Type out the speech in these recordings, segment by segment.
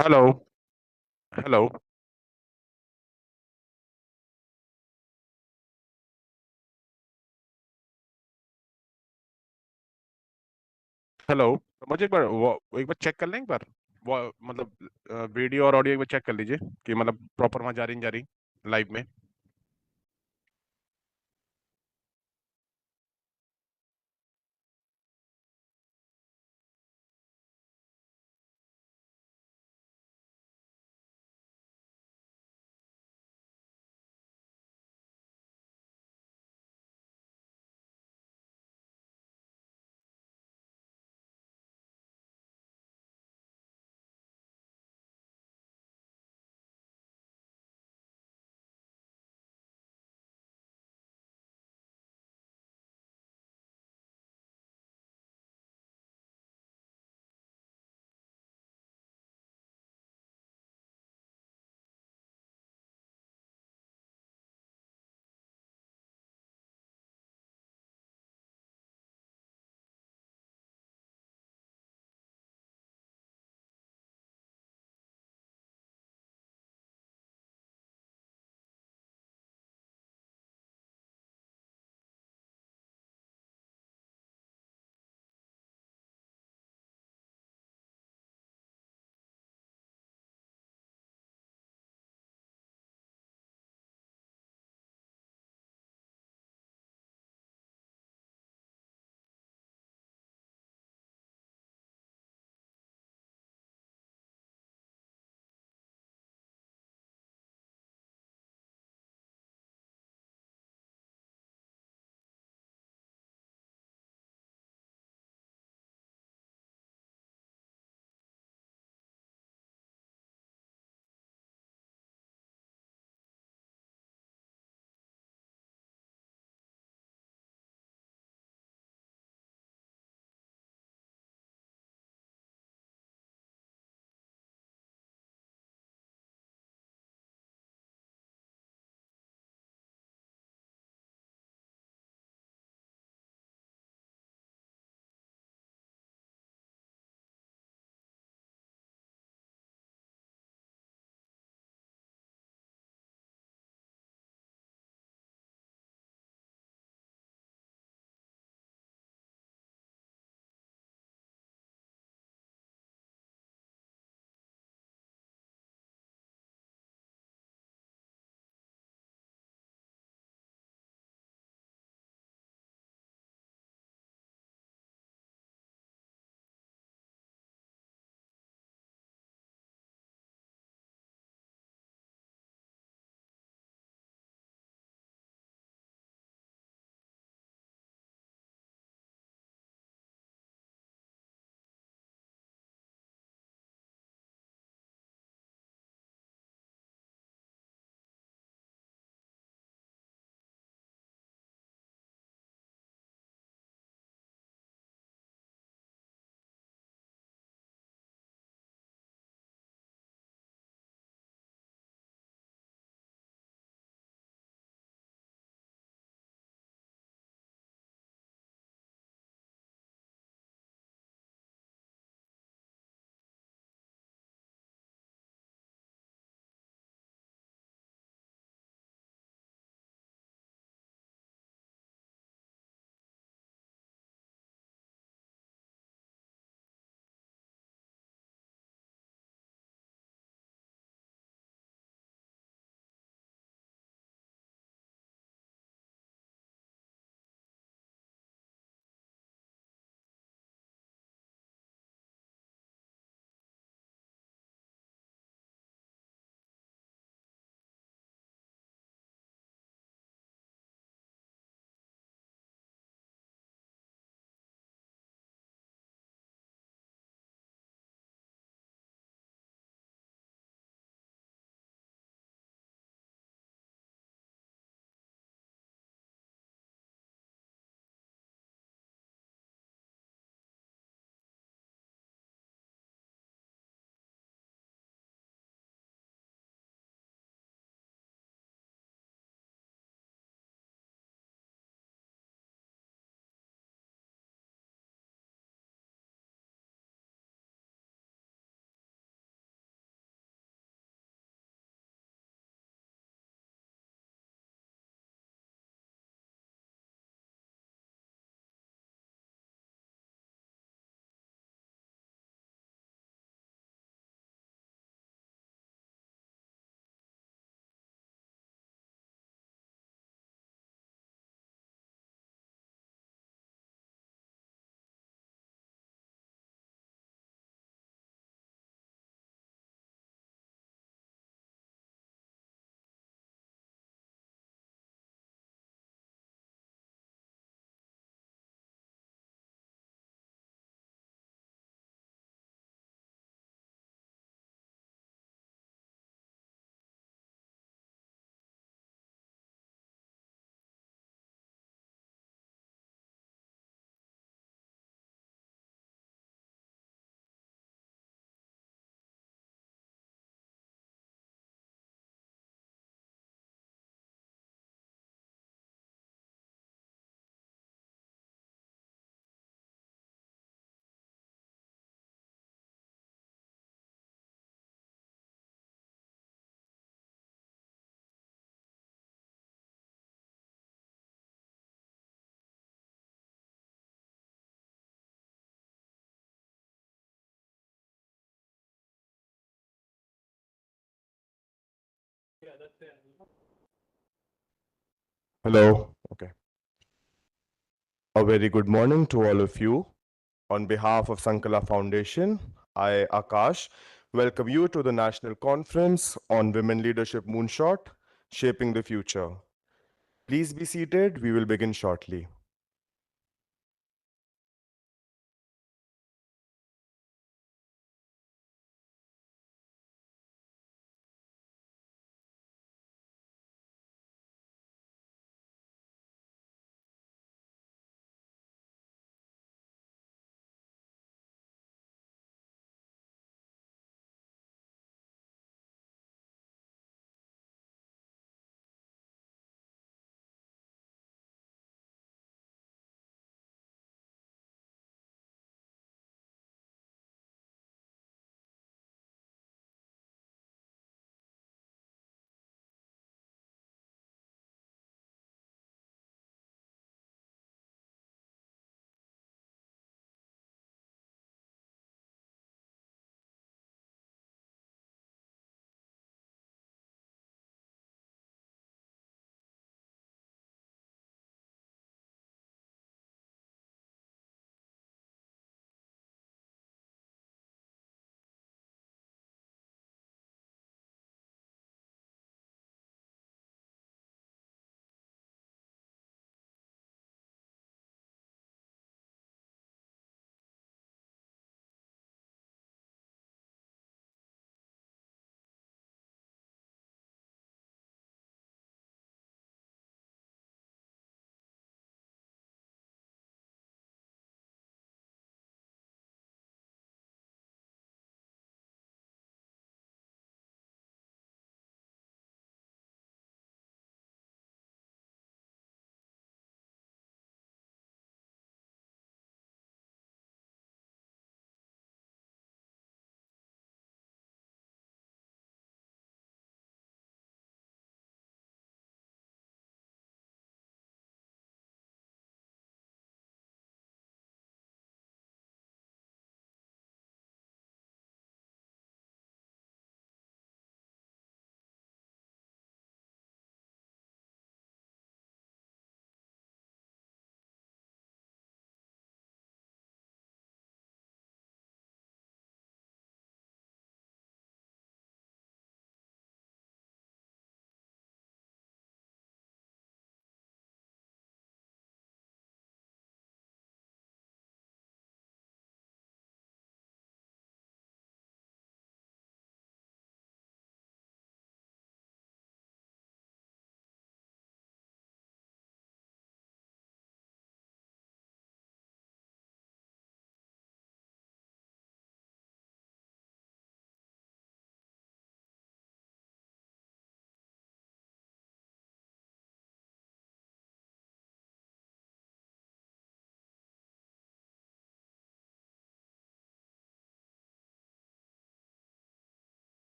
Hello. Hello. Hello. मुझे एक बार check कर लें, एक बार वो मतलब वीडियो और ऑडियो एक बार चेक कर लीजिए कि मतलब प्रॉपर वहाँ जा रही लाइव में। Hello. Okay. A very good morning to all of you. On behalf of Sankala Foundation, I, Akash, welcome you to the National Conference on Women Leadership Moonshot, Shaping the Future. Please be seated. We will begin shortly.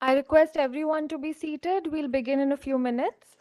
I request everyone to be seated. We'll begin in a few minutes.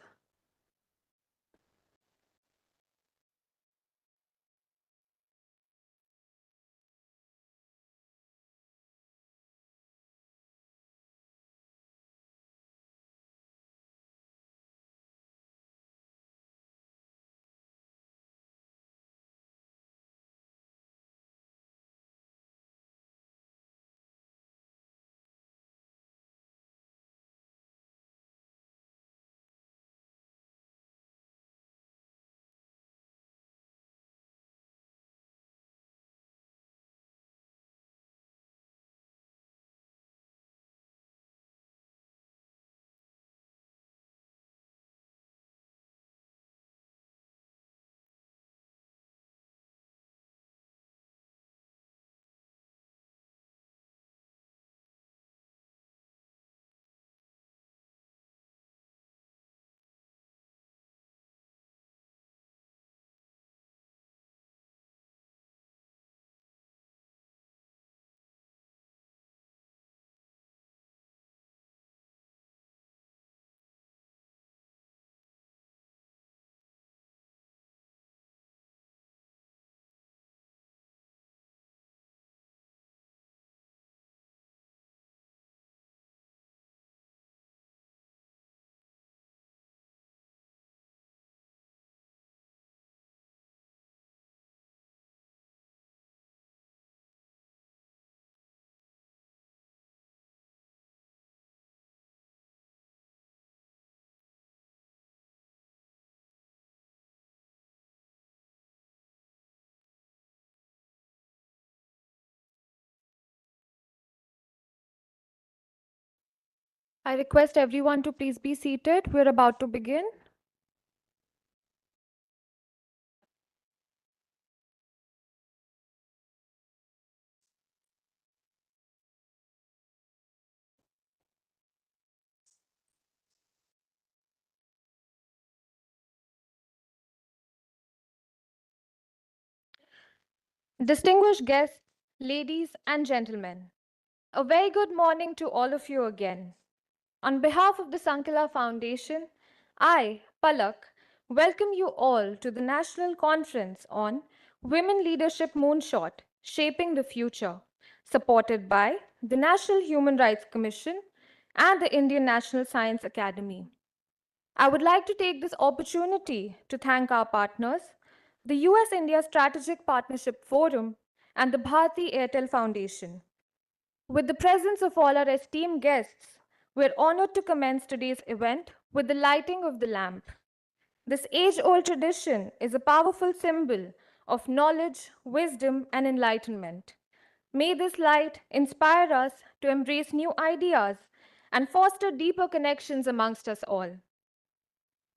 I request everyone to please be seated. We're about to begin. Distinguished guests, ladies and gentlemen, a very good morning to all of you again. On behalf of the Sankala Foundation, I, Palak, welcome you all to the National Conference on Women Leadership Moonshot, Shaping the Future, supported by the National Human Rights Commission and the Indian National Science Academy. I would like to take this opportunity to thank our partners, the US India Strategic Partnership Forum and the Bharti Airtel Foundation. With the presence of all our esteemed guests, we're honored to commence today's event with the lighting of the lamp. This age old tradition is a powerful symbol of knowledge, wisdom, and enlightenment. May this light inspire us to embrace new ideas and foster deeper connections amongst us all.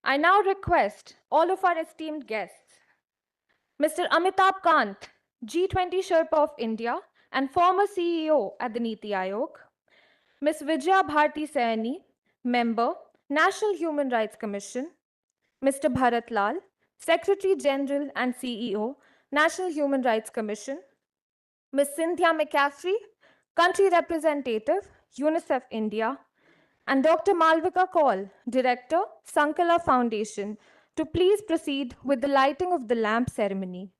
I now request all of our esteemed guests, Mr. Amitabh Kant, G20 Sherpa of India and former CEO at the Niti Aayog, Ms. Vijaya Bharti Saini, Member, National Human Rights Commission, Mr. Bharat Lal, Secretary General and CEO, National Human Rights Commission, Ms. Cynthia McCaffrey, Country Representative, UNICEF India, and Dr. Malvika Kaul, Director, Sankala Foundation, to please proceed with the lighting of the lamp ceremony.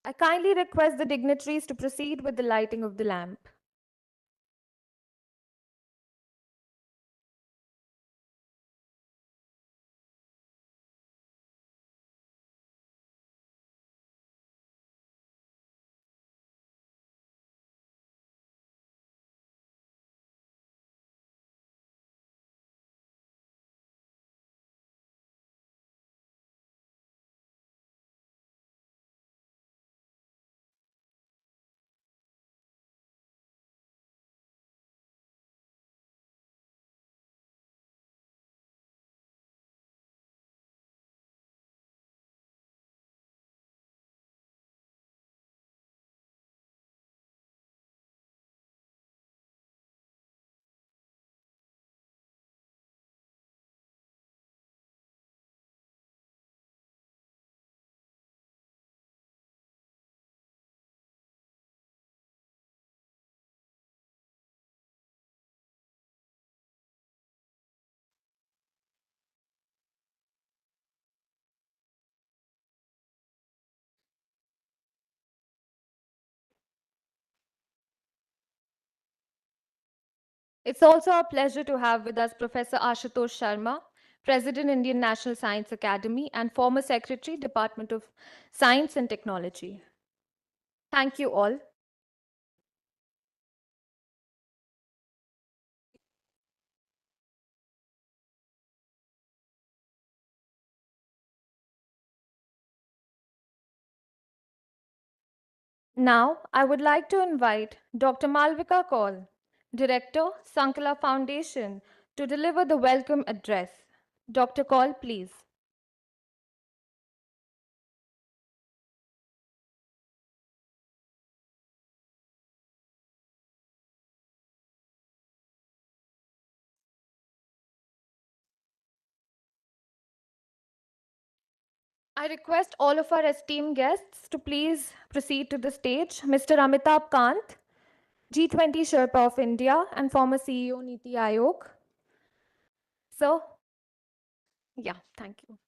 I kindly request the dignitaries to proceed with the lighting of the lamp. It's also a pleasure to have with us Professor Ashutosh Sharma, President, Indian National Science Academy, and former Secretary, Department of Science and Technology. Thank you all. Now, I would like to invite Dr. Malvika Kaul, Director, Sankala Foundation, to deliver the welcome address. Dr. Kaul, please. I request all of our esteemed guests to please proceed to the stage. Mr. Amitabh Kant, G20 Sherpa of India and former CEO Niti Aayog. Sir? Yeah, thank you.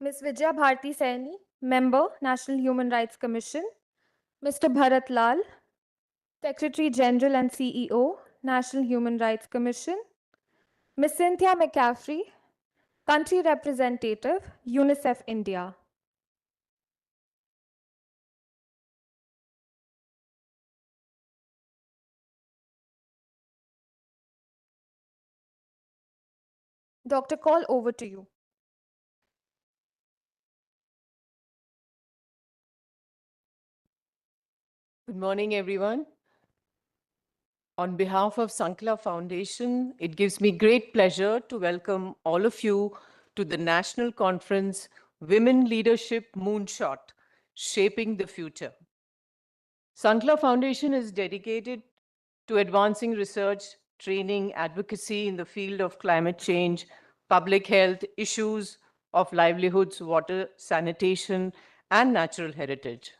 Ms. Vijaya Bharti Saini, Member, National Human Rights Commission. Mr. Bharat Lal, Secretary General and CEO, National Human Rights Commission. Ms. Cynthia McCaffrey, Country Representative, UNICEF India. Dr. Kaul, over to you. Good morning, everyone. On behalf of Sankala Foundation, it gives me great pleasure to welcome all of you to the National Conference Women Leadership Moonshot, Shaping the Future. Sankala Foundation is dedicated to advancing research, training, advocacy in the field of climate change, public health, issues of livelihoods, water, sanitation, and natural heritage.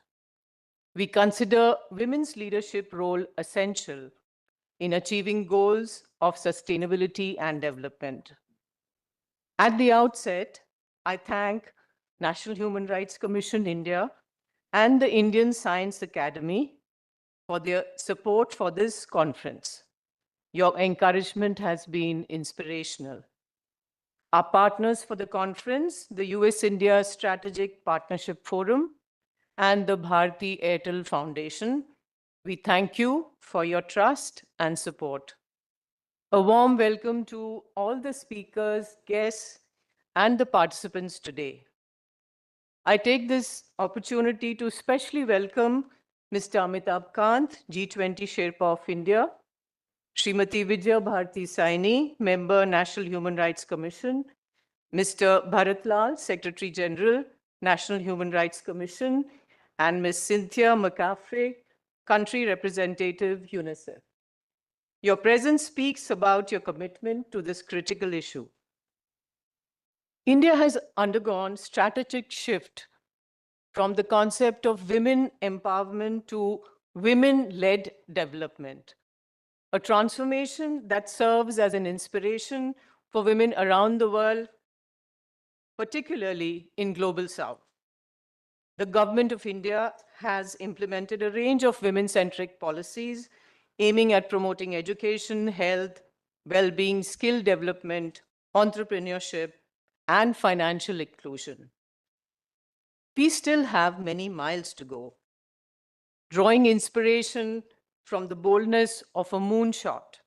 We consider women's leadership role essential in achieving goals of sustainability and development. At the outset, I thank National Human Rights Commission India and the Indian Science Academy for their support for this conference. Your encouragement has been inspirational. Our partners for the conference, the US-India Strategic Partnership Forum and the Bharti Airtel Foundation, we thank you for your trust and support. A warm welcome to all the speakers, guests, and the participants today. I take this opportunity to especially welcome Mr. Amitabh Kant, G20 Sherpa of India, Srimati Vijaya Bharti Saini, Member, National Human Rights Commission, Mr. Bharat Lal, Secretary General, National Human Rights Commission, and Ms. Cynthia McCaffrey, Country Representative, UNICEF. Your presence speaks about your commitment to this critical issue. India has undergone strategic shift from the concept of women empowerment to women-led development, a transformation that serves as an inspiration for women around the world, particularly in Global South. The Government of India has implemented a range of women-centric policies aiming at promoting education, health, well-being, skill development, entrepreneurship, and financial inclusion. We still have many miles to go. Drawing inspiration from the boldness of a moonshot,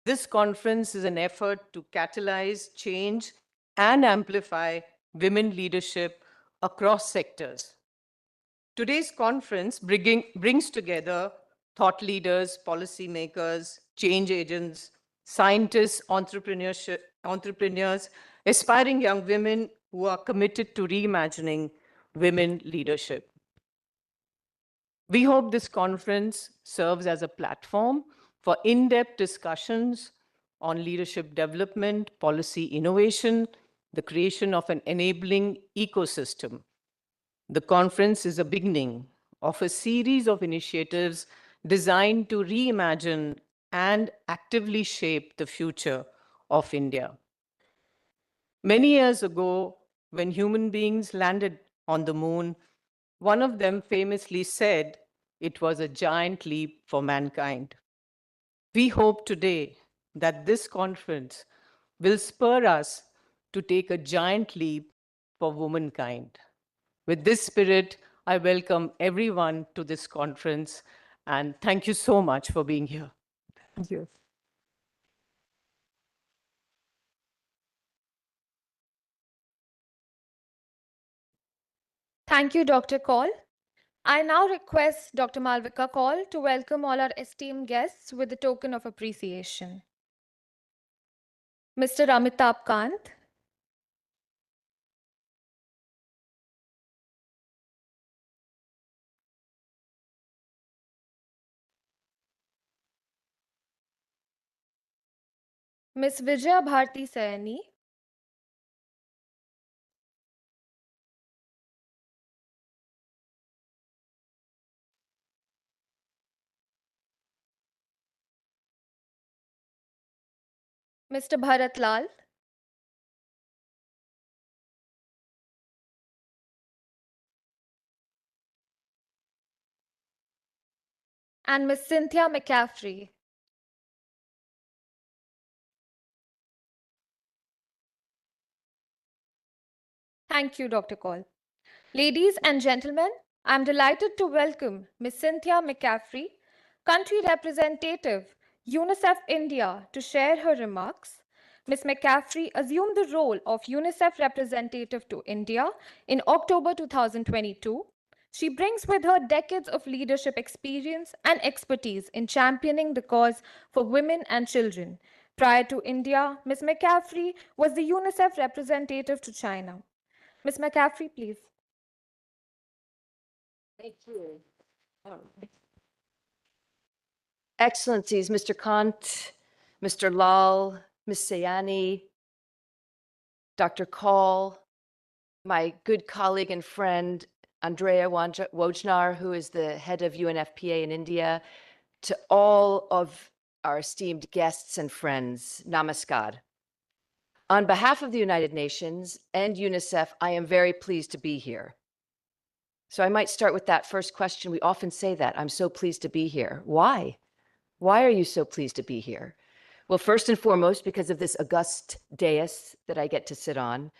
this conference is an effort to catalyze change and amplify women leadership across sectors. Today's conference brings together thought leaders, policymakers, change agents, scientists, entrepreneurs, aspiring young women who are committed to reimagining women leadership. We hope this conference serves as a platform for in-depth discussions on leadership development, policy innovation, the creation of an enabling ecosystem. The conference is a beginning of a series of initiatives designed to reimagine and actively shape the future of India. Many years ago, when human beings landed on the moon, one of them famously said, it was a giant leap for mankind. We hope today that this conference will spur us to take a giant leap for womankind. With this spirit, I welcome everyone to this conference, and thank you so much for being here. Thank you. Thank you, Dr. Kaul. I now request Dr. Malvika Kaul to welcome all our esteemed guests with a token of appreciation. Mr. Amitabh Kant, Ms. Vijaya Bharti Sayani, Mr. Bharat Lal, and Ms. Cynthia McCaffrey. Thank you, Dr. Kaul. Ladies and gentlemen, I'm delighted to welcome Ms. Cynthia McCaffrey, Country Representative, UNICEF India, to share her remarks. Ms. McCaffrey assumed the role of UNICEF Representative to India in October 2022. She brings with her decades of leadership experience and expertise in championing the cause for women and children. Prior to India, Ms. McCaffrey was the UNICEF representative to China. Ms. McCaffrey, please. Thank you. Excellencies, Mr. Kant, Mr. Lal, Ms. Sayani, Dr. Kaul, my good colleague and friend, Andrea Wojnar, who is the head of UNFPA in India, to all of our esteemed guests and friends, namaskar. On behalf of the United Nations and UNICEF, I am very pleased to be here. So I might start with that first question. We often say that, I'm so pleased to be here. Why? Why are you so pleased to be here? Well, first and foremost, because of this august dais that I get to sit on,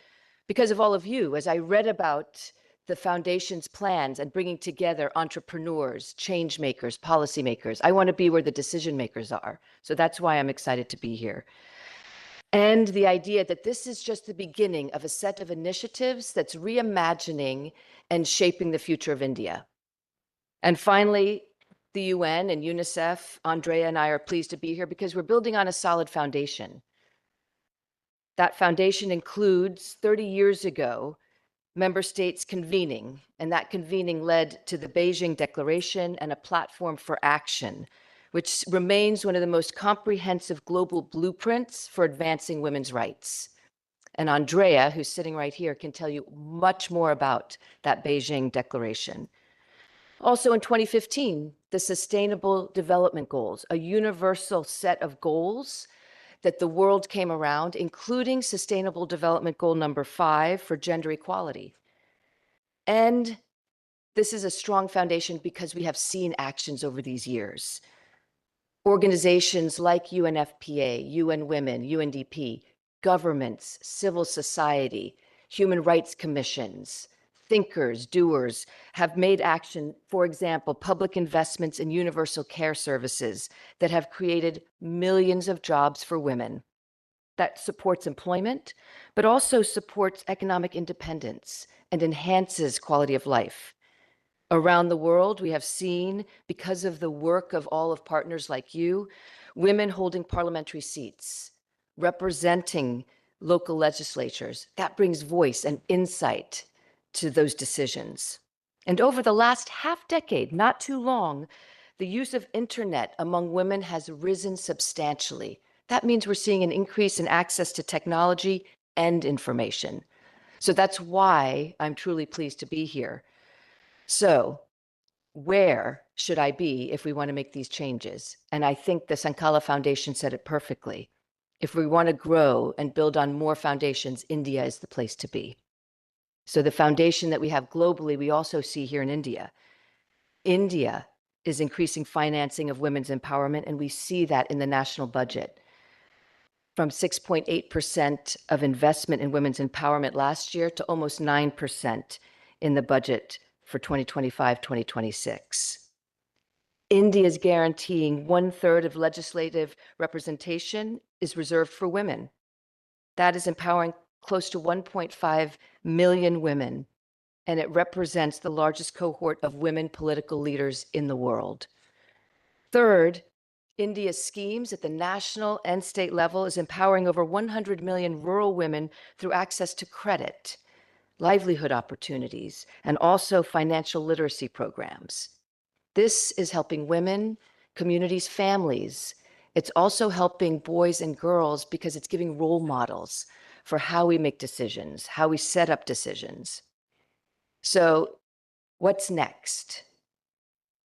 because of all of you, as I read about the foundation's plans and bringing together entrepreneurs, change makers, policymakers. I want to be where the decision makers are. So that's why I'm excited to be here. And the idea that this is just the beginning of a set of initiatives that's reimagining and shaping the future of India. And finally, the UN and UNICEF, Andrea and I are pleased to be here because we're building on a solid foundation. That foundation includes 30 years ago, member states convening, and that convening led to the Beijing Declaration and a platform for action, which remains one of the most comprehensive global blueprints for advancing women's rights. And Andrea, who's sitting right here, can tell you much more about that Beijing Declaration. Also in 2015, the Sustainable Development Goals, a universal set of goals that the world came around, including Sustainable Development Goal number 5 for gender equality. And this is a strong foundation because we have seen actions over these years. Organizations like UNFPA, UN Women, UNDP, governments, civil society, human rights commissions, thinkers, doers have made action, for example, public investments in universal care services that have created millions of jobs for women. That supports employment, but also supports economic independence and enhances quality of life. Around the world, we have seen, because of the work of all of partners like you, women holding parliamentary seats, representing local legislatures. That brings voice and insight to those decisions. And over the last half decade, not too long, the use of internet among women has risen substantially. That means we're seeing an increase in access to technology and information. So that's why I'm truly pleased to be here. So where should I be if we want to make these changes? And I think the Sankala Foundation said it perfectly. If we want to grow and build on more foundations, India is the place to be. So the foundation that we have globally, we also see here in India. India is increasing financing of women's empowerment, and we see that in the national budget. From 6.8% of investment in women's empowerment last year to almost 9% in the budget for 2025-2026. India is guaranteeing 1/3 of legislative representation is reserved for women. That is empowering close to 1.5 million women, and it represents the largest cohort of women political leaders in the world. Third, India's schemes at the national and state level is empowering over 100 million rural women through access to credit, livelihood opportunities, and also financial literacy programs. This is helping women, communities, families. It's also helping boys and girls because it's giving role models for how we make decisions, how we set up decisions. So what's next?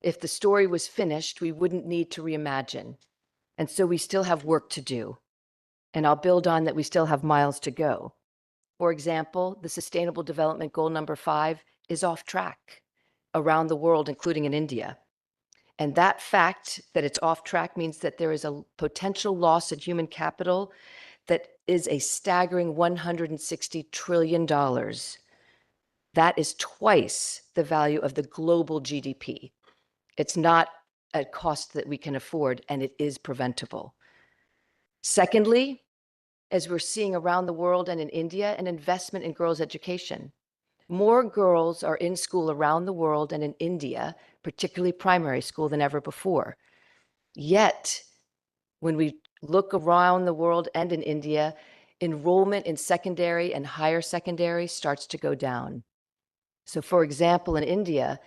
If the story was finished, we wouldn't need to reimagine. And so we still have work to do. And I'll build on that we still have miles to go. For example, the Sustainable Development Goal number 5 is off track around the world, including in India. And that fact that it's off track means that there is a potential loss in human capital that is a staggering $160 trillion. That is twice the value of the global GDP. It's not a cost that we can afford, and it is preventable. Secondly, as we're seeing around the world and in India, an investment in girls' education. More girls are in school around the world and in India, particularly primary school, than ever before. Yet, when we look around the world and in India, enrollment in secondary and higher secondary starts to go down. So for example, in India,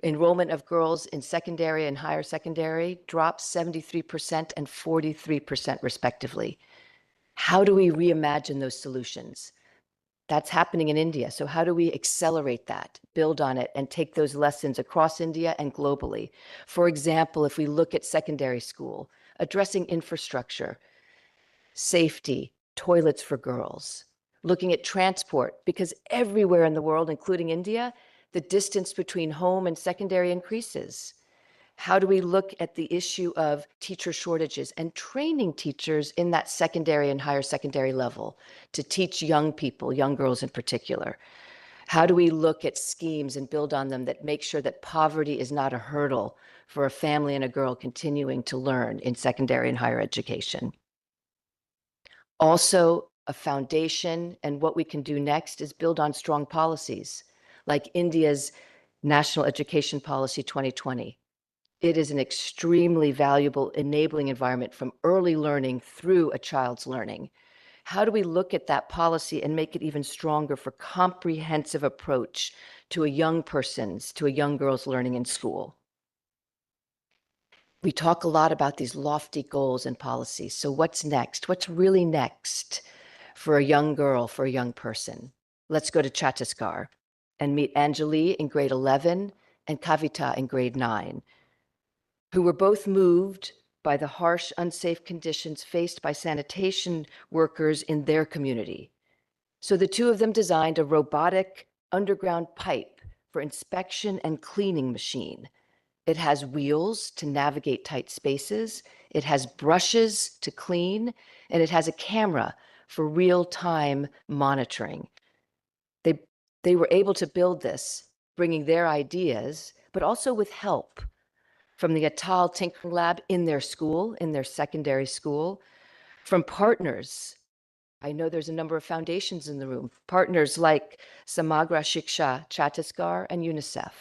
enrollment of girls in secondary and higher secondary drops 73% and 43% respectively. How do we reimagine those solutions? That's happening in India. So how do we accelerate that, build on it, and take those lessons across India and globally? For example, if we look at secondary school, addressing infrastructure, safety, toilets for girls, looking at transport, because everywhere in the world, including India, the distance between home and secondary increases. How do we look at the issue of teacher shortages and training teachers in that secondary and higher secondary level to teach young people, young girls in particular? How do we look at schemes and build on them that make sure that poverty is not a hurdle for a family and a girl continuing to learn in secondary and higher education? Also, a foundation, and what we can do next is build on strong policies, like India's National Education Policy 2020. It is an extremely valuable enabling environment from early learning through a child's learning. How do we look at that policy and make it even stronger for comprehensive approach to a young person's, to a young girl's learning in school? We talk a lot about these lofty goals and policies. So what's next? What's really next for a young girl, for a young person? Let's go to Chhattisgarh and meet Anjali in grade 11 and Kavita in grade 9. Who were both moved by the harsh, unsafe conditions faced by sanitation workers in their community. So the two of them designed a robotic underground pipe for inspection and cleaning machine. It has wheels to navigate tight spaces, it has brushes to clean, and it has a camera for real-time monitoring. They were able to build this, bringing their ideas, but also with help from the Atal Tinkering Lab in their school, in their secondary school, from partners. I know there's a number of foundations in the room, partners like Samagra Shiksha, Chhattisgarh, and UNICEF.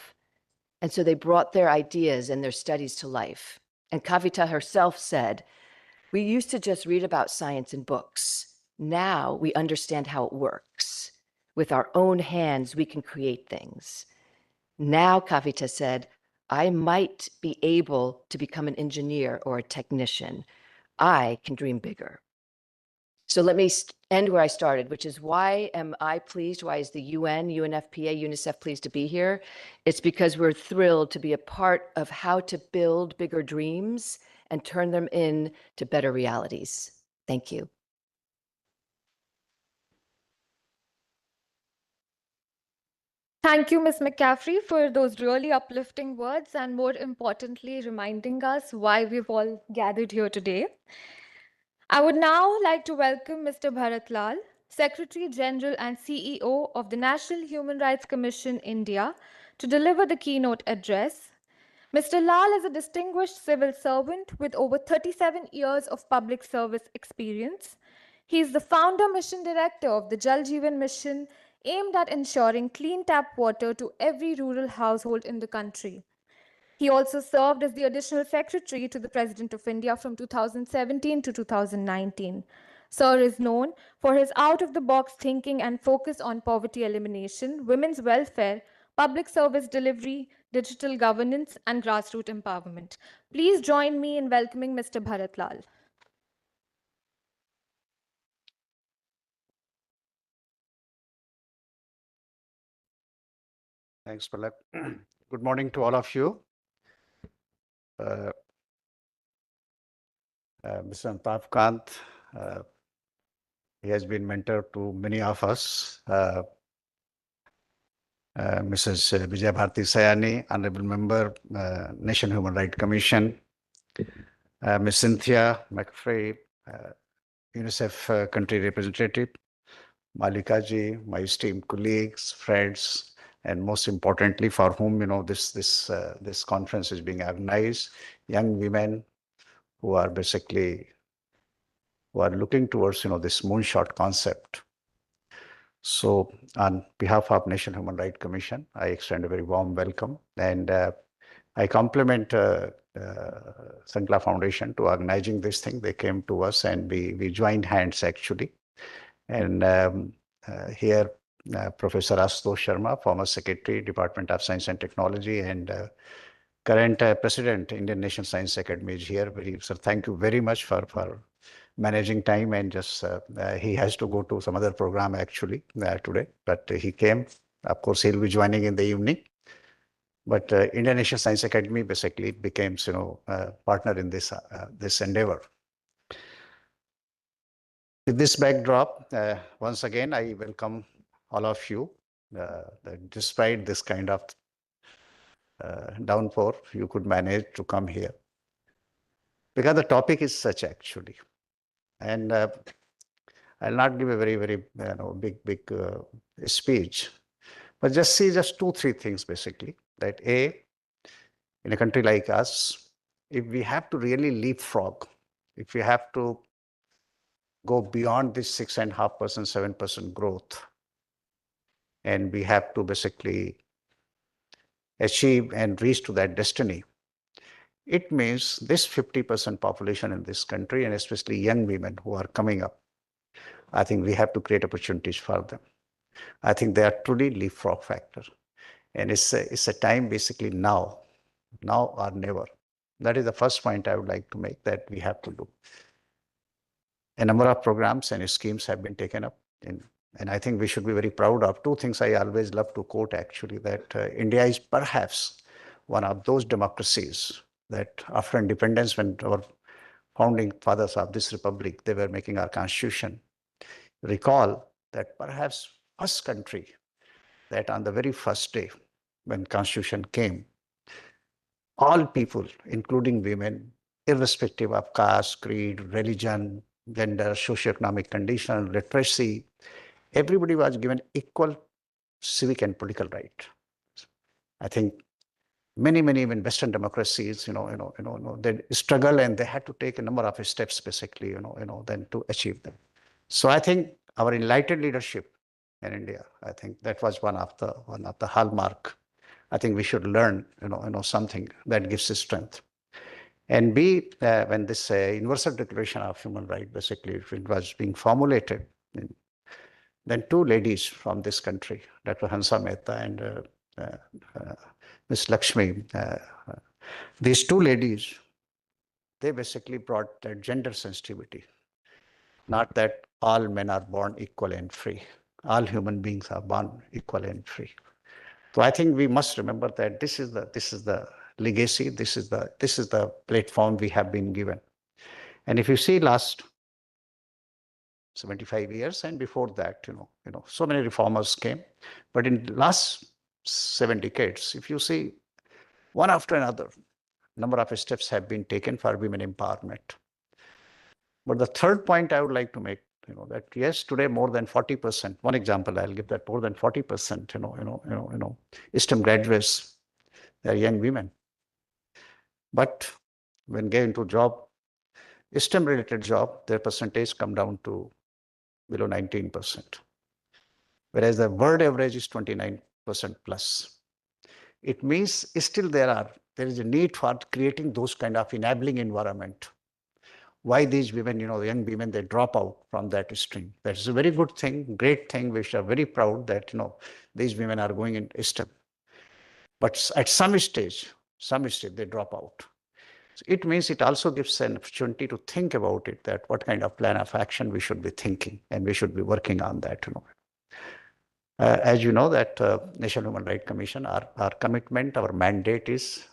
And so they brought their ideas and their studies to life. And Kavita herself said, we used to just read about science in books. Now we understand how it works. With our own hands, we can create things. Now, Kavita said, I might be able to become an engineer or a technician. I can dream bigger. So let me end where I started, which is why am I pleased? Why is the UN, UNFPA, UNICEF pleased to be here? It's because we're thrilled to be a part of how to build bigger dreams and turn them into better realities. Thank you. Thank you, Ms. McCaffrey, for those really uplifting words and, more importantly, reminding us why we've all gathered here today. I would now like to welcome Mr. Bharat Lal, Secretary General and CEO of the National Human Rights Commission India, to deliver the keynote address. Mr. Lal is a distinguished civil servant with over 37 years of public service experience. He is the founder mission director of the Jal Jeevan Mission, aimed at ensuring clean tap water to every rural household in the country. He also served as the additional secretary to the President of India from 2017 to 2019. Sir is known for his out-of-the-box thinking and focus on poverty elimination, women's welfare, public service delivery, digital governance, and grassroots empowerment. Please join me in welcoming Mr. Bharat Lal. Thanks, Palak. Good morning to all of you. Mr. Amitabh Kant, he has been mentor to many of us. Mrs. Vijay Bharti Sayani, Honorable Member, Nation Human Rights Commission, Ms. Cynthia McFrey, UNICEF Country Representative, Malika ji, my esteemed colleagues, friends, and most importantly, for whom this conference is being organized, young women who are looking towards this moonshot concept. So, on behalf of Nation Human Rights Commission, I extend a very warm welcome, and I compliment Sankla Foundation to organizing this thing. They came to us, and we joined hands actually. And here, Professor Ashutosh Sharma, former Secretary, Department of Science and Technology, and current President, Indian National Science Academy is here. Sir, thank you very much for managing time, and just he has to go to some other program actually today, but he came. Of course, he'll be joining in the evening. But Indian National Science Academy basically became, partner in this endeavor. With this backdrop, once again, I welcome all of you. Despite this kind of downpour, you could manage to come here. Because the topic is such actually. And I'll not give a very, very big speech, but just see just 2-3 things basically. That A, in a country like us, if we have to really leapfrog, if we have to go beyond this 6.5%, 7% growth, and we have to basically achieve and reach to that destiny, it means this 50% population in this country, and especially young women who are coming up, I think we have to create opportunities for them. I think they are truly leapfrog factor. And it's a time basically now or never. That is the first point I would like to make, that we have to do. A number of programs and schemes have been taken up, and I think we should be very proud of 2 things I always love to quote actually, that India is perhaps one of those democracies that after independence, when our founding fathers of this republic, they were making our constitution, recall that perhaps first country that on the very first day when constitution came, all people, including women, irrespective of caste, creed, religion, gender, socioeconomic condition, literacy, everybody was given equal civic and political right. I think many even Western democracies, they struggle and they had to take a number of steps basically, then to achieve them. So I think our enlightened leadership in India, I think that was one of the hallmark. I think we should learn, something that gives us strength. And B, when this Universal Declaration of Human Rights, basically, it was being formulated, then 2 ladies from this country, Dr. Hansa Mehta and Ms. Lakshmi, these 2 ladies, they basically brought that gender sensitivity. Not that all men are born equal and free. All human beings are born equal and free. So I think we must remember that this is the legacy, this is the platform we have been given. And if you see last 75 years and before that, so many reformers came, but in the last decades, if you see one after another, number of steps have been taken for women empowerment. But the third point I would like to make, that yes, today more than 40%, one example I'll give, that more than 40%, STEM graduates, they are young women. But when get into job, STEM related job, their percentage come down to below 19%. Whereas the world average is 29% plus. It means still there is a need for creating those kind of enabling environment. Why these women, young women, they drop out from that stream. That's a very good thing, great thing. We are very proud that, these women are going in STEM. But at some stage, they drop out. So it means it also gives an opportunity to think about it, that what kind of plan of action we should be thinking, and we should be working on that, as you know, that National Human Rights Commission, our commitment, our mandate is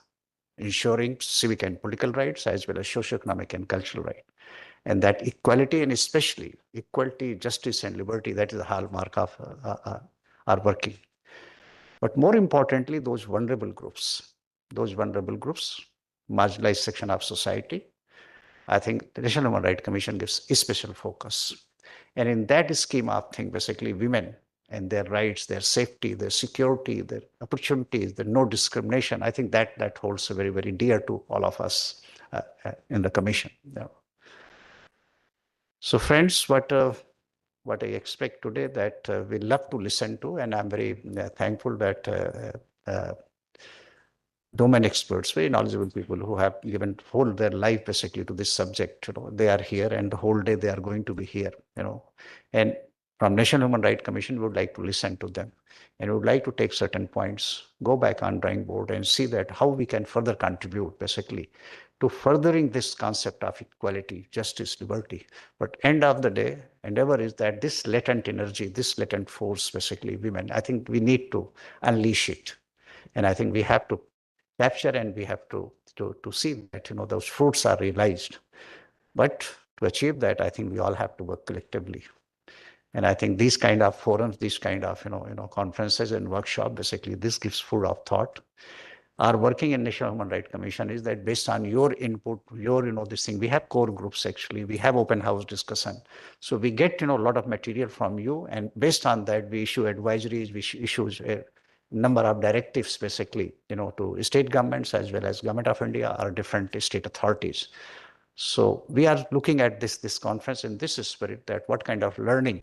ensuring civic and political rights as well as socioeconomic and cultural rights. And that equality, and especially equality, justice, and liberty, that is the hallmark of our working. But more importantly, those vulnerable groups, marginalized section of society, I think the National Human Rights Commission gives a special focus. And in that scheme of things, basically women and their rights, their safety, their security, their opportunities, the no discrimination, I think that holds very, very dear to all of us in the commission. So friends, what I expect today, that we love to listen to, and I'm very thankful that domain experts, very knowledgeable people who have given whole their life basically to this subject, they are here, and the whole day they are going to be here, and from National Human Rights Commission, we would like to listen to them, and we would like to take certain points, go back on drawing board and see that how we can further contribute basically to furthering this concept of equality, justice, liberty. But end of the day, endeavor is that this latent energy, this latent force, basically women, I think we need to unleash it. And I think we have to capture, and we have to see that, those fruits are realized. But to achieve that, I think we all have to work collectively. And I think these kind of forums, these kind of, conferences and workshops, basically this gives food of thought. Our working in National Human Rights Commission is that based on your input, your, this thing, we have core groups actually, we have open house discussion. So we get, a lot of material from you, and based on that, we issue advisories, we issue a number of directives basically, to state governments as well as Government of India or different state authorities. So we are looking at this conference in this spirit, that what kind of learning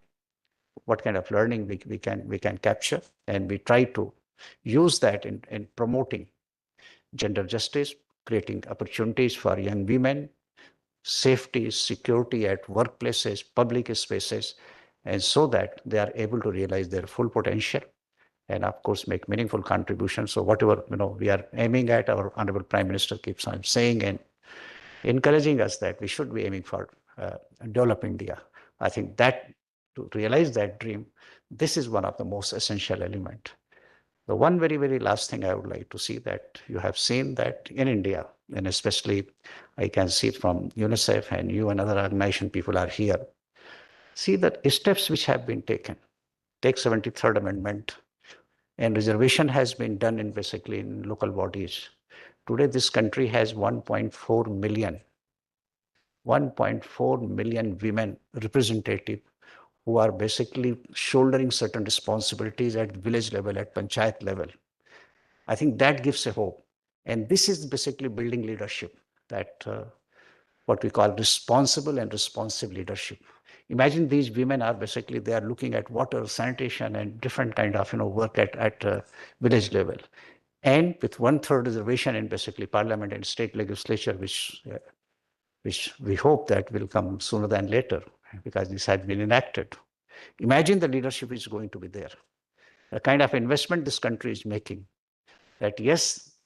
we can capture, and we try to use that in promoting gender justice, creating opportunities for young women, safety, security at workplaces, public spaces, and so that they are able to realize their full potential, and of course make meaningful contributions. So whatever we are aiming at, our Honorable Prime Minister keeps on saying and encouraging us that we should be aiming for develop India. I think that to realize that dream, this is one of the most essential element. The one very, very last thing I would like to see, that you have seen that in India, and especially I can see it from UNICEF, and you and other organization people are here. See that steps which have been taken. Take 73rd Amendment, and reservation has been done in basically in local bodies. Today, this country has 1.4 million women representative who are basically shouldering certain responsibilities at village level, at panchayat level. I think that gives a hope. And this is basically building leadership, that what we call responsible and responsive leadership. Imagine these women are basically, they are looking at water, sanitation, and different kind of work at village level. And with 1/3 reservation in basically parliament and state legislature, which we hope that will come sooner than later, because this has been enacted. Imagine the leadership is going to be there. The kind of investment this country is making, that yes,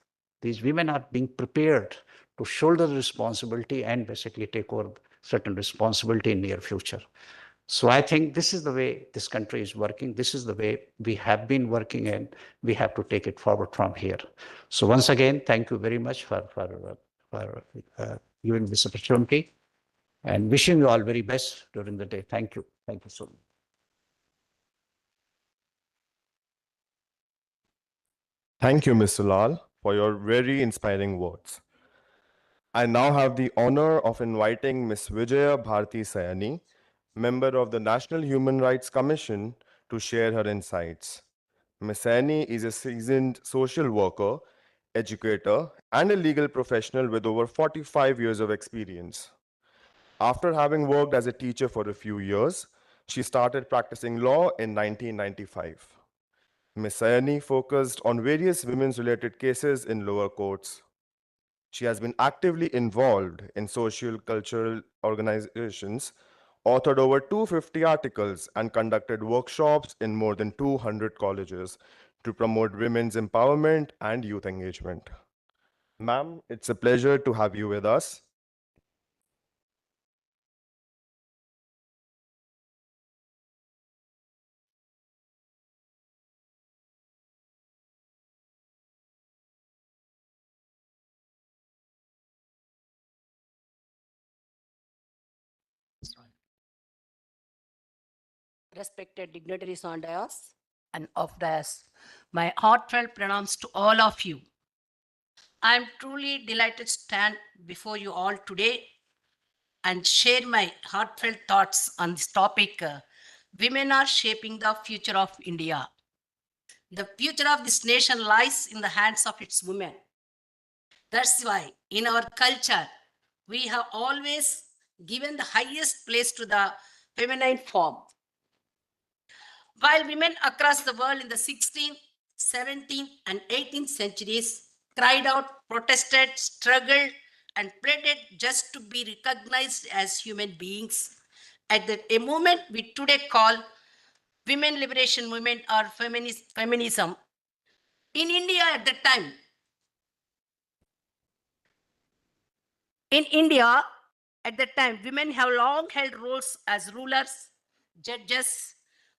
these women are being prepared to shoulder the responsibility and basically take over certain responsibility in near future. So I think this is the way this country is working. This is the way we have been working, and we have to take it forward from here. So once again, thank you very much for giving this opportunity, and wishing you all very best during the day. Thank you. Thank you so much. Thank you, Mr. Lal, for your very inspiring words. I now have the honor of inviting Ms. Vijaya Bharti Sayani, member of the National Human Rights Commission, to share her insights. Ms. Sayani is a seasoned social worker, educator, and a legal professional with over 45 years of experience. After having worked as a teacher for a few years, she started practicing law in 1995. Ms. Sayani focused on various women's related cases in lower courts. She has been actively involved in social cultural organizations, authored over 250 articles, and conducted workshops in more than 200 colleges to promote women's empowerment and youth engagement. Ma'am, it's a pleasure to have you with us. Respected dignitaries on dais and off dais, my heartfelt pronouns to all of you. I am truly delighted to stand before you all today and share my heartfelt thoughts on this topic. Women are shaping the future of India. The future of this nation lies in the hands of its women. That's why in our culture, we have always given the highest place to the feminine form. While women across the world in the 16th, 17th, and 18th centuries cried out, protested, struggled, and pleaded just to be recognized as human beings, at a movement we today call women liberation movement or feminism. In India at that time, women have long held roles as rulers, judges,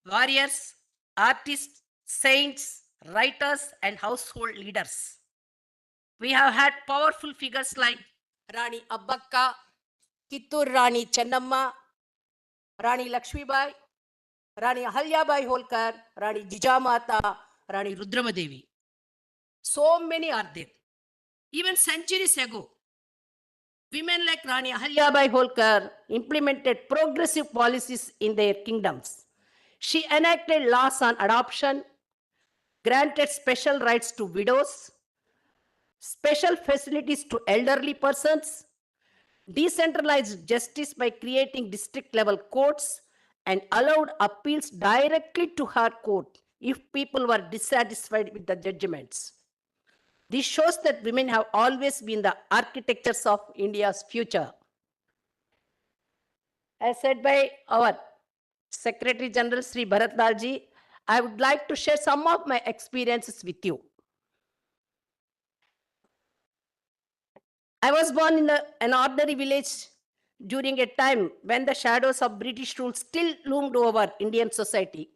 warriors, artists, saints, writers, and household leaders. We have had powerful figures like Rani Abbakka, Kittur Rani Chennamma, Rani Lakshmibai, Rani Ahalyabai Holkar, Rani Jijamata, Rani Rudramadevi. So many are there. Even centuries ago, women like Rani Ahalyabai Holkar implemented progressive policies in their kingdoms. She enacted laws on adoption, granted special rights to widows, special facilities to elderly persons, decentralized justice by creating district level courts, and allowed appeals directly to her court if people were dissatisfied with the judgments. This shows that women have always been the architects of India's future. As said by our Secretary General Sri Bharat Lalji, I would like to share some of my experiences with you. I was born in an ordinary village during a time when the shadows of British rule still loomed over Indian society.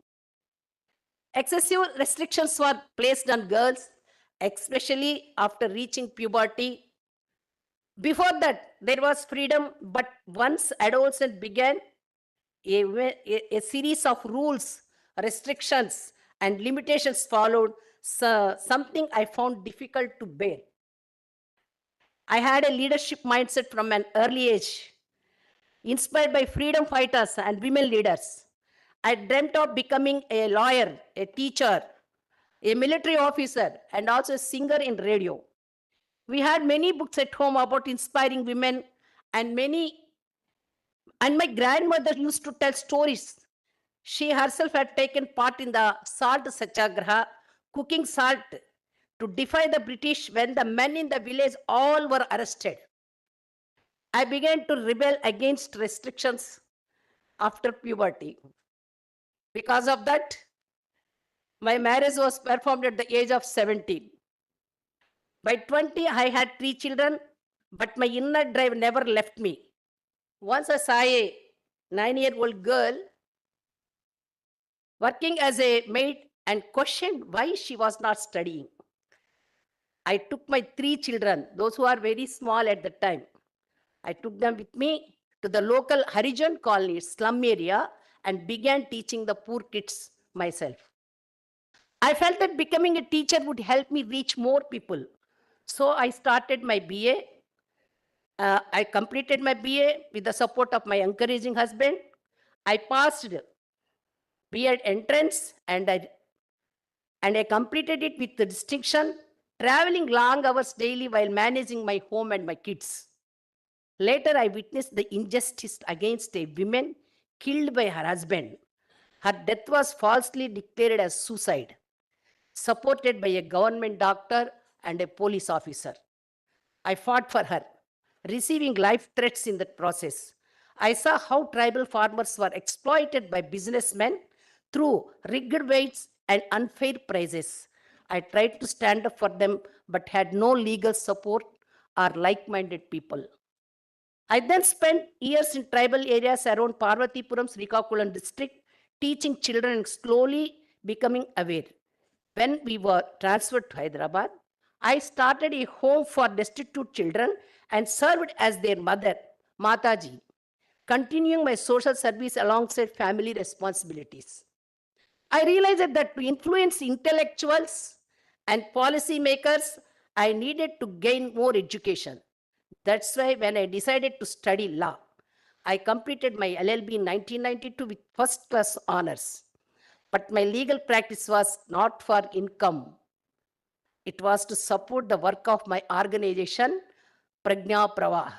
Excessive restrictions were placed on girls, especially after reaching puberty. Before that, there was freedom, but once adolescence began, a series of rules, restrictions, and limitations followed, something I found difficult to bear. I had a leadership mindset from an early age, inspired by freedom fighters and women leaders. I dreamt of becoming a lawyer, a teacher, a military officer, and also a singer in radio. We had many books at home about inspiring women, and my grandmother used to tell stories. She herself had taken part in the salt satyagraha, cooking salt to defy the British when the men in the village all were arrested. I began to rebel against restrictions after puberty. Because of that, my marriage was performed at the age of 17. By 20, I had 3 children, but my inner drive never left me. Once I saw a 9-year-old girl working as a maid and questioned why she was not studying. I took my 3 children, those who are very small at the time. I took them with me to the local Harijan colony, slum area, and began teaching the poor kids myself. I felt that becoming a teacher would help me reach more people. So I started my BA. I completed my BA with the support of my encouraging husband. I passed B.Ed entrance and I completed it with the distinction, traveling long hours daily while managing my home and my kids. Later, I witnessed the injustice against a woman killed by her husband. Her death was falsely declared as suicide, supported by a government doctor and a police officer. I fought for her, receiving life threats in that process. I saw how tribal farmers were exploited by businessmen through rigged weights and unfair prices. I tried to stand up for them but had no legal support or like minded people. I then spent years in tribal areas around Parvatipuram, Srikakulam district, teaching children and slowly becoming aware. When we were transferred to Hyderabad, I started a home for destitute children and served as their mother, Mataji, continuing my social service alongside family responsibilities. I realized that to influence intellectuals and policymakers, I needed to gain more education. That's why when I decided to study law, I completed my LLB in 1992 with first class honors. But my legal practice was not for income. It was to support the work of my organization, Prajna Pravah.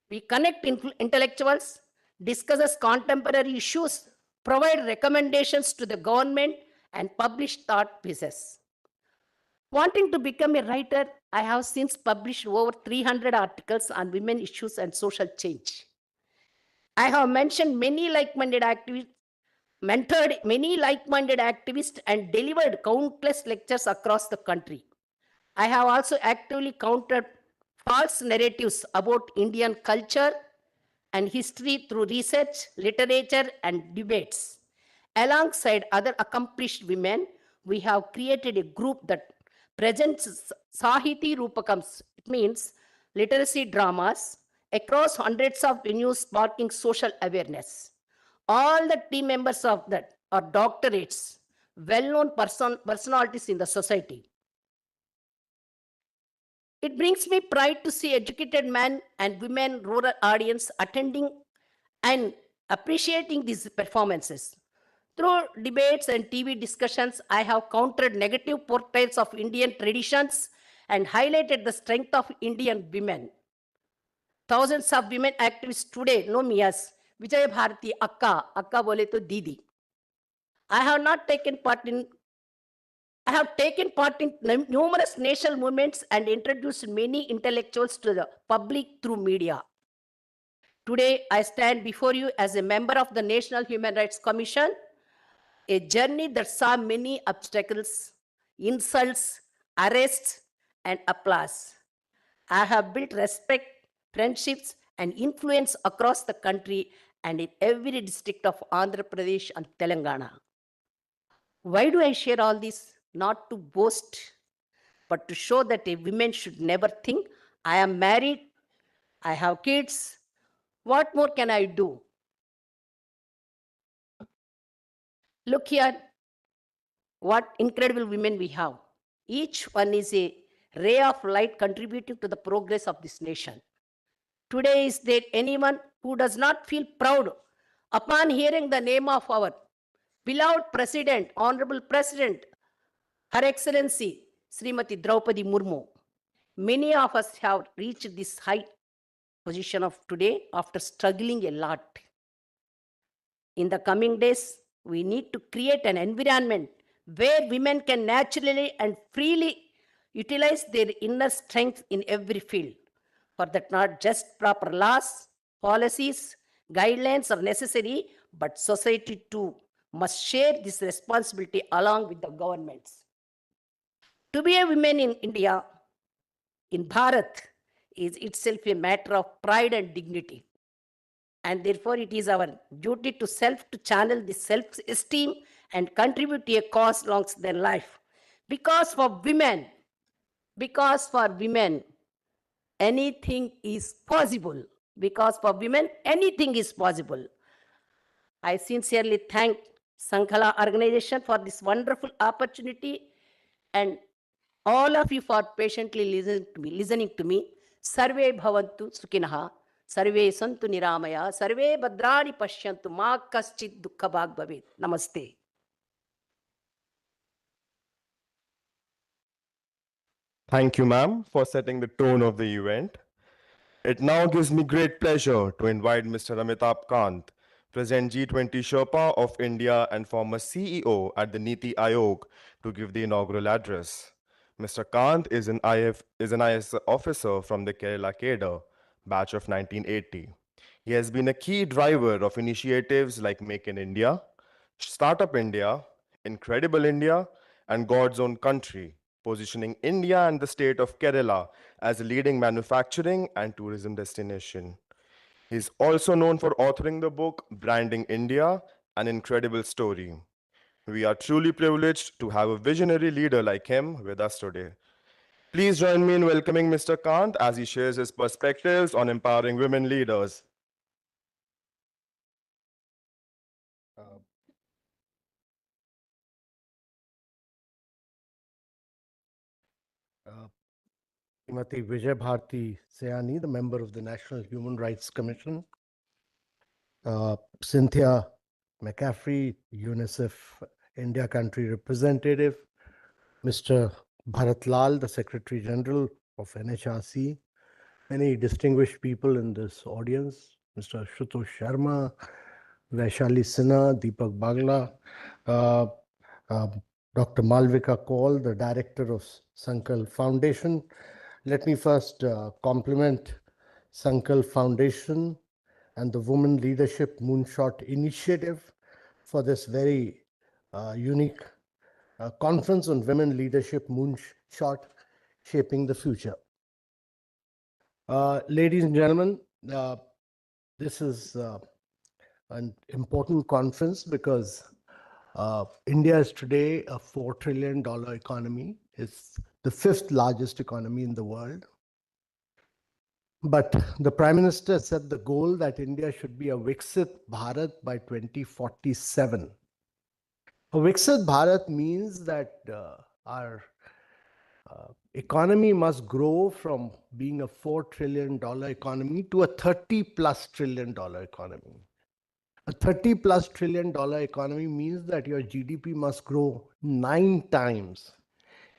We connect intellectuals, discusses contemporary issues, provide recommendations to the government, and publish thought pieces. Wanting to become a writer, I have since published over 300 articles on women issues and social change. I have mentioned many like-minded activists, mentored many like-minded activists, and delivered countless lectures across the country. I have also actively countered false narratives about Indian culture and history through research, literature, and debates. Alongside other accomplished women, we have created a group that presents Sahiti Rupakams, it means literacy dramas, across hundreds of venues sparking social awareness. All the team members of that are doctorates, well-known personalities in the society. It brings me pride to see educated men and women rural audience attending and appreciating these performances. Through debates and TV discussions, I have countered negative portrayals of Indian traditions and highlighted the strength of Indian women. Thousands of women activists today know me as Vijay Bharati Akka bole to Didi. I have not taken part in I have taken part in numerous national movements and introduced many intellectuals to the public through media. Today, I stand before you as a member of the National Human Rights Commission, a journey that saw many obstacles, insults, arrests, and applause. I have built respect, friendships, and influence across the country and in every district of Andhra Pradesh and Telangana. Why do I share all this? Not to boast, but to show that a woman should never think, I am married, I have kids, what more can I do? Look here, what incredible women we have. Each one is a ray of light contributing to the progress of this nation. Today, is there anyone who does not feel proud upon hearing the name of our beloved President, Honorable President, Her Excellency, Srimati Draupadi Murmu? Many of us have reached this high position of today after struggling a lot. In the coming days, we need to create an environment where women can naturally and freely utilize their inner strength in every field. For that, not just proper laws, policies, guidelines are necessary, but society too must share this responsibility along with the governments. To be a woman in India, in Bharat, is itself a matter of pride and dignity. And therefore, it is our duty to self to channel this self-esteem and contribute to a cause along their life. Because for women, anything is possible. Because for women, anything is possible. I sincerely thank Sankhala organization for this wonderful opportunity, and all of you for patiently listening to me. Sarve bhavantu sukinaha, sarve santu niramaya, sarve bhadrani pashyantu, ma kaschid dukkha bhag bhavet. Namaste. Thank you, ma'am, for setting the tone of the event. It now gives me great pleasure to invite Mr. Amitabh Kant, present G20 Sherpa of India and former CEO at the Niti Aayog, to give the inaugural address. Mr. Kant is an IS officer from the Kerala cadre, batch of 1980. He has been a key driver of initiatives like Make in India, Startup India, Incredible India, and God's Own Country, positioning India and the state of Kerala as a leading manufacturing and tourism destination. He is also known for authoring the book Branding India, An Incredible Story. We are truly privileged to have a visionary leader like him with us today. Please join me in welcoming Mr. Kant as he shares his perspectives on empowering women leaders. Srimati Vijay Bharti Sayani, the member of the National Human Rights Commission, Cynthia McCaffrey, UNICEF India country representative, Mr. Bharat Lal, the Secretary General of NHRC, many distinguished people in this audience, Mr. Ashutosh Sharma, Vaishali Sinha, Deepak Bagla, Dr. Malvika Kaul, the director of Sankalp Foundation. Let me first compliment Sankalp Foundation and the Women Leadership Moonshot initiative for this very unique conference on women leadership Moonshot, shaping the future. Ladies and gentlemen, this is an important conference because India is today a $4 trillion economy. It's the 5th largest economy in the world. But the Prime Minister set the goal that India should be a Viksit Bharat by 2047. A Viksit Bharat means that our economy must grow from being a $4 trillion economy to a 30+ trillion dollar economy. A 30+ trillion dollar economy means that your GDP must grow 9 times.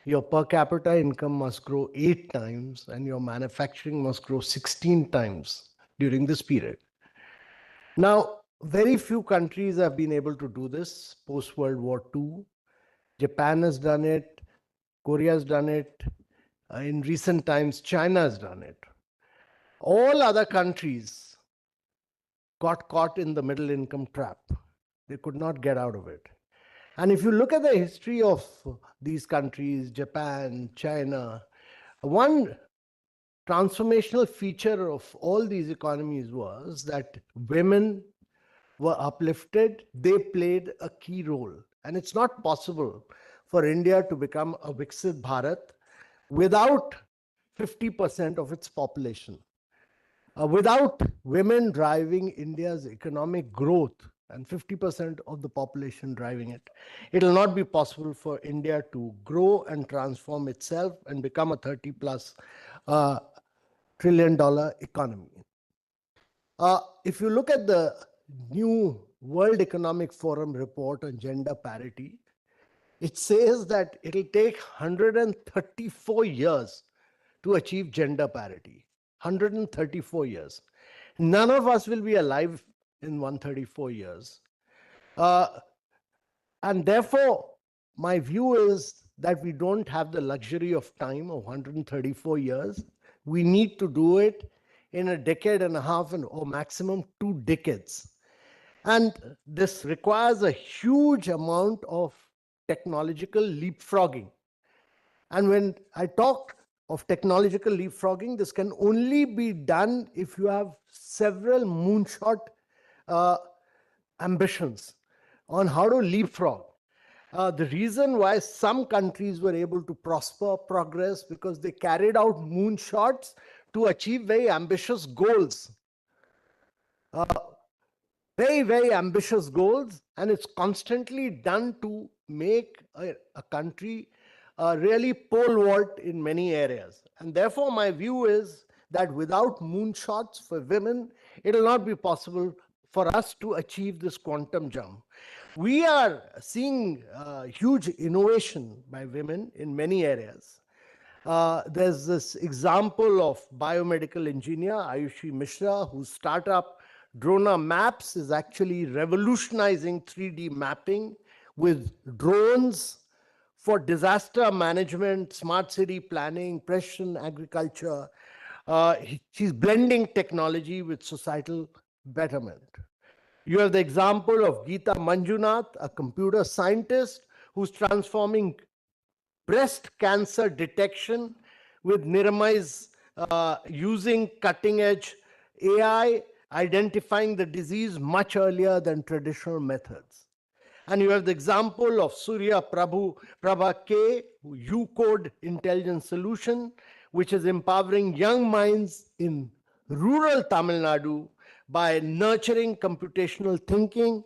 Your per capita income must grow 8 times, and your manufacturing must grow 16 times during this period. Now, very few countries have been able to do this post-World War II. Japan has done it, Korea has done it, in recent times, China has done it. All other countries got caught in the middle income trap. They could not get out of it. And if you look at the history of these countries, Japan, China, one transformational feature of all these economies was that women were uplifted. They played a key role. And it's not possible for India to become a Viksit Bharat without 50% of its population. Without women driving India's economic growth and 50% of the population driving it, it will not be possible for India to grow and transform itself and become a 30+ trillion dollar economy. If you look at the new World Economic Forum report on gender parity, it says that it'll take 134 years to achieve gender parity. 134 years. None of us will be alive in 134 years. And therefore, my view is that we don't have the luxury of time of 134 years. We need to do it in a decade and a half or maximum 2 decades. And this requires a huge amount of technological leapfrogging. And when I talk of technological leapfrogging, this can only be done if you have several moonshot ambitions on how to leapfrog. The reason why some countries were able to prosper, progress, because they carried out moonshots to achieve very ambitious goals. very, very ambitious goals, and it's constantly done to make a country really pole vault in many areas. And therefore, my view is that without moonshots for women, it will not be possible for us to achieve this quantum jump. We are seeing huge innovation by women in many areas. There's this example of biomedical engineer Ayushi Mishra, whose startup Drona Maps is actually revolutionizing 3D mapping with drones for disaster management, smart city planning, precision agriculture. She's blending technology with societal betterment. You have the example of Geeta Manjunath, a computer scientist who's transforming breast cancer detection with Niramai's using cutting edge AI, identifying the disease much earlier than traditional methods. And you have the example of Surya Prabha K, U-Code Intelligence Solution, which is empowering young minds in rural Tamil Nadu by nurturing computational thinking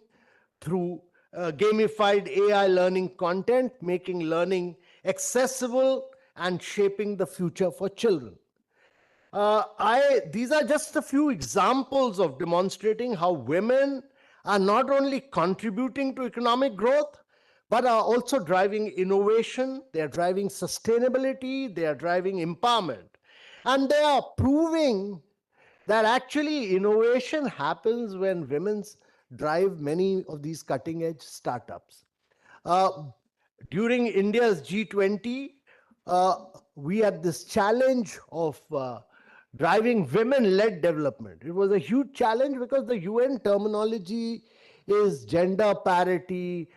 through gamified AI learning content, making learning accessible and shaping the future for children. These are just a few examples of demonstrating how women are not only contributing to economic growth, but are also driving innovation, they are driving sustainability, they are driving empowerment. And they are proving that actually innovation happens when women drive many of these cutting edge startups. During India's G20, we had this challenge of driving women-led development. It was a huge challenge because the UN terminology is gender parity,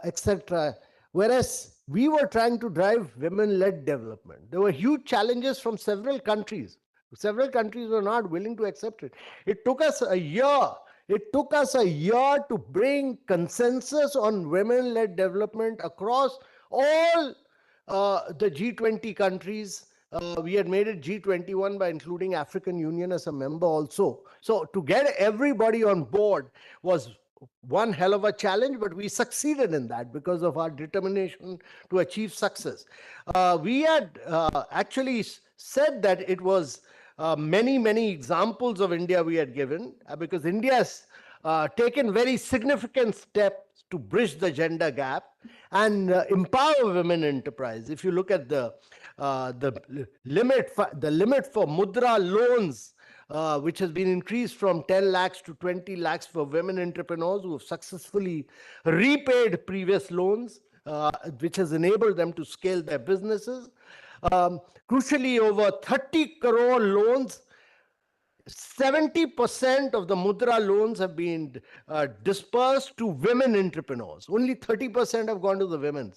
etc. Whereas we were trying to drive women-led development. There were huge challenges from several countries. Several countries were not willing to accept it. It took us a year. It took us a year to bring consensus on women-led development across all the G20 countries. We had made it G21 by including African Union as a member also. So to get everybody on board was one hell of a challenge, but we succeeded in that because of our determination to achieve success. We had actually said that it was many examples of India we had given because India has taken very significant steps to bridge the gender gap and empower women enterprise. If you look at the limit for Mudra loans, which has been increased from 10 lakhs to 20 lakhs for women entrepreneurs who have successfully repaid previous loans, which has enabled them to scale their businesses. Crucially, over 30 crore loans, 70% of the Mudra loans have been dispersed to women entrepreneurs. Only 30% have gone to the women,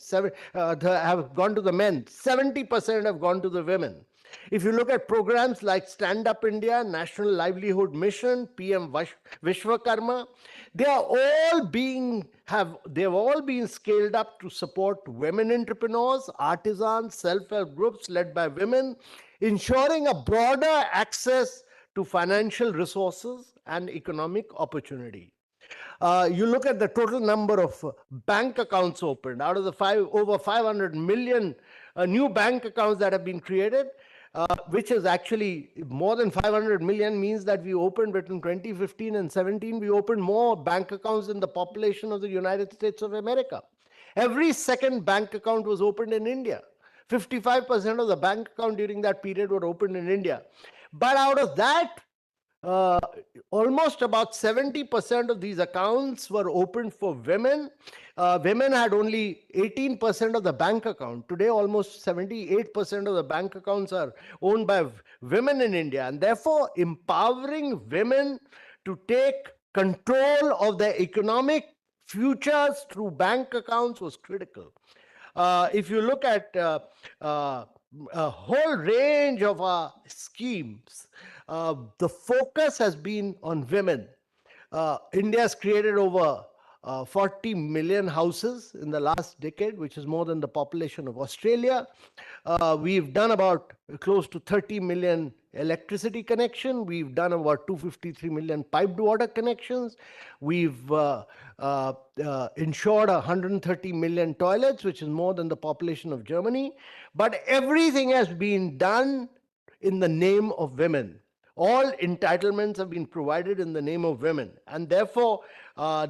have gone to the men. 70% have gone to the women. If you look at programs like Stand Up India, National Livelihood Mission, PM Vishwakarma, they've all been scaled up to support women entrepreneurs, artisans, self-help groups led by women, ensuring a broader access to financial resources and economic opportunity. You look at the total number of bank accounts opened. Out of the over 500 million new bank accounts that have been created, which is actually more than 500 million, means that we opened between 2015 and 17, we opened more bank accounts than the population of the United States of America. Every second bank account was opened in India. 55% of the bank account during that period were opened in India. But out of that, almost about 70% of these accounts were opened for women. Women had only 18% of the bank account. Today, almost 78% of the bank accounts are owned by women in India. And therefore, empowering women to take control of their economic futures through bank accounts was critical. If you look at a whole range of our schemes, the focus has been on women. India has created over 40 million houses in the last decade, which is more than the population of Australia. We've done about close to 30 million electricity connection. We've done about 253 million piped water connections. We've insured 130 million toilets, which is more than the population of Germany. But everything has been done in the name of women. All entitlements have been provided in the name of women. And therefore,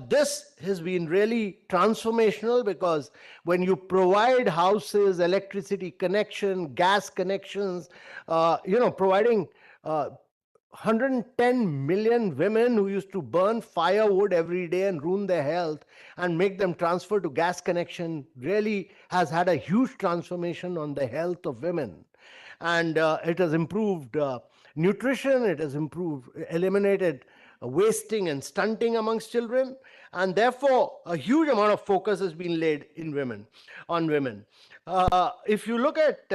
this has been really transformational, because when you provide houses, electricity connection, gas connections, providing 110 million women who used to burn firewood every day and ruin their health, and make them transfer to gas connection, really has had a huge transformation on the health of women. And it has improved nutrition, it has eliminated wasting and stunting amongst children, and therefore a huge amount of focus has been laid on women. If you look at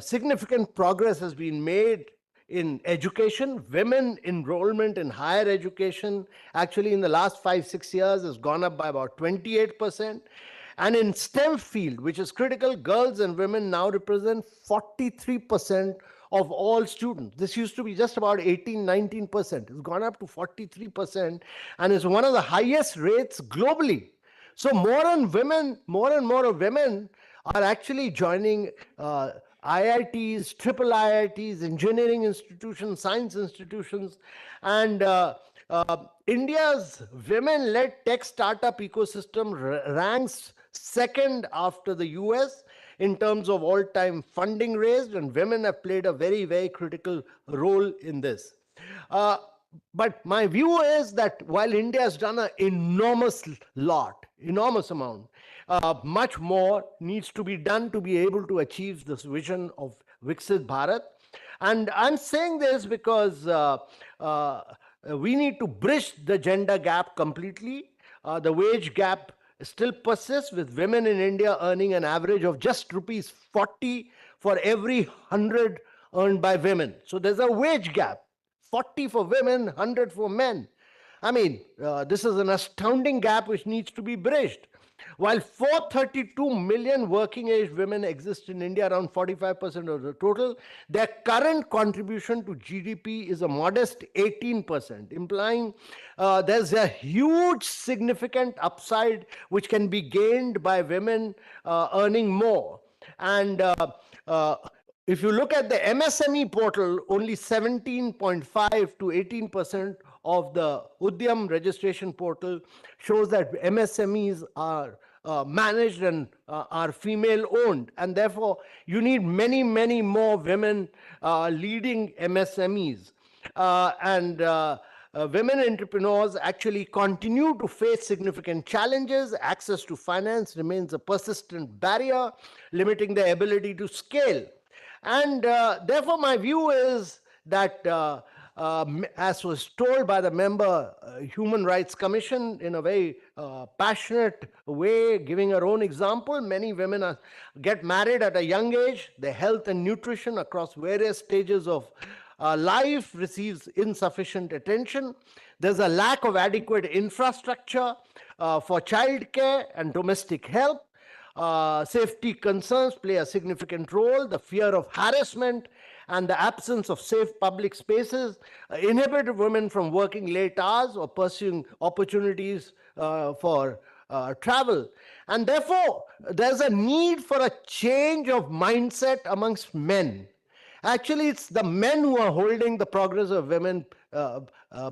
significant progress has been made in education. Women enrollment in higher education actually in the last 5-6 years has gone up by about 28%. And in STEM field, which is critical, girls and women now represent 43% of all students. This used to be just about 18-19%. It's gone up to 43% and is one of the highest rates globally. So more and more of women are actually joining IITs, triple IITs, engineering institutions, science institutions, and India's women-led tech startup ecosystem ranks second after the US in terms of all-time funding raised, and women have played a very, very critical role in this. But my view is that while India has done an enormous amount, much more needs to be done to be able to achieve this vision of Viksit Bharat. And I'm saying this because we need to bridge the gender gap completely. The wage gap still persists, with women in India earning an average of just rupees 40 for every 100 earned by women. So there's a wage gap, 40 for women, 100 for men. I mean, this is an astounding gap which needs to be bridged. While 432 million working age women exist in India, around 45% of the total, their current contribution to GDP is a modest 18%, implying there's a huge significant upside which can be gained by women earning more. And if you look at the MSME portal, only 17.5 to 18% of the Udyam registration portal shows that MSMEs are managed and are female owned, and therefore you need many, many more women leading MSMEs. Women entrepreneurs actually continue to face significant challenges. Access to finance remains a persistent barrier, limiting their ability to scale. And therefore, my view is that, as was told by the member Human Rights Commission in a very passionate way, giving her own example, many women get married at a young age. Their health and nutrition across various stages of life receives insufficient attention. There's a lack of adequate infrastructure for childcare and domestic help. Safety concerns play a significant role. The fear of harassment and the absence of safe public spaces inhibit women from working late hours or pursuing opportunities for travel. And therefore, there's a need for a change of mindset amongst men. Actually, it's the men who are holding the progress of women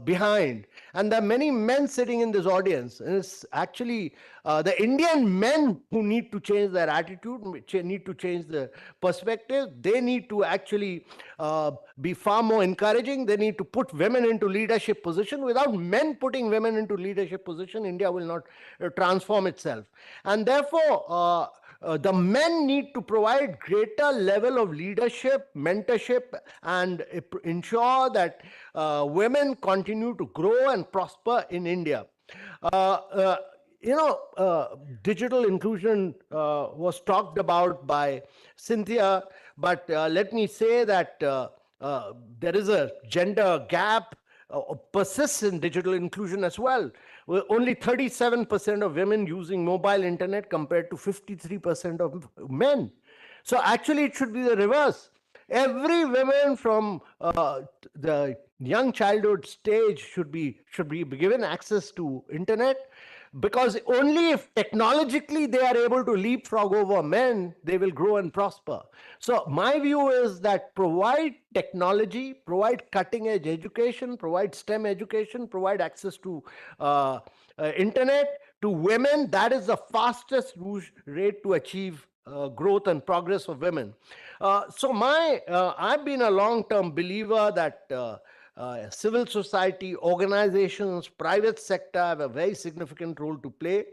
behind. And there are many men sitting in this audience. And it's actually the Indian men who need to change their attitude, need to change their perspective. They need to actually be far more encouraging. They need to put women into leadership position. Without men putting women into leadership position, India will not transform itself. And therefore, the men need to provide greater level of leadership, mentorship, and ensure that women continue to grow and prosper in India. Digital inclusion was talked about by Cynthia, but let me say that there is a gender gap persists in digital inclusion as well. Only 37% of women using mobile internet compared to 53% of men. So actually it should be the reverse. Every woman from the young childhood stage should be given access to internet, because only if technologically they are able to leapfrog over men, they will grow and prosper. So my view is that provide technology, provide cutting edge education, provide STEM education, provide access to internet to women. That is the fastest rate to achieve growth and progress of women. I've been a long-term believer that civil society, organizations, private sector have a very significant role to play.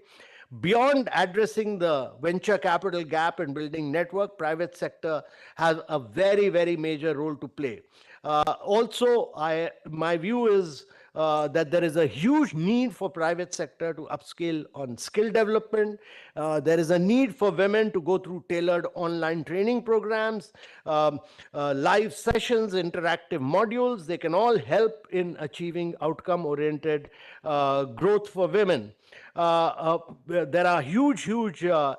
Beyond addressing the venture capital gap and building network, private sector has a very, very major role to play. Also, my view is that there is a huge need for private sector to upscale on skill development. There is a need for women to go through tailored online training programs, live sessions, interactive modules. They can all help in achieving outcome-oriented growth for women. There are huge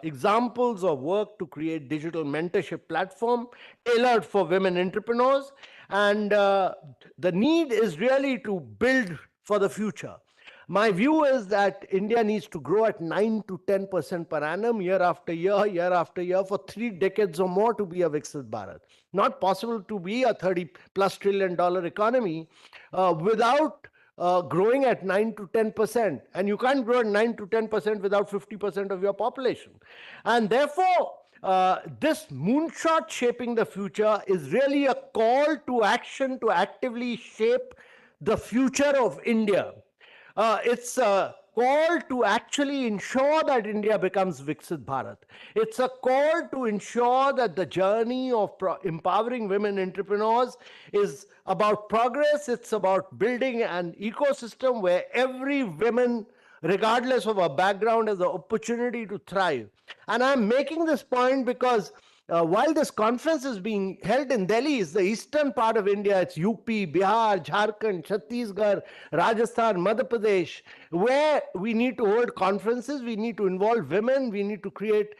examples of work to create digital mentorship platform tailored for women entrepreneurs. And the need is really to build for the future. My view is that India needs to grow at 9 to 10% per annum, year after year, for 3 decades or more to be a Viksit Bharat. Not possible to be a $30+ trillion economy without growing at 9 to 10%. And you can't grow at 9 to 10% without 50% of your population. And therefore, this moonshot shaping the future is really a call to action to actively shape the future of India. It's a call to actually ensure that India becomes Viksit Bharat. It's a call to ensure that the journey of empowering women entrepreneurs is about progress. It's about building an ecosystem where every woman, regardless of her background, has the opportunity to thrive. And I'm making this point because while this conference is being held in Delhi, it's the eastern part of India. It's UP, Bihar, Jharkhand, Chhattisgarh, Rajasthan, Madhya Pradesh, where we need to hold conferences. We need to involve women. We need to create.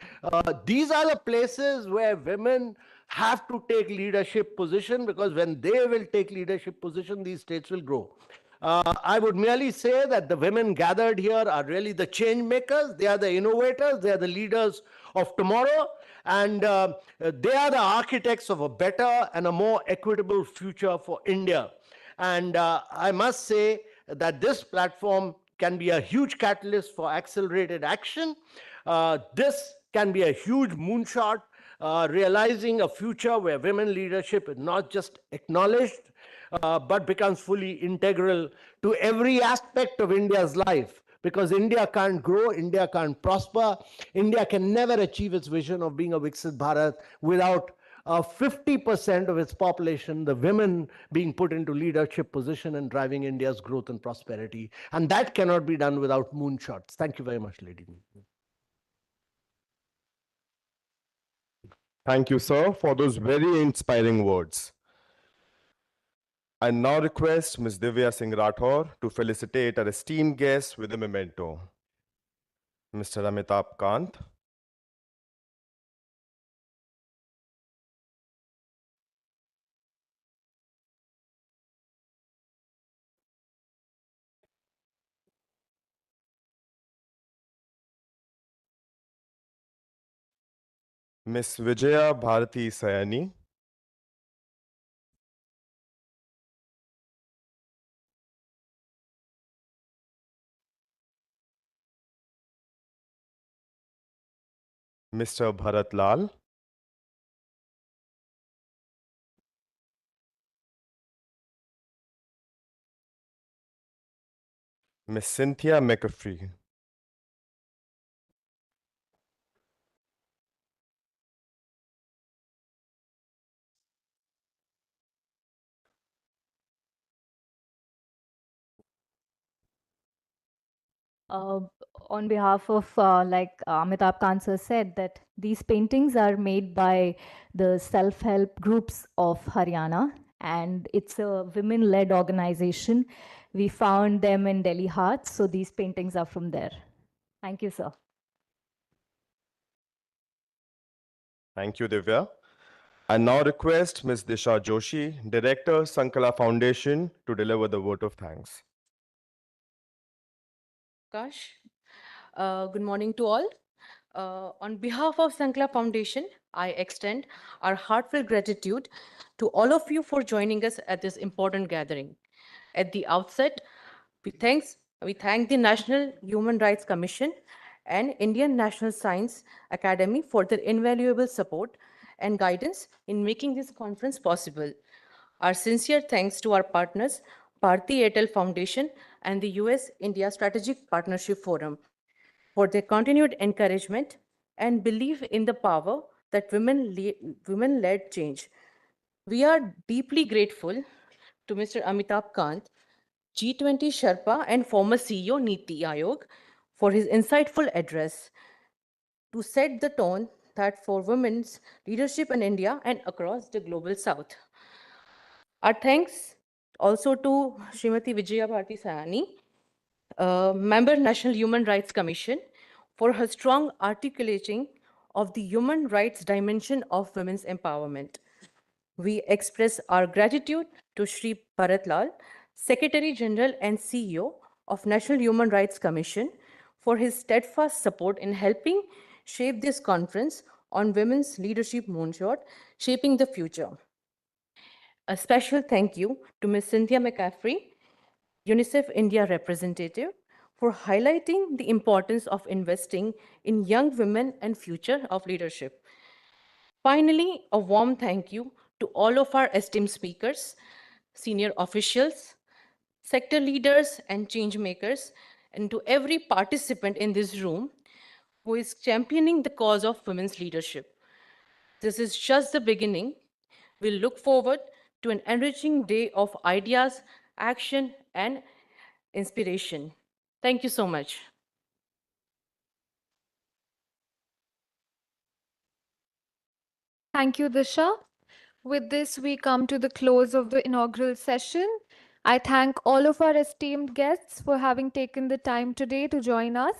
These are the places where women have to take leadership position, because when they will take leadership position, these states will grow. I would merely say that the women gathered here are really the change makers. They are the innovators. They are the leaders of tomorrow. And they are the architects of a better and a more equitable future for India. And I must say that this platform can be a huge catalyst for accelerated action. This can be a huge moonshot, realizing a future where women leadership is not just acknowledged, but becomes fully integral to every aspect of India's life. Because India can't grow, India can't prosper, India can never achieve its vision of being a Viksit Bharat without 50% of its population, the women, being put into leadership position and driving India's growth and prosperity. And that cannot be done without moonshots. Thank you very much, ladies. Thank you, sir, for those very inspiring words. I now request Ms. Divya Singh Rathore to felicitate our esteemed guest with a memento. Mr. Amitabh Kant. Ms. Vijaya Bharati Sayani. Mr. Bharat Lal. Ms. Cynthia McAfee. Uh, on behalf of, like Amitabh Kant sir said, that these paintings are made by the self-help groups of Haryana, and it's a women-led organization. We found them in Delhi Hearts, so these paintings are from there. Thank you, sir. Thank you, Divya. I now request Ms. Disha Joshi, Director, Sankala Foundation, to deliver the vote of thanks. Akash. Good morning to all. On behalf of Sankla Foundation, I extend our heartfelt gratitude to all of you for joining us at this important gathering. At the outset, we thank the National Human Rights Commission and Indian National Science Academy for their invaluable support and guidance in making this conference possible. Our sincere thanks to our partners, Bharti Airtel Foundation and the US-India Strategic Partnership Forum for their continued encouragement and belief in the power that women-led change. We are deeply grateful to Mr. Amitabh Kant, G20 Sherpa and former CEO Niti Aayog, for his insightful address to set the tone that for women's leadership in India and across the global south. Our thanks also to Srimati Vijaya Bharti Sayani, member National Human Rights Commission, for her strong articulating of the human rights dimension of women's empowerment. We express our gratitude to Shri Bharat Lal, Secretary General and CEO of National Human Rights Commission, for his steadfast support in helping shape this conference on women's leadership moonshot, shaping the future. A special thank you to Ms. Cynthia McCaffrey, UNICEF India representative, for highlighting the importance of investing in young women and future of leadership. Finally, a warm thank you to all of our esteemed speakers, senior officials, sector leaders, and change makers, and to every participant in this room who is championing the cause of women's leadership. This is just the beginning. We look forward to an enriching day of ideas, action, and inspiration. Thank you so much. Thank you, Disha. With this, we come to the close of the inaugural session. I thank all of our esteemed guests for having taken the time today to join us.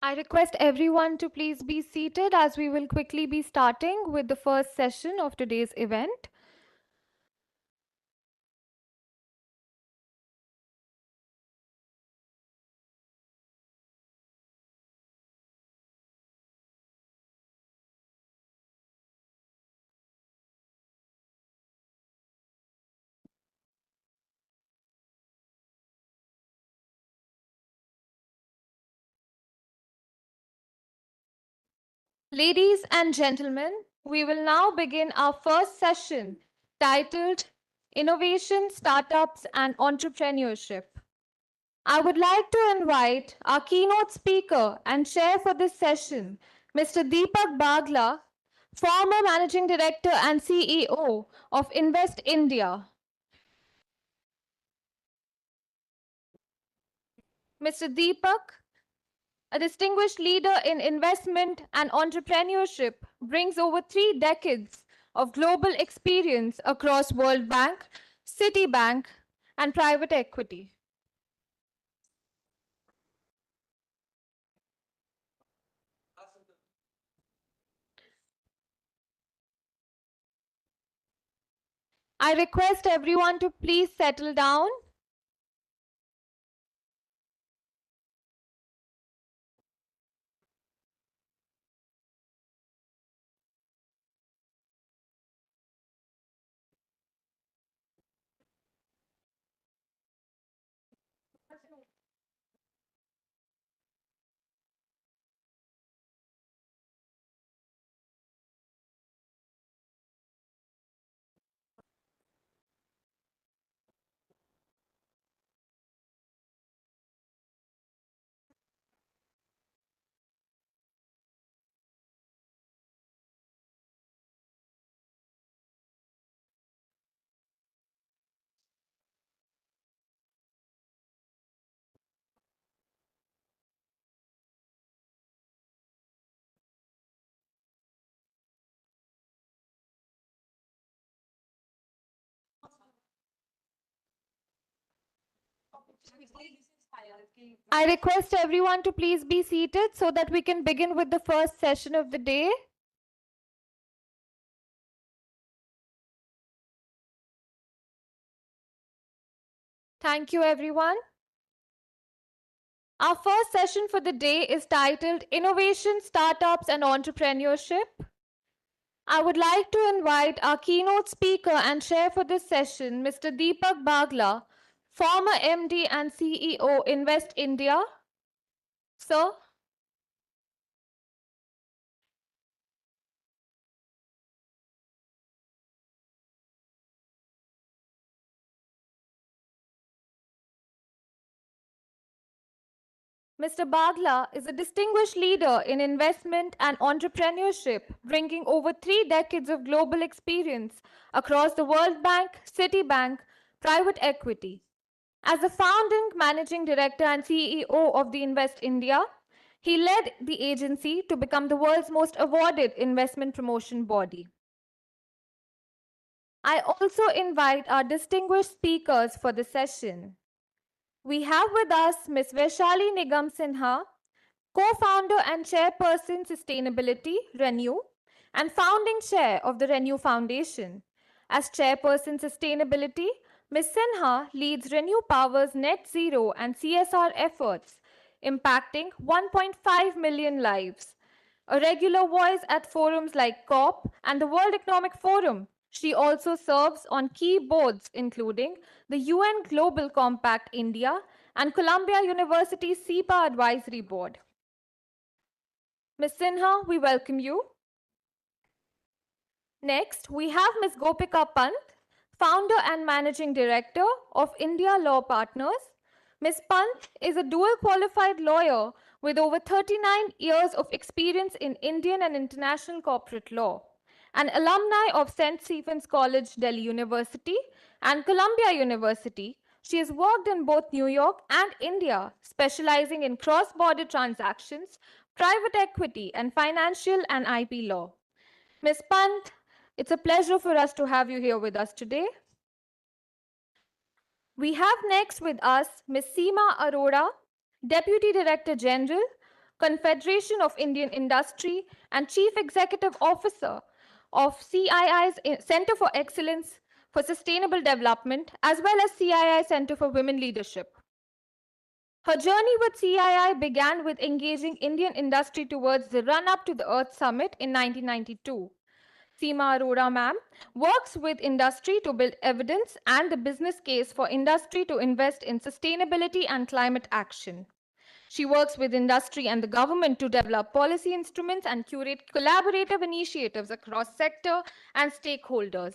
I request everyone to please be seated as we will quickly be starting with the first session of today's event. Ladies and gentlemen, we will now begin our first session titled Innovation, Startups and Entrepreneurship. I would like to invite our keynote speaker and chair for this session, Mr. Deepak Bagla, former Managing Director and CEO of Invest India. Mr. Deepak, a distinguished leader in investment and entrepreneurship, brings over 3 decades of global experience across World Bank, Citibank, and private equity. I request everyone to please settle down. I request everyone to please be seated so that we can begin with the first session of the day. Thank you, everyone. Our first session for the day is titled Innovation, Startups and Entrepreneurship. I would like to invite our keynote speaker and chair for this session, Mr. Deepak Bagla, former MD and CEO, Invest India. Sir. Mr. Bagla is a distinguished leader in investment and entrepreneurship, bringing over 3 decades of global experience across the World Bank, Citibank, private equity. As the founding managing director and CEO of the Invest India, he led the agency to become the world's most awarded investment promotion body. I also invite our distinguished speakers for the session. We have with us Ms. Vaishali Nigam Sinha, co-founder and chairperson Sustainability, Renew, and founding chair of the Renew Foundation. As chairperson Sustainability, Ms. Sinha leads Renew Power's net zero and CSR efforts, impacting 1.5 million lives. A regular voice at forums like COP and the World Economic Forum, she also serves on key boards including the UN Global Compact India and Columbia University SEPA Advisory Board. Ms. Sinha, we welcome you. Next, we have Ms. Gopika Pant, founder and managing director of India Law Partners. Ms. Pant is a dual qualified lawyer with over 39 years of experience in Indian and international corporate law, an alumni of St. Stephen's College, Delhi University and Columbia University. She has worked in both New York and India, specializing in cross-border transactions, private equity, and financial and IP law. Ms. Pant, it's a pleasure for us to have you here with us today. We have next with us Ms. Seema Arora, Deputy Director General, Confederation of Indian Industry and Chief Executive Officer of CII's Center for Excellence for Sustainable Development, as well as CII Center for Women Leadership. Her journey with CII began with engaging Indian industry towards the run-up to the Earth Summit in 1992. Seema Arora ma'am works with industry to build evidence and the business case for industry to invest in sustainability and climate action. She works with industry and the government to develop policy instruments and curate collaborative initiatives across sector and stakeholders.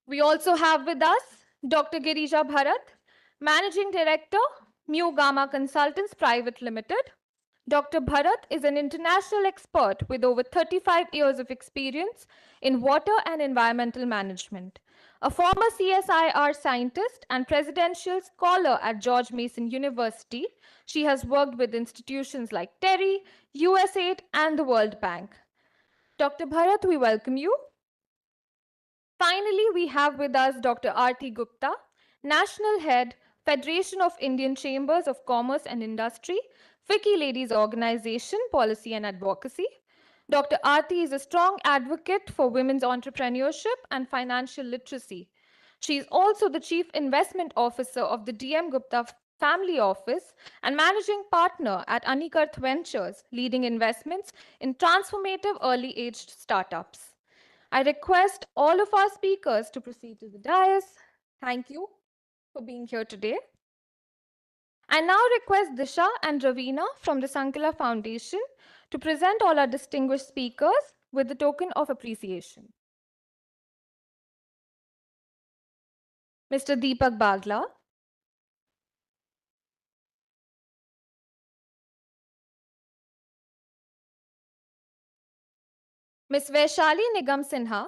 We also have with us Dr. Girija Bharat, Managing Director, Mu Gamma Consultants Private Limited. Dr. Bharat is an international expert with over 35 years of experience in water and environmental management. A former CSIR scientist and presidential scholar at George Mason University, she has worked with institutions like TERI, USAID, and the World Bank. Dr. Bharat, we welcome you. Finally, we have with us Dr. R.T. Gupta, National Head, Federation of Indian Chambers of Commerce and Industry, FICCI Ladies Organization, Policy and Advocacy. Dr. Aarti is a strong advocate for women's entrepreneurship and financial literacy. She is also the Chief Investment Officer of the DM Gupta Family Office and Managing Partner at Anikarth Ventures, leading investments in transformative early-aged startups. I request all of our speakers to proceed to the dais. Thank you for being here today. I now request Disha and Ravina from the Sankala Foundation to present all our distinguished speakers with the token of appreciation. Mr. Deepak Bagla, Ms. Vaishali Nigam Sinha,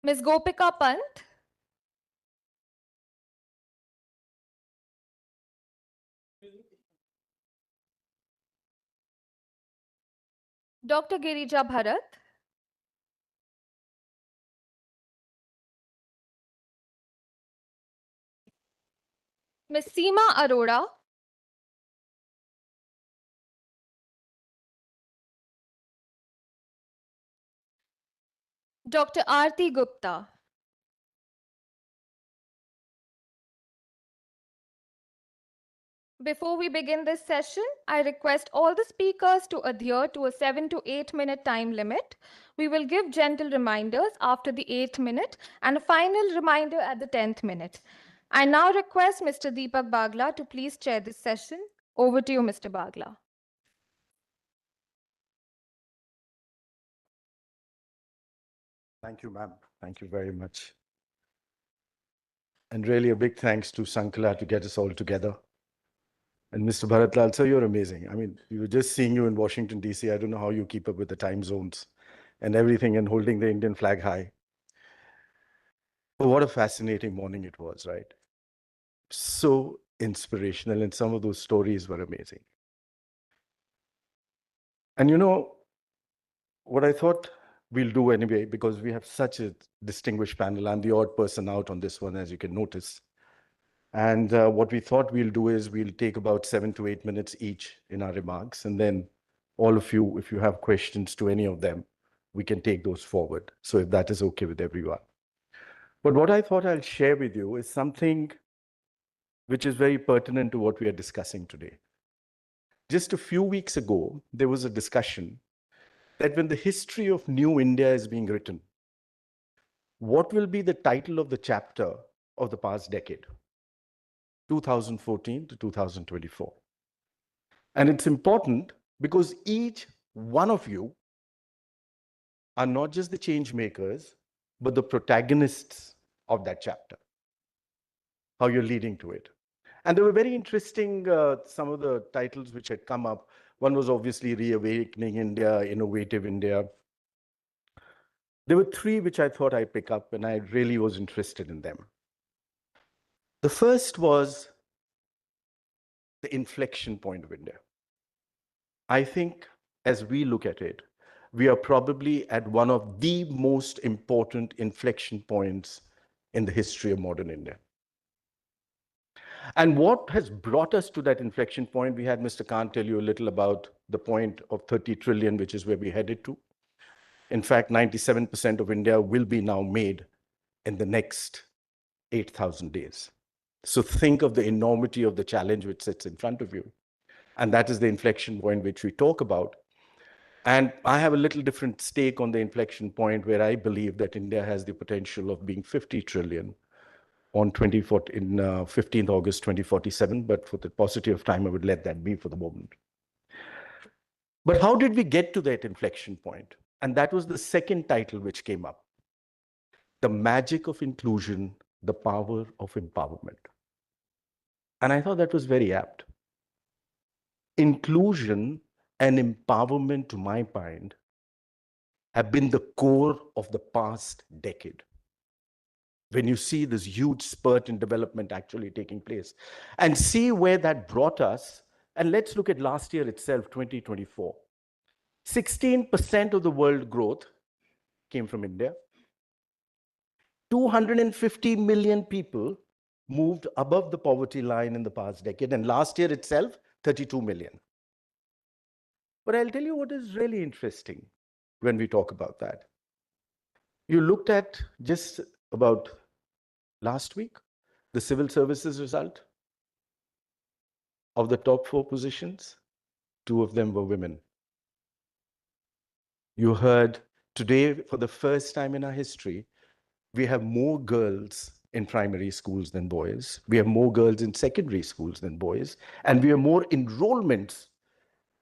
Ms. Gopika Pant, Dr. Girija Bharat, Ms. Seema Arora, Dr. Aarti Gupta. Before we begin this session, I request all the speakers to adhere to a 7 to 8 minute time limit. We will give gentle reminders after the 8th minute and a final reminder at the 10th minute. I now request Mr. Deepak Bagla to please chair this session. Over to you, Mr. Bagla. Thank you, ma'am. Thank you very much. And really a big thanks to Sankala to get us all together. And Mr. Bharatlal, sir, you're amazing. I mean, we were just seeing you in Washington, D.C. I don't know how you keep up with the time zones and everything and holding the Indian flag high. But what a fascinating morning it was, right? So inspirational, and some of those stories were amazing. And you know, what I thought we'll do anyway, because we have such a distinguished panel, I'm the odd person out on this one, as you can notice. And what we thought we'll do is we'll take about 7 to 8 minutes each in our remarks. And then all of you, if you have questions to any of them, we can take those forward. So if that is okay with everyone. But what I thought I'll share with you is something which is very pertinent to what we are discussing today. Just a few weeks ago, there was a discussion that when the history of New India is being written, what will be the title of the chapter of the past decade? 2014 to 2024. And it's important because each one of you are not just the change makers, but the protagonists of that chapter, how you're leading to it. And they were very interesting, some of the titles which had come up. One was obviously Reawakening India, Innovative India. There were three which I thought I'd pick up, and I really was interested in them. The first was the inflection point of India. I think as we look at it, we are probably at one of the most important inflection points in the history of modern India. And what has brought us to that inflection point, we had Mr. Khan tell you a little about the point of 30 trillion, which is where we headed to. In fact, 97% of India will be now made in the next 8,000 days. So think of the enormity of the challenge which sits in front of you. And that is the inflection point which we talk about. And I have a little different stake on the inflection point where I believe that India has the potential of being 50 trillion on 15th August 2047. But for the paucity of time, I would let that be for the moment. But how did we get to that inflection point? And that was the second title which came up. The magic of inclusion, the power of empowerment. And I thought that was very apt. Inclusion and empowerment, to my mind, have been the core of the past decade. When you see this huge spurt in development actually taking place and see where that brought us. And let's look at last year itself, 2024. 16% of the world growth came from India. 250 million people moved above the poverty line in the past decade. And last year itself, 32 million. But I'll tell you what is really interesting when we talk about that. You looked at just about last week, the civil services result. Of the top 4 positions, 2 of them were women. You heard today, for the first time in our history, we have more girls in primary schools than boys. We have more girls in secondary schools than boys. And we have more enrollments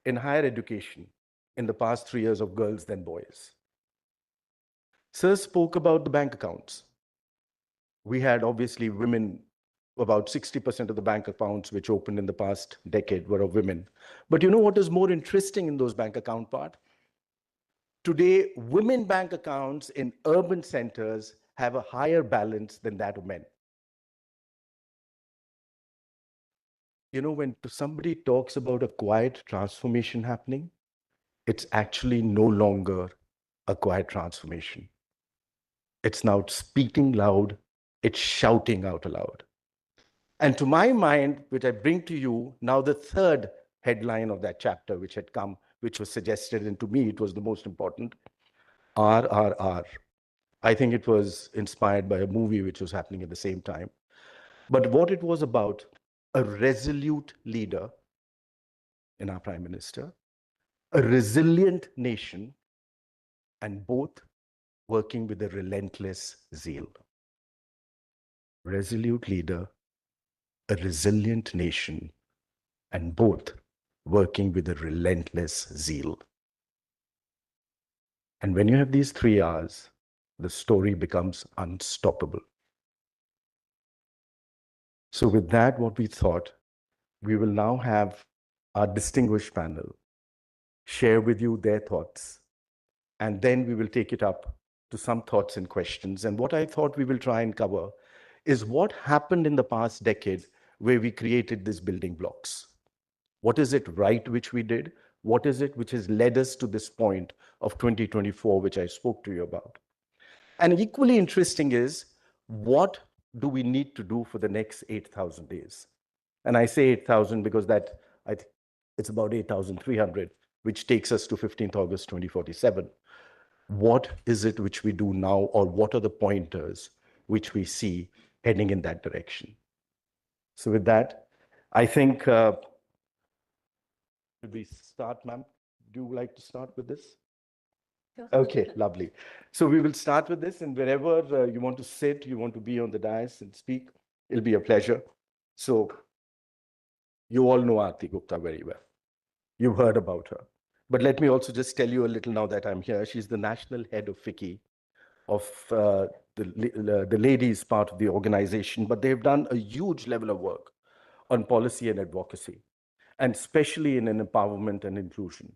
in higher education in the past 3 years of girls than boys. Sir spoke about the bank accounts. We had obviously women, about 60% of the bank accounts which opened in the past decade were of women. But you know what is more interesting in those bank account part? Today, women bank accounts in urban centers have a higher balance than that of men. You know, when somebody talks about a quiet transformation happening, it's actually no longer a quiet transformation. It's now speaking loud, it's shouting out aloud. And to my mind, which I bring to you now, the third headline of that chapter, which had come, which was suggested, and to me, it was the most important, RRR. I think it was inspired by a movie which was happening at the same time. But what it was about, a resolute leader in our Prime Minister, a resilient nation, and both working with a relentless zeal. Resolute leader, a resilient nation, and both working with a relentless zeal. And when you have these 3 R's, the story becomes unstoppable. So with that, what we thought, we will now have our distinguished panel share with you their thoughts, and then we will take it up to some thoughts and questions. And what I thought we will try and cover is what happened in the past decade where we created these building blocks. What is it right which we did? What is it which has led us to this point of 2024, which I spoke to you about? And equally interesting is, what do we need to do for the next 8,000 days? And I say 8,000 because that it's about 8,300, which takes us to 15th August 2047. What is it which we do now, or what are the pointers which we see heading in that direction? So with that, I think, should we start, ma'am? Do you like to start with this? Okay, lovely. So we will start with this, and wherever you want to sit, you want to be on the dais and speak, it'll be a pleasure. So you all know Aarti Gupta very well. You've heard about her. But let me also just tell you a little now that I'm here. She's the national head of FICCI, of the ladies part of the organization, but they've done a huge level of work on policy and advocacy, and especially in empowerment and inclusion.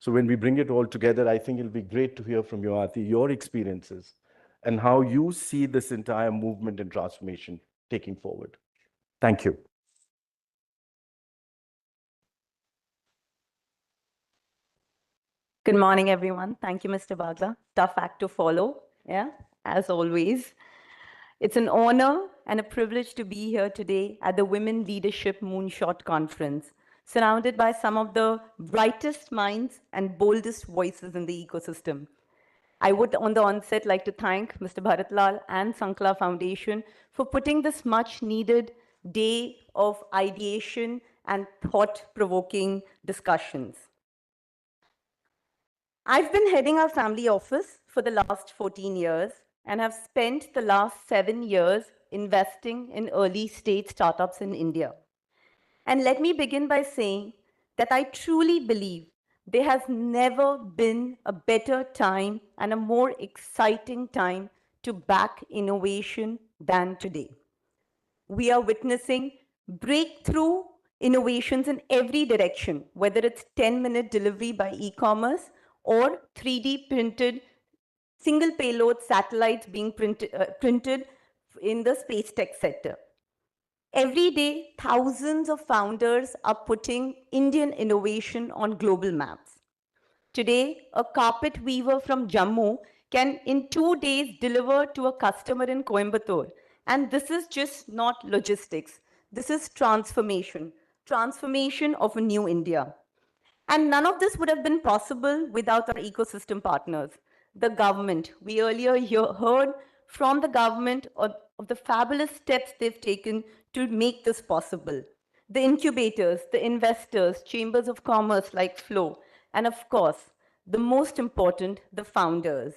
So when we bring it all together, I think it'll be great to hear from you, Aarti, your experiences and how you see this entire movement and transformation taking forward. Thank you. Good morning, everyone. Thank you, Mr. Bagla. Tough act to follow, yeah, as always. It's an honor and a privilege to be here today at the Women Leadership Moonshot Conference, surrounded by some of the brightest minds and boldest voices in the ecosystem. I would, on the onset, like to thank Mr. Bharatlal and Sankala Foundation for putting this much-needed day of ideation and thought-provoking discussions. I've been heading our family office for the last 14 years and have spent the last 7 years investing in early-stage startups in India. And let me begin by saying that I truly believe there has never been a better time and a more exciting time to back innovation than today. We are witnessing breakthrough innovations in every direction, whether it's 10-minute delivery by e-commerce or 3D printed single payload satellites being printed in the space tech sector. Every day, thousands of founders are putting Indian innovation on global maps. Today, a carpet weaver from Jammu can in 2 days deliver to a customer in Coimbatore. And this is just not logistics. This is transformation of a new India. And none of this would have been possible without our ecosystem partners. The government, we earlier heard from the government of the fabulous steps they've taken to make this possible. The incubators, the investors, chambers of commerce like Flow, and of course, the most important, the founders.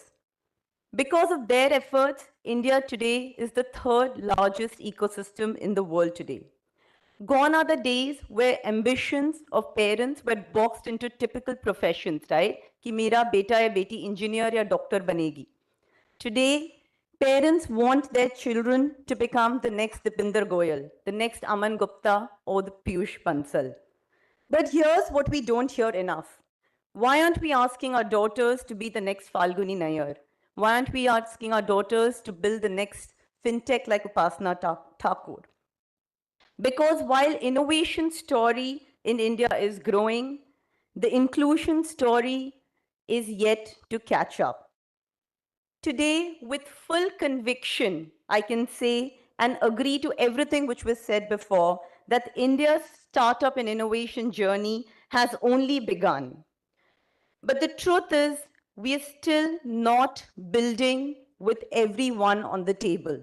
Because of their efforts, India today is the 3rd largest ecosystem in the world today. Gone are the days where ambitions of parents were boxed into typical professions, right? Ki mera beta ya beti engineer ya doctor banegi. Today, parents want their children to become the next Dipinder Goyal, the next Aman Gupta, or the Piyush Bansal. But here's what we don't hear enough. Why aren't we asking our daughters to be the next Falguni Nayar? Why aren't we asking our daughters to build the next fintech like Upasana Thakur? Because while innovation story in India is growing, The inclusion story is yet to catch up. Today, with full conviction, I can say and agree to everything which was said before, that India's startup and innovation journey has only begun. But the truth is, we are still not building with everyone on the table.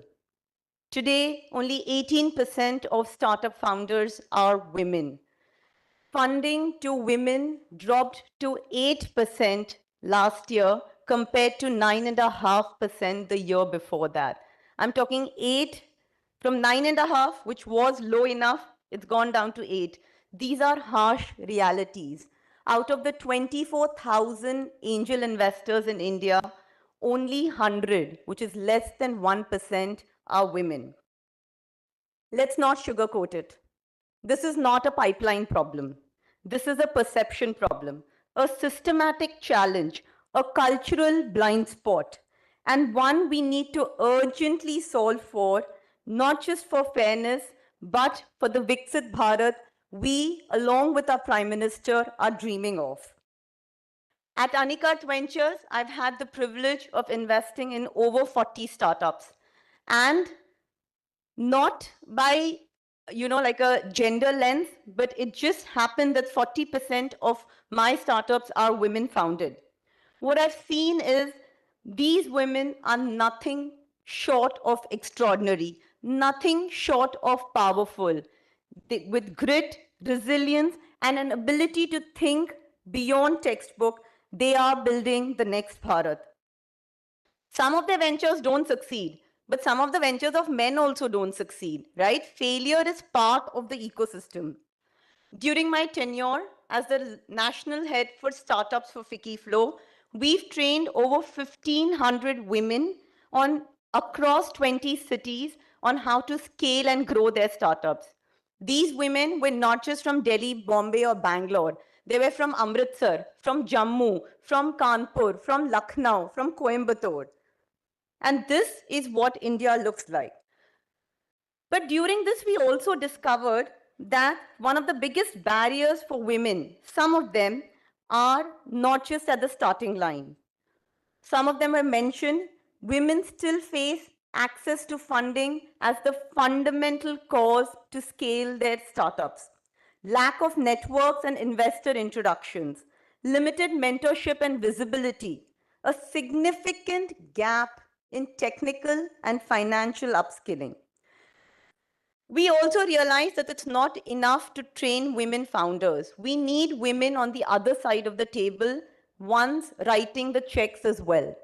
Today, only 18% of startup founders are women. Funding to women dropped to 8% last year compared to 9.5% the year before that. I'm talking 8 from 9.5, which was low enough, it's gone down to 8. These are harsh realities. Out of the 24,000 angel investors in India, only 100, which is less than 1%, are women. Let's not sugarcoat it. This is not a pipeline problem. This is a perception problem, a systematic challenge, a cultural blind spot, and one we need to urgently solve for, not just for fairness, but for the Viksit Bharat we, along with our Prime Minister, are dreaming of. At Anikat Ventures, I've had the privilege of investing in over 40 startups, and not by like a gender lens, but it just happened that 40% of my startups are women founded. What I've seen is these women are nothing short of extraordinary, nothing short of powerful. With grit, resilience, and an ability to think beyond textbook, they are building the next Bharat. Some of their ventures don't succeed, but some of the ventures of men also don't succeed, right? Failure is part of the ecosystem. During my tenure as the national head for startups for FICCI we've trained over 1,500 women on across 20 cities on how to scale and grow their startups. These women were not just from Delhi, Bombay, or Bangalore. They were from Amritsar, from Jammu, from Kanpur, from Lucknow, from Coimbatore. And this is what India looks like. But during this, we also discovered that one of the biggest barriers for women, some of them, are not just at the starting line. Some of them were mentioned. Women still face access to funding as the fundamental cause to scale their startups. Lack of networks and investor introductions, limited mentorship and visibility, a significant gap in technical and financial upskilling. We also realize that it's not enough to train women founders. We need women on the other side of the table, ones writing the checks as well.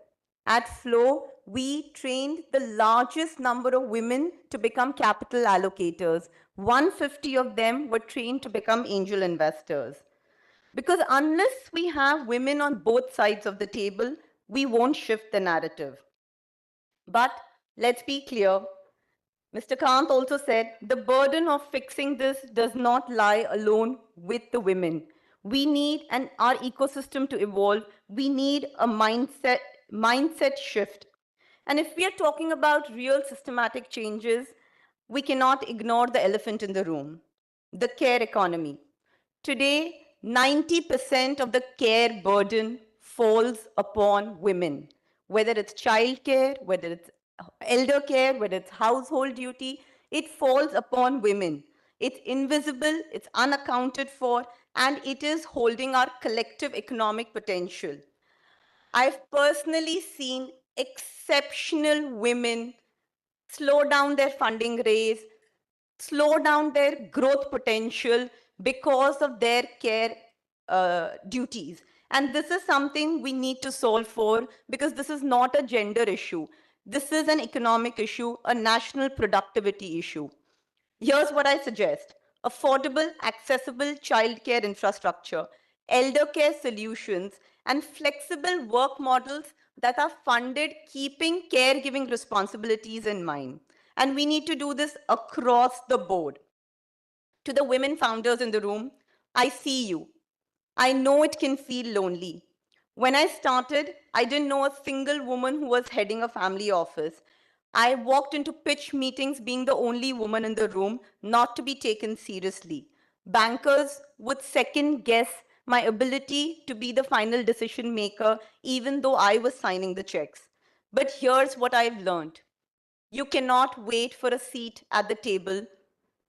At Flow, we trained the largest number of women to become capital allocators. 150 of them were trained to become angel investors. Because unless we have women on both sides of the table, we won't shift the narrative. But let's be clear, Mr. Kant also said, the burden of fixing this does not lie alone with the women. We need our ecosystem to evolve. We need a mindset shift. And if we are talking about real systematic changes, we cannot ignore the elephant in the room, the care economy. Today, 90% of the care burden falls upon women, whether it's childcare, whether it's elder care, whether it's household duty, it falls upon women. It's invisible, it's unaccounted for, and it is holding our collective economic potential. I've personally seen exceptional women slow down their funding raise, slow down their growth potential because of their care duties. And this is something we need to solve for, because this is not a gender issue. This is an economic issue, a national productivity issue. Here's what I suggest: affordable, accessible childcare infrastructure, elder care solutions, and flexible work models that are funded keeping caregiving responsibilities in mind. And we need to do this across the board. To the women founders in the room, I see you. I know it can feel lonely. When I started, I didn't know a single woman who was heading a family office. I walked into pitch meetings being the only woman in the room, not to be taken seriously. Bankers would second guess my ability to be the final decision maker, even though I was signing the checks. But here's what I've learned. You cannot wait for a seat at the table.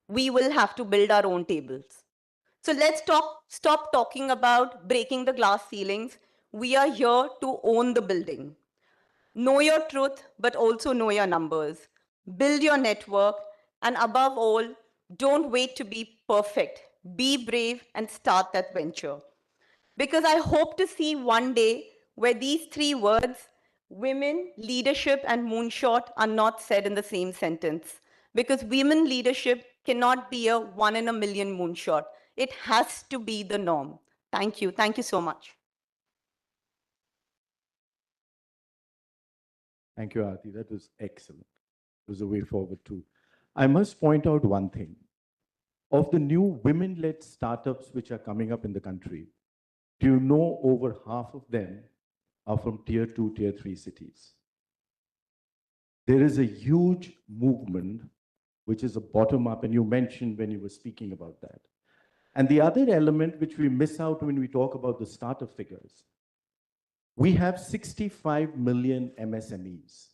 We will have to build our own tables. So let's stop talking about breaking the glass ceilings. We are here to own the building. Know your truth, but also know your numbers. Build your network, and above all, don't wait to be perfect. Be brave and start that venture. Because I hope to see one day where these three words, women, leadership, and moonshot, are not said in the same sentence. Because women leadership cannot be a 1 in a million moonshot. It has to be the norm. Thank you. Thank you so much. Thank you, Aarti. That was excellent. It was a way forward, too. I must point out one thing. Of the new women-led startups which are coming up in the country, do you know over half of them are from tier 2, tier 3 cities? There is a huge movement, which is a bottom-up, and you mentioned when you were speaking about that. And the other element which we miss out when we talk about the startup figures, we have 65 million MSMEs.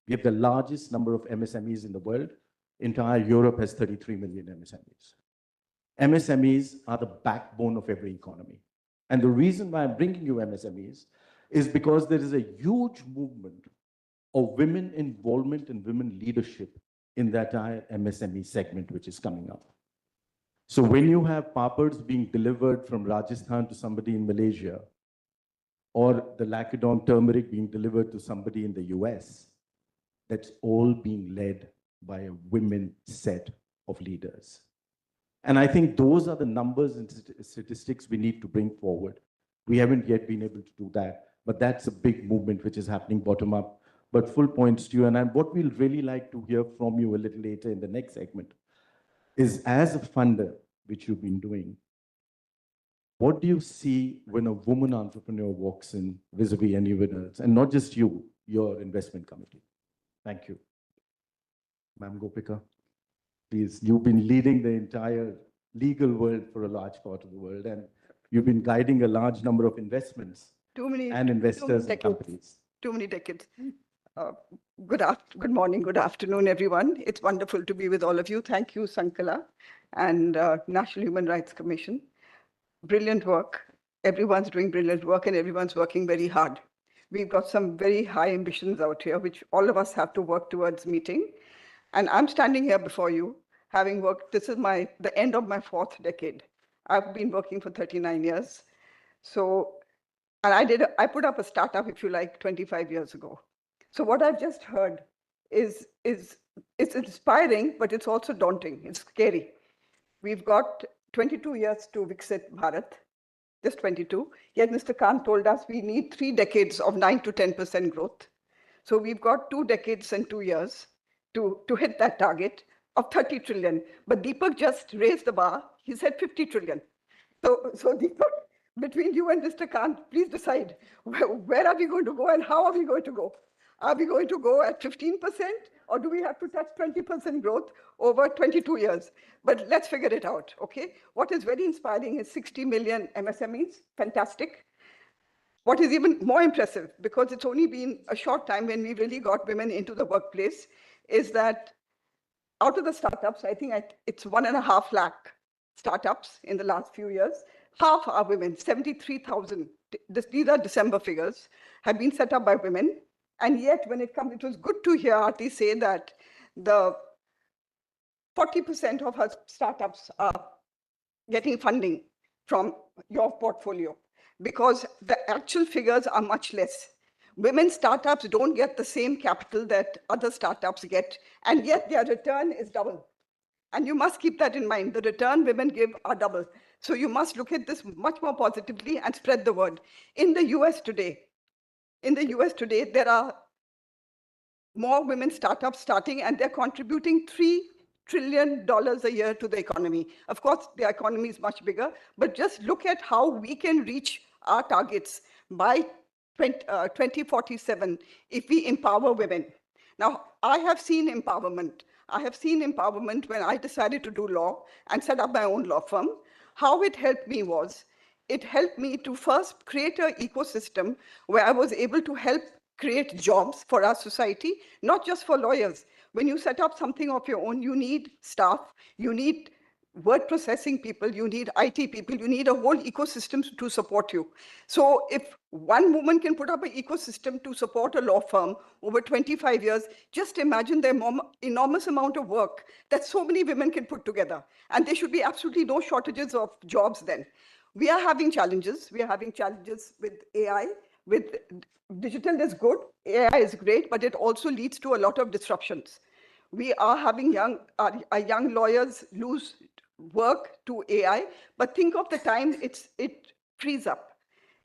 We have the largest number of MSMEs in the world. Entire Europe has 33 million MSMEs. MSMEs are the backbone of every economy. And the reason why I'm bringing you MSMEs is because there is a huge movement of women involvement and women leadership in that entire MSME segment which is coming up. So when you have papads being delivered from Rajasthan to somebody in Malaysia, or the Lacodon turmeric being delivered to somebody in the US, that's all being led by a women set of leaders. And I think those are the numbers and statistics we need to bring forward. We haven't yet been able to do that, but that's a big movement which is happening bottom up. But full points to you, and what we'll really like to hear from you a little later in the next segment is, as a funder, which you've been doing, what do you see when a woman entrepreneur walks in vis-a-vis anyone else, and not just you, your investment committee? Thank you. Ma'am Gopika, please, you've been leading the entire legal world for a large part of the world, and you've been guiding a large number of investments and investors and companies. Too many decades. Good morning, good afternoon, everyone. It's wonderful to be with all of you. Thank you, Sankala and National Human Rights Commission. Brilliant work. Everyone's doing brilliant work and everyone's working very hard. We've got some very high ambitions out here, which all of us have to work towards meeting. And I'm standing here before you, having worked, this is the end of my 4th decade. I've been working for 39 years. So, and I put up a startup, if you like, 25 years ago. So what I've just heard is it's inspiring, but it's also daunting. It's scary. We've got 22 years to Viksit Bharat, just 22. Yet Mr. Kant told us we need 3 decades of 9 to 10% growth. So we've got 2 decades and 2 years to hit that target of 30 trillion. But Deepak just raised the bar. He said 50 trillion. So Deepak, between you and Mr. Kant, please decide where are we going to go and how are we going to go? Are we going to go at 15% or do we have to touch 20% growth over 22 years? But let's figure it out, okay? What is very inspiring is 60 million MSMEs, fantastic. What is even more impressive, because it's only been a short time when we really got women into the workplace, is that out of the startups, I think it's 1.5 lakh startups in the last few years. Half are women, 73,000. These are December figures, have been set up by women. And yet, when it comes, it was good to hear Aarti say that the 40% of her startups are getting funding from your portfolio, because the actual figures are much less. Women startups don't get the same capital that other startups get, and yet their return is double. And you must keep that in mind. The return women give are double. So you must look at this much more positively and spread the word. In the US today, there are more women startups starting, and they're contributing $3 trillion a year to the economy. Of course, the economy is much bigger, but just look at how we can reach our targets by 2047 if we empower women. Now, I have seen empowerment. I have seen empowerment when I decided to do law and set up my own law firm. How it helped me was, it helped me to first create an ecosystem where I was able to help create jobs for our society, not just for lawyers. When you set up something of your own, you need staff, you need word processing people, you need IT people, you need a whole ecosystem to support you. So if one woman can put up an ecosystem to support a law firm over 25 years, just imagine the enormous amount of work that so many women can put together. And there should be absolutely no shortages of jobs then. We are having challenges. We are having challenges with AI. With digital is good, AI is great, but it also leads to a lot of disruptions. We are having our young lawyers lose work to AI, but think of the time it frees up.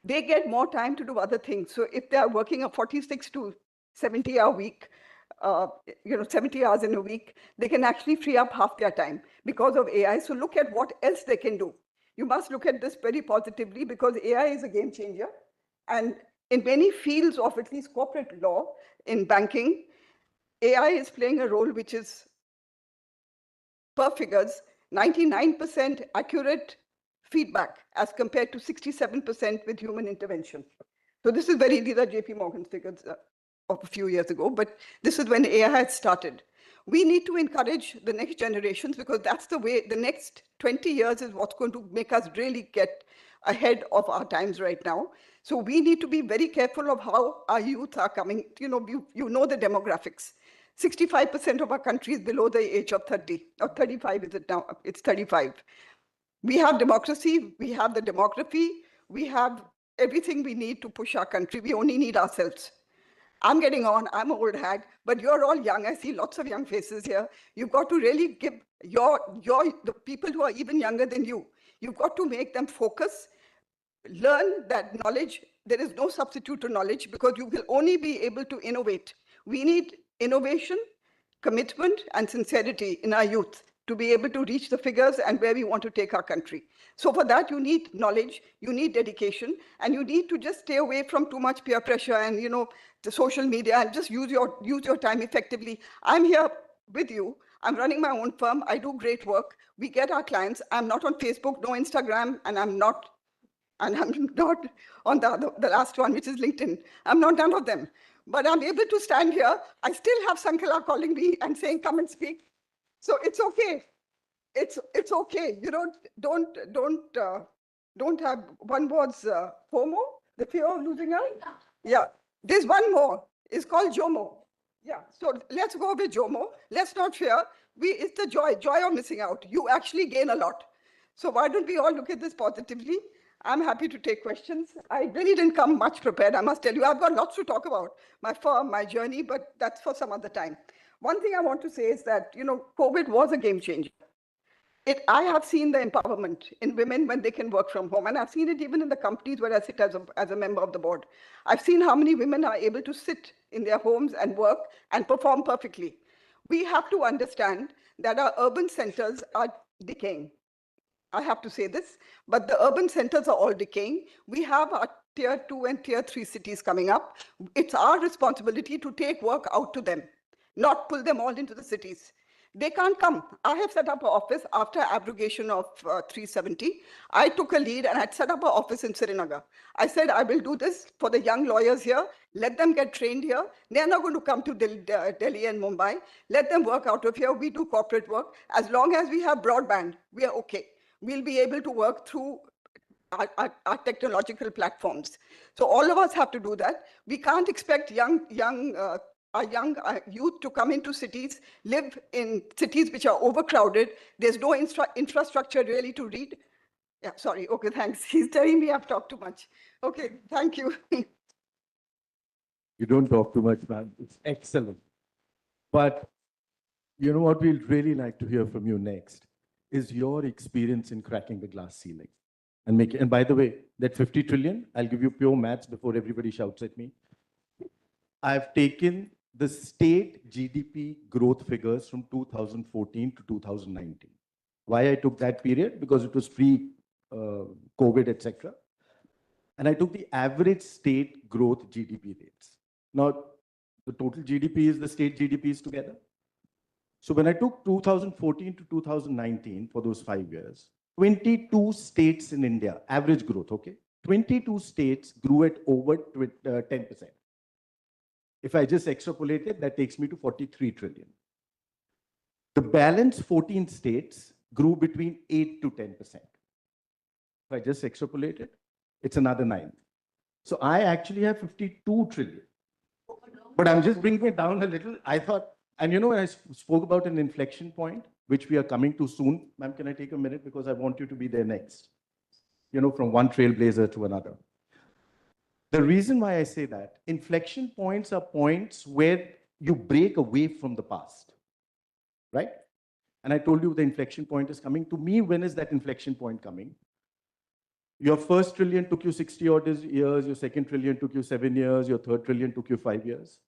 They get more time to do other things. So if they are working a 46 to 70-hour week, 70 hours in a week, they can actually free up half their time because of AI. So look at what else they can do. You must look at this very positively because AI is a game changer. And in many fields of at least corporate law, in banking, AI is playing a role which is, per figures, 99% accurate feedback as compared to 67% with human intervention. So these are JP Morgan's figures of a few years ago, but this is when AI had started. We need to encourage the next generations because that's the way. The next 20 years is what's going to make us really get ahead of our times right now. So we need to be very careful of how our youth are coming. You know the demographics. 65% of our country is below the age of 30, or 35 is it now? It's 35. We have democracy, we have the demography, we have everything we need to push our country. We only need ourselves. I'm getting on, I'm an old hag, but you're all young. I see lots of young faces here. You've got to really give the people who are even younger than you, you've got to make them focus, learn that knowledge, there is no substitute to knowledge because you will only be able to innovate. We need innovation, commitment, and sincerity in our youth to be able to reach the figures and where we want to take our country. So for that, you need knowledge, you need dedication, and you need to just stay away from too much peer pressure and the social media, and just use your time effectively. I'm here with you. I'm running my own firm. I do great work. We get our clients. I'm not on Facebook, no Instagram, and I'm not on the last one, which is LinkedIn. I'm not none of them. But I'm able to stand here. I still have Sankala calling me and saying, come and speak. So it's okay. It's okay. Don't have, one was FOMO, the fear of losing out. Yeah, there's one more. It's called JOMO. Yeah, so let's go with JOMO. Let's not fear. It's the joy of missing out. You actually gain a lot. So why don't we all look at this positively? I'm happy to take questions. I really didn't come much prepared, I must tell you. I've got lots to talk about, my firm, my journey, but that's for some other time. One thing I want to say is that, COVID was a game changer. I have seen the empowerment in women when they can work from home. And I've seen it even in the companies where I sit as a member of the board. I've seen how many women are able to sit in their homes and work and perform perfectly. We have to understand that our urban centers are decaying. I have to say this, but the urban centers are all decaying. We have our tier 2 and tier 3 cities coming up. It's our responsibility to take work out to them, not pull them all into the cities. They can't come. I have set up an office after abrogation of 370. I took a lead and I set up an office in Srinagar. I said, I will do this for the young lawyers here. Let them get trained here. They're not going to come to Delhi and Mumbai. Let them work out of here. We do corporate work. As long as we have broadband, we are okay. We'll be able to work through our technological platforms. So all of us have to do that. We can't expect our young youth to come into cities, live in cities which are overcrowded. There's no infrastructure really to read. Yeah, sorry. Okay, thanks. He's telling me I've talked too much. Okay, thank you. You don't talk too much, man. It's excellent. But you know what we'd really like to hear from you next is your experience in cracking the glass ceiling. And by the way, that 50 trillion, I'll give you pure maths before everybody shouts at me. I've taken the state GDP growth figures from 2014 to 2019. Why I took that period? Because it was pre-COVID, etc. And I took the average state growth GDP rates. Now, the total GDP is the state GDPs together. So when I took 2014 to 2019 for those 5 years, 22 states in India, average growth, okay? 22 states grew at over 10%. If I just extrapolate it, that takes me to 43 trillion. The balance 14 states grew between 8 to 10%. If I just extrapolate it, it's another 9. So I actually have 52 trillion. But I'm just bringing it down a little. I thought, and you know, when I spoke about an inflection point, which we are coming to soon, ma'am, can I take a minute? Because I want you to be there next. You know, from one trailblazer to another. The reason why I say that, inflection points are points where you break away from the past, right? And I told you the inflection point is coming. To me, when is that inflection point coming? Your first trillion took you 60 odd years, your second trillion took you 7 years, your third trillion took you 5 years.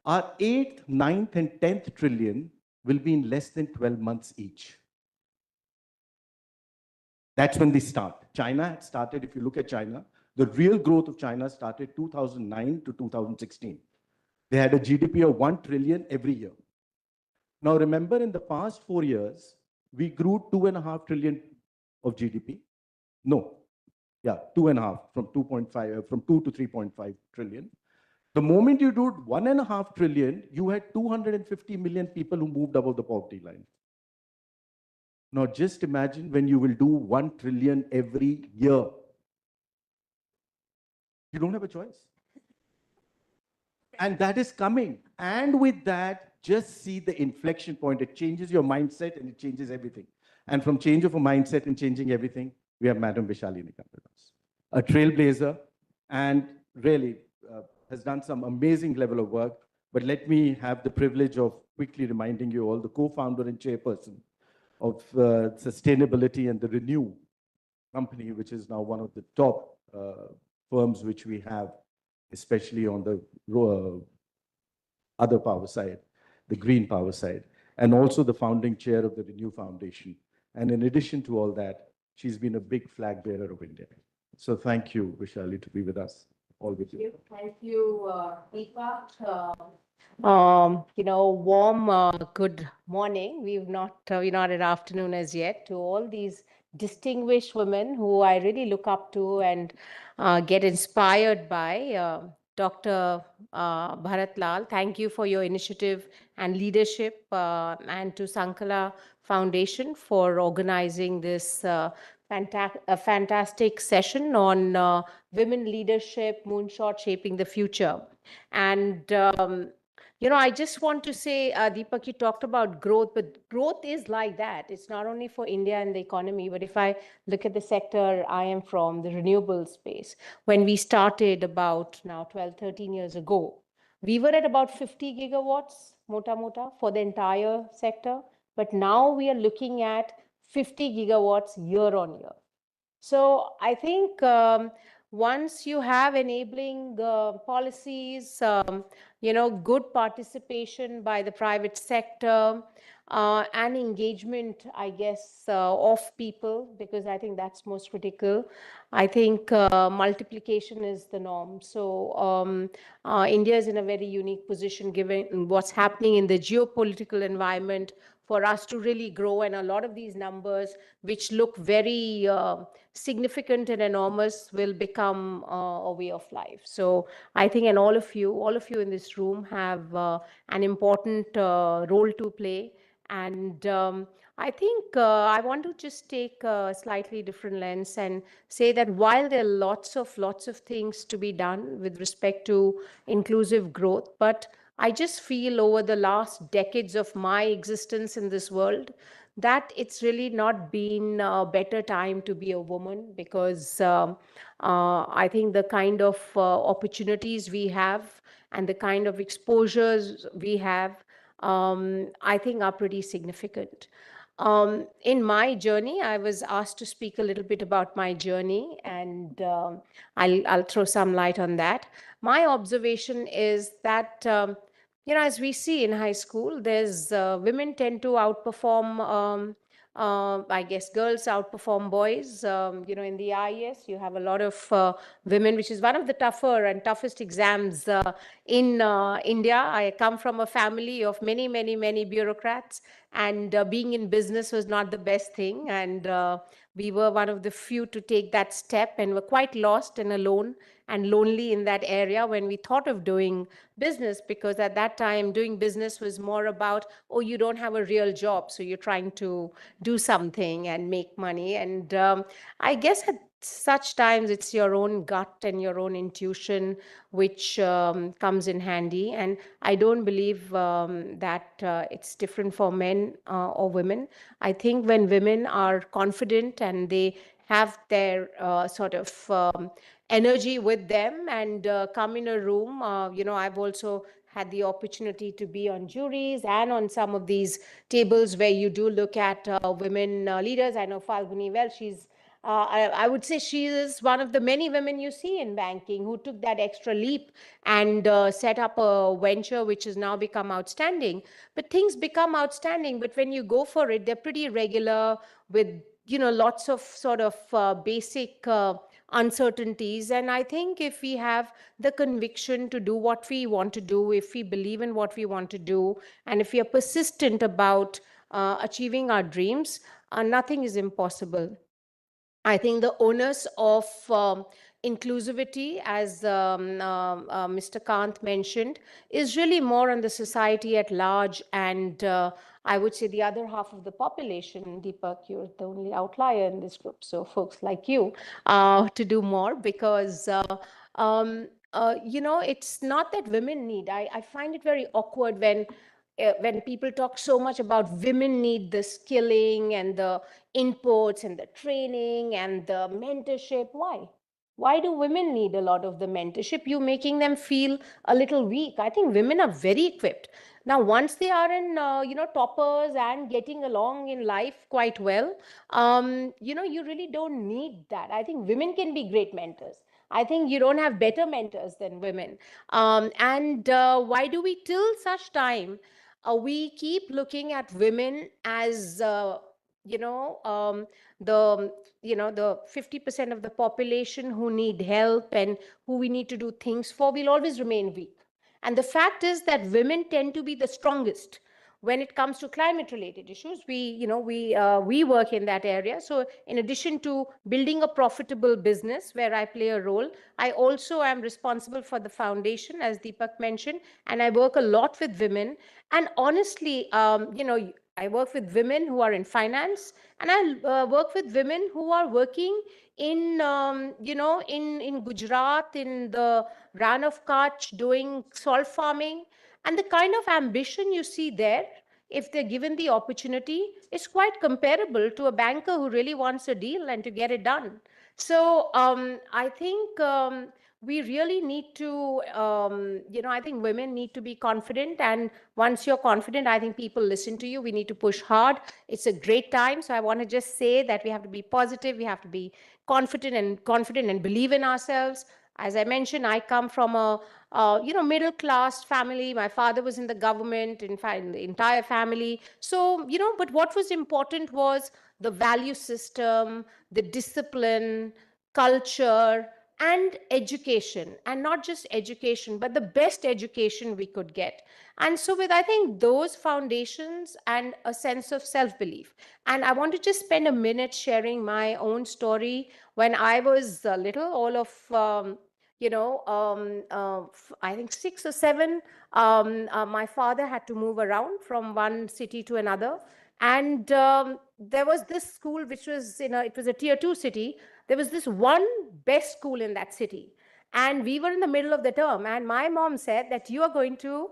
Our 8th, 9th, and 10th trillion will be in less than 12 months each. That's when they start. China had started, if you look at China, the real growth of China started 2009 to 2016. They had a GDP of 1 trillion every year. Now remember, in the past 4 years, we grew 2.5 trillion of GDP. No, yeah, 2.5 from 2.5, from 2 to 3.5 trillion. The moment you do 1.5 trillion, you had 250 million people who moved above the poverty line. Now just imagine when you will do 1 trillion every year. You don't have a choice. And that is coming. And with that, just see the inflection point. It changes your mindset and it changes everything. And from change of a mindset and changing everything, we have Madam Vishali Nikam with us, a trailblazer, and really has done some amazing level of work. But let me have the privilege of quickly reminding you all, the co-founder and chairperson of sustainability and the Renew company, which is now one of the top firms which we have, especially on the other power side, the green power side, and also the founding chair of the Renew Foundation. And in addition to all that, she's been a big flag bearer of India. So thank you, Vishali, to be with us, all with you. Thank you, Deepak. Warm good morning. We're not at afternoon as yet, to all these distinguished women who I really look up to and get inspired by. Dr. Bharat Lal, thank you for your initiative and leadership, and to Sankala Foundation for organizing this fantastic session on women leadership, Moonshot, shaping the future. And I just want to say, Deepak, you talked about growth, but growth is like that. It's not only for India and the economy, but if I look at the sector I am from, the renewable space, when we started about now 12, 13 years ago, we were at about 50 gigawatts, mota, for the entire sector. But now we are looking at 50 gigawatts year on year. So I think once you have enabling policies, good participation by the private sector, and engagement, I guess, of people, because I think that's most critical. I think multiplication is the norm. So India is in a very unique position given what's happening in the geopolitical environment for us to really grow. And a lot of these numbers, which look very significant and enormous, will become a way of life. So I think, and all of you in this room have an important role to play. And I think I want to just take a slightly different lens and say that while there are lots of things to be done with respect to inclusive growth, but I just feel over the last decades of my existence in this world that it's really not been a better time to be a woman, because I think the kind of opportunities we have and the kind of exposures we have, I think are pretty significant. In my journey, I was asked to speak a little bit about my journey, and I'll throw some light on that. My observation is that as we see in high school, there's women tend to outperform I guess girls outperform boys. In the IES, you have a lot of women, which is one of the tougher and toughest exams in India. I come from a family of many, many, many bureaucrats, and being in business was not the best thing. And we were one of the few to take that step, and were quite lost and alone and lonely in that area when we thought of doing business, because at that time doing business was more about, oh, you don't have a real job, so you're trying to do something and make money. And I guess at such times it's your own gut and your own intuition which comes in handy. And I don't believe that it's different for men or women. I think when women are confident and they have their sort of energy with them and come in a room, I've also had the opportunity to be on juries and on some of these tables where you do look at women leaders. I know Falguni well. I would say she is one of the many women you see in banking who took that extra leap and set up a venture which has now become outstanding. But things become outstanding, but when you go for it, they're pretty regular with, lots of sort of basic uncertainties. And I think if we have the conviction to do what we want to do, if we believe in what we want to do, and if we are persistent about achieving our dreams, nothing is impossible. I think the onus of inclusivity, as Mr. Kant mentioned, is really more on the society at large. And I would say the other half of the population, Deepak, you're the only outlier in this group. So folks like you to do more, because it's not that women need. I find it very awkward when people talk so much about women need the skilling and the inputs and the training and the mentorship. Why do women need a lot of the mentorship? You're making them feel a little weak. I think women are very equipped. Now, once they are in, toppers and getting along in life quite well, you really don't need that. I think women can be great mentors. I think you don't have better mentors than women. And why do we till such time we keep looking at women as the the 50% of the population who need help and who we need to do things for will always remain weak. And the fact is that women tend to be the strongest when it comes to climate related issues. We work in that area. So in addition to building a profitable business where I play a role, I also am responsible for the foundation, as Deepak mentioned, and I work a lot with women. And honestly, I work with women who are in finance, and I work with women who are working in in Gujarat, in the Ran of Kutch, doing salt farming. And the kind of ambition you see there, if they're given the opportunity, is quite comparable to a banker who really wants a deal and to get it done. So I think we really need to, I think women need to be confident. And once you're confident, I think people listen to you. We need to push hard. It's a great time. So I want to just say that we have to be positive. We have to be confident and believe in ourselves. As I mentioned, I come from a middle class family. My father was in the government, in fact, the entire family. So, but what was important was the value system, the discipline, culture, and education. And not just education, but the best education we could get. And so with, I think, those foundations and a sense of self-belief. And I want to just spend a minute sharing my own story. When I was little, all of I think 6 or 7, my father had to move around from one city to another. And there was this school, which was it was a tier 2 city. There was this one best school in that city. And we were in the middle of the term. And my mom said that you are going to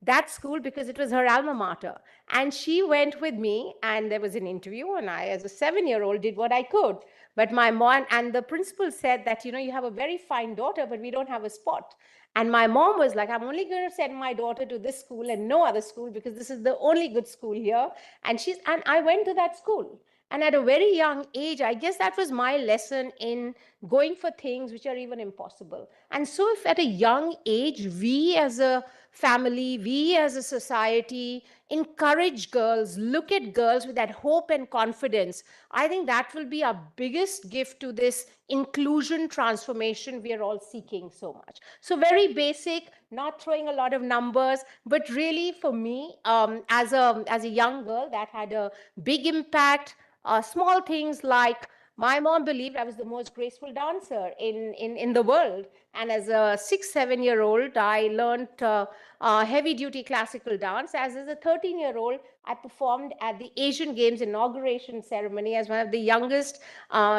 that school because it was her alma mater. And she went with me, and there was an interview. And I, as a 7-year-old, did what I could. But my mom and the principal said that, you have a very fine daughter, but we don't have a spot. And my mom was like, I'm only going to send my daughter to this school and no other school because this is the only good school here. And I went to that school. And at a very young age, I guess that was my lesson in going for things which are even impossible. And so if at a young age, we as a family, we as a society encourage girls, look at girls with that hope and confidence, I think that will be our biggest gift to this inclusion transformation we are all seeking so much. So very basic, not throwing a lot of numbers, but really for me, as a young girl, that had a big impact. Small things like my mom believed I was the most graceful dancer in the world. And as a 6, 7-year-old, I learned heavy duty classical dance. As a 13-year-old, I performed at the Asian Games inauguration ceremony as one of the youngest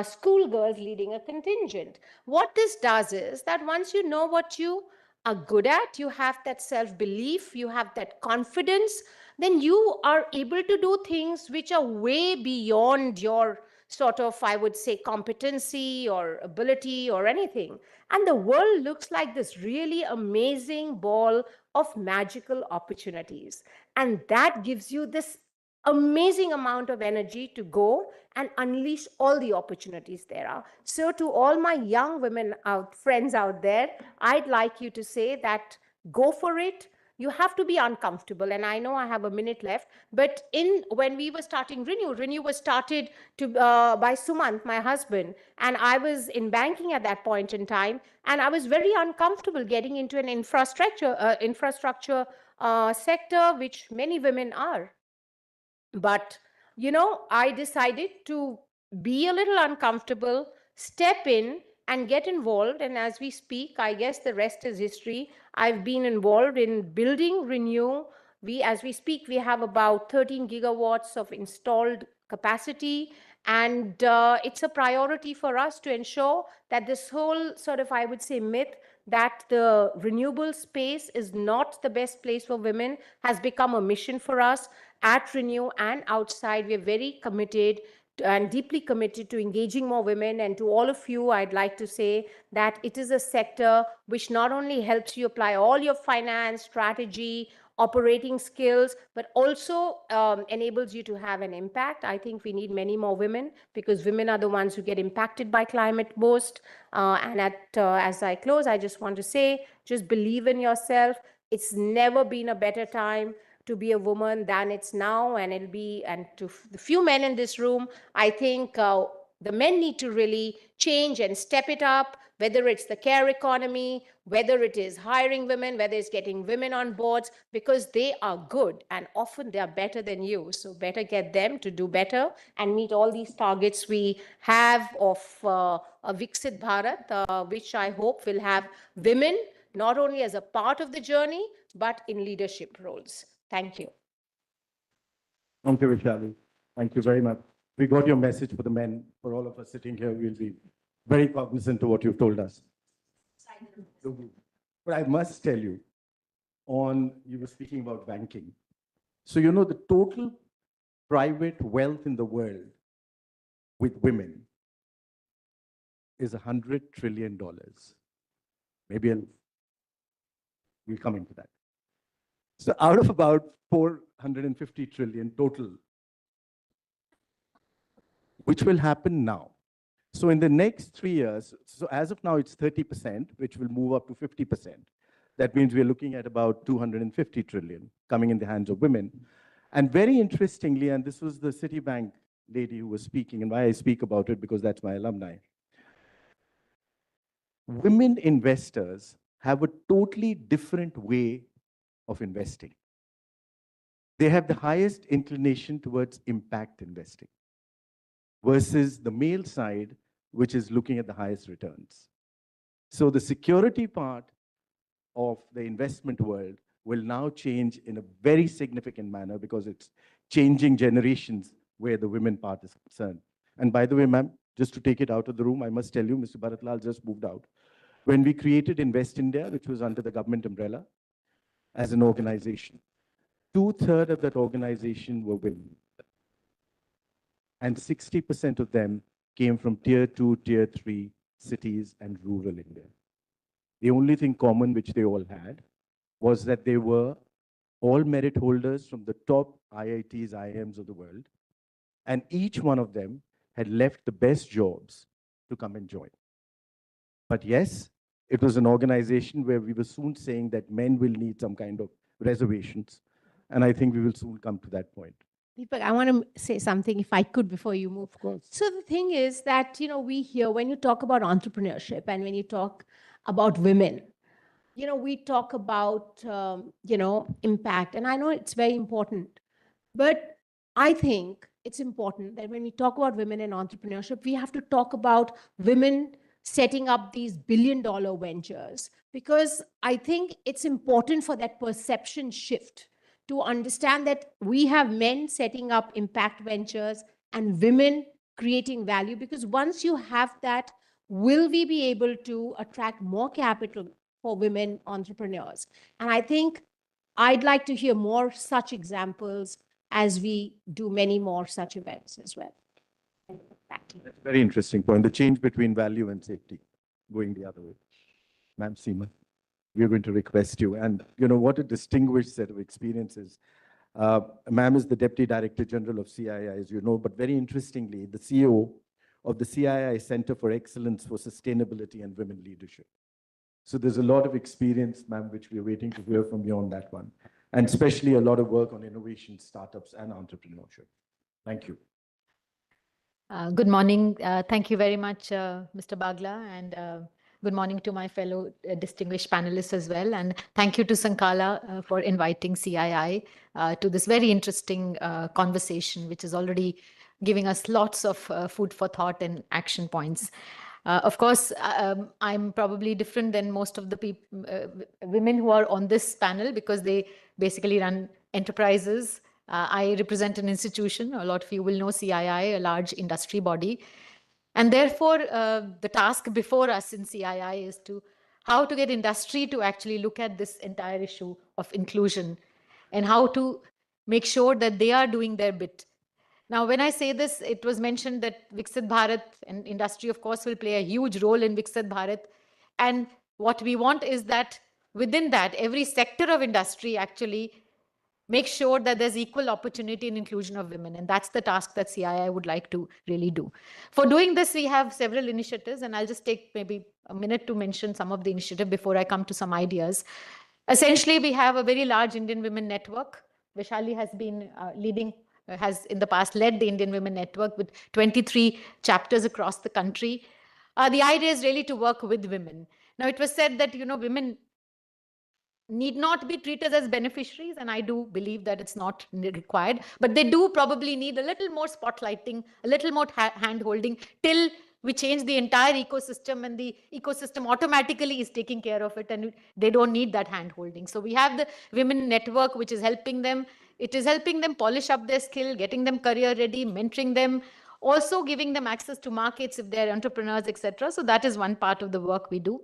schoolgirls leading a contingent. What this does is that once you know what you are good at, you have that self-belief, you have that confidence, then you are able to do things which are way beyond your sort of, I would say, competency or ability or anything. And the world looks like this really amazing ball of magical opportunities. And that gives you this amazing amount of energy to go and unleash all the opportunities there are. So to all my young women friends out there, I'd like you to say that go for it. You have to be uncomfortable. And I know I have a minute left, but when we were starting Renew was started by Sumant, my husband, and I was in banking at that point in time, and I was very uncomfortable getting into an infrastructure sector, which many women are. But, I decided to be a little uncomfortable, step in and get involved. And as we speak, I guess the rest is history. I've been involved in building Renew. As we speak, we have about 13 gigawatts of installed capacity. And it's a priority for us to ensure that this whole sort of, I would say, myth that the renewable space is not the best place for women has become a mission for us at Renew and outside. We're very committed and deeply committed to engaging more women. And to all of you, I'd like to say that it is a sector which not only helps you apply all your finance, strategy, operating skills, but also enables you to have an impact. I think we need many more women because women are the ones who get impacted by climate most. As I close, I just want to say, just believe in yourself. It's never been a better time to be a woman than it's now, and it'll be, and to the few men in this room, I think the men need to really change and step it up, whether it's the care economy, whether it is hiring women, whether it's getting women on boards, because they are good and often they are better than you. So better get them to do better and meet all these targets we have of a Viksit Bharat, which I hope will have women not only as a part of the journey, but in leadership roles. Thank you. Thank you, Vishali. Thank you very much. We got your message for the men. For all of us sitting here, we'll be very cognizant of what you've told us. But I must tell you, you were speaking about banking. So, the total private wealth in the world with women is $100 trillion. Maybe we'll come into that. So out of about 450 trillion total, which will happen now. So in the next 3 years, so as of now, it's 30%, which will move up to 50%. That means we're looking at about 250 trillion coming in the hands of women. And very interestingly, and this was the Citibank lady who was speaking, and why I speak about it, because that's my alumni. Women investors have a totally different way of investing. They have the highest inclination towards impact investing versus the male side, which is looking at the highest returns. So the security part of the investment world will now change in a very significant manner because it's changing generations where the women part is concerned. And by the way, ma'am, just to take it out of the room, I must tell you, Mr. Bharatlal just moved out. When we created Invest India, which was under the government umbrella as an organization, 2/3 of that organization were women. And 60% of them came from tier 2, tier 3 cities and rural India. The only thing common which they all had was that they were all merit holders from the top IITs, IIMs of the world. And each one of them had left the best jobs to come and join. But yes, it was an organization where we were soon saying that men will need some kind of reservations. And I think we will soon come to that point. Deepak, I want to say something if I could before you move. Of course. So the thing is that, we hear when you talk about entrepreneurship and when you talk about women, we talk about, impact. And I know it's very important. But I think it's important that when we talk about women in entrepreneurship, we have to talk about women setting up these billion-dollar ventures, because I think it's important for that perception shift to understand that we have men setting up impact ventures and women creating value. Because once you have that, will we be able to attract more capital for women entrepreneurs? And I think I'd like to hear more such examples as we do many more such events as well. Back to you. Very interesting point. The change between value and safety, going the other way. Ma'am Seema, we are going to request you. And what a distinguished set of experiences. Ma'am is the Deputy Director General of CII, as you know, but very interestingly, the CEO of the CII Center for Excellence for Sustainability and Women Leadership. So there's a lot of experience, ma'am, which we're waiting to hear from you on that one. And especially a lot of work on innovation, startups, and entrepreneurship. Thank you. Good morning. Thank you very much, Mr. Bagla, and good morning to my fellow distinguished panelists as well. And thank you to Sankala for inviting CII to this very interesting conversation, which is already giving us lots of food for thought and action points. Of course, I'm probably different than most of the women who are on this panel, because they basically run enterprises. I represent an institution. A lot of you will know CII, a large industry body. And therefore, the task before us in CII is how to get industry to actually look at this entire issue of inclusion and how to make sure that they are doing their bit. Now, when I say this, it was mentioned that Viksit Bharat and industry, of course, will play a huge role in Viksit Bharat. And what we want is that within that, every sector of industry actually make sure that there's equal opportunity and inclusion of women. And that's the task that CII would like to really do. For doing this, we have several initiatives, and I'll just take maybe a minute to mention some of the initiatives before I come to some ideas. Essentially, we have a very large Indian Women Network. Vaishali has been has in the past led the Indian Women Network with 23 chapters across the country. The idea is really to work with women. Now, it was said that, women need not be treated as beneficiaries, and I do believe that it's not required, but they do probably need a little more spotlighting, a little more hand-holding till we change the entire ecosystem, and the ecosystem automatically is taking care of it, and they don't need that hand-holding. So we have the Women Network, which is helping them. It is helping them polish up their skill, getting them career ready, mentoring them, also giving them access to markets if they're entrepreneurs, etc. So that is one part of the work we do.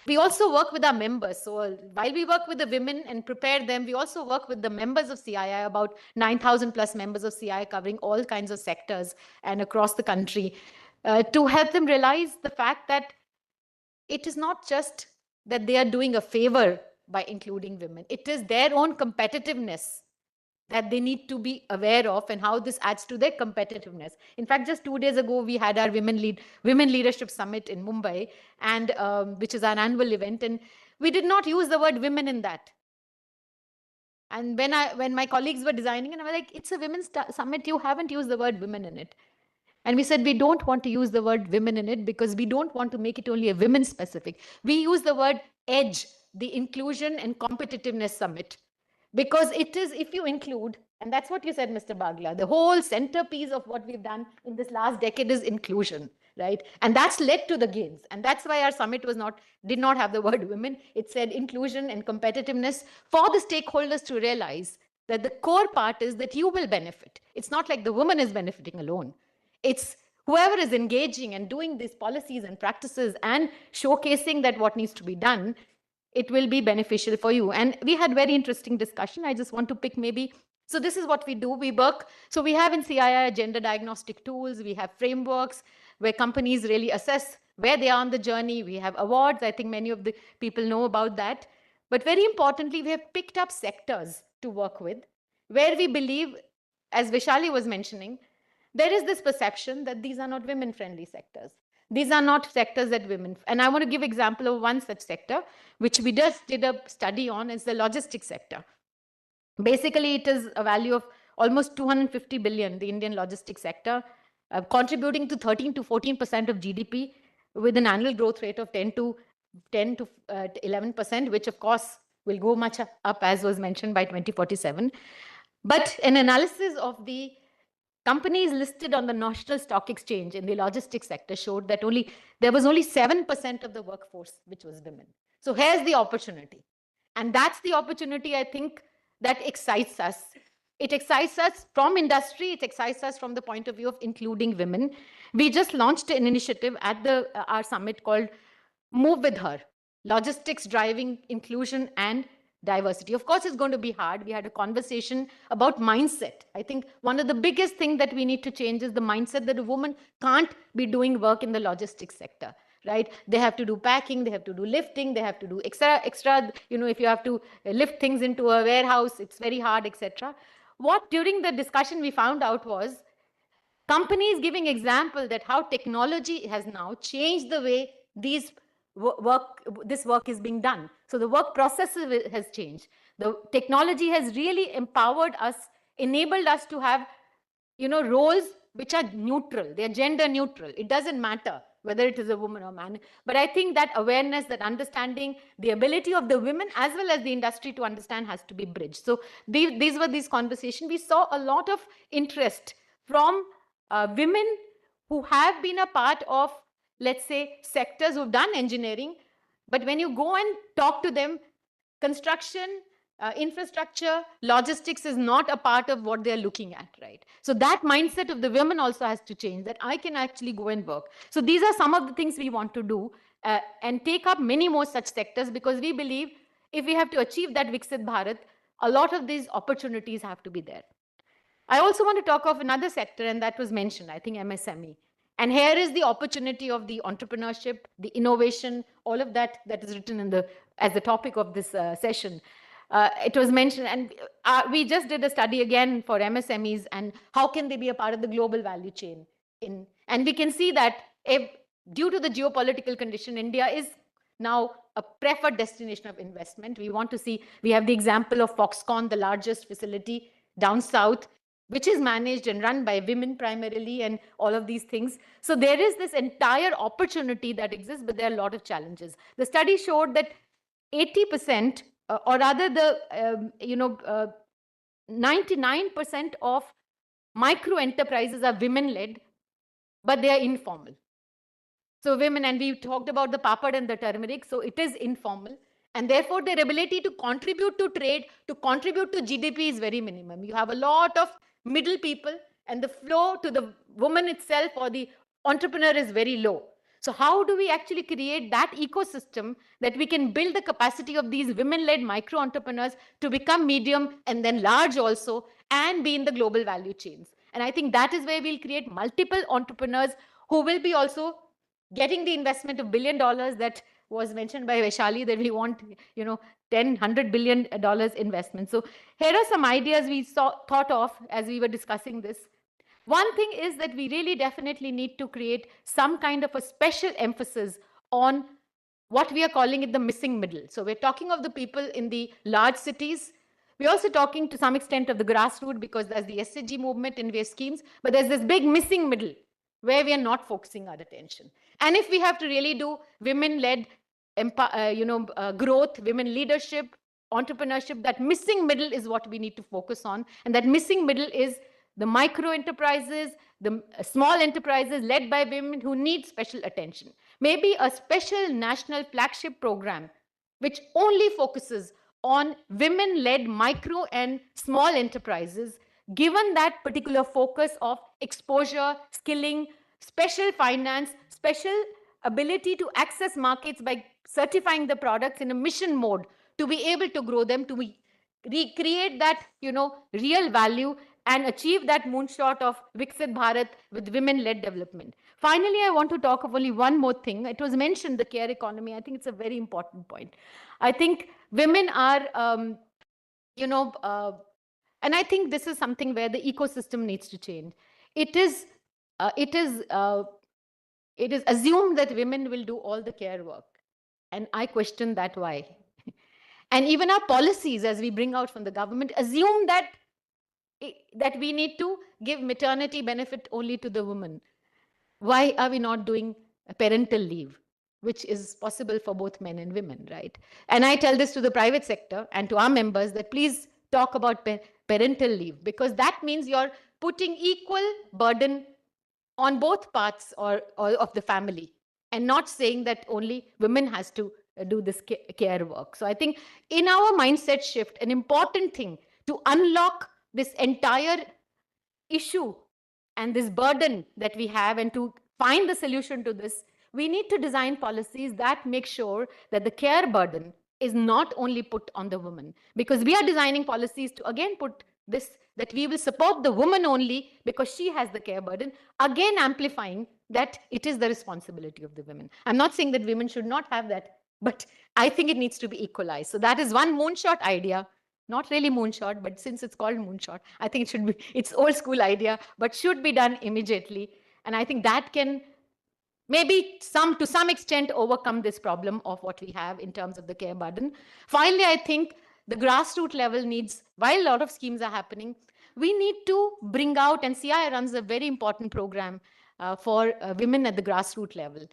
We also work with our members. So while we work with the women and prepare them, we also work with the members of CII, about 9,000 plus members of CII covering all kinds of sectors and across the country, to help them realize the fact that it is not just that they are doing a favor by including women. It is their own competitiveness that they need to be aware of, and how this adds to their competitiveness. In fact, just 2 days ago, we had our Women Leadership Summit in Mumbai, and which is an annual event, and we did not use the word women in that. And when my colleagues were designing, and I was like, it's a women's summit, you haven't used the word women in it. And we said, we don't want to use the word women in it because we don't want to make it only a women specific. We use the word EDGE, the Inclusion and Competitiveness Summit. Because it is, if you include, and that's what you said, Mr. Bagla, the whole centerpiece of what we've done in this last decade is inclusion, right? And that's led to the gains. And that's why our summit did not have the word women. It said inclusion and competitiveness for the stakeholders to realize that the core part is that you will benefit. It's not like the woman is benefiting alone. It's whoever is engaging and doing these policies and practices and showcasing that what needs to be done, it will be beneficial for you. And we had very interesting discussion. I just want to pick maybe, so this is what we do. We work, so we have in CII gender diagnostic tools. We have frameworks where companies really assess where they are on the journey. We have awards. I think many of the people know about that. But very importantly, we have picked up sectors to work with where we believe, as Vaishali was mentioning, there is this perception that these are not women-friendly sectors. These are not sectors that women, and I want to give example of one such sector, which we just did a study on, is the logistics sector. Basically, it is a value of almost 250 billion, the Indian logistics sector, contributing to 13 to 14% of GDP with an annual growth rate of 10 to 11%, which of course will go much up, as was mentioned, by 2047. But an analysis of the companies listed on the National Stock Exchange in the logistics sector showed that there was only 7% of the workforce which was women. So here's the opportunity. And that's the opportunity, I think, that excites us. It excites us from industry. It excites us from the point of view of including women. We just launched an initiative at our summit called Move With Her, Logistics Driving Inclusion and Diversity. Of course, it's going to be hard. We had a conversation about mindset. I think one of the biggest things that we need to change is the mindset that a woman can't be doing work in the logistics sector. Right? They have to do packing, they have to do lifting, they have to do extra, if you have to lift things into a warehouse, it's very hard, etc. What during the discussion we found out was companies giving example that how technology has now changed the way this work is being done. So the work process has changed. The technology has really empowered us, enabled us to have roles which are neutral. They're gender neutral. It doesn't matter whether it is a woman or man. But I think that awareness, that understanding, the ability of the women as well as the industry to understand has to be bridged. So these were these conversations. We saw a lot of interest from women who have been a part of, let's say, sectors who've done engineering. But when you go and talk to them, construction, infrastructure, logistics is not a part of what they're looking at, right? So that mindset of the women also has to change, that I can actually go and work. So these are some of the things we want to do and take up many more such sectors, because we believe if we have to achieve that Viksit Bharat, a lot of these opportunities have to be there. I also want to talk of another sector, and that was mentioned, I think MSME. And here is the opportunity of the entrepreneurship, the innovation, all of that is written as the topic of this session. It was mentioned, and we just did a study again for MSMEs and how can they be a part of the global value chain. And we can see that due to the geopolitical condition, India is now a preferred destination of investment. We have the example of Foxconn, the largest facility down south, which is managed and run by women primarily, and all of these things. So there is this entire opportunity that exists, but there are a lot of challenges. The study showed that 80%, or rather 99% of micro enterprises are women-led, but they are informal. So women, and we talked about the papad and the turmeric, so it is informal. And therefore, their ability to contribute to trade, to contribute to GDP is very minimum. You have a lot of middle people, and the flow to the woman itself or the entrepreneur is very low. So how do we actually create that ecosystem that we can build the capacity of these women-led micro entrepreneurs to become medium and then large also, and be in the global value chains? And I think that is where we'll create multiple entrepreneurs who will be also getting the investment of $1 billion that was mentioned by Vaishali, that we want, $100 billion investment. So here are some ideas we thought of as we were discussing this. One thing is that we really definitely need to create some kind of a special emphasis on what we are calling it the missing middle. So we're talking of the people in the large cities. We're also talking to some extent of the grassroots, because there's the SHG movement and various schemes, but there's this big missing middle where we are not focusing our attention. And if we have to really do women-led growth, women leadership, entrepreneurship, that missing middle is what we need to focus on. And that missing middle is the micro enterprises, the small enterprises led by women who need special attention. Maybe a special national flagship program which only focuses on women-led micro and small enterprises, given that particular focus of exposure, skilling, special finance, special ability to access markets by certifying the products in a mission mode, to be able to grow them, to recreate that, real value and achieve that moonshot of Viksit Bharat with women-led development. Finally, I want to talk of only one more thing. It was mentioned, the care economy. I think it's a very important point. I think women are, and I think this is something where the ecosystem needs to change. It is it is assumed that women will do all the care work. And I question that why. And even our policies, as we bring out from the government, assume that, that we need to give maternity benefit only to the woman. Why are we not doing a parental leave, which is possible for both men and women, right? And I tell this to the private sector and to our members that please talk about parental leave, because that means you're putting equal burden on both parts or of the family, and not saying that only women has to do this care work. So I think in our mindset shift, an important thing to unlock this entire issue and this burden that we have, and to find the solution to this, we need to design policies that make sure that the care burden is not only put on the woman, because we are designing policies to again put this, that we will support the woman only because she has the care burden, again amplifying that it is the responsibility of the women. I'm not saying that women should not have that, but I think it needs to be equalized. So that is one moonshot idea. Not really moonshot, but since it's called moonshot, I think it should be, it's old school idea, but should be done immediately. And I think that can maybe to some extent overcome this problem of what we have in terms of the care burden. Finally, I think the grassroots level needs, while a lot of schemes are happening, we need to bring out, and CI runs a very important program for women at the grassroots level.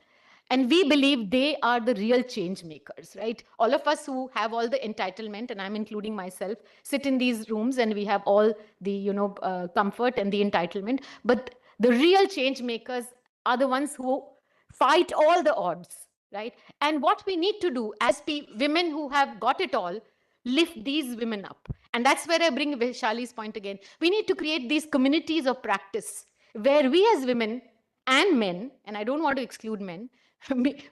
And we believe they are the real change makers, right? All of us who have all the entitlement, and I'm including myself, sit in these rooms and we have all the comfort and the entitlement. But the real change makers are the ones who fight all the odds, right? And what we need to do as women who have got it all, lift these women up. And that's where I bring Shali's point again. We need to create these communities of practice where we as women and men, and I don't want to exclude men,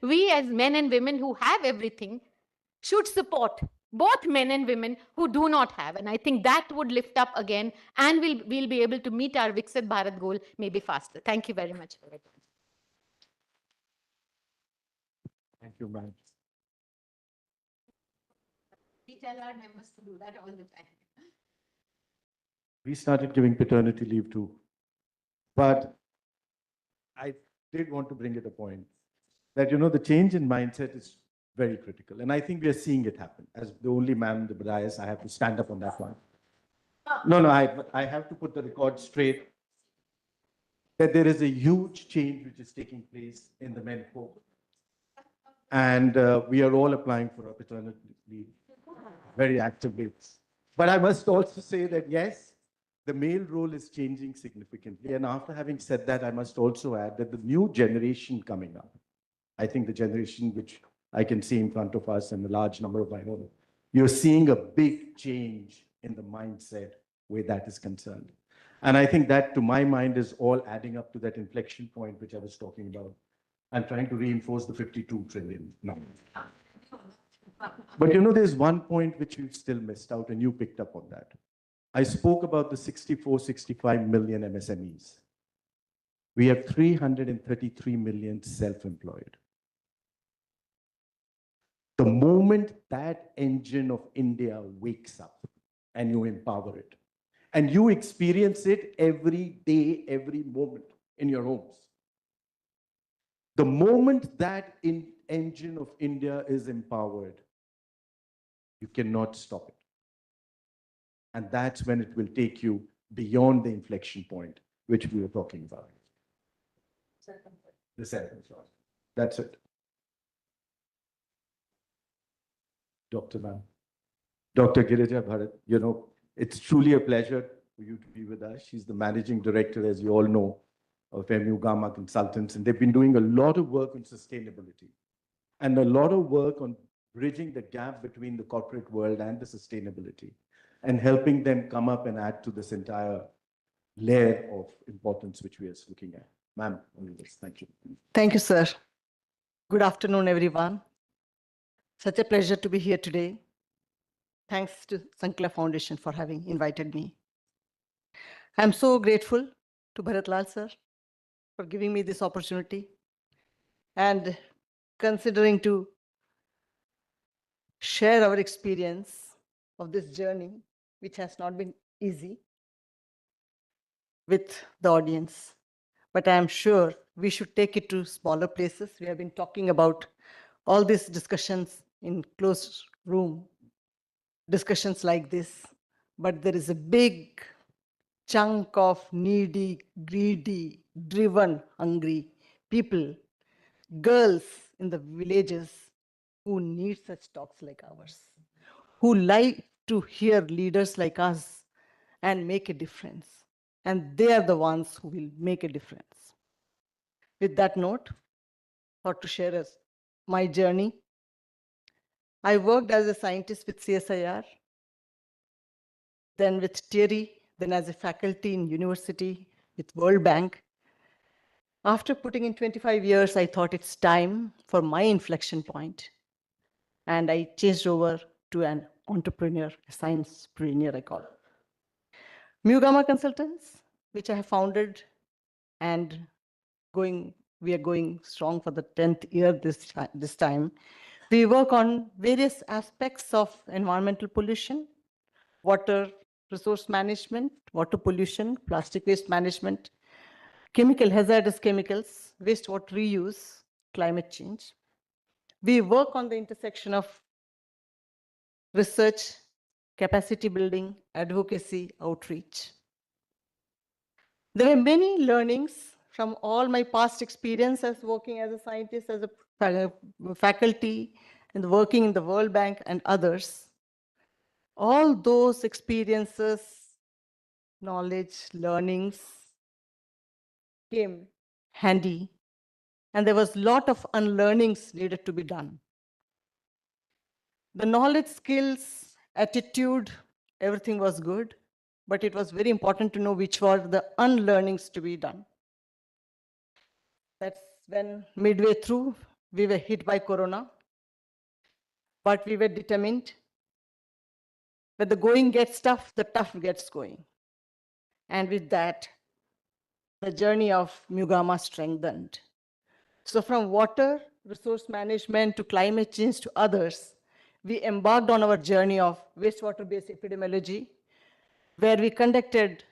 we as men and women who have everything should support both men and women who do not have. And I think that would lift up again, and we'll be able to meet our Viksit Bharat goal maybe faster. Thank you very much. Thank you, ma'am. We tell our members to do that all the time. We started giving paternity leave too. But I did want to bring it a point that, the change in mindset is very critical. And I think we are seeing it happen. As the only man in the dais, I have to stand up on that one. No, I have to put the record straight that there is a huge change which is taking place in the men folk. And we are all applying for a paternity leave very actively. But I must also say that, yes, the male role is changing significantly. And after having said that, I must also add that the new generation coming up, I think the generation which I can see in front of us and a large number of my own, you're seeing a big change in the mindset where that is concerned. And I think that, to my mind, is all adding up to that inflection point which I was talking about. I'm trying to reinforce the 52 trillion number. But there's one point which we've still missed out, and you picked up on that. I spoke about the 64, 65 million MSMEs. We have 333 million self-employed. The moment that engine of India wakes up and you empower it, and you experience it every day, every moment in your homes, the moment that engine of India is empowered, you cannot stop it. And that's when it will take you beyond the inflection point, which we were talking about. The self-employed. That's it. Dr. Ma'am. Dr. Girija Bharat, it's truly a pleasure for you to be with us. She's the managing director, as you all know, of MU Gamma Consultants, and they've been doing a lot of work on sustainability and a lot of work on bridging the gap between the corporate world and the sustainability, and helping them come up and add to this entire layer of importance which we are looking at. Ma'am, thank you. Thank you, sir. Good afternoon, everyone. Such a pleasure to be here today. Thanks to Sankla Foundation for having invited me. I'm so grateful to Bharat Lal, sir, for giving me this opportunity and considering to share our experience of this journey, which has not been easy, with the audience. But I am sure we should take it to smaller places. We have been talking about all these discussions in closed room, discussions like this, but there is a big chunk of needy, greedy, driven, hungry people, girls in the villages who need such talks like ours, who like to hear leaders like us and make a difference. And they are the ones who will make a difference. With that note, thought to share my journey. I worked as a scientist with CSIR, then with Thierry, then as a faculty in university with World Bank. After putting in 25 years, I thought it's time for my inflection point. And I changed over to an entrepreneur, a science-preneur, I call it. Mugama Consultants, which I have founded, and we are going strong for the 10th year this time. We work on various aspects of environmental pollution, water resource management, water pollution, plastic waste management, hazardous chemicals, wastewater reuse, climate change. We work on the intersection of research, capacity building, advocacy, outreach. There were many learnings from all my past experience as working as a scientist, as a faculty, and working in the World Bank and others. All those experiences, knowledge, learnings came handy, and there was a lot of unlearnings needed to be done. The knowledge, skills, attitude, everything was good, but it was very important to know which were the unlearnings to be done. That's when midway through, we were hit by Corona, but we were determined. When the going gets tough, the tough gets going. And with that, the journey of Mugama strengthened. So from water, resource management to climate change to others, we embarked on our journey of wastewater-based epidemiology, where we conducted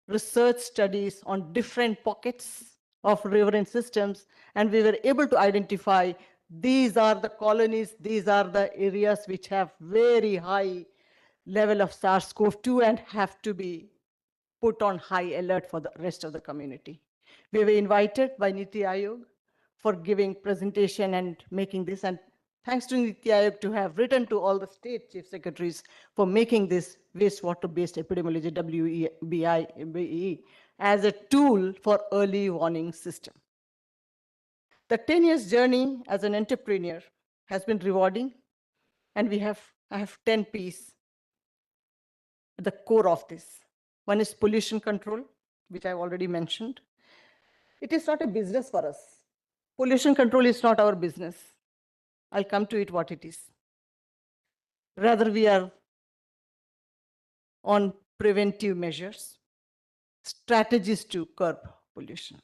research studies on different pockets of riverine systems, and we were able to identify these are the colonies, these are the areas which have very high level of SARS-CoV-2 and have to be put on high alert for the rest of the community. We were invited by Niti Aayog for giving presentation and making this, and thanks to Niti Aayog to have written to all the state chief secretaries for making this wastewater-based epidemiology, WBE, as a tool for early warning system. The 10 years journey as an entrepreneur has been rewarding, and I have 10 P's at the core of this. One is pollution control, which I've already mentioned. It is not a business for us. Pollution control is not our business. I'll come to it what it is. Rather, we are on preventive measures, strategies to curb pollution.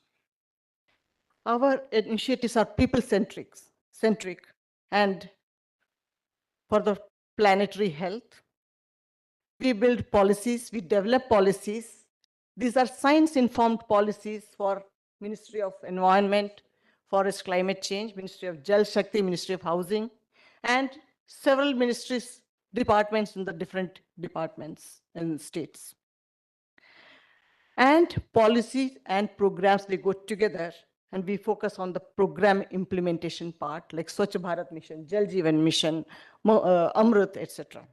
Our initiatives are people-centric, and for the planetary health. We build policies, we develop policies. These are science-informed policies for Ministry of Environment, Forest Climate Change, Ministry of Jal Shakti, Ministry of Housing, and several ministries, departments in the different departments and states. And policies and programs, they go together, and we focus on the program implementation part, like Swachh Bharat Mission, Jal Jeevan Mission, Amrit, etc.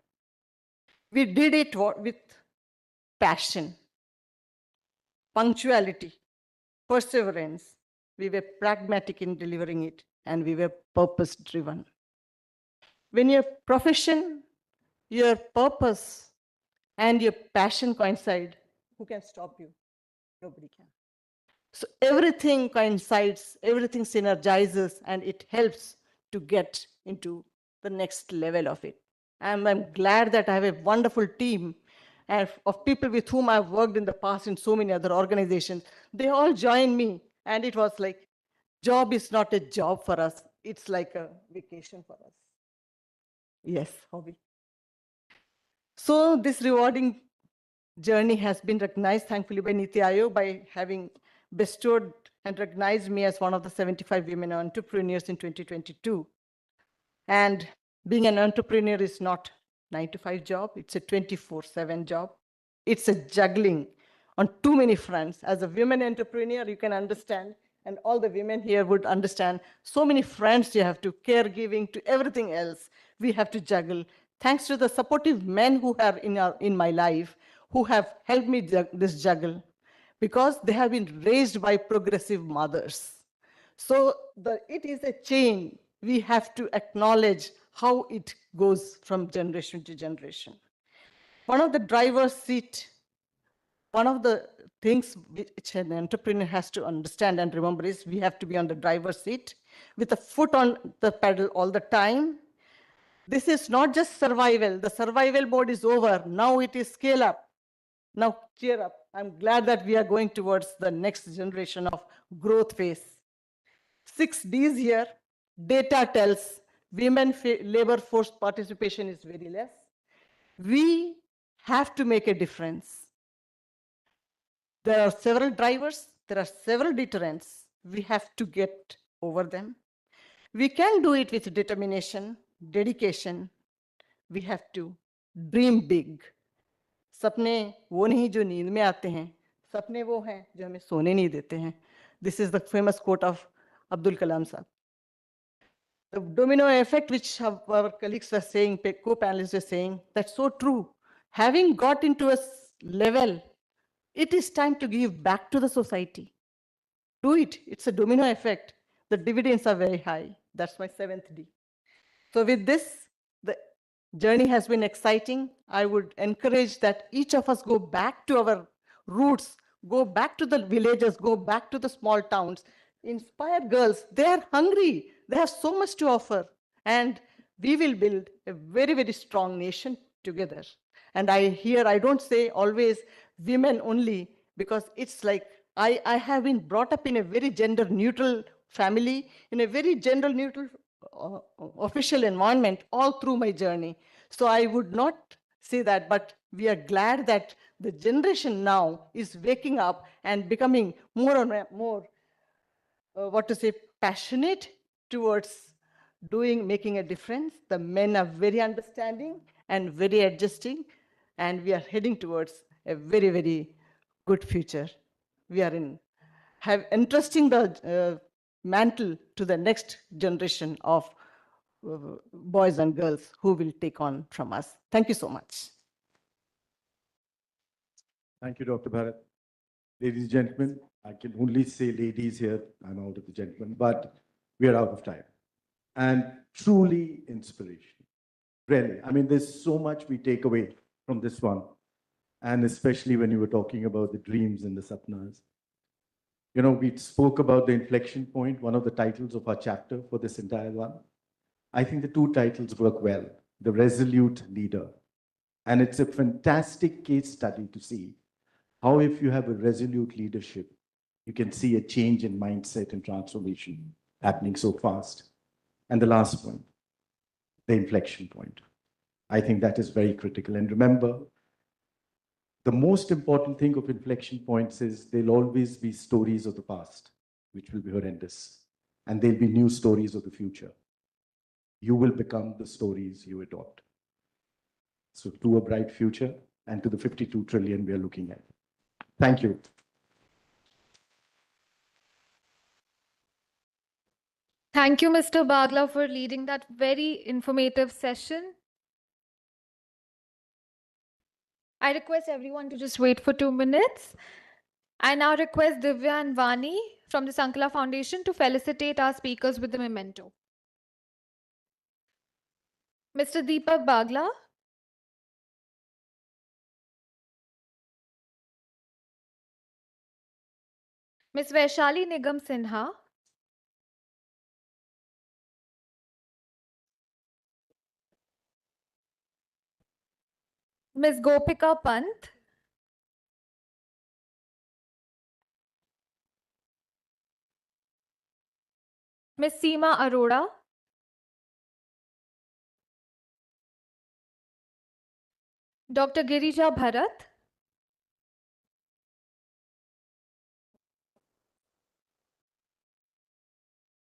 We did it with passion, punctuality, perseverance. We were pragmatic in delivering it, and we were purpose-driven. When your profession, your purpose, and your passion coincide, who can stop you? Nobody can. So everything coincides, everything synergizes, and it helps to get into the next level of it. And I'm glad that I have a wonderful team of people with whom I've worked in the past in so many other organizations. They all joined me, and it was like, job is not a job for us. It's like a vacation for us. Yes, hobby. So this rewarding journey has been recognized, thankfully, by Niti Aayog by having bestowed and recognized me as one of the 75 women entrepreneurs in 2022. And being an entrepreneur is not 9 to 5 job, it's a 24/7 job. It's a juggling on too many fronts. As a women entrepreneur, you can understand, and all the women here would understand, so many fronts you have to caregiving to everything else. We have to juggle. Thanks to the supportive men who are in my life, who have helped me this juggle, because they have been raised by progressive mothers. So it is a chain. We have to acknowledge how it goes from generation to generation. One of the driver's seat, one of the things which an entrepreneur has to understand and remember is we have to be on the driver's seat with a foot on the pedal all the time. This is not just survival. The survival mode is over. Now it is scale up. Now cheer up. I'm glad that we are going towards the next generation of growth phase. 6 Ds here. Data tells women labor force participation is very less. We have to make a difference. There are several drivers, there are several deterrents. We have to get over them. We can do it with determination, dedication. We have to dream big. सपने वो नहीं जो नींद में आते हैं, सपने वो हैं जो हमें सोने नहीं देते हैं. This is the famous quote of Abdul Kalam Sahab. The domino effect, which our colleagues were saying, co-panelists were saying, that's so true. Having got into a level, it is time to give back to the society. Do it. It's a domino effect. The dividends are very high. That's my 7th D. So with this, the journey has been exciting. I would encourage that each of us go back to our roots, go back to the villages, go back to the small towns. Inspire girls. They are hungry. They have so much to offer. And we will build a very, very strong nation together. And I don't say always women only, because it's like I have been brought up in a very gender neutral family, in a very gender neutral official environment all through my journey. So I would not say that, but we are glad that the generation now is waking up and becoming more and more, passionate towards making a difference. The men are very understanding and very adjusting, and we are heading towards a very, very good future. We are entrusting the mantle to the next generation of boys and girls who will take on from us. Thank you so much. Thank you, Dr. Bharat. Ladies and gentlemen, I can only say ladies here, I'm out of the gentlemen, but we are out of time. And truly inspirational. Really, I mean, there's so much we take away from this one. And especially when you were talking about the dreams and the sapnas. You know, we spoke about the inflection point, one of the titles of our chapter for this entire one. I think the 2 titles work well. The Resolute Leader. And it's a fantastic case study to see how if you have a resolute leadership, you can see a change in mindset and transformation happening so fast. And the last point, the inflection point. I think that is very critical. And remember, the most important thing of inflection points is there'll always be stories of the past, which will be horrendous. And there'll be new stories of the future. You will become the stories you adopt. So to a bright future and to the 52 trillion we are looking at. Thank you. Thank you, Mr. Bagla, for leading that very informative session. I request everyone to just wait for 2 minutes. I now request Divya and Vani from the Sankala Foundation to felicitate our speakers with the memento. Mr. Deepak Bagla. Ms. Vaishali Nigam Sinha. Ms. Gopika Pant. Ms. Seema Arora. Dr. Girija Bharat.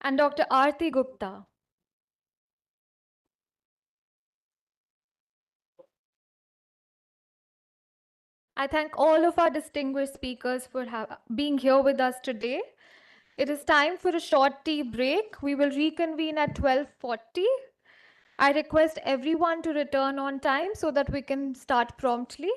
and Dr. Aarti Gupta. I thank all of our distinguished speakers for being here with us today. It is time for a short tea break. We will reconvene at 12:40. I request everyone to return on time so that we can start promptly.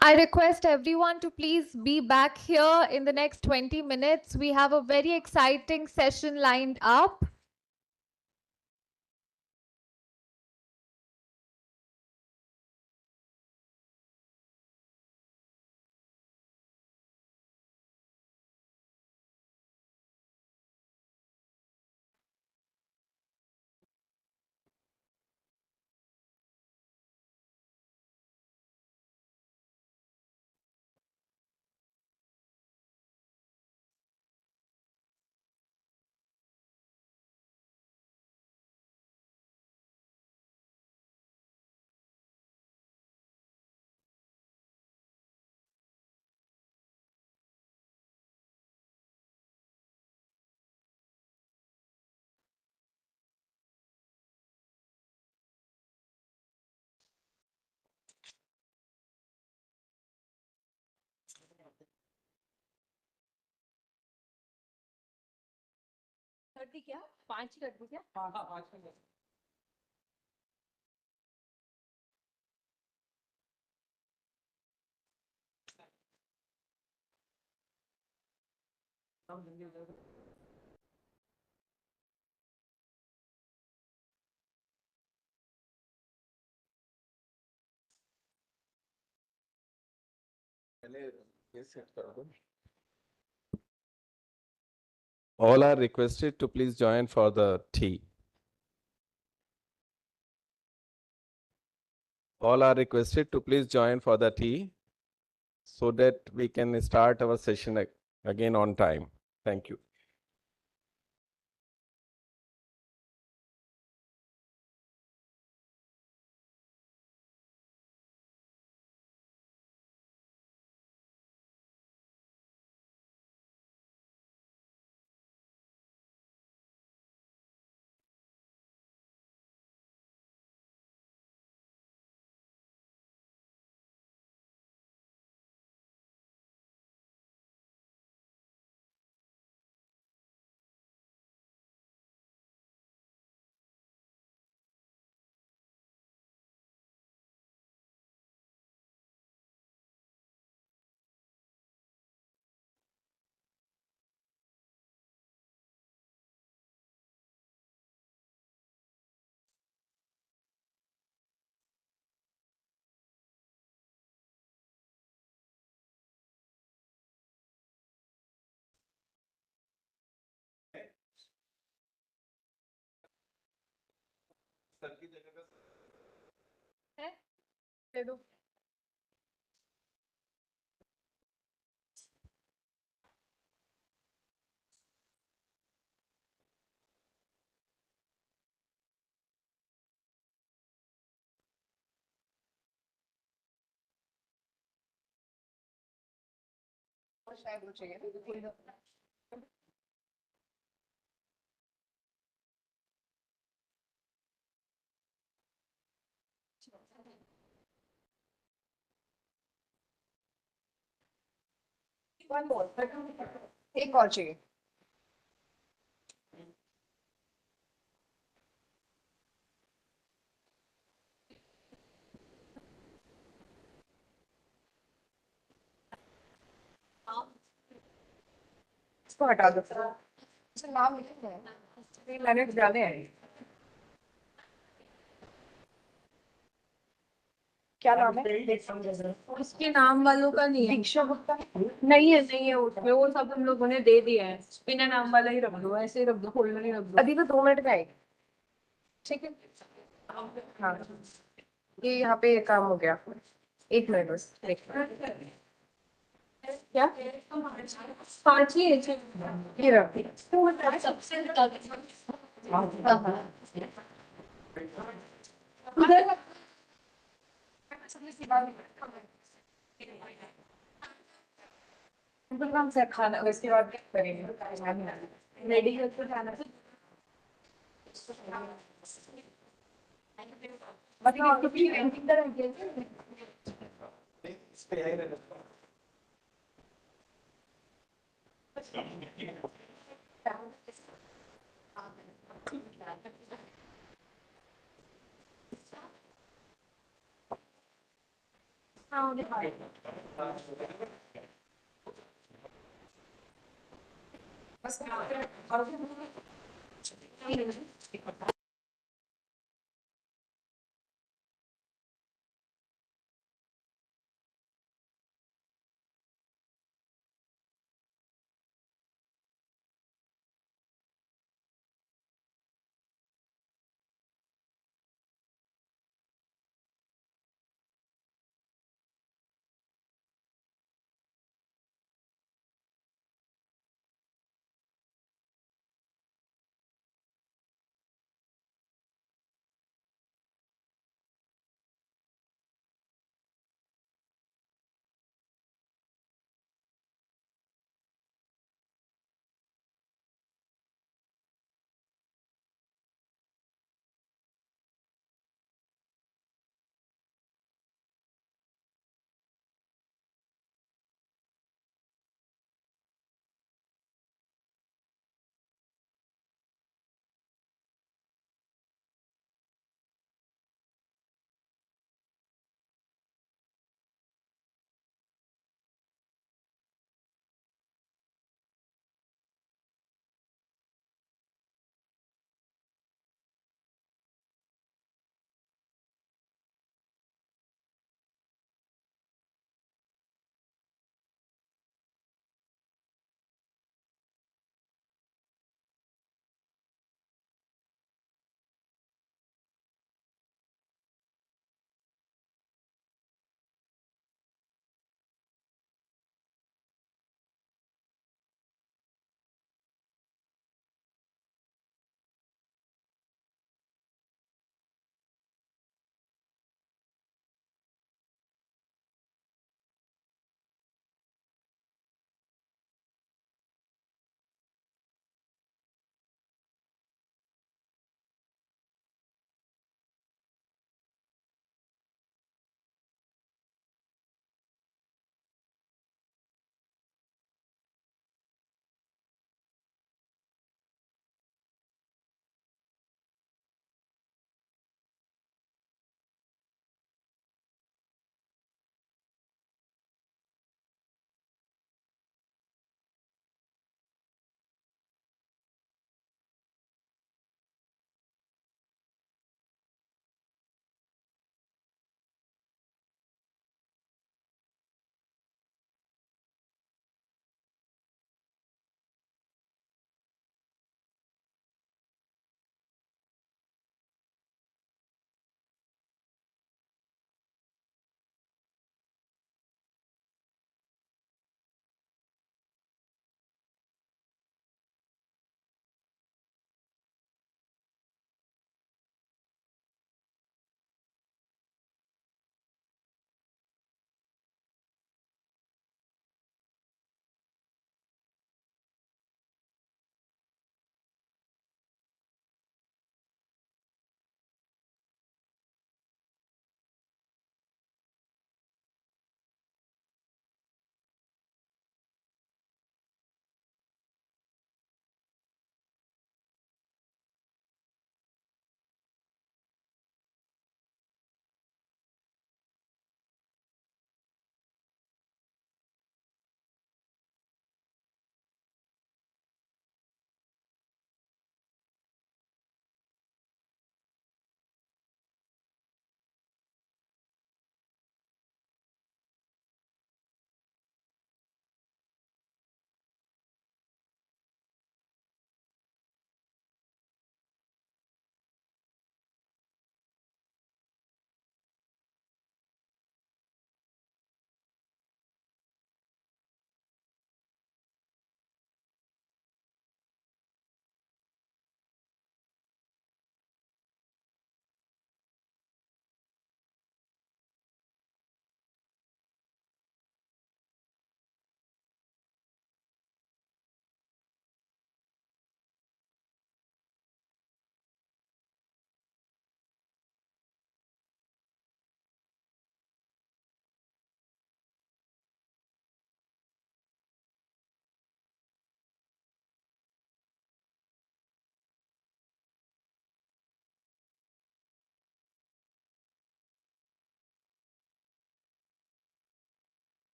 I request everyone to please be back here in the next 20 minutes. We have a very exciting session lined up. All are requested to please join for the tea. All are requested to please join for the tea so that we can start our session again on time. Thank you. One more. एक और चाहिए। इसको हटा दो। इसका नाम लिखना है। 3 मिनट जाने हैं। क्या नाम है? उसके नाम वालों का नहीं है। दीक्षा गुप्ता। नहीं है उसमें, वो सब हम लोगों ने दे दिया है। बिना नाम वाला ही रख दो, ऐसे ही रख दो, फोल्डर ही रख दो। अभी वो 2 मिनट में आएगी। ठीक है। हाँ, ये यहाँ पे काम हो गया। 1 मिनट बस देखना। क्या? 5 ही है। ये रख। उधर हम से खाना उसके बाद क्या करेंगे? रेडी करके जाना। मतलब कुछ पेंटिंग तरह की बस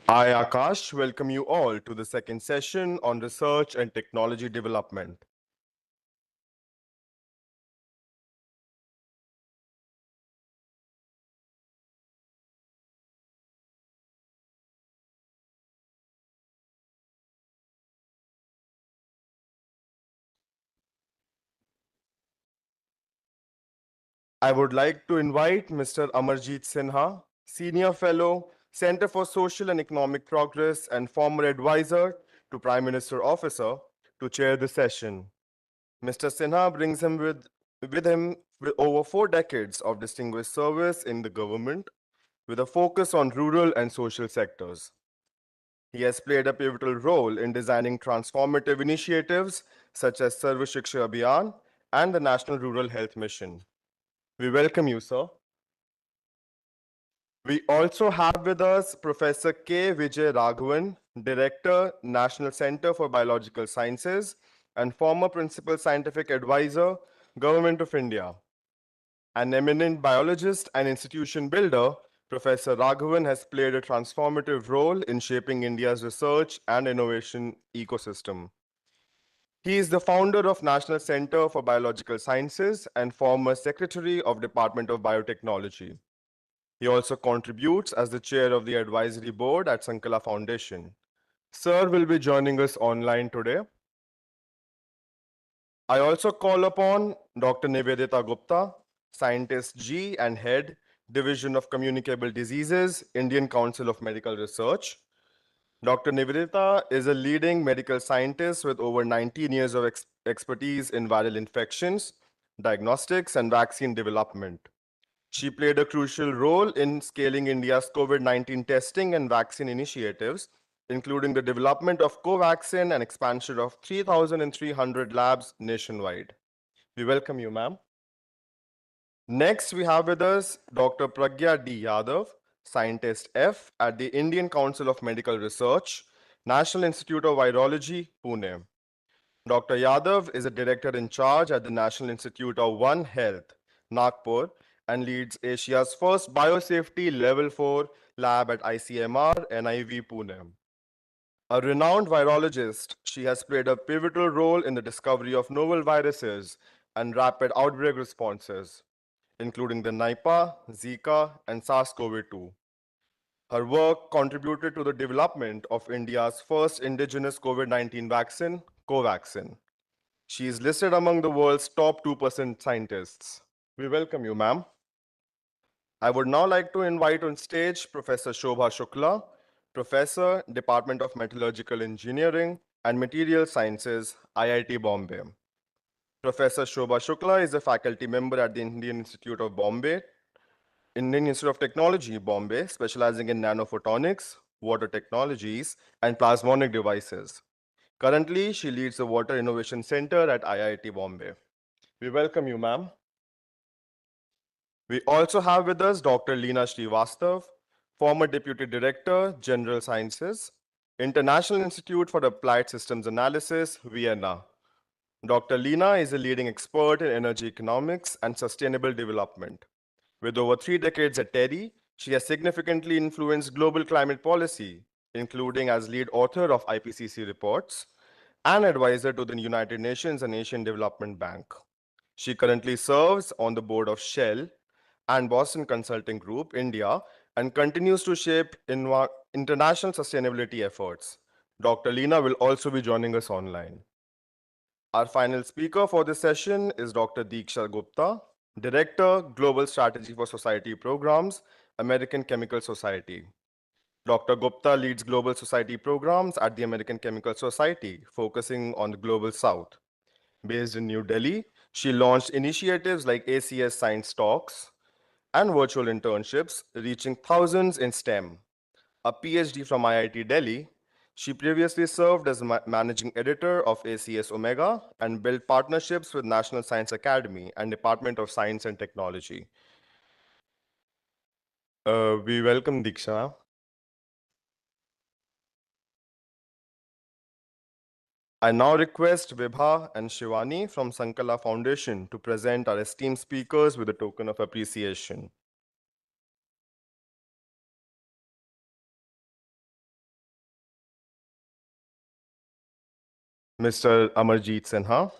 I, Akash, welcome you all to the second session on research and technology development. I would like to invite Mr. Amarjeet Sinha, Senior Fellow, Center for Social and Economic Progress and former advisor to Prime Minister Officer, to chair the session. Mr. Sinha brings with him with over 4 decades of distinguished service in the government, with a focus on rural and social sectors. He has played a pivotal role in designing transformative initiatives such as Sarva Shiksha Abhiyan and the National Rural Health Mission. We welcome you, sir. We also have with us Professor K. Vijay Raghavan, Director, National Center for Biological Sciences and former Principal Scientific Advisor, Government of India. An eminent biologist and institution builder, Professor Raghavan has played a transformative role in shaping India's research and innovation ecosystem. He is the founder of National Center for Biological Sciences and former Secretary of Department of Biotechnology. He also contributes as the chair of the advisory board at Sankala Foundation. Sir will be joining us online today. I also call upon Dr. Nivedita Gupta, Scientist G and Head, Division of Communicable Diseases, Indian Council of Medical Research. Dr. Nivedita is a leading medical scientist with over 19 years of expertise in viral infections, diagnostics, and vaccine development. She played a crucial role in scaling India's COVID-19 testing and vaccine initiatives, including the development of Covaxin and expansion of 3,300 labs nationwide. We welcome you, ma'am. Next, we have with us Dr. Pragya D. Yadav, Scientist F at the Indian Council of Medical Research, National Institute of Virology, Pune. Dr. Yadav is a director in charge at the National Institute of One Health, Nagpur, and leads Asia's first biosafety level 4 lab at ICMR NIV Pune. A renowned virologist, she has played a pivotal role in the discovery of novel viruses and rapid outbreak responses, including the Nipah, Zika, and SARS-CoV-2. Her work contributed to the development of India's first indigenous COVID-19 vaccine, Covaxin. She is listed among the world's top 2% scientists. We welcome you, ma'am. I would now like to invite on stage Professor Shobha Shukla, Professor, Department of Metallurgical Engineering and Material Sciences, IIT Bombay. Professor Shobha Shukla is a faculty member at the Indian Institute of Technology, Bombay, specializing in nanophotonics, water technologies, and plasmonic devices. Currently, she leads the Water Innovation Center at IIT Bombay. We welcome you, ma'am. We also have with us Dr. Leena Srivastav, former Deputy Director, General Sciences, International Institute for Applied Systems Analysis, Vienna. Dr. Leena is a leading expert in energy economics and sustainable development. With over 3 decades at TERI, she has significantly influenced global climate policy, including as lead author of IPCC reports and advisor to the United Nations and Asian Development Bank. She currently serves on the board of Shell and Boston Consulting Group, India, and continues to shape international sustainability efforts. Dr. Leena will also be joining us online. Our final speaker for this session is Dr. Diksha Gupta, Director, Global Strategy for Society Programs, American Chemical Society. Dr. Gupta leads global society programs at the American Chemical Society, focusing on the Global South. Based in New Delhi, she launched initiatives like ACS Science Talks and virtual internships, reaching thousands in STEM. A PhD from IIT Delhi, she previously served as managing editor of ACS Omega and built partnerships with National Science Academy and Department of Science and Technology. We welcome Diksha. I now request Vibha and Shivani from Sankala Foundation to present our esteemed speakers with a token of appreciation. Mr. Amarjeet Sinha,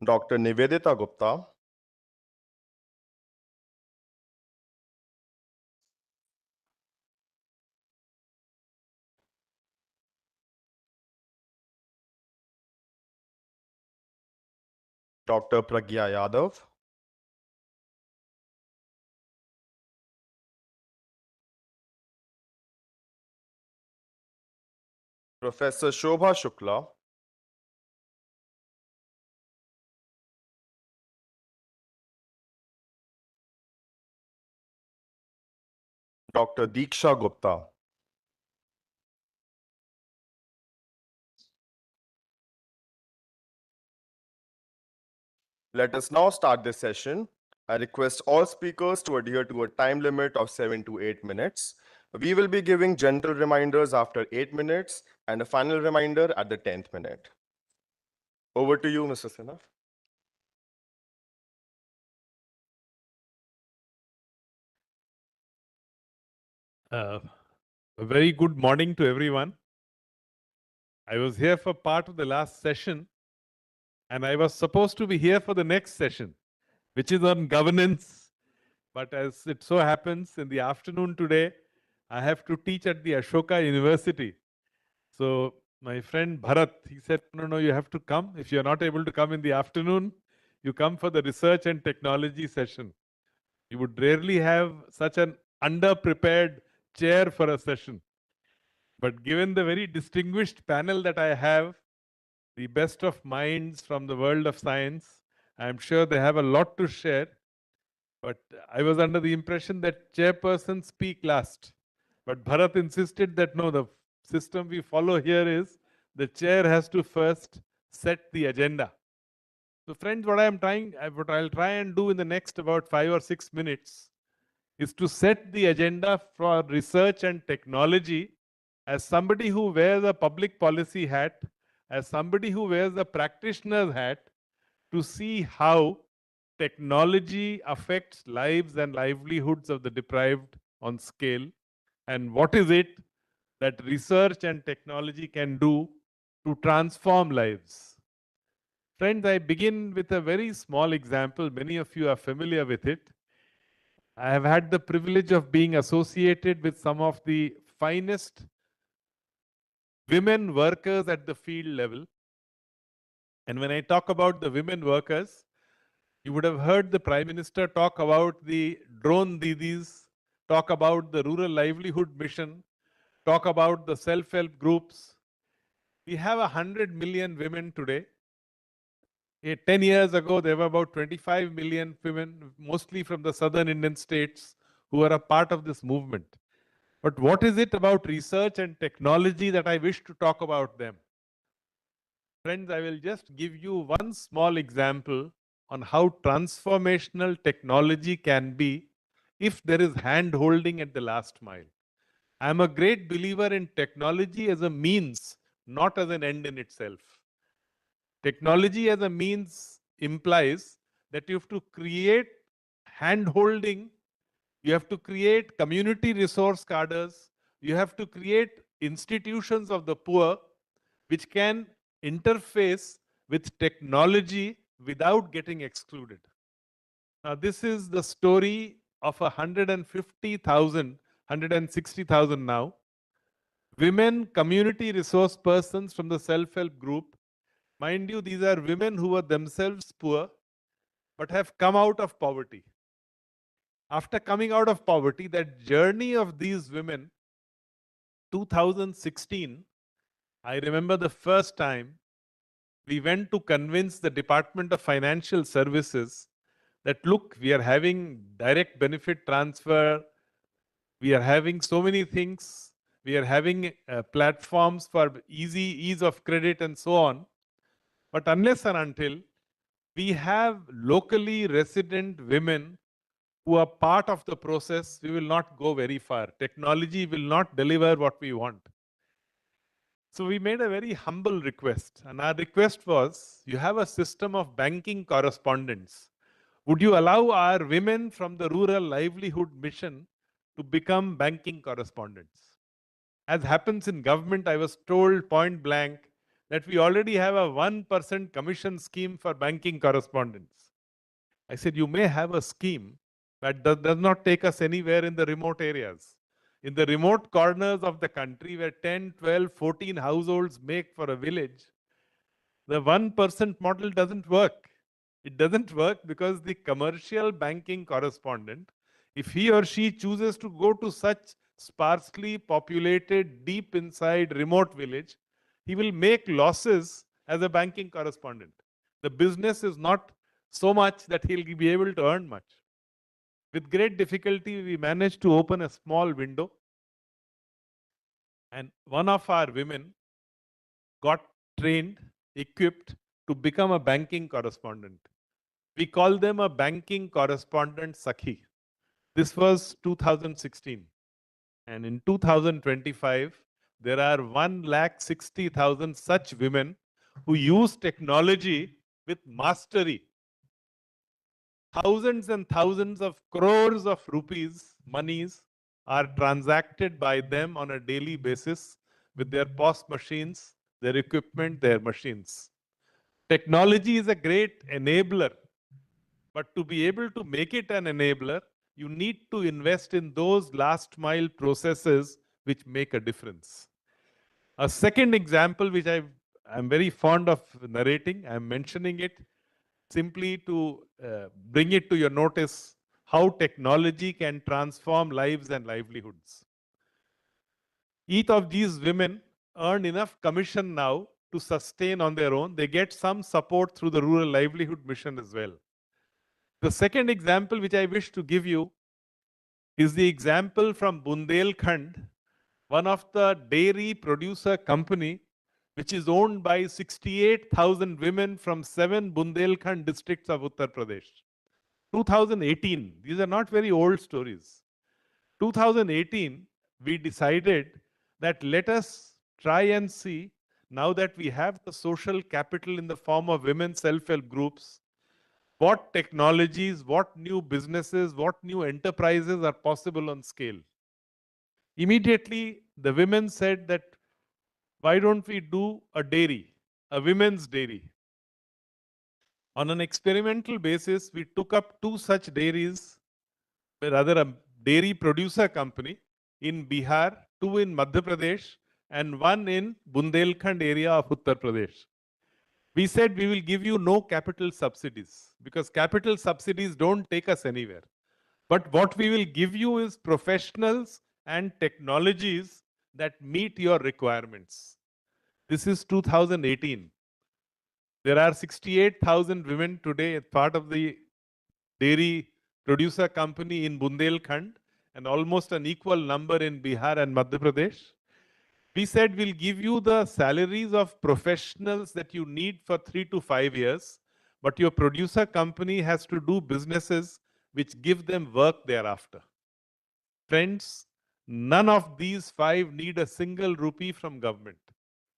Dr. Nivedita Gupta, Dr. Pragya Yadav, Professor Shobha Shukla, Dr. Diksha Gupta. Let us now start this session. I request all speakers to adhere to a time limit of 7 to 8 minutes. We will be giving gentle reminders after 8 minutes and a final reminder at the 10th minute. Over to you, Mr. Sinha. A very good morning to everyone. I was here for part of the last session, and I was supposed to be here for the next session, which is on governance. But as it so happens, in the afternoon today, I have to teach at the Ashoka University. So my friend Bharat, he said, no, you have to come. If you're not able to come in the afternoon, you come for the research and technology session. You would rarely have such an underprepared chair for a session. But given the very distinguished panel that I have, the best of minds from the world of science, I'm sure they have a lot to share. But I was under the impression that chairpersons speak last. But Bharat insisted that no, the system we follow here is the chair has to first set the agenda. So friends, what I'll try and do in the next about 5 or 6 minutes is to set the agenda for research and technology as somebody who wears a public policy hat, as somebody who wears a practitioner's hat, to see how technology affects lives and livelihoods of the deprived on scale, and what is it that research and technology can do to transform lives. Friends, I begin with a very small example. Many of you are familiar with it. I have had the privilege of being associated with some of the finest women workers at the field level. And when I talk about the women workers, you would have heard the Prime Minister talk about the drone didis, talk about the rural livelihood mission, talk about the self-help groups. We have 100 million women today. 10 years ago, there were about 25 million women, mostly from the southern Indian states, who are a part of this movement. But what is it about research and technology that I wish to talk about them? Friends, I will just give you one small example on how transformational technology can be if there is hand-holding at the last mile. I am a great believer in technology as a means, not as an end in itself. Technology as a means implies that you have to create hand-holding, you have to create community resource cadres, you have to create institutions of the poor which can interface with technology without getting excluded. Now, this is the story of 150,000, 160,000 now, women community resource persons from the self-help group. Mind you, these are women who are themselves poor, but have come out of poverty. After coming out of poverty, that journey of these women, 2016, I remember the first time we went to convince the Department of Financial Services that, look, we are having direct benefit transfer, we are having so many things, we are having platforms for ease of credit and so on. But unless and until we have locally resident women who are part of the process, we will not go very far. Technology will not deliver what we want. So we made a very humble request. And our request was, you have a system of banking correspondents Would you allow our women from the rural livelihood mission to become banking correspondents? As happens in government, I was told point blank that we already have a 1% commission scheme for banking correspondents. I said, you may have a scheme, but that does not take us anywhere in the remote areas. In the remote corners of the country where 10, 12, 14 households make for a village, the 1% model doesn't work. It doesn't work because the commercial banking correspondent, if he or she chooses to go to such sparsely populated, deep inside remote village, he will make losses as a banking correspondent. The business is not so much that he'll be able to earn much. With great difficulty, we managed to open a small window. And one of our women got trained, equipped to become a banking correspondent. We call them a banking correspondent Sakhi. This was 2016. And in 2025, there are 160,000 such women who use technology with mastery. Thousands and thousands of crores of rupees, monies, are transacted by them on a daily basis with their POS machines, their equipment, their machines. Technology is a great enabler, but to be able to make it an enabler, you need to invest in those last mile processes which make a difference. A second example, which I'm very fond of narrating, I'm mentioning it simply to bring it to your notice how technology can transform lives and livelihoods. Each of these women earn enough commission now to sustain on their own. They get some support through the Rural Livelihood Mission as well. The second example which I wish to give you is the example from Bundelkhand, one of the dairy producer company which is owned by 68,000 women from 7 Bundelkhand districts of Uttar Pradesh. 2018, these are not very old stories. 2018, we decided that let us try and see, now that we have the social capital in the form of women self-help groups, what technologies, what new businesses, what new enterprises are possible on scale. Immediately, the women said that, why don't we do a dairy, a women's dairy? On an experimental basis, we took up 2 such dairies, rather a dairy producer company in Bihar, 2 in Madhya Pradesh, and 1 in Bundelkhand area of Uttar Pradesh. We said we will give you no capital subsidies because capital subsidies don't take us anywhere. But what we will give you is professionals and technologies that meet your requirements. This is 2018. There are 68,000 women today as part of the dairy producer company in Bundelkhand and almost an equal number in Bihar and Madhya Pradesh. We said we'll give you the salaries of professionals that you need for 3 to 5 years, but your producer company has to do businesses which give them work thereafter. Friends, none of these 5 need a single rupee from government.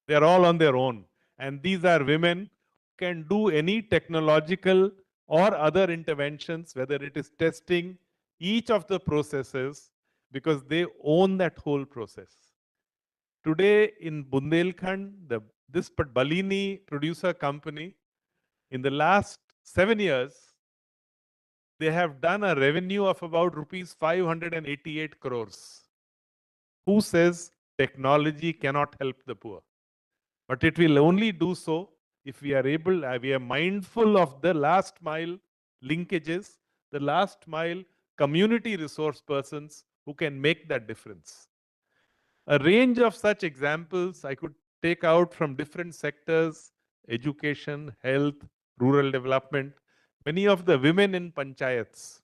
They are all on their own. And these are women who can do any technological or other interventions, whether it is testing, each of the processes, because they own that whole process. Today in Bundelkhand, this Balini producer company, in the last 7 years, they have done a revenue of about rupees 588 crores. Who says technology cannot help the poor? But it will only do so if we are able, we are mindful of the last mile linkages, the last mile community resource persons who can make that difference. A range of such examples I could take out from different sectors, education, health, rural development, many of the women in panchayats.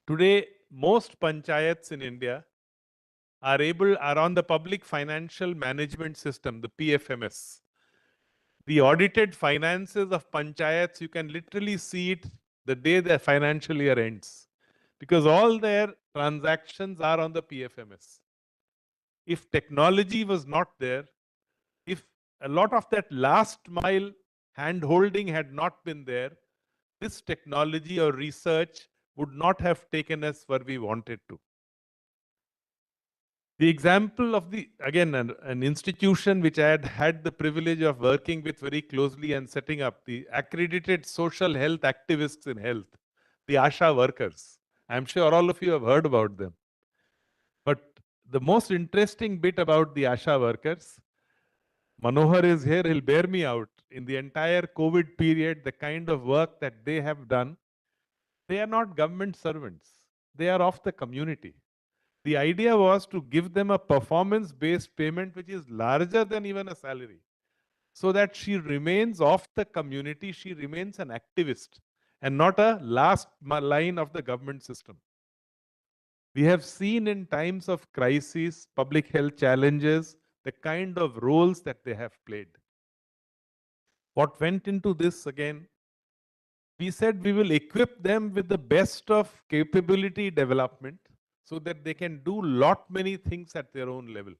Today, most panchayats in India are on the public financial management system, the PFMS. The audited finances of panchayats, you can literally see it the day their financial year ends, because all their transactions are on the PFMS. If technology was not there, if a lot of that last mile hand-holding had not been there, this technology or research would not have taken us where we wanted to. The example of again, an institution which I had had the privilege of working with very closely and setting up, the accredited social health activists in health, the ASHA workers. I'm sure all of you have heard about them. But the most interesting bit about the ASHA workers, Manohar is here, he'll bear me out. In the entire COVID period, the kind of work that they have done, they are not government servants. They are of the community. The idea was to give them a performance-based payment which is larger than even a salary, so that she remains of the community, she remains an activist and not a last line of the government system. We have seen in times of crisis, public health challenges, the kind of roles that they have played. What went into this again? We said we will equip them with the best of capability development so that they can do lot many things at their own level.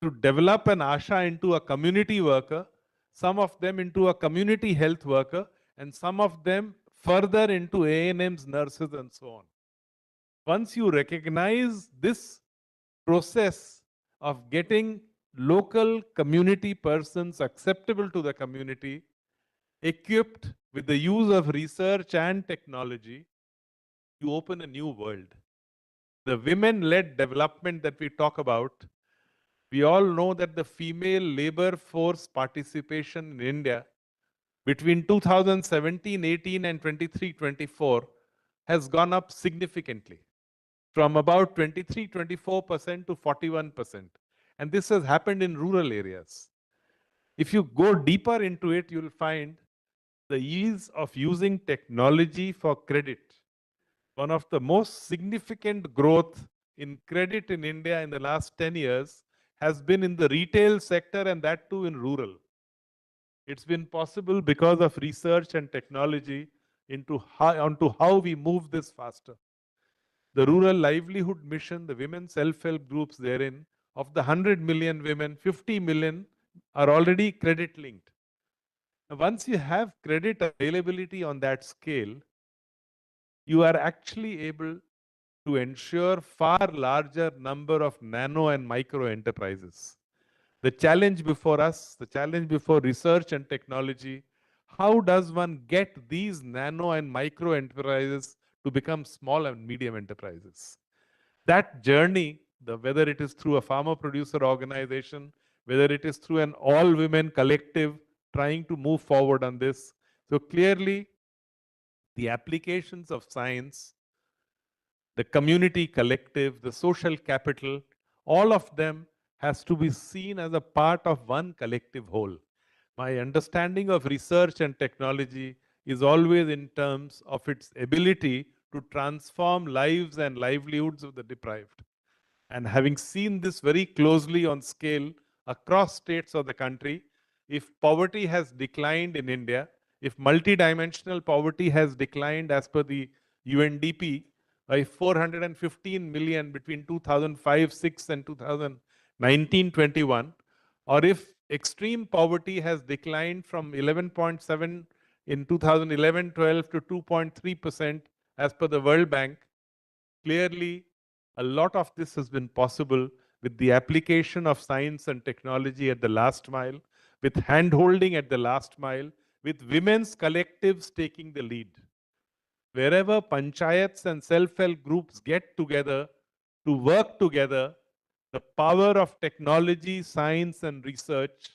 To develop an ASHA into a community worker, some of them into a community health worker, and some of them further into ANMs, nurses, and so on. Once you recognize this process of getting local community persons acceptable to the community, equipped with the use of research and technology, you open a new world. The women-led development that we talk about, we all know that the female labor force participation in India between 2017-18 and 23-24 has gone up significantly, from about 23-24% to 41%. And this has happened in rural areas. If you go deeper into it, you'll find the ease of using technology for credit. One of the most significant growth in credit in India in the last 10 years has been in the retail sector, and that too in rural. It's been possible because of research and technology onto how we move this faster. The Rural Livelihood Mission, the women self-help groups therein, of the 100 million women, 50 million are already credit linked. Once you have credit availability on that scale, you are actually able to ensure far larger number of nano and micro enterprises. The challenge before us, the challenge before research and technology, how does one get these nano and micro enterprises to become small and medium enterprises? That journey, whether it is through a farmer producer organization, whether it is through an all women collective trying to move forward on this. So clearly, the applications of science, the community collective, the social capital, all of them has to be seen as a part of one collective whole. My understanding of research and technology is always in terms of its ability to transform lives and livelihoods of the deprived. And having seen this very closely on scale across states of the country, if poverty has declined in India, if multidimensional poverty has declined as per the UNDP by 415 million between 2005-06 and 2019-21, or if extreme poverty has declined from 11.7 in 2011-12 to 2.3% as per the World Bank, clearly a lot of this has been possible with the application of science and technology at the last mile, with hand-holding at the last mile, with women's collectives taking the lead. Wherever panchayats and self-help groups get together to work together, the power of technology, science, and research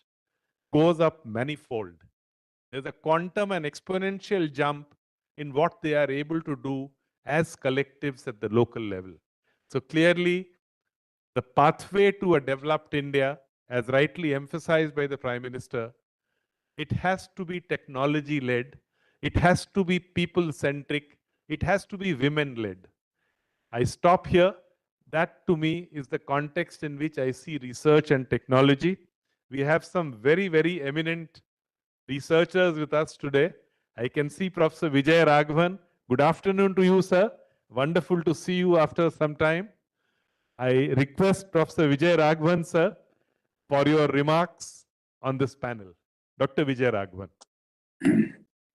goes up manifold. There's a quantum and exponential jump in what they are able to do as collectives at the local level. So clearly, the pathway to a developed India, as rightly emphasized by the Prime Minister, it has to be technology-led, it has to be people-centric, it has to be women-led. I stop here. That to me is the context in which I see research and technology. We have some very, very eminent researchers with us today. I can see Professor Vijay Raghavan. Good afternoon to you, sir. Wonderful to see you after some time. I request Professor Vijay Raghavan, sir, for your remarks on this panel. Dr. Vijay Raghavan.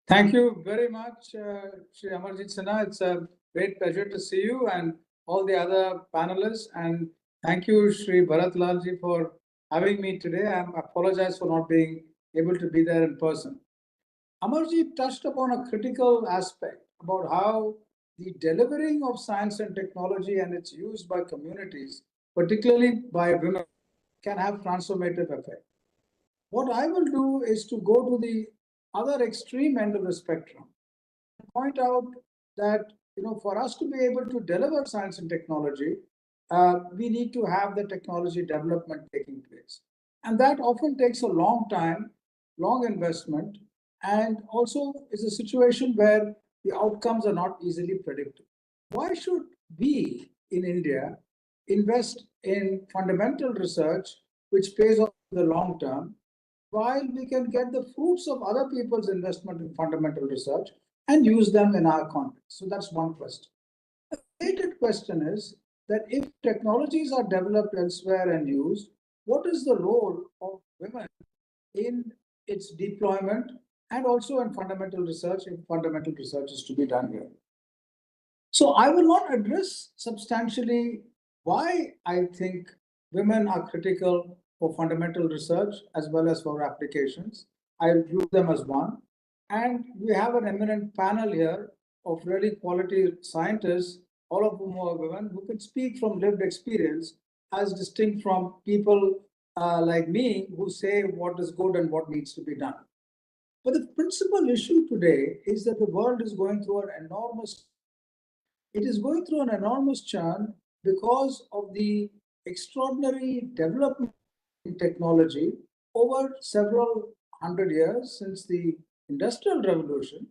Thank you very much, Shri Amarjit Sinha. It's a great pleasure to see you and all the other panelists. And thank you, Shri Bharat Lalji, for having me today. I apologize for not being able to be there in person. Amarjit touched upon a critical aspect about how the delivering of science and technology and its use by communities, particularly by women, can have transformative effect. What I will do is to go to the other extreme end of the spectrum, point out that for us to be able to deliver science and technology, we need to have the technology development taking place, and that often takes a long time, long investment, and also is a situation where the outcomes are not easily predicted. Why should we in India invest in fundamental research which pays off in the long term, while we can get the fruits of other people's investment in fundamental research and use them in our context? So that's one question. The related question is that if technologies are developed elsewhere and used, what is the role of women in its deployment and also in fundamental research if fundamental research is to be done here? So I will not address substantially why I think women are critical for fundamental research as well as for applications. I view them as one. And we have an eminent panel here of really quality scientists, all of whom are women, who can speak from lived experience as distinct from people like me who say what is good and what needs to be done. But the principal issue today is that the world is going through an enormous churn because of the extraordinary development in technology over several hundred years since the Industrial Revolution,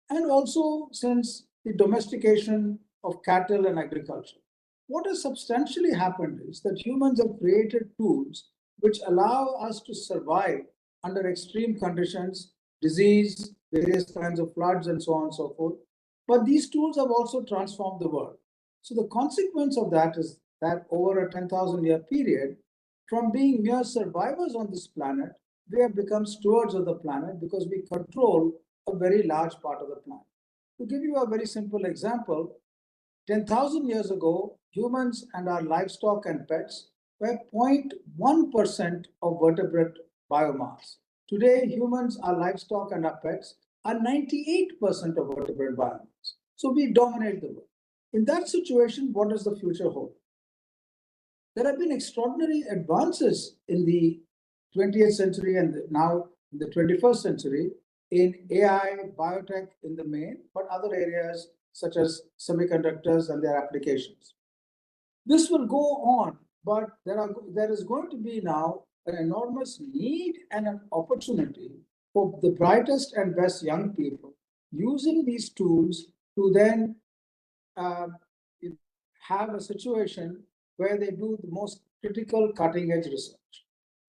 and also since the domestication of cattle and agriculture. What has substantially happened is that humans have created tools which allow us to survive under extreme conditions, disease, various kinds of floods, and so on and so forth. But these tools have also transformed the world. So the consequence of that is that over a 10,000-year period, from being mere survivors on this planet, we have become stewards of the planet because we control a very large part of the planet. To give you a very simple example, 10,000 years ago, humans and our livestock and pets were 0.1% of vertebrate biomass. Today, humans, our livestock, and our pets are 98% of vertebrate biomass. So we dominate the world. In that situation, what does the future hold? There have been extraordinary advances in the 20th century and now in the 21st century in AI, biotech in the main, but other areas such as semiconductors and their applications. This will go on, but there is going to be now an enormous need and an opportunity for the brightest and best young people using these tools to then have a situation where they do the most critical cutting edge research.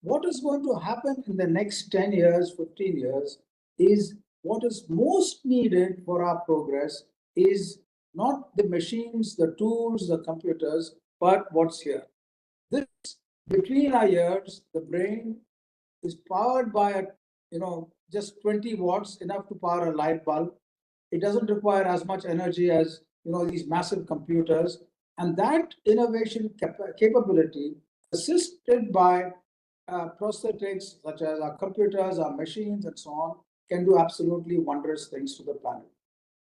What is going to happen in the next 10 years, 15 years is what is most needed for our progress is not the machines, the tools, the computers, but what's here. This, between our ears, the brain is powered by just 20 watts, enough to power a light bulb. It doesn't require as much energy as these massive computers. And that innovation capability, assisted by prosthetics such as our computers, our machines, and so on, can do absolutely wondrous things to the planet.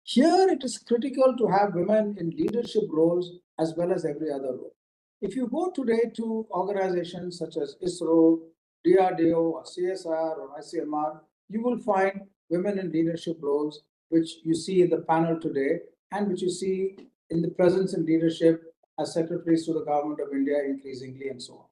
Here, it is critical to have women in leadership roles as well as every other role. If you go today to organizations such as ISRO, DRDO, or CSR, or ICMR, you will find women in leadership roles, which you see in the panel today, and which you see in the presence and leadership as secretaries to the government of India increasingly, and so on.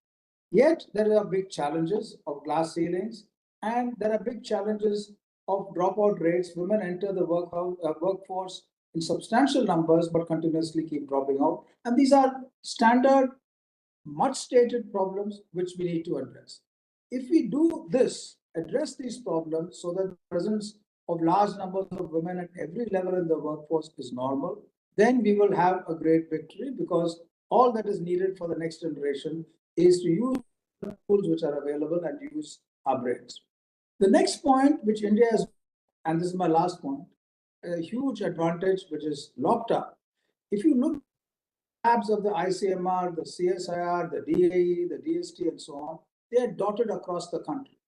Yet, there are big challenges of glass ceilings, and there are big challenges of dropout rates. Women enter the workforce in substantial numbers, but continuously keep dropping out. And these are standard, much stated problems which we need to address. If we do this, address these problems so that the presence of large numbers of women at every level in the workforce is normal, then we will have a great victory, because all that is needed for the next generation is to use the tools which are available and use our brains. The next point which India has and this is my last point, a huge advantage which is locked up. If you look at labs of the ICMR, the CSIR, the DAE, the DST, and so on, they are dotted across the country.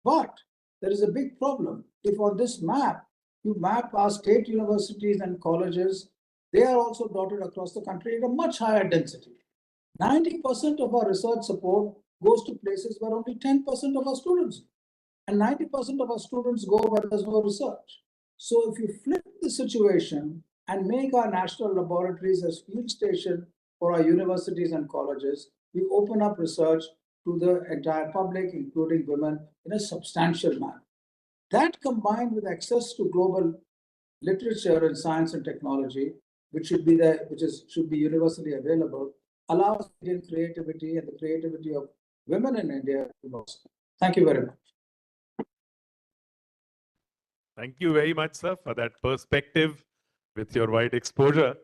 But there is a big problem. If on this map, you map our state universities and colleges, they are also dotted across the country at a much higher density. 90% of our research support goes to places where only 10% of our students, and 90% of our students go where there's no research. So if you flip the situation and make our national laboratories as field station for our universities and colleges, we open up research to the entire public, including women, in a substantial manner. That combined with access to global literature in science and technology, which should be universally available, allows Indian creativity and the creativity of women in India to blossom. Thank you very much. Thank you very much, sir, for that perspective with your wide exposure.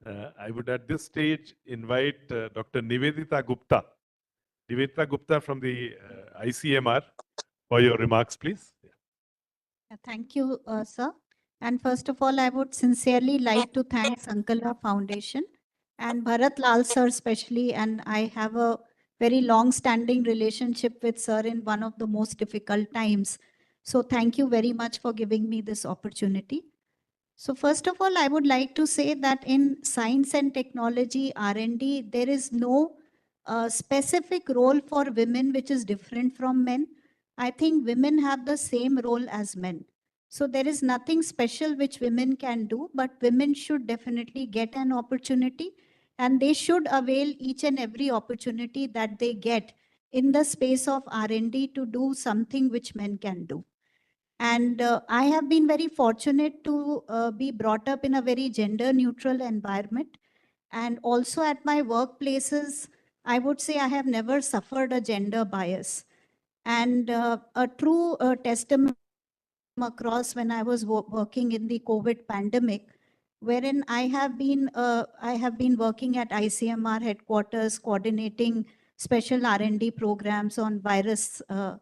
I would at this stage invite Dr. Nivedita Gupta. Nivedita Gupta from the ICMR for your remarks, please. Thank you, sir. And first of all, I would sincerely like to thank Sankala Foundation and Bharat Lal sir especially. And I have a very long-standing relationship with sir in one of the most difficult times. So thank you very much for giving me this opportunity. So first of all, I would like to say that in science and technology, R&D, there is no specific role for women which is different from men. I think women have the same role as men. So there is nothing special which women can do, but women should definitely get an opportunity and they should avail each and every opportunity that they get in the space of R&D to do something which men can do. And I have been very fortunate to be brought up in a very gender neutral environment. And also at my workplaces, I would say I have never suffered a gender bias. And a true testimony across when I was working in the COVID pandemic, wherein I have been working at ICMR headquarters, coordinating special R&D programs on viral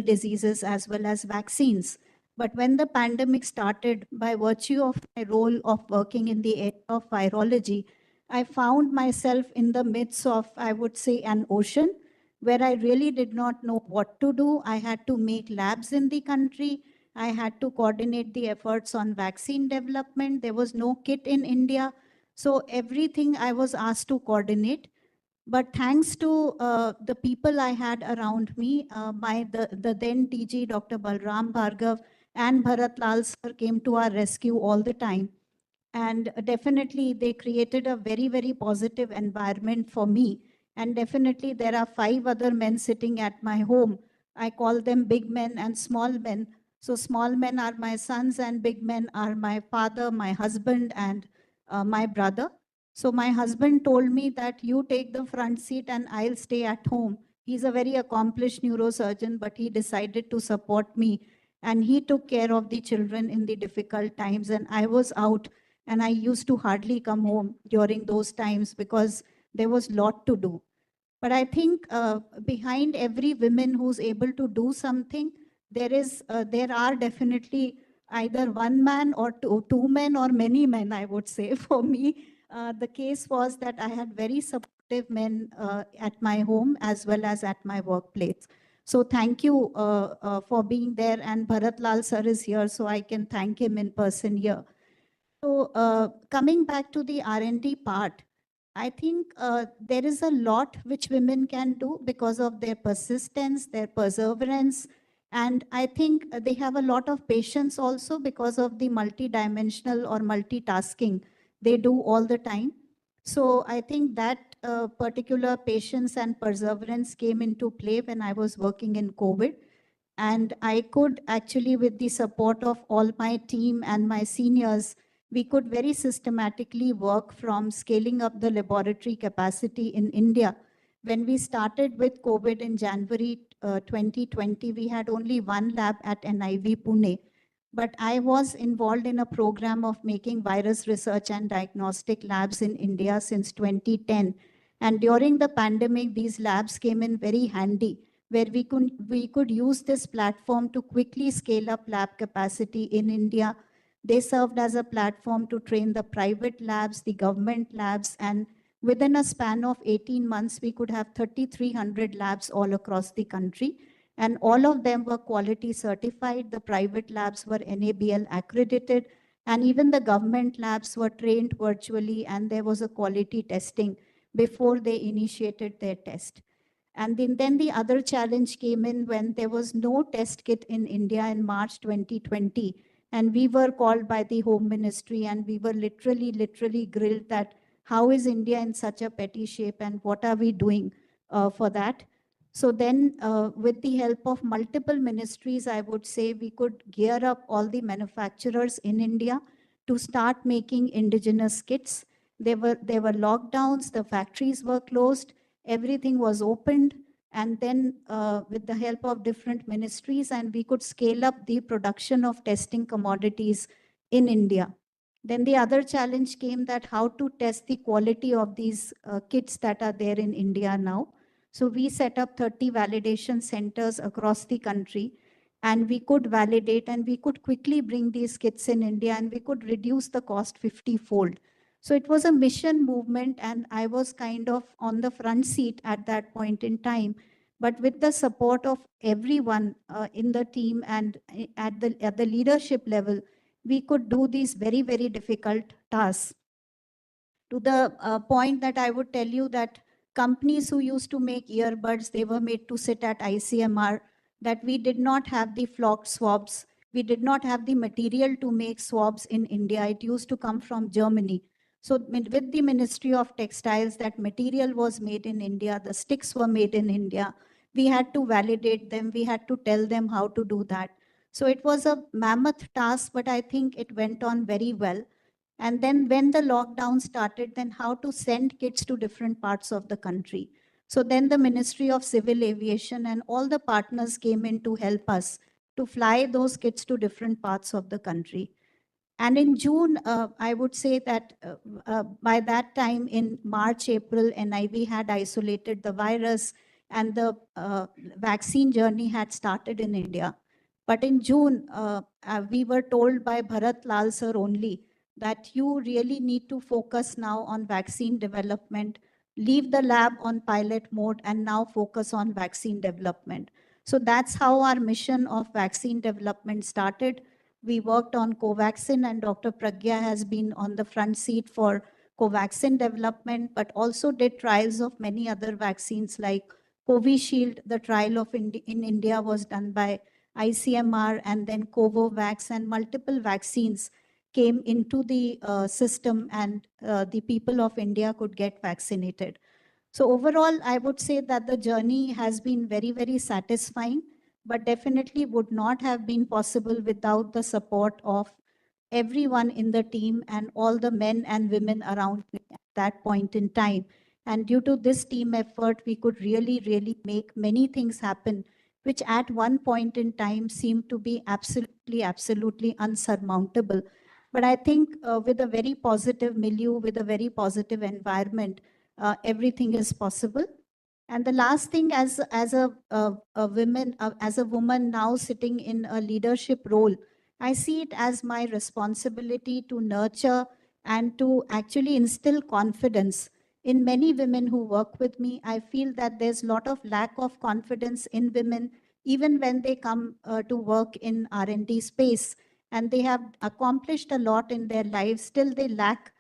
diseases as well as vaccines. But when the pandemic started, by virtue of my role of working in the area of virology, I found myself in the midst of, I would say, an ocean where I really did not know what to do. I had to make labs in the country. I had to coordinate the efforts on vaccine development. There was no kit in India. So everything I was asked to coordinate. But thanks to the people I had around me, the then DG, Dr. Balram Bhargav, and Bharat Lal sir came to our rescue all the time. And definitely they created a very, very positive environment for me. And definitely there are 5 other men sitting at my home. I call them big men and small men. So small men are my sons and big men are my father, my husband, and my brother. So my husband told me that you take the front seat and I'll stay at home. He's a very accomplished neurosurgeon, but he decided to support me. And he took care of the children in the difficult times. And I was out and I used to hardly come home during those times because there was a lot to do. But I think behind every woman who's able to do something, there are definitely either one man or two men or many men, I would say. For me, the case was that I had very supportive men at my home as well as at my workplace. So thank you for being there. And Bharat Lal sir is here, so I can thank him in person here. So coming back to the R&D part, I think there is a lot which women can do because of their persistence, their perseverance, and I think they have a lot of patience also because of the multidimensional or multitasking they do all the time. So I think that particular patience and perseverance came into play when I was working in COVID. And I could actually, with the support of all my team and my seniors, we could very systematically work from scaling up the laboratory capacity in India. When we started with COVID in January 2020, we had only one lab at NIV Pune. But I was involved in a program of making virus research and diagnostic labs in India since 2010. And during the pandemic, these labs came in very handy where we could use this platform to quickly scale up lab capacity in India. They served as a platform to train the private labs, the government labs, and within a span of 18 months, we could have 3,300 labs all across the country. And all of them were quality certified. The private labs were NABL accredited, and even the government labs were trained virtually, and there was a quality testing before they initiated their test. And then the other challenge came in when there was no test kit in India in March 2020. And we were called by the Home Ministry, and we were literally grilled that how is India in such a petty shape and what are we doing for that? So then with the help of multiple ministries, I would say we could gear up all the manufacturers in India to start making indigenous kits. There were lockdowns, the factories were closed, everything was opened, and then with the help of different ministries, and we could scale up the production of testing commodities in India. Then the other challenge came that how to test the quality of these kits that are there in India now. So we set up 30 validation centers across the country, and we could validate and we could quickly bring these kits in India, and we could reduce the cost 50-fold. So it was a mission movement, and I was kind of on the front seat at that point in time. But with the support of everyone in the team and at the leadership level, we could do these very, very difficult tasks. To the point that I would tell you that companies who used to make earbuds, they were made to sit at ICMR, that we did not have the flocked swabs. We did not have the material to make swabs in India. It used to come from Germany. So with the Ministry of Textiles, that material was made in India, the sticks were made in India. We had to validate them. We had to tell them how to do that. So it was a mammoth task, but I think it went on very well. And then when the lockdown started, then how to send kits to different parts of the country. So then the Ministry of Civil Aviation and all the partners came in to help us to fly those kits to different parts of the country. And in June, I would say that by that time in March, April, NIV had isolated the virus and the vaccine journey had started in India. But in June, we were told by Bharat Lal sir only that you really need to focus now on vaccine development, leave the lab on pilot mode and now focus on vaccine development. So that's how our mission of vaccine development started. We worked on Covaxin, and Dr. Pragya has been on the front seat for Covaxin development, but also did trials of many other vaccines like Covishield. The trial of in India was done by ICMR, and then Covovax, and multiple vaccines came into the system, and the people of India could get vaccinated. So overall, I would say that the journey has been very, very satisfying, but definitely would not have been possible without the support of everyone in the team and all the men and women around me at that point in time. And due to this team effort, we could really make many things happen, which at one point in time seemed to be absolutely unsurmountable. But I think with a very positive milieu, with a very positive environment, everything is possible. And the last thing, as a woman now sitting in a leadership role, I see it as my responsibility to nurture and to actually instill confidence in many women who work with me. I feel that there's a lot of lack of confidence in women, even when they come to work in R&D space, and they have accomplished a lot in their lives, still they lack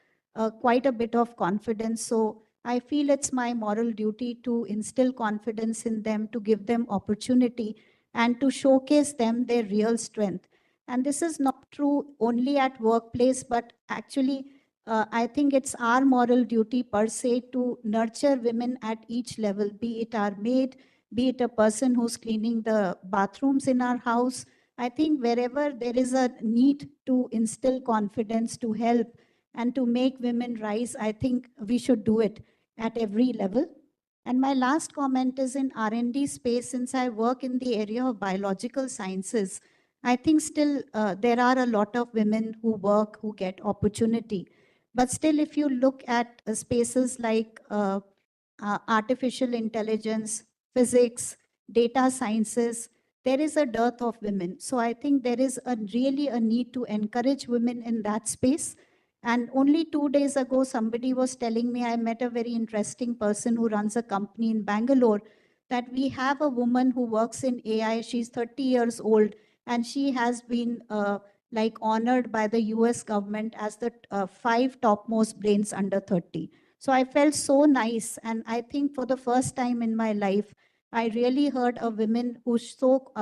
quite a bit of confidence. So I feel it's my moral duty to instill confidence in them, to give them opportunity, and to showcase them their real strength. And this is not true only at workplace, but actually, I think it's our moral duty per se to nurture women at each level, be it our maid, be it a person who's cleaning the bathrooms in our house. I think wherever there is a need to instill confidence, to help, and to make women rise, I think we should do it at every level. And my last comment is in R&D space. Since I work in the area of biological sciences, I think still there are a lot of women who work, who get opportunity. But still, if you look at spaces like artificial intelligence, physics, data sciences, there is a dearth of women. So I think there is really a need to encourage women in that space. And only 2 days ago, somebody was telling me, I met a very interesting person who runs a company in Bangalore, that we have a woman who works in AI. She's 30 years old, and she has been like honored by the US government as the 5 topmost brains under 30. So I felt so nice. And I think for the first time in my life, I really heard a woman who's so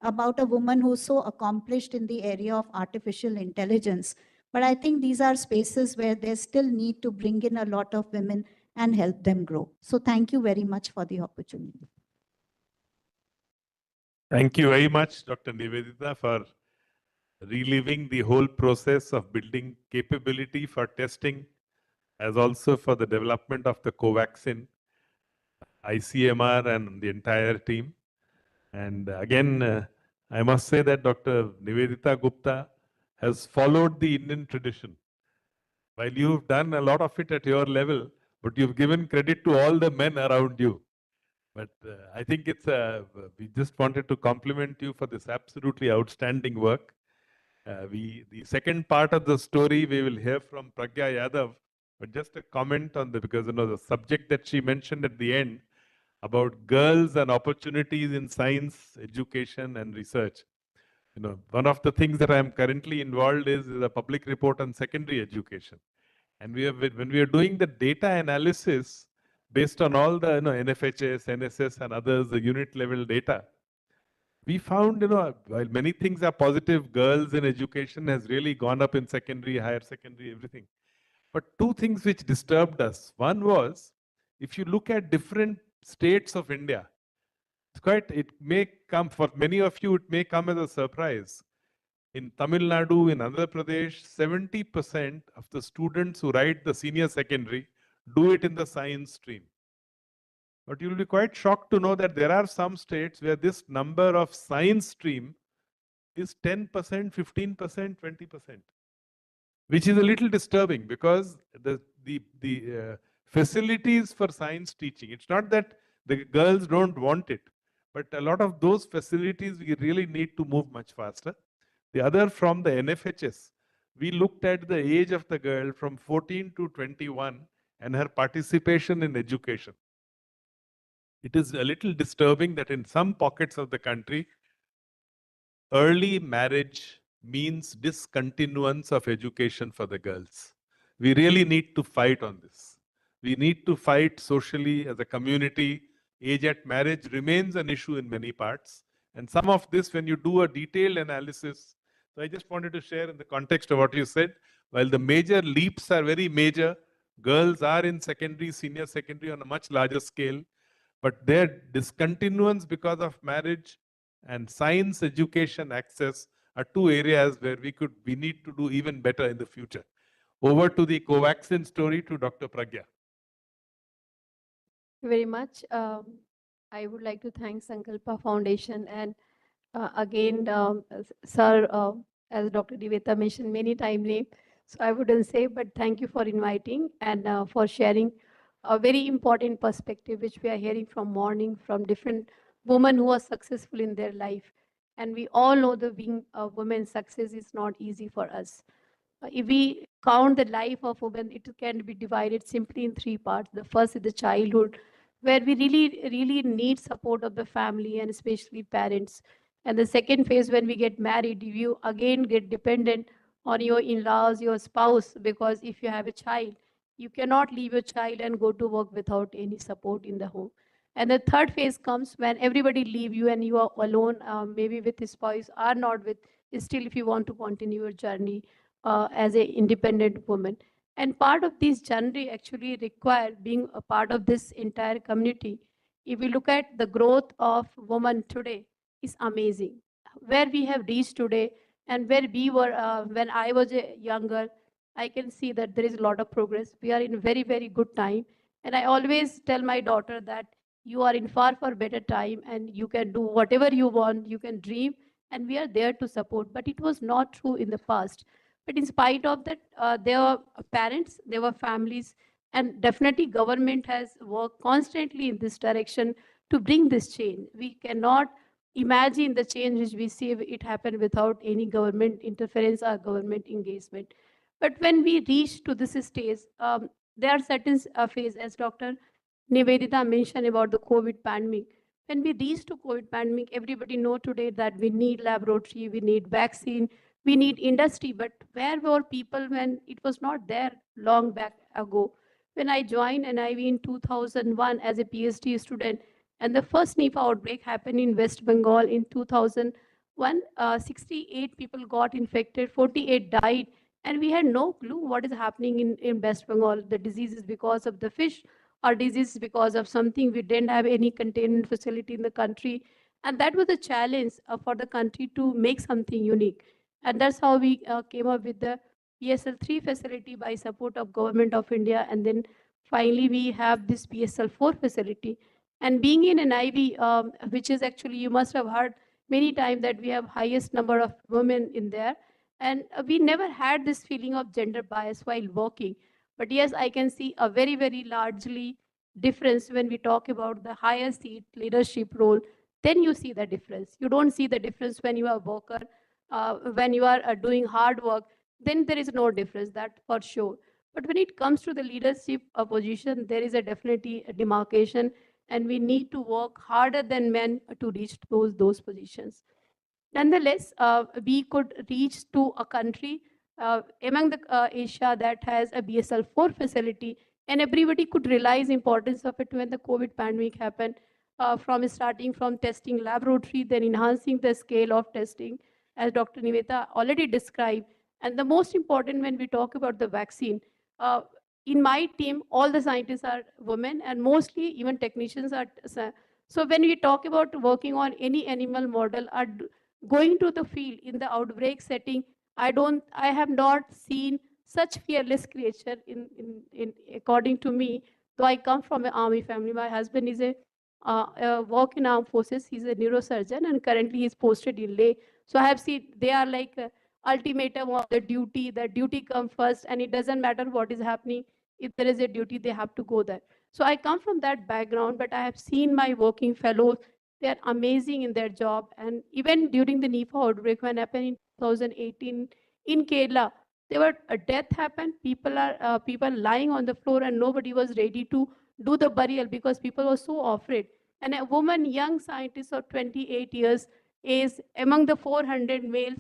about a woman who's so accomplished in the area of artificial intelligence. But I think these are spaces where there's still need to bring in a lot of women and help them grow. So thank you very much for the opportunity. Thank you very much, Dr. Nivedita, for reliving the whole process of building capability for testing, as also for the development of the Covaxin, ICMR, and the entire team. And again, I must say that Dr. Nivedita Gupta has followed the Indian tradition. While you've done a lot of it at your level, but you've given credit to all the men around you. But I think we just wanted to compliment you for this absolutely outstanding work. The second part of the story we will hear from Pragya Yadav, but just a comment on because the subject that she mentioned at the end about girls and opportunities in science, education, and research. One of the things that I am currently involved is a public report on secondary education. And when we are doing the data analysis based on all the NFHS, NSS, and others, the unit level data, we found, while many things are positive, girls in education has really gone up in secondary, higher secondary, everything. But two things which disturbed us. One was, if you look at different states of India, it may come, for many of you, it may come as a surprise. In Tamil Nadu, in Andhra Pradesh, 70% of the students who write the senior secondary do it in the science stream. But you'll be quite shocked to know that there are some states where this number of science stream is 10%, 15%, 20%, which is a little disturbing because the facilities for science teaching, it's not that the girls don't want it, but a lot of those facilities we really need to move much faster. The other, from the NFHS, we looked at the age of the girl from 14 to 21 and her participation in education. It is a little disturbing that in some pockets of the country, early marriage means discontinuance of education for the girls. We really need to fight on this. We need to fight socially as a community. Age at marriage remains an issue in many parts. And some of this, when you do a detailed analysis, so I just wanted to share in the context of what you said, while the major leaps are very major, girls are in secondary, senior secondary on a much larger scale, but their discontinuance because of marriage and science education access are two areas where we need to do even better in the future. Over to the Covaxin story to Dr. Pragya. Thank you very much. I would like to thank Sankalpa Foundation and again, sir, as Dr. Diveta mentioned many times, so I wouldn't say, but thank you for inviting and for sharing a very important perspective, which we are hearing from morning from different women who are successful in their life. And we all know that being a woman, success is not easy for us. If we count the life of women, it can be divided simply in 3 parts. The first is the childhood, where we really need support of the family and especially parents. And the second phase, when we get married, you again get dependent on your in-laws, your spouse, because if you have a child, you cannot leave your child and go to work without any support in the home. And the third phase comes when everybody leave you and you are alone, maybe with his spouse or not with, still if you want to continue your journey as an independent woman. And part of this journey actually require being a part of this entire community. If we look at the growth of women today, is amazing. Where we have reached today and where we were when I was a young girl, I can see that there is a lot of progress. We are in very, very good time. And I always tell my daughter that you are in far, far better time and you can do whatever you want, you can dream, and we are there to support. But it was not true in the past. But in spite of that, there were parents, there were families, and definitely government has worked constantly in this direction to bring this change. We cannot imagine the change which we see it happen without any government interference or government engagement. But when we reach to this stage, there are certain phases, as Dr. Nivedita mentioned about the COVID pandemic. When we reach to COVID pandemic, everybody know today that we need laboratory, we need vaccine, we need industry. But where were people when it was not there long back ago? When I joined NIV in 2001 as a PhD student, and the first Nipah outbreak happened in West Bengal in 2001, 68 people got infected, 48 died, and we had no clue what is happening in West Bengal. The disease is because of the fish, or disease because of something. We didn't have any containment facility in the country. And that was a challenge for the country to make something unique. And that's how we came up with the PSL3 facility by support of Government of India. And then finally, we have this PSL4 facility. And being in an IB, which is actually, you must have heard many times that we have highest number of women in there. And we never had this feeling of gender bias while working. But yes, I can see a very, very largely difference when we talk about the higher seat leadership role. Then you see the difference. You don't see the difference when you are a worker, when you are doing hard work. Then there is no difference, that for sure. But when it comes to the leadership position, there is a definitely a demarcation, and we need to work harder than men to reach those positions. Nonetheless, we could reach to a country among the Asia that has a BSL-4 facility, and everybody could realize importance of it when the COVID pandemic happened, from starting from testing laboratory, then enhancing the scale of testing, as Dr. Niveta already described. And the most important when we talk about the vaccine, in my team, all the scientists are women, and mostly even technicians are. So when we talk about working on any animal model, are going to the field in the outbreak setting, I have not seen such fearless creature in according to me, though I come from an army family. My husband is a work in armed forces. He's a neurosurgeon, and currently he's posted in Leh. So I have seen they are like ultimatum of the duty come first, and it doesn't matter what is happening. If there is a duty, they have to go there. So I come from that background, but I have seen my working fellows. They're amazing in their job. And even during the Nipah outbreak, when happened in 2018 in Kerala, there were a death happened. People lying on the floor, and nobody was ready to do the burial because people were so afraid. And a woman, young scientist of 28 years, is among the 400 males.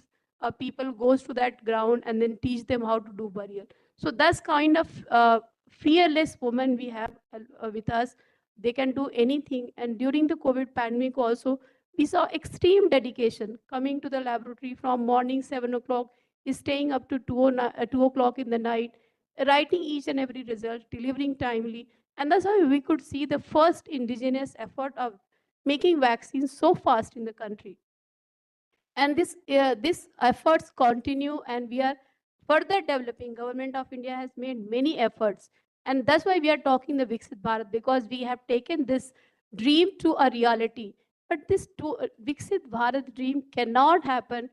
People goes to that ground and then teach them how to do burial. So that's kind of fearless woman we have with us. They can do anything. And during the COVID pandemic also, we saw extreme dedication coming to the laboratory from morning 7 o'clock, staying up to 2 o'clock in the night, writing each and every result, delivering timely. And that's how we could see the first indigenous effort of making vaccines so fast in the country. And this efforts continue, and we are further developing. Government of India has made many efforts, and that's why we are talking the Viksit Bharat, because we have taken this dream to a reality. But this Viksit Bharat dream cannot happen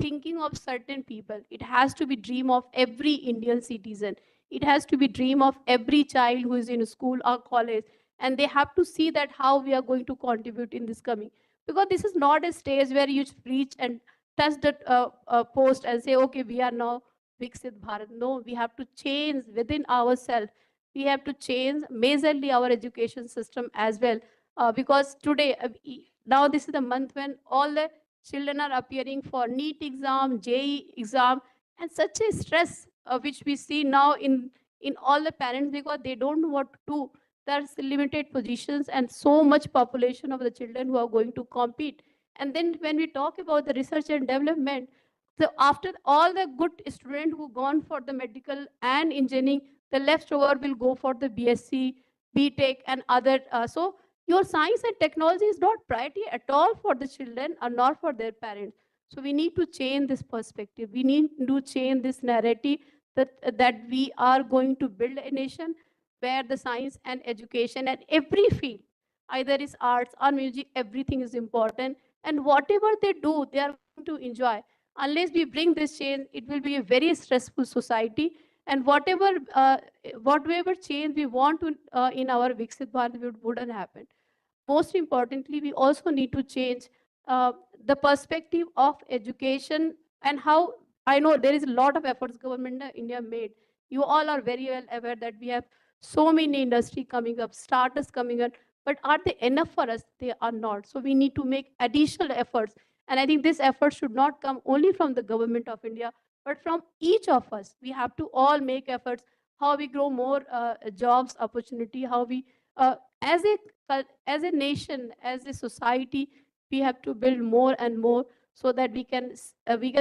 thinking of certain people. It has to be dream of every Indian citizen. It has to be dream of every child who is in school or college, and they have to see that how we are going to contribute in this coming. Because this is not a stage where you reach and touch the post and say, okay, we are now Viksit Bharat. No, we have to change within ourselves. We have to change majorly our education system as well. Because today, now this is the month when all the children are appearing for NEET exam, JEE exam, and such a stress which we see now in all the parents, because they don't know what to do. There's limited positions and so much population of the children who are going to compete. And then when we talk about the research and development, so after all the good students who gone for the medical and engineering, the leftover will go for the BSc, BTech, and other. So your science and technology is not priority at all for the children or not for their parents. So we need to change this perspective. We need to change this narrative that we are going to build a nation where the science and education and every field, either is arts or music, everything is important. And whatever they do, they are going to enjoy. Unless we bring this change, it will be a very stressful society. And whatever change we want to in our Viksit Bharat wouldn't happen. most importantly, we also need to change the perspective of education and how I know there is a lot of efforts government of India made. You all are very well aware that we have so many industry coming up, startups coming up, but are they enough for us? They are not. So we need to make additional efforts. And I think this effort should not come only from the government of India, but from each of us. We have to all make efforts, how we grow more jobs, opportunity, how we, as a nation, as a society, we have to build more and more so that we can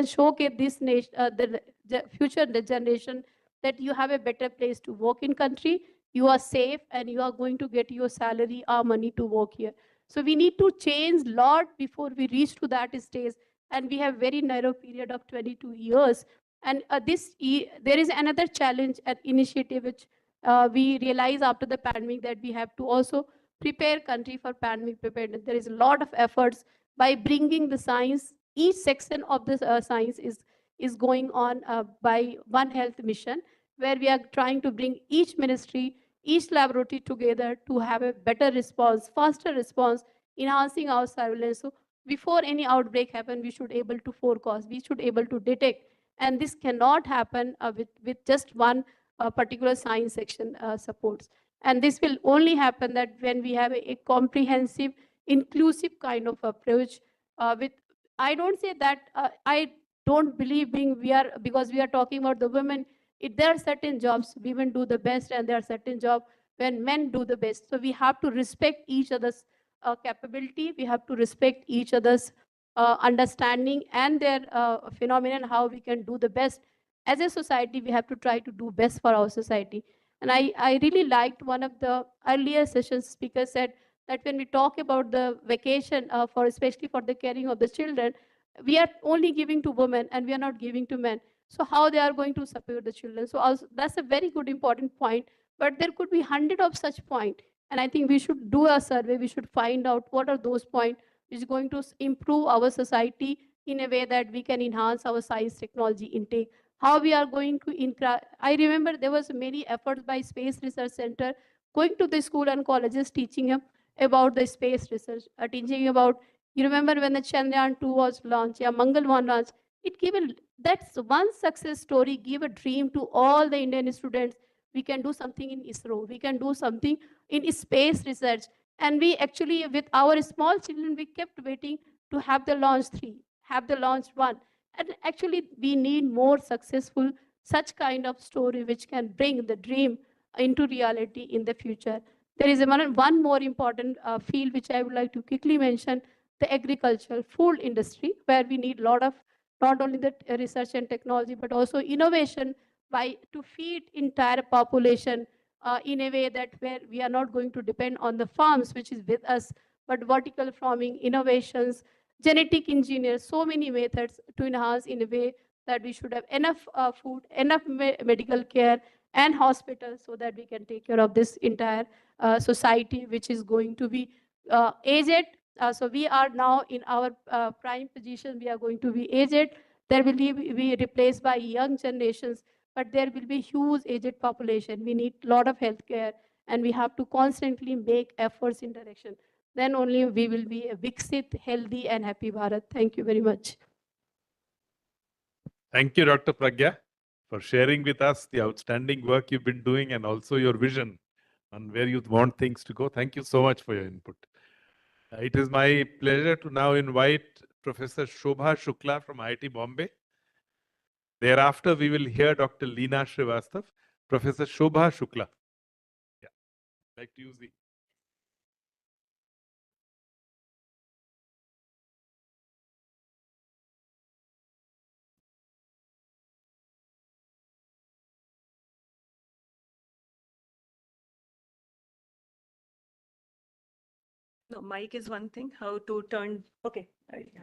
showcase this nation, the future generation, that you have a better place to work in country, you are safe, and you are going to get your salary or money to work here. So we need to change a lot before we reach to that stage, and we have very narrow period of 22 years. And there is another challenge and initiative which we realize after the pandemic, that we have to also prepare country for pandemic preparedness. There is a lot of efforts by bringing the science. Each section of the science is going on by One Health mission, where we are trying to bring each ministry, each laboratory together to have a better response, faster response, enhancing our surveillance. So before any outbreak happen, we should able to forecast, we should able to detect. And this cannot happen with just one particular science section supports. And this will only happen that when we have a comprehensive, inclusive kind of approach with, I don't say that, I don't believe because we are talking about the women, there are certain jobs women do the best, and there are certain jobs when men do the best. So we have to respect each other's capability. We have to respect each other's understanding and their phenomenon, how we can do the best. As a society, we have to try to do best for our society. And I really liked one of the earlier sessions speaker said that when we talk about the vacation especially for the caring of the children, we are only giving to women and we are not giving to men. So how they are going to support the children? So also, that's a very good important point, but there could be 100 of such points. And I think we should do a survey. We should find out what are those points which is going to improve our society in a way that we can enhance our science technology intake. How we are going to I remember there was many efforts by Space Research Center going to the school and colleges, teaching them about the space research, teaching about, you remember when the Chandrayaan 2 was launched, Mangal 1 launched, that's one success story, give a dream to all the Indian students. We can do something in ISRO, we can do something in space research. And we actually, with our small children, we kept waiting to have the launch 3, have the launch 1. And actually, we need more successful, such kind of story which can bring the dream into reality in the future. There is one more important field which I would like to quickly mention, the agricultural food industry, where we need a lot of not only the research and technology, but also innovation to feed entire population in a way that where we are not going to depend on the farms, which is with us, but vertical farming, innovations, genetic engineers, so many methods to enhance in a way that we should have enough food, enough medical care and hospitals so that we can take care of this entire society, which is going to be aged. So we are now in our prime position, we are going to be aged. There will be replaced by young generations, but there will be huge aged population. We need a lot of healthcare, and we have to constantly make efforts in direction. Then only we will be a Viksit, healthy and happy Bharat. Thank you very much. Thank you, Dr. Pragya, for sharing with us the outstanding work you've been doing and also your vision on where you want things to go. Thank you so much for your input. It is my pleasure to now invite Professor Shobha Shukla from IIT Bombay. Thereafter, we will hear Dr. Leena Srivastav. Professor Shobha Shukla. Yeah, I'd like to use the... No, mic is one thing, how to turn, okay,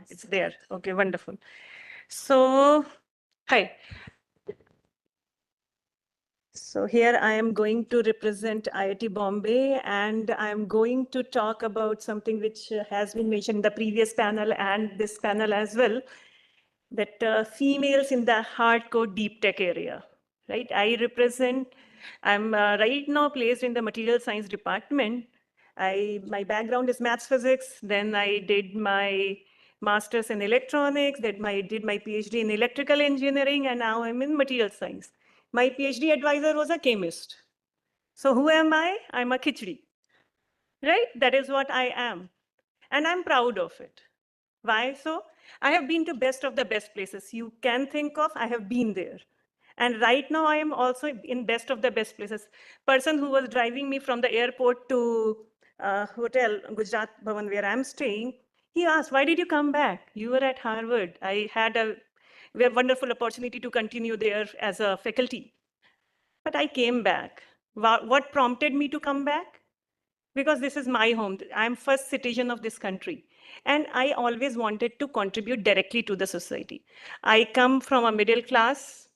it's there. Okay, wonderful. So, hi. So here I am going to represent IIT Bombay, and I'm going to talk about something which has been mentioned in the previous panel and this panel as well, that females in the hardcore deep tech area, right? I'm right now placed in the material science department, My background is maths physics. Then I did my master's in electronics, did my PhD in electrical engineering, and now I'm in material science. My PhD advisor was a chemist. So who am I? I'm a khichdi, right? That is what I am. And I'm proud of it. Why so? I have been to best of the best places you can think of. I have been there. And right now I am also in best of the best places. Person who was driving me from the airport to hotel Gujarat Bhavan where I'm staying, he asked, why did you come back? You were at Harvard. I had a wonderful opportunity to continue there as a faculty. But I came back. What prompted me to come back? Because this is my home. I'm first citizen of this country. And I always wanted to contribute directly to the society. I come from a middle class,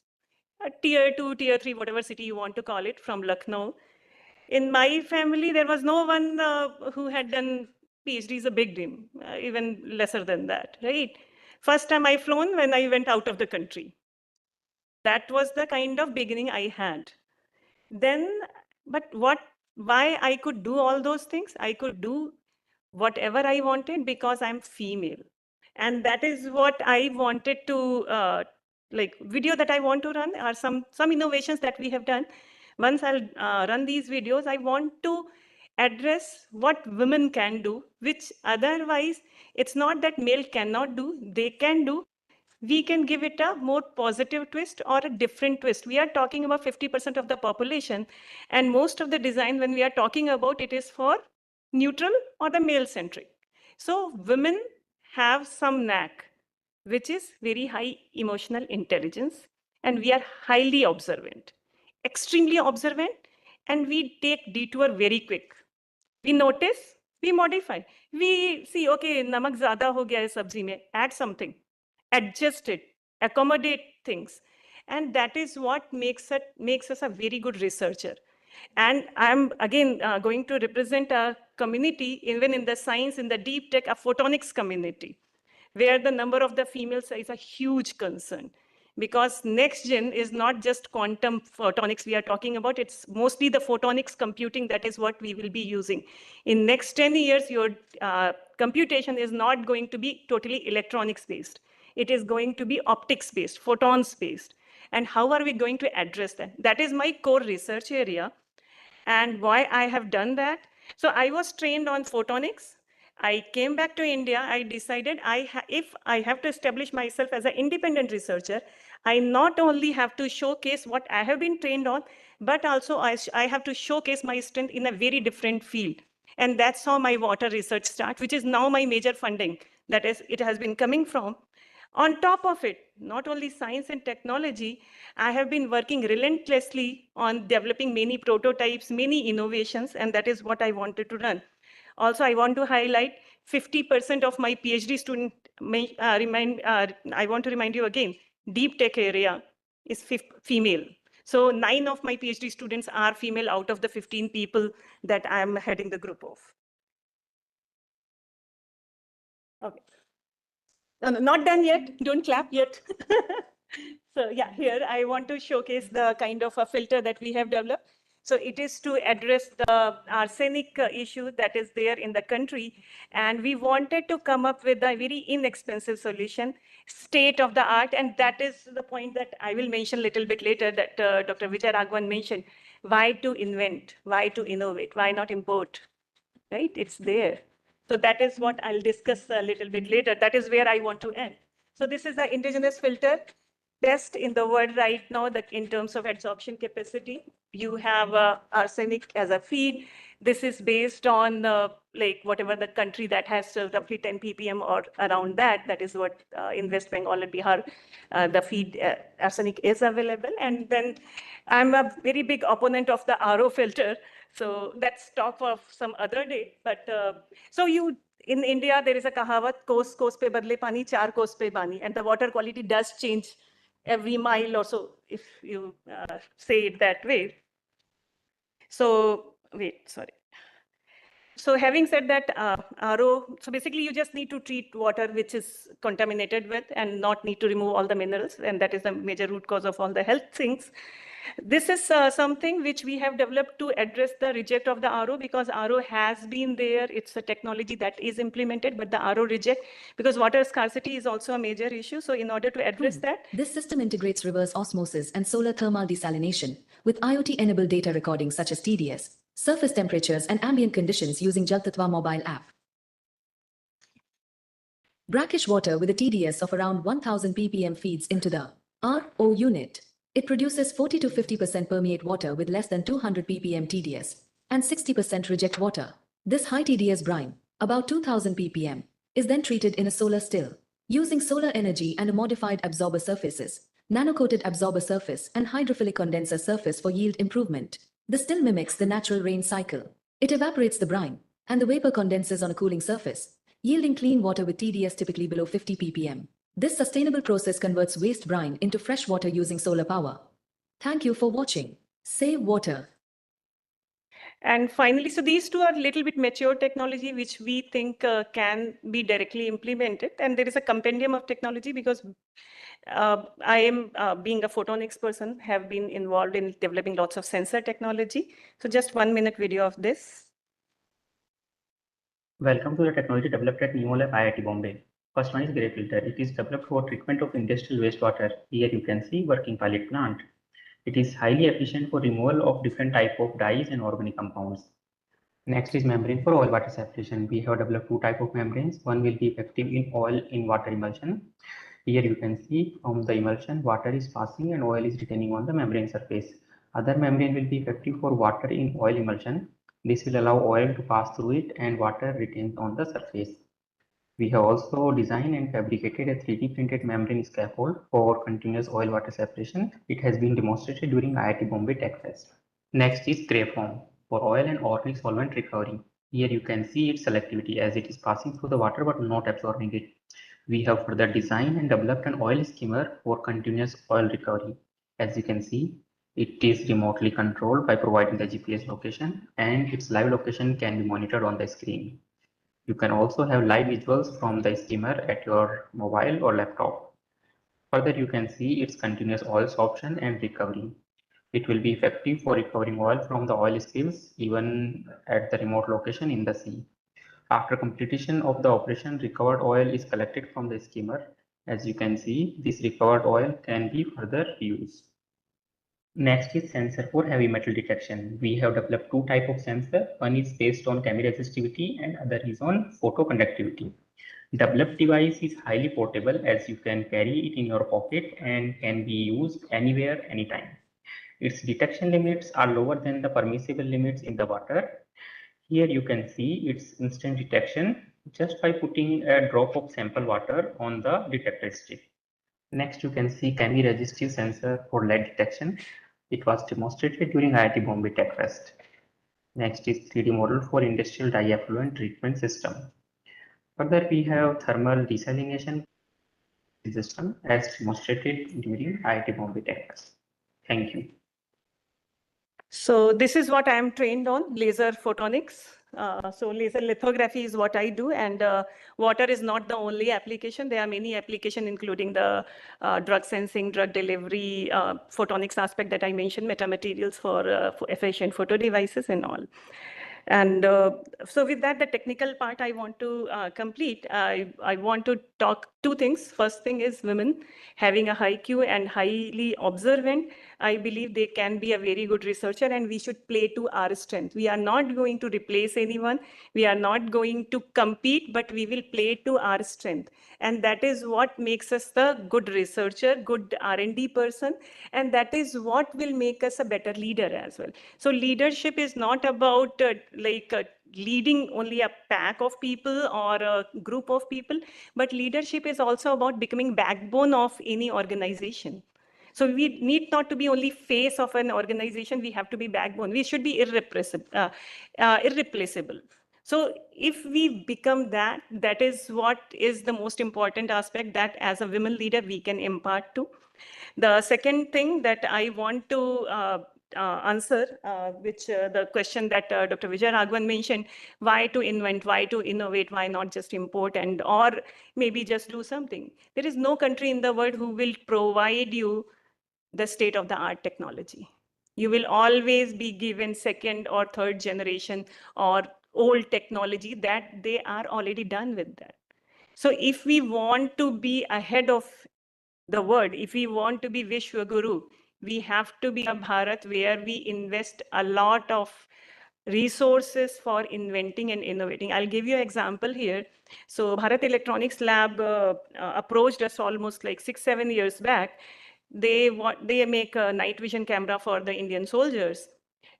a tier 2, tier 3, whatever city you want to call it, from Lucknow. In my family, there was no one who had done PhD is a big dream, even lesser than that, right? First time I flown when I went out of the country. That was the kind of beginning I had. Then, but why I could do all those things? I could do whatever I wanted because I'm female. And that is what I wanted to, video that I want to run are some innovations that we have done. Once I'll run these videos, I want to address what women can do, which otherwise it's not that male cannot do, they can do. We can give it a more positive twist or a different twist. We are talking about 50% of the population, and most of the design when we are talking about it is for neutral or the male centric. So women have some knack, which is very high emotional intelligence, and we are highly observant, extremely observant, and we take detour very quick. We notice, we modify. We see, okay, namak zyada ho gaya hai sabzi mein, add something, adjust it, accommodate things. And that is what makes us a very good researcher. And I'm again going to represent a community, even in the science, in the deep tech, a photonics community, where the number of the females is a huge concern. Because next gen is not just quantum photonics we are talking about, it's mostly the photonics computing that is what we will be using. In next 10 years, your computation is not going to be totally electronics based. It is going to be optics based, photons based. And how are we going to address that? That is my core research area. And why I have done that? So I was trained on photonics. I came back to India. I decided if I have to establish myself as an independent researcher, I not only have to showcase what I have been trained on, but also I have to showcase my strength in a very different field. And that's how my water research starts, which is now my major funding. That is, it has been coming from. On top of it, not only science and technology, I have been working relentlessly on developing many prototypes, many innovations, and that is what I wanted to run. Also, I want to highlight 50% of my PhD student, I want to remind you again, deep tech area is female. So 9 of my PhD students are female out of the 15 people that I'm heading the group of. Okay. Not done yet, don't clap yet. So yeah, here I want to showcase the kind of a filter that we have developed. So it is to address the arsenic issue that is there in the country. And we wanted to come up with a very inexpensive solution, state of the art. And that is the point that I will mention a little bit later that Dr. Vijay Raghavan mentioned. Why to invent? Why to innovate? Why not import? Right? It's there. So that is what I'll discuss a little bit later. That is where I want to end. So this is the indigenous filter. Best in the world right now that in terms of adsorption capacity. You have arsenic as a feed. This is based on like whatever the country that has roughly 10 ppm or around that. That is what in West Bengal and Bihar, the feed arsenic is available. And then I'm a very big opponent of the RO filter. So that's talk of some other day. But so in India, there is a kahawat, kos pe badle pani, char kos pe pani, and the water quality does change every mile or so, if you say it that way. So, wait, sorry. So having said that, RO, so basically you just need to treat water which is contaminated with and not need to remove all the minerals. And that is the major root cause of all the health things. This is something which we have developed to address the reject of the RO, because RO has been there. It's a technology that is implemented, but the RO reject, because water scarcity is also a major issue. So in order to address that, This system integrates reverse osmosis and solar thermal desalination with IoT-enabled data recording such as TDS, surface temperatures and ambient conditions using Jal Tattva mobile app. Brackish water with a TDS of around 1000 ppm feeds into the RO unit. It produces 40 to 50% permeate water with less than 200 ppm TDS and 60% reject water. This high TDS brine, about 2000 ppm, is then treated in a solar still using solar energy and a modified absorber surfaces, nano-coated absorber surface and hydrophilic condenser surface for yield improvement. The still mimics the natural rain cycle. It evaporates the brine and the vapor condenses on a cooling surface, yielding clean water with TDS typically below 50 ppm. This sustainable process converts waste brine into fresh water using solar power. Thank you for watching. Save water. and finally, so these two are a little bit mature technology, which we think can be directly implemented. And there is a compendium of technology, because I am, being a photonics person, have been involved in developing lots of sensor technology. So just 1 minute video of this. Welcome to the technology developed at NeoLab IIT Bombay. First one is Grey Filter. It is developed for treatment of industrial wastewater. Here you can see working pilot plant. It is highly efficient for removal of different type of dyes and organic compounds. Next is membrane for oil water separation. We have developed two type of membranes. One will be effective in oil in water emulsion. Here you can see from the emulsion, water is passing and oil is retaining on the membrane surface. Other membrane will be effective for water in oil emulsion. This will allow oil to pass through it and water retains on the surface. We have also designed and fabricated a 3D printed membrane scaffold for continuous oil water separation. It has been demonstrated during IIT Bombay Tech Fest. Next is gray foam for oil and organic solvent recovery. Here you can see its selectivity as it is passing through the water but not absorbing it. We have further designed and developed an oil skimmer for continuous oil recovery. As you can see, it is remotely controlled by providing the GPS location, and its live location can be monitored on the screen. You can also have live visuals from the skimmer at your mobile or laptop. Further, you can see its continuous oil sorption and recovery. It will be effective for recovering oil from the oil spills even at the remote location in the sea. After completion of the operation, recovered oil is collected from the skimmer. As you can see, this recovered oil can be further used. Next is sensor for heavy metal detection. We have developed two types of sensor. One is based on chemiresistivity and other is on photoconductivity. Developed device is highly portable as you can carry it in your pocket and can be used anywhere, anytime. Its detection limits are lower than the permissible limits in the water. Here you can see its instant detection just by putting a drop of sample water on the detector strip. Next, you can see chemi-resistive sensor for lead detection. It was demonstrated during IIT Bombay Tech Fest. Next is 3D model for industrial diaffluent treatment system. Further, we have thermal desalination system as demonstrated during IIT Bombay Tech Fest. Thank you. So this is what I am trained on, laser photonics. So laser lithography is what I do, and water is not the only application. There are many applications, including the drug sensing, drug delivery, photonics aspect that I mentioned, metamaterials for efficient photo devices and all. And so with that, the technical part I want to complete. I want to talk two things. First thing is women having a high Q and highly observant. I believe they can be a very good researcher, and we should play to our strength. We are not going to replace anyone. We are not going to compete, but we will play to our strength. And that is what makes us the good researcher, good R&D person. And that is what will make us a better leader as well. So leadership is not about leading only a pack of people or a group of people, but leadership is also about becoming backbone of any organization. So we need not to be only face of an organization, we have to be backbone. We should be irreplaceable. So if we become that, that is what is the most important aspect that as a women leader we can impart to. The second thing that I want to answer, which the question that Dr. Vijay Raghavan mentioned, why to invent, why to innovate, why not just import and or maybe just do something. There is no country in the world who will provide you the state-of-the-art technology. You will always be given second or third generation or old technology that they are already done with that. So if we want to be ahead of the world, if we want to be Vishwaguru, we have to be a Bharat where we invest a lot of resources for inventing and innovating. I'll give you an example here. So Bharat Electronics Lab approached us almost like 6-7 years back. They make a night vision camera for the Indian soldiers.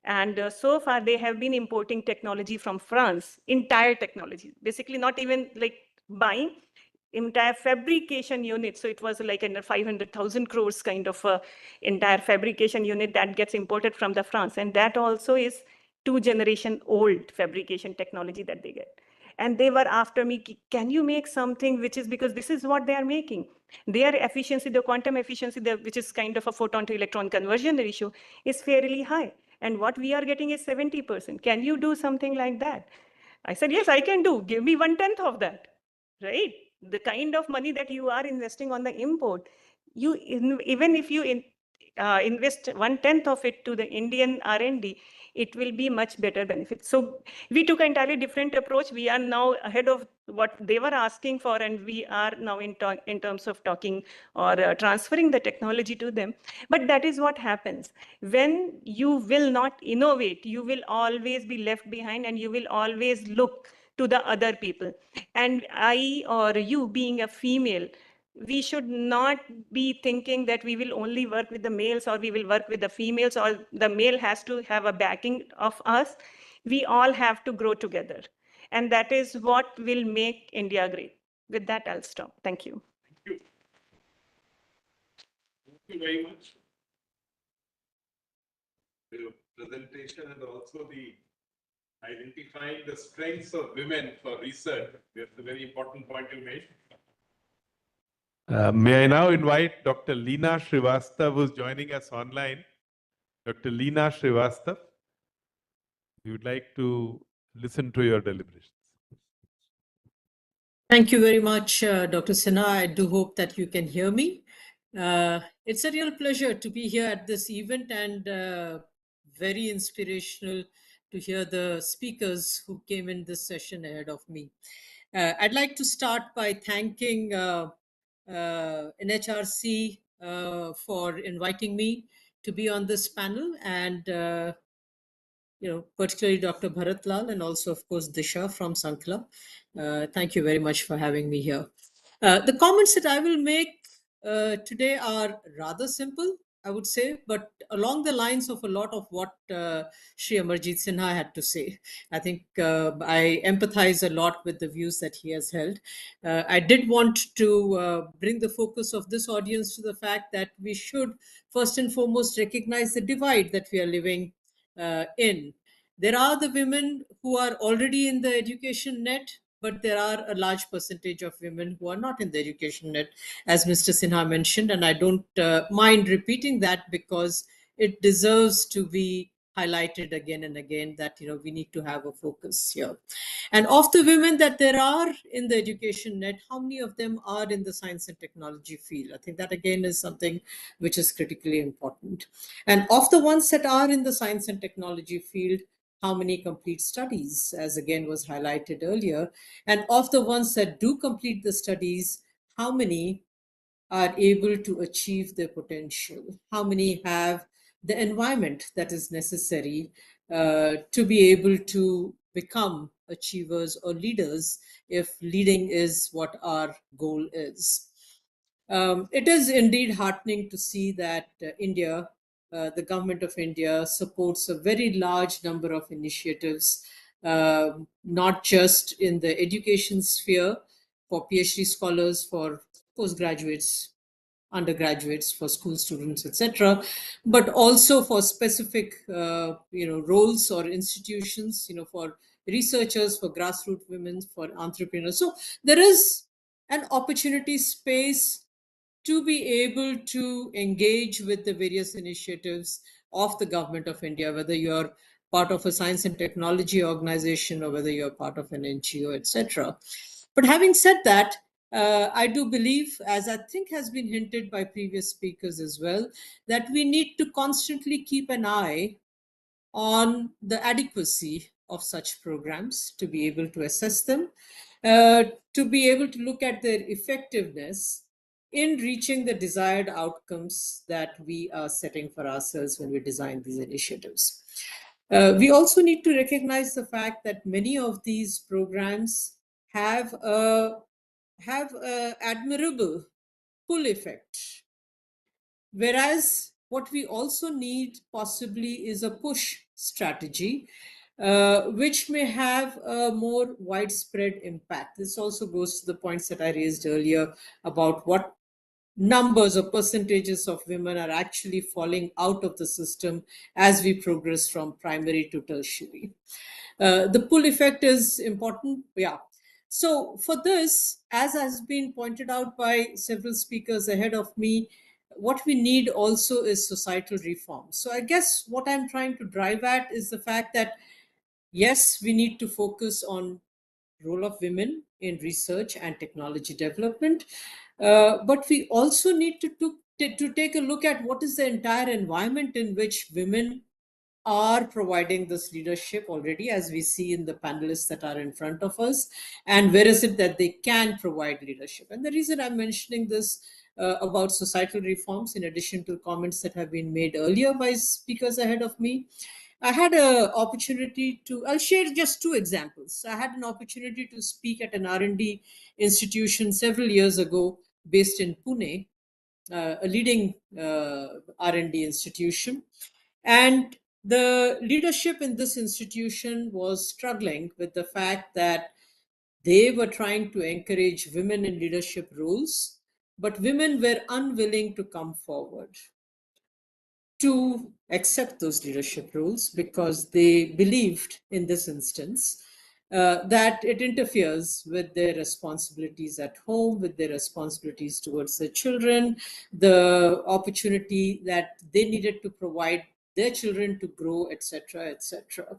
And so far they have been importing technology from France, entire technology, basically not even like buying, entire fabrication unit. So it was like under 500,000 crores kind of entire fabrication unit that gets imported from the France. And that also is 2-generation old fabrication technology that they get. And they were after me, can you make something which is, because this is what they are making. Their efficiency, the quantum efficiency, which is kind of a photon to electron conversion ratio, is fairly high. And what we are getting is 70%. Can you do something like that? I said, yes, I can do. Give me 1/10 of that, right? The kind of money that you are investing on the import, even if you invest 1/10 of it to the Indian R&D, it will be much better benefit. So we took an entirely different approach. We are now ahead of what they were asking for, and we are now in terms of talking or transferring the technology to them. But that is what happens. When you will not innovate, you will always be left behind, and you will always look to the other people. And I or you being a female, we should not be thinking that we will only work with the males or we will work with the females or the male has to have a backing of us. We all have to grow together. And that is what will make India great. With that, I'll stop. Thank you. Thank you very much. The presentation and also the identifying the strengths of women for research. That's a very important point you made. May I now invite Dr. Leena Srivastav, who's joining us online. Dr. Leena Srivastav, we would like to listen to your deliberations. Thank you very much, Dr. Sinha. I do hope that you can hear me. It's a real pleasure to be here at this event and very inspirational to hear the speakers who came in this session ahead of me. I'd like to start by thanking NHRC for inviting me to be on this panel, and particularly Dr. Bharat Lal and also, of course, Disha from Sankla. Thank you very much for having me here. The comments that I will make today are rather simple, I would say, but along the lines of a lot of what Shri Amarjit Sinha had to say. I think I empathize a lot with the views that he has held. I did want to bring the focus of this audience to the fact that we should first and foremost recognize the divide that we are living in. There are the women who are already in the education net, but there are a large percentage of women who are not in the education net, as Mr. Sinha mentioned, and I don't mind repeating that because it deserves to be highlighted again and again that we need to have a focus here. And of the women that there are in the education net, how many of them are in the science and technology field? I think that again is something which is critically important. And of the ones that are in the science and technology field, how many complete studies, as again was highlighted earlier, and of the ones that do complete the studies, how many are able to achieve their potential? How many have the environment that is necessary to be able to become achievers or leaders if leading is what our goal is? It is indeed heartening to see that India, the government of India, supports a very large number of initiatives, not just in the education sphere for PhD scholars, for postgraduates, undergraduates, for school students, etc., but also for specific, roles or institutions, for researchers, for grassroots women, for entrepreneurs. So there is an opportunity space to be able to engage with the various initiatives of the government of India, whether you're part of a science and technology organization or whether you're part of an NGO, etc. But having said that, I do believe, as I think has been hinted by previous speakers as well, that we need to constantly keep an eye on the adequacy of such programs, to be able to assess them, to be able to look at their effectiveness in reaching the desired outcomes that we are setting for ourselves when we design these initiatives. We also need to recognize the fact that many of these programs have a admirable pull effect, whereas what we also need possibly is a push strategy, which may have a more widespread impact. This also goes to the points that I raised earlier about what numbers or percentages of women are actually falling out of the system as we progress from primary to tertiary. The pull effect is important. Yeah. So for this, as has been pointed out by several speakers ahead of me, what we need also is societal reform. So I guess what I'm trying to drive at is the fact that, yes, we need to focus on role of women in research and technology development, but we also need to take a look at what is the entire environment in which women are providing this leadership already, as we see in the panelists that are in front of us, and where is it that they can provide leadership. And the reason I'm mentioning this about societal reforms, in addition to comments that have been made earlier by speakers ahead of me, I had an opportunity to, I'll share just two examples. I had an opportunity to speak at an R&D institution several years ago based in Pune, a leading R&D institution. And the leadership in this institution was struggling with the fact that they were trying to encourage women in leadership roles, but women were unwilling to come forward to accept those leadership roles because they believed in this instance that it interferes with their responsibilities at home, with their responsibilities towards their children, the opportunity that they needed to provide their children to grow, etc., etc.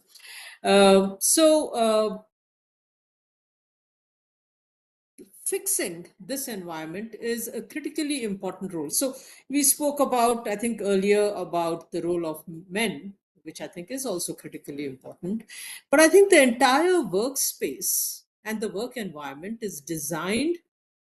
Fixing this environment is a critically important role. So we spoke about, I think earlier, about the role of men, which I think is also critically important. But I think the entire workspace and the work environment is designed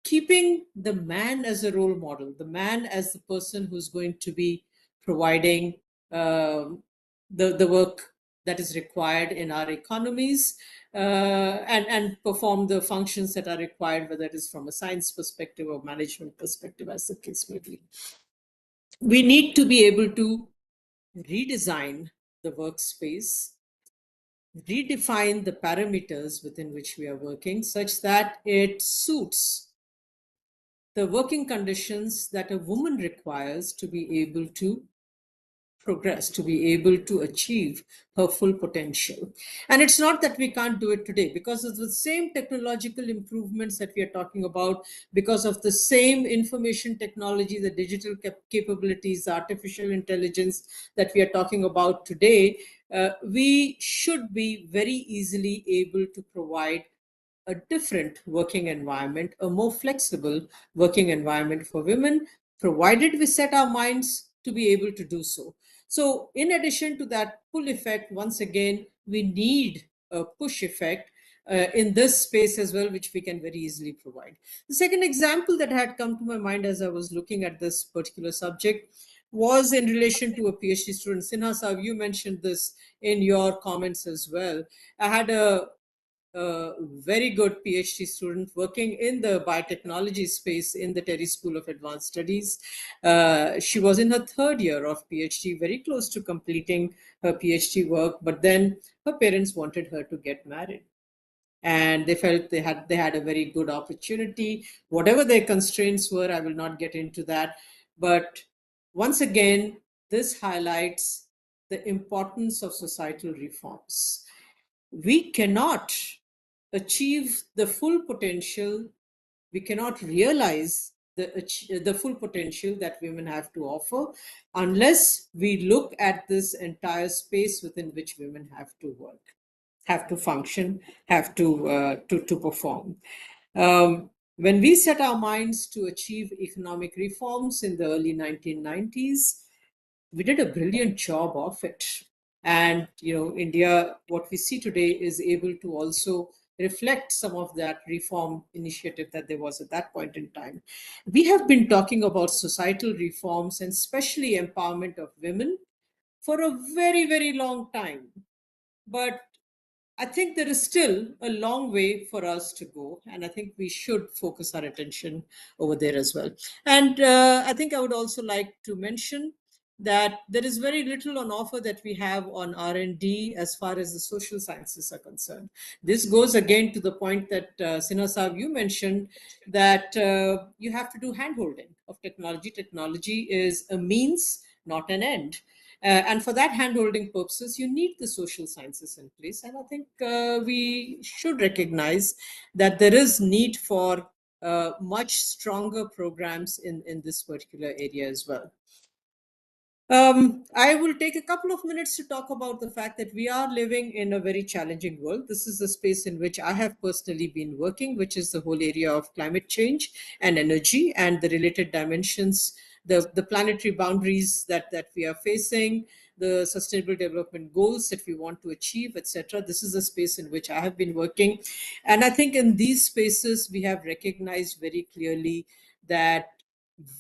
keeping the man as a role model, the man as the person who's going to be providing the work that is required in our economies, and perform the functions that are required, whether it is from a science perspective or management perspective, as the case may be. We need to be able to redesign the workspace, redefine the parameters within which we are working such that it suits the working conditions that a woman requires to be able to progress, to be able to achieve her full potential. And it's not that we can't do it today, because of the same technological improvements that we are talking about, because of the same information technology, the digital capabilities, artificial intelligence that we are talking about today, we should be very easily able to provide a different working environment, a more flexible working environment for women, provided we set our minds to be able to do so. So in addition to that pull effect, once again, we need a push effect in this space as well, which we can very easily provide. The second example that had come to my mind as I was looking at this particular subject was in relation to a PhD student. Sinha Saab, you mentioned this in your comments as well. I had a very good PhD student working in the biotechnology space in the Terry School of Advanced Studies. She was in her third year of PhD, very close to completing her PhD work, but then her parents wanted her to get married. And they felt they had a very good opportunity. Whatever their constraints were, I will not get into that. But once again, this highlights the importance of societal reforms. We cannot achieve the full potential, we cannot realize the full potential that women have to offer unless we look at this entire space within which women have to work, have to function, have to perform. When we set our minds to achieve economic reforms in the early 1990s, we did a brilliant job of it. And, India, what we see today is able to also reflect some of that reform initiative that there was at that point in time. We have been talking about societal reforms and especially empowerment of women for a very, very long time. But I think there is still a long way for us to go, and I think we should focus our attention over there as well. And I think I would also like to mention that there is very little on offer that we have on R&D as far as the social sciences are concerned. This goes again to the point that Sinha Saab, you mentioned, that you have to do handholding of technology. Technology is a means, not an end. And for that handholding purposes, you need the social sciences in place. And I think we should recognize that there is need for much stronger programs in this particular area as well. I will take a couple of minutes to talk about the fact that we are living in a very challenging world. This is the space in which I have personally been working, which is the whole area of climate change and energy and the related dimensions, the planetary boundaries that we are facing, the sustainable development goals that we want to achieve, etc. This is the space in which I have been working. And I think in these spaces, we have recognized very clearly that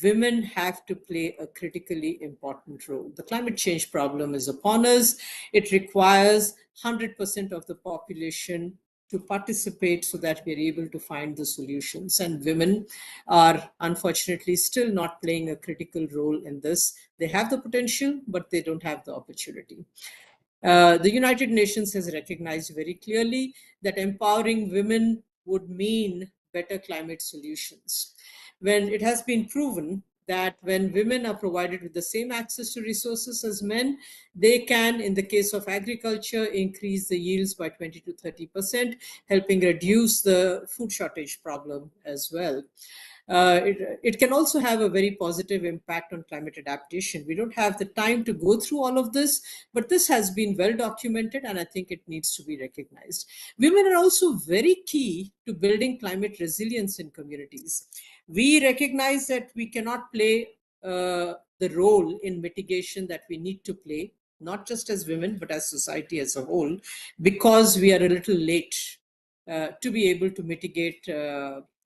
women have to play a critically important role. The climate change problem is upon us. It requires 100% of the population to participate so that we're able to find the solutions. And women are unfortunately still not playing a critical role in this. They have the potential, but they don't have the opportunity. The United Nations has recognized very clearly that empowering women would mean better climate solutions. When it has been proven that when women are provided with the same access to resources as men, they can, in the case of agriculture, increase the yields by 20 to 30%, helping reduce the food shortage problem as well. It can also have a very positive impact on climate adaptation. We don't have the time to go through all of this, but this has been well documented and I think it needs to be recognized. Women are also very key to building climate resilience in communities. We recognize that we cannot play the role in mitigation that we need to play, not just as women, but as society as a whole, because we are a little late to be able to mitigate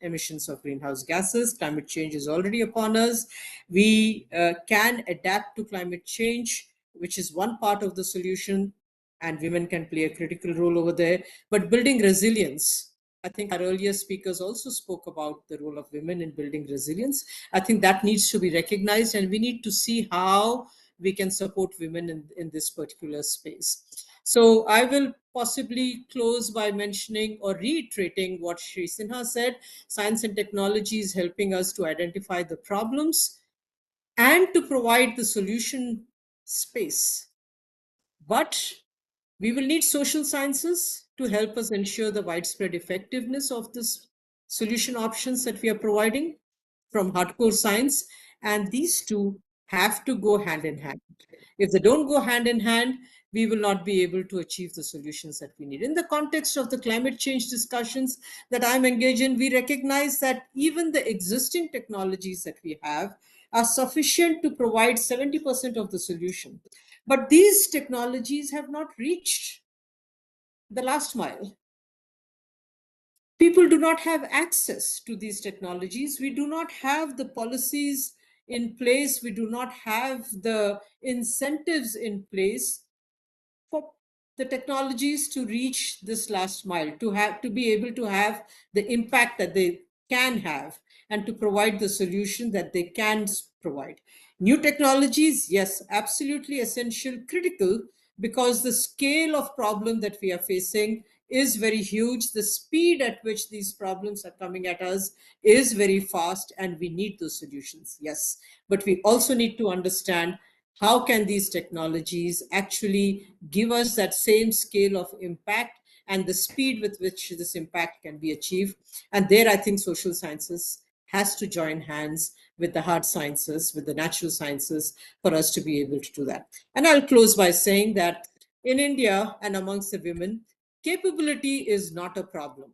emissions of greenhouse gases. Climate change is already upon us. We can adapt to climate change, which is one part of the solution, and women can play a critical role over there. But building resilience, I think our earlier speakers also spoke about the role of women in building resilience. I think that needs to be recognized, and we need to see how we can support women in this particular space. So I will possibly close by mentioning or reiterating what Shri Sinha said. Science and technology is helping us to identify the problems and to provide the solution space. But we will need social sciences to help us ensure the widespread effectiveness of this solution options that we are providing from hardcore science. And these two have to go hand in hand. If they don't go hand in hand, we will not be able to achieve the solutions that we need. In the context of the climate change discussions that I'm engaged in, we recognize that even the existing technologies that we have are sufficient to provide 70% of the solution. But these technologies have not reached the last mile. People do not have access to these technologies. We do not have the policies in place. We do not have the incentives in place for the technologies to reach this last mile, to be able to have the impact that they can have and to provide the solution that they can provide. New technologies, yes, absolutely essential, critical, because the scale of problem that we are facing is very huge. The speed at which these problems are coming at us is very fast, and we need those solutions, yes. But we also need to understand how can these technologies actually give us that same scale of impact and the speed with which this impact can be achieved. And there, I think social sciences has to join hands with the hard sciences, with the natural sciences, for us to be able to do that. And I'll close by saying that in India and amongst the women, capability is not a problem.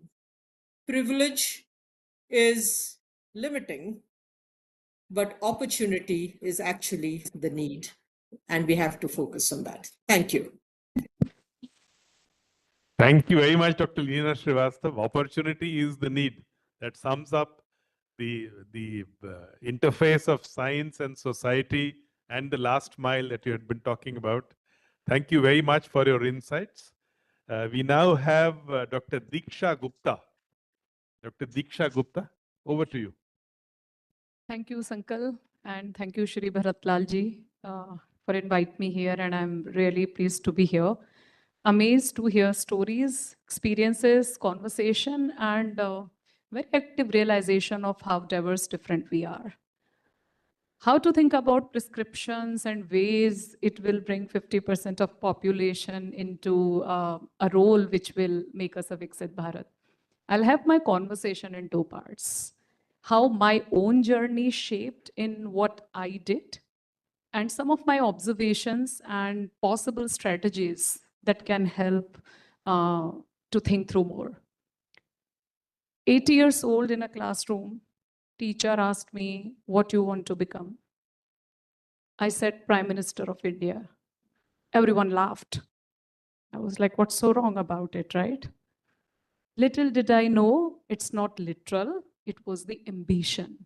Privilege is limiting, but opportunity is actually the need, and we have to focus on that. Thank you. Thank you very much, Dr. Leena Srivastav. Opportunity is the need. That sums up the interface of science and society and the last mile that you had been talking about. Thank you very much for your insights. We now have Dr. Diksha Gupta. Dr. Diksha Gupta, over to you. Thank you, Sankal, and thank you, Shri Bharatlal ji, for inviting me here, and I'm really pleased to be here. Amazed to hear stories, experiences, conversation, and very active realization of how diverse, different we are. How to think about prescriptions and ways it will bring 50% of population into a role which will make us a Viksit Bharat. I'll have my conversation in two parts. How my own journey shaped in what I did, and some of my observations and possible strategies that can help to think through more. 8 years old in a classroom, teacher asked me, what you want to become? I said, Prime Minister of India. Everyone laughed. I was like, what's so wrong about it, right? Little did I know, it's not literal, it was the ambition.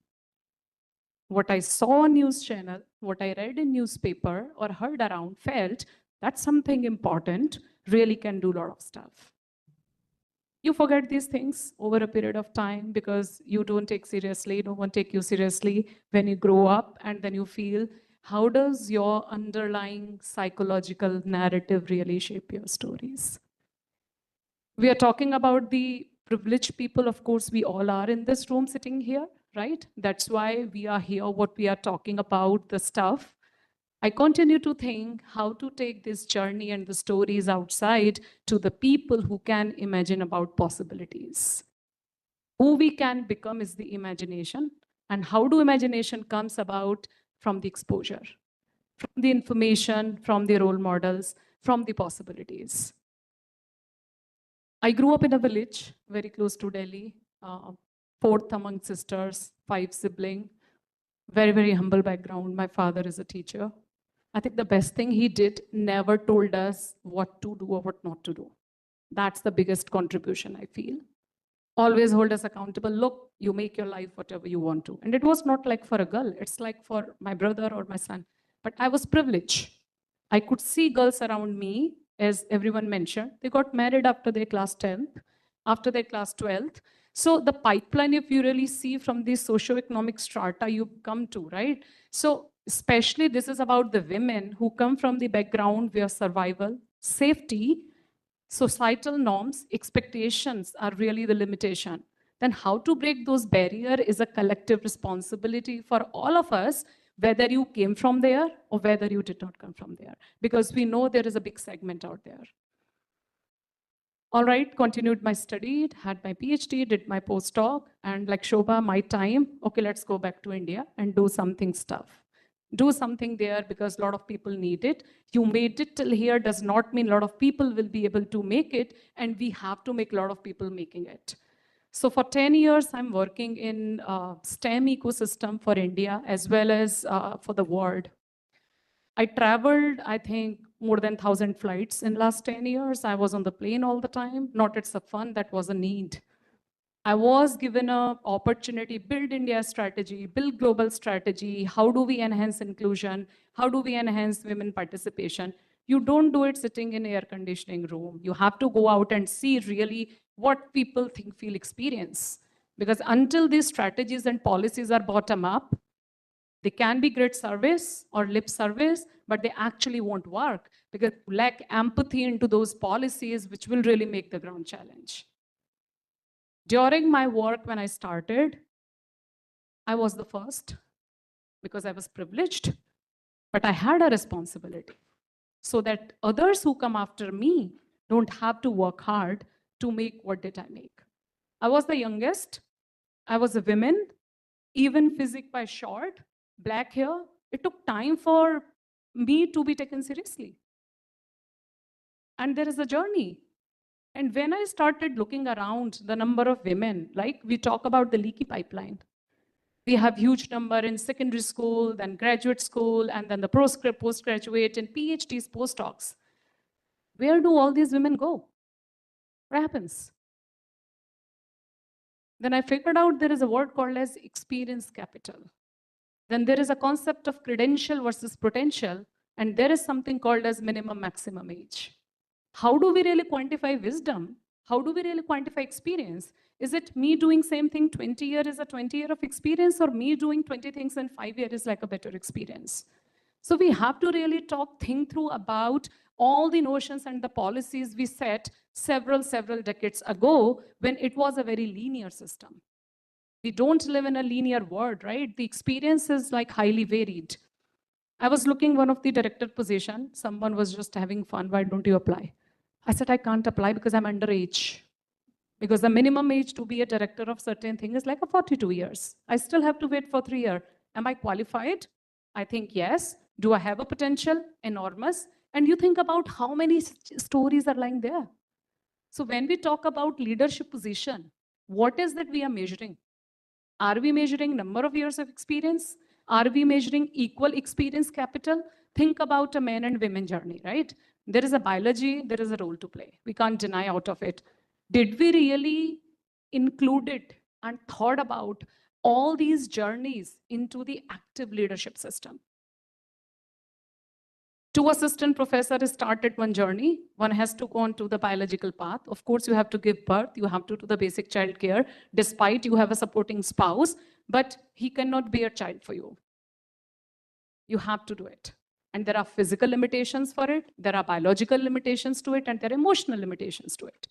What I saw on news channel, what I read in newspaper or heard around, felt that's something important, really can do a lot of stuff. You forget these things over a period of time because you don't take seriously, no one take you seriously when you grow up, and then you feel, how does your underlying psychological narrative really shape your stories? We are talking about the privileged people, of course, we all are in this room sitting here, right? That's why we are here, what we are talking about, the stuff. I continue to think how to take this journey and the stories outside to the people who can imagine about possibilities. Who we can become is the imagination. And how do imagination comes about? From the exposure, from the information, from the role models, from the possibilities. I grew up in a village very close to Delhi, fourth among sisters, 5 siblings, very, very humble background. My father is a teacher. I think the best thing he did, never told us what to do or what not to do. That's the biggest contribution, I feel. Always hold us accountable. Look, you make your life whatever you want to. And it was not like for a girl. It's like for my brother or my son. But I was privileged. I could see girls around me, as everyone mentioned. They got married after their class 10th, after their class 12th. So the pipeline, if you really see from the socioeconomic strata you come to, right? So especially this is about the women who come from the background where survival, safety, societal norms, expectations are really the limitation. Then how to break those barriers is a collective responsibility for all of us, whether you came from there or whether you did not come from there, because we know there is a big segment out there. All right, continued my study, had my PhD, did my postdoc, and like Shobha, my time, okay, let's go back to India and do something stuff. Do something there because a lot of people need it. You made it till here does not mean a lot of people will be able to make it, and we have to make a lot of people making it. So for 10 years, I'm working in STEM ecosystem for India as well as for the world. I traveled, I think, more than 1,000 flights in last 10 years. I was on the plane all the time. Not it's a fun, that was a need. I was given an opportunity, build India strategy, build global strategy. How do we enhance inclusion? How do we enhance women participation? You don't do it sitting in air conditioning room. You have to go out and see really what people think, feel, experience. Because until these strategies and policies are bottom up, they can be great service or lip service, but they actually won't work because you lack empathy into those policies, which will really make the ground challenge. During my work, when I started, I was the first because I was privileged, but I had a responsibility so that others who come after me don't have to work hard to make what did I make. I was the youngest. I was a woman, even physique by short, black hair. It took time for me to be taken seriously. And there is a journey. And when I started looking around the number of women, like we talk about the leaky pipeline, we have huge number in secondary school, then graduate school, and then the postgraduate and PhDs, postdocs. Where do all these women go? What happens? Then I figured out there is a word called as experience capital. Then there is a concept of credential versus potential, and there is something called as minimum maximum age. How do we really quantify wisdom? How do we really quantify experience? Is it me doing same thing 20 years is a 20 year of experience, or me doing 20 things in 5 years is like a better experience? So we have to really think through about all the notions and the policies we set several decades ago when it was a very linear system. We don't live in a linear world, right? The experience is like highly varied. I was looking one of the director position. Someone was just having fun. Why don't you apply? I said, I can't apply because I'm underage. Because the minimum age to be a director of certain thing is like a 42 years. I still have to wait for 3 years. Am I qualified? I think yes. Do I have a potential? Enormous. And you think about how many stories are lying there. So when we talk about leadership position, what is that we are measuring? Are we measuring number of years of experience? Are we measuring equal experience capital? Think about a man and women journey, right? There is a biology, there is a role to play. We can't deny out of it. Did we really include it and thought about all these journeys into the active leadership system? Two assistant professors started one journey. One has to go on to the biological path. Of course, you have to give birth. You have to do the basic child care, despite you have a supporting spouse, but he cannot be a child for you. You have to do it. And there are physical limitations for it. There are biological limitations to it, and there are emotional limitations to it.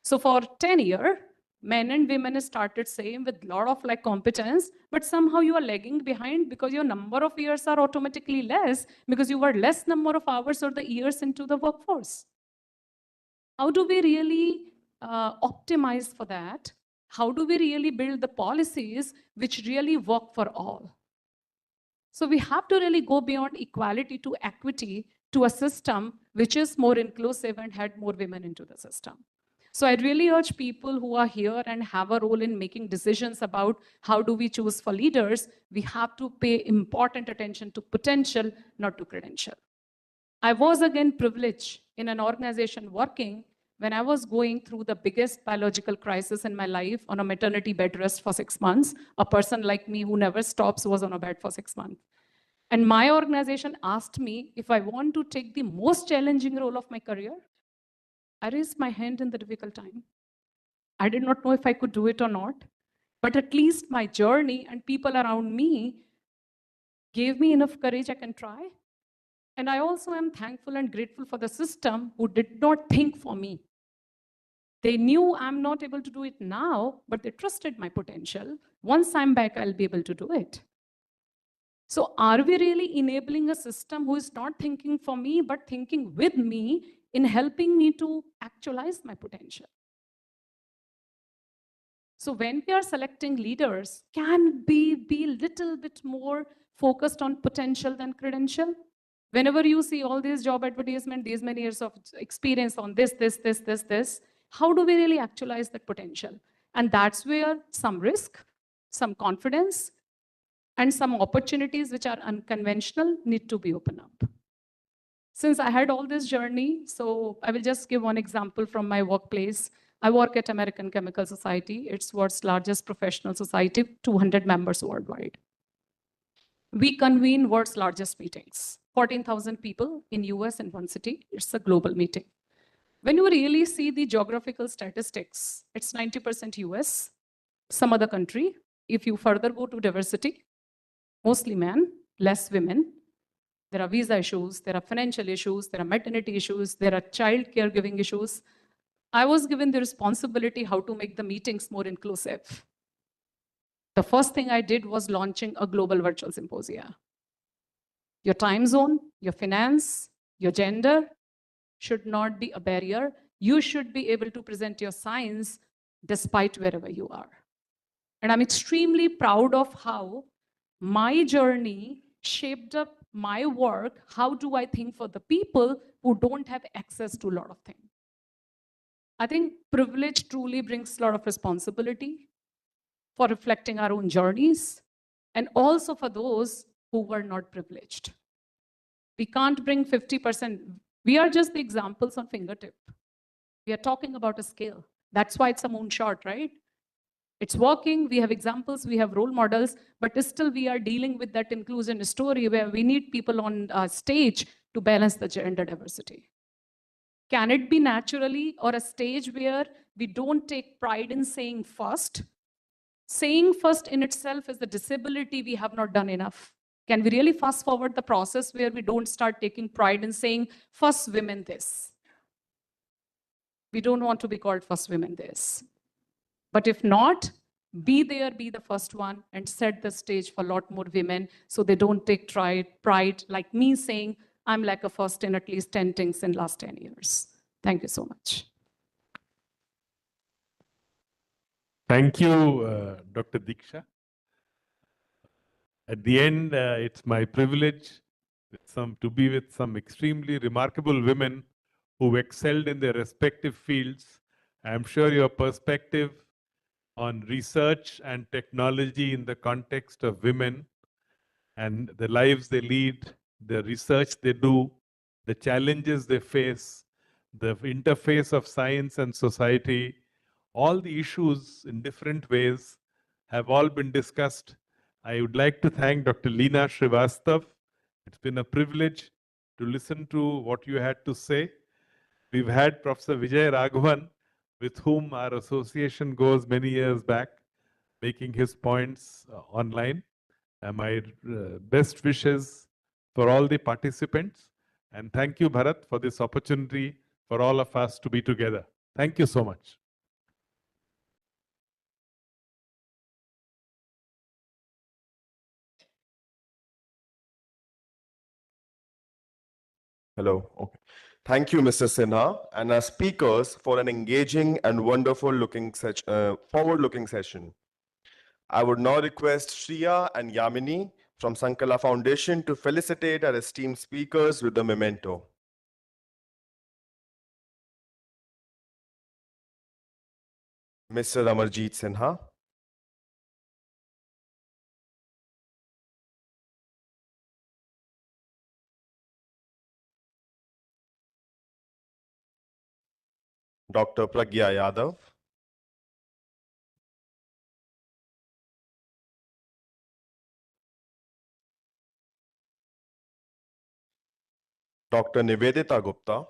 So for 10 years, men and women started same with a lot of like competence, but somehow you are lagging behind because your number of years are automatically less because you were less number of hours or the years into the workforce. How do we really optimize for that? How do we really build the policies which really work for all? So we have to really go beyond equality to equity to a system which is more inclusive and had more women into the system. So I really urge people who are here and have a role in making decisions about how do we choose for leaders, we have to pay important attention to potential, not to credential. I was again privileged in an organization working when I was going through the biggest biological crisis in my life on a maternity bed rest for 6 months. A person like me who never stops was on a bed for 6 months. And my organization asked me if I want to take the most challenging role of my career. I raised my hand in the difficult time. I did not know if I could do it or not, but at least my journey and people around me gave me enough courage I can try. And I also am thankful and grateful for the system who did not think for me. They knew I'm not able to do it now, but they trusted my potential. Once I'm back, I'll be able to do it. So are we really enabling a system who is not thinking for me, but thinking with me in helping me to actualize my potential? So when we are selecting leaders, can we be a little bit more focused on potential than credential? Whenever you see all these job advertisement, these many years of experience on this, how do we really actualize that potential? And that's where some risk, some confidence, and some opportunities which are unconventional need to be opened up. Since I had all this journey, so I will just give one example from my workplace. I work at American Chemical Society. It's world's largest professional society, 200 members worldwide. We convene world's largest meetings, 14,000 people in US in one city. It's a global meeting. When you really see the geographical statistics, it's 90% US, some other country. If you further go to diversity, mostly men, less women. There are visa issues, there are financial issues, there are maternity issues, there are child caregiving issues. I was given the responsibility how to make the meetings more inclusive. The first thing I did was launching a global virtual symposia. Your time zone, your finance, your gender should not be a barrier. You should be able to present your science despite wherever you are. And I'm extremely proud of how my journey shaped up my work. How do I think for the people who don't have access to a lot of things? I think privilege truly brings a lot of responsibility for reflecting our own journeys and also for those who were not privileged. We can't bring 50%. We are just the examples on fingertip. We are talking about a scale. That's why it's a moonshot, right? It's working, we have examples, we have role models, but still we are dealing with that inclusion story where we need people on stage to balance the gender diversity. Can it be naturally or a stage where we don't take pride in saying first? Saying first in itself is a disability we have not done enough. Can we really fast forward the process where we don't start taking pride in saying first women this? We don't want to be called first women this. But if not, be there, be the first one, and set the stage for a lot more women so they don't take pride like me saying, I'm like a first in at least 10 things in last 10 years. Thank you so much. Thank you, Dr. Diksha. At the end, it's my privilege to be with some extremely remarkable women who excelled in their respective fields. I'm sure your perspective on research and technology in the context of women and the lives they lead, the research they do, the challenges they face, the interface of science and society, all the issues in different ways have all been discussed. I would like to thank Dr. Leena Srivastav. It's been a privilege to listen to what you had to say. We've had Professor Vijay Raghavan, with whom our association goes many years back, making his points online. My best wishes for all the participants. And thank you, Bharat, for this opportunity for all of us to be together. Thank you so much. Hello. Okay. Thank you, Mr. Sinha, and our speakers for an engaging and forward-looking session. I would now request Shriya and Yamini from Sankala Foundation to felicitate our esteemed speakers with the memento. Mr. Amarjeet Sinha. Dr. Pragya Yadav. Dr. Nivedita Gupta.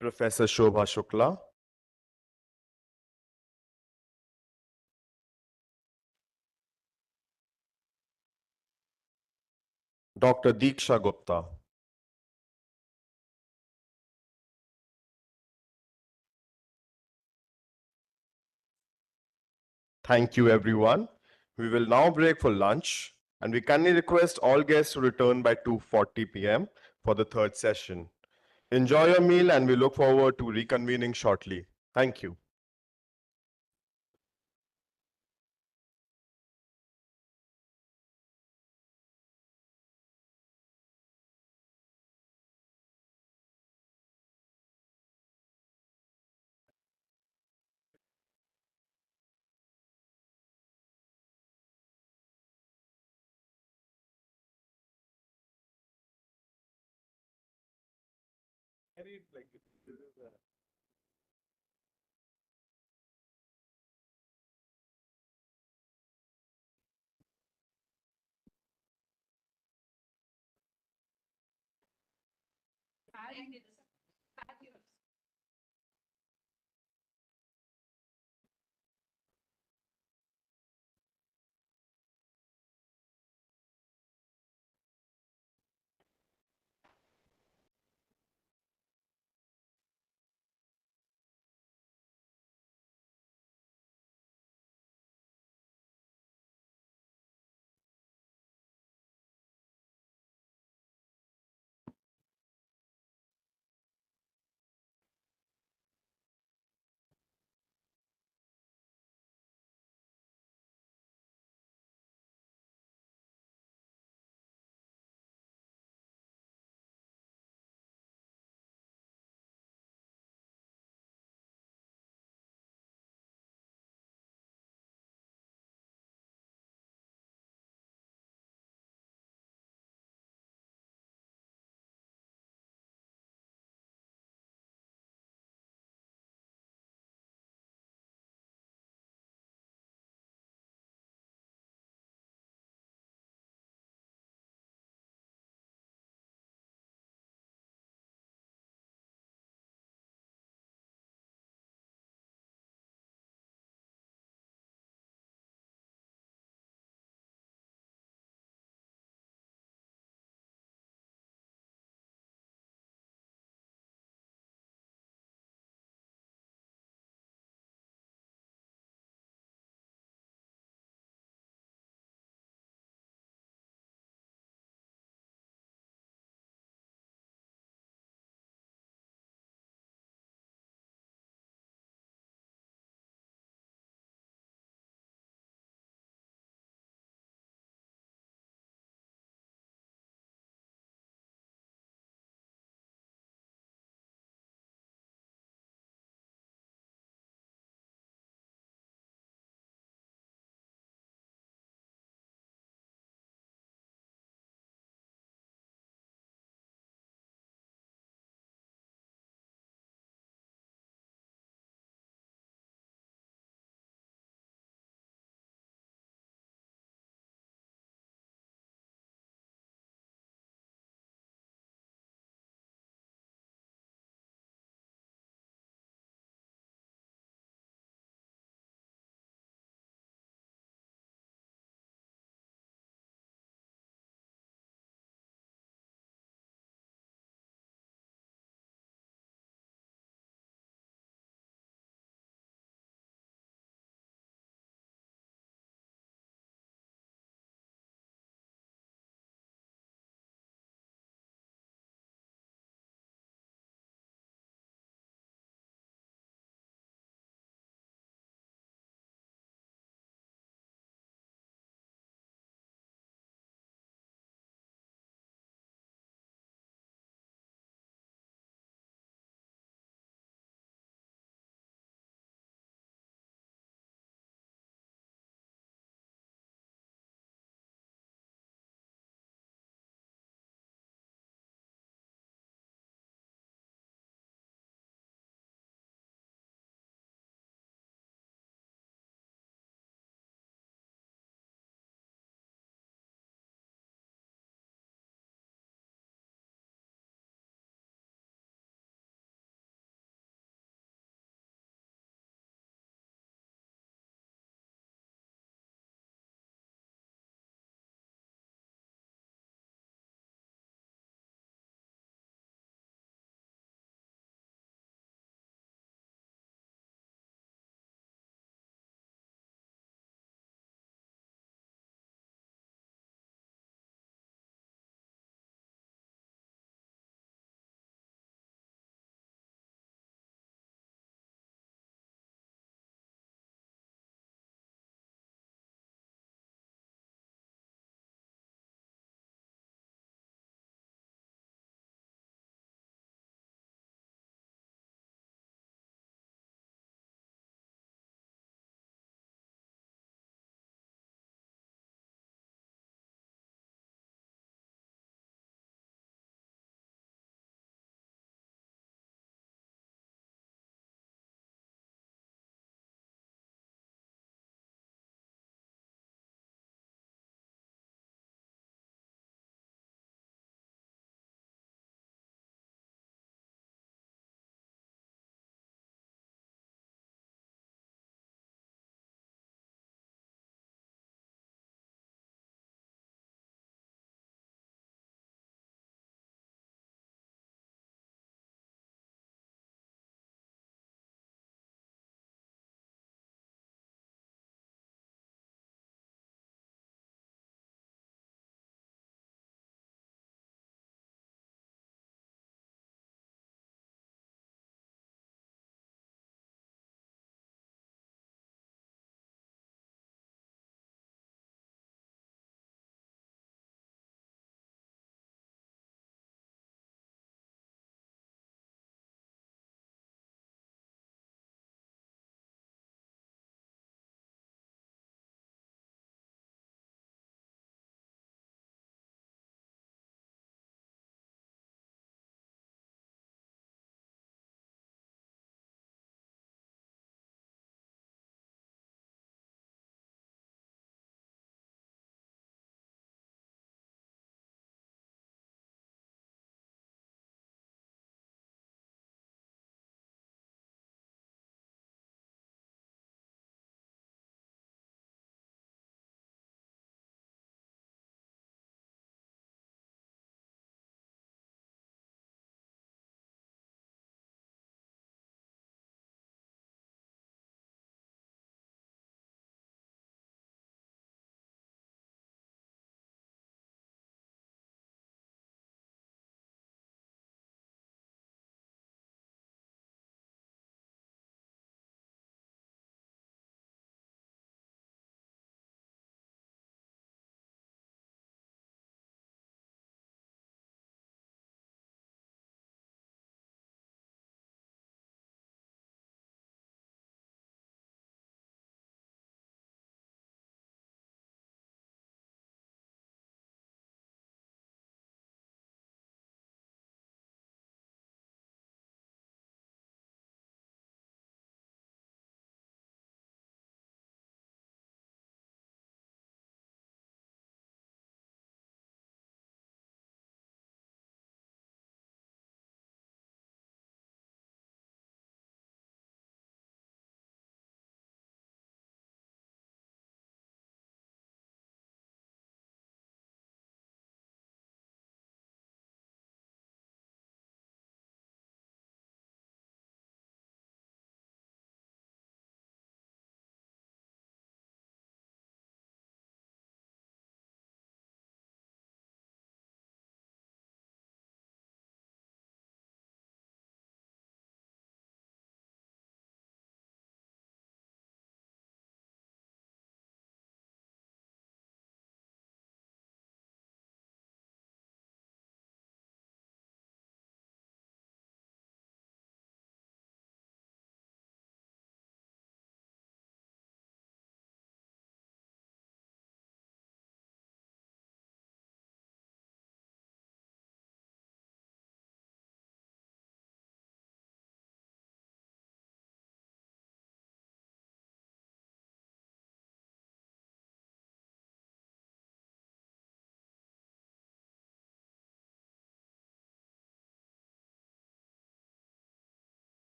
Professor Shobha Shukla. Dr. Diksha Gupta. Thank you, everyone. We will now break for lunch, and we kindly request all guests to return by 2:40 p.m. for the third session. Enjoy your meal, and we look forward to reconvening shortly. Thank you.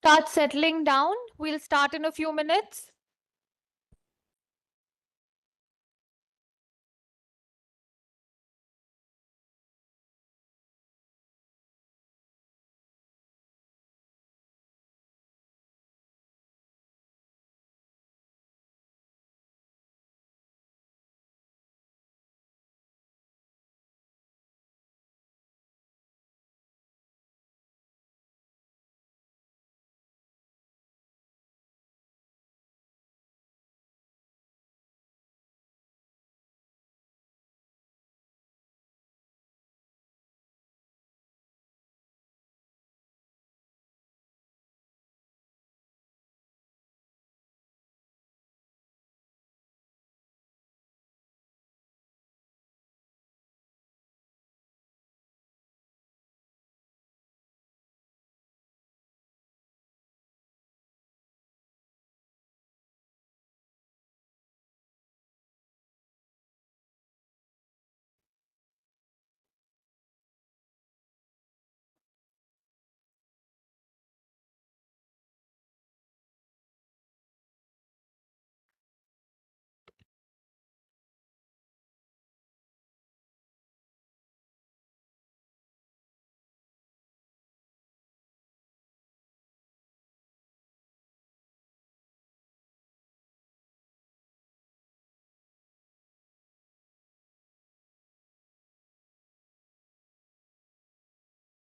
start settling down. We'll start in a few minutes.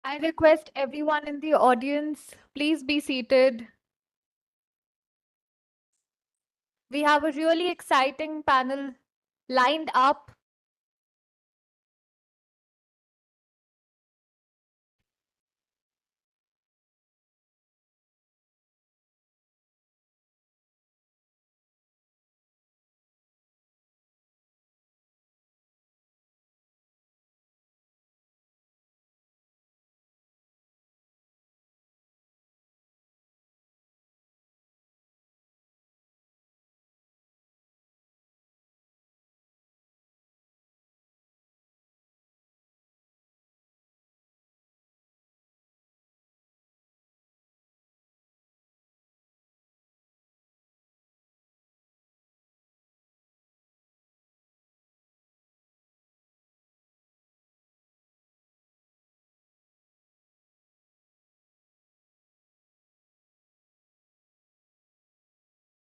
I request everyone in the audience, please be seated. We have a really exciting panel lined up.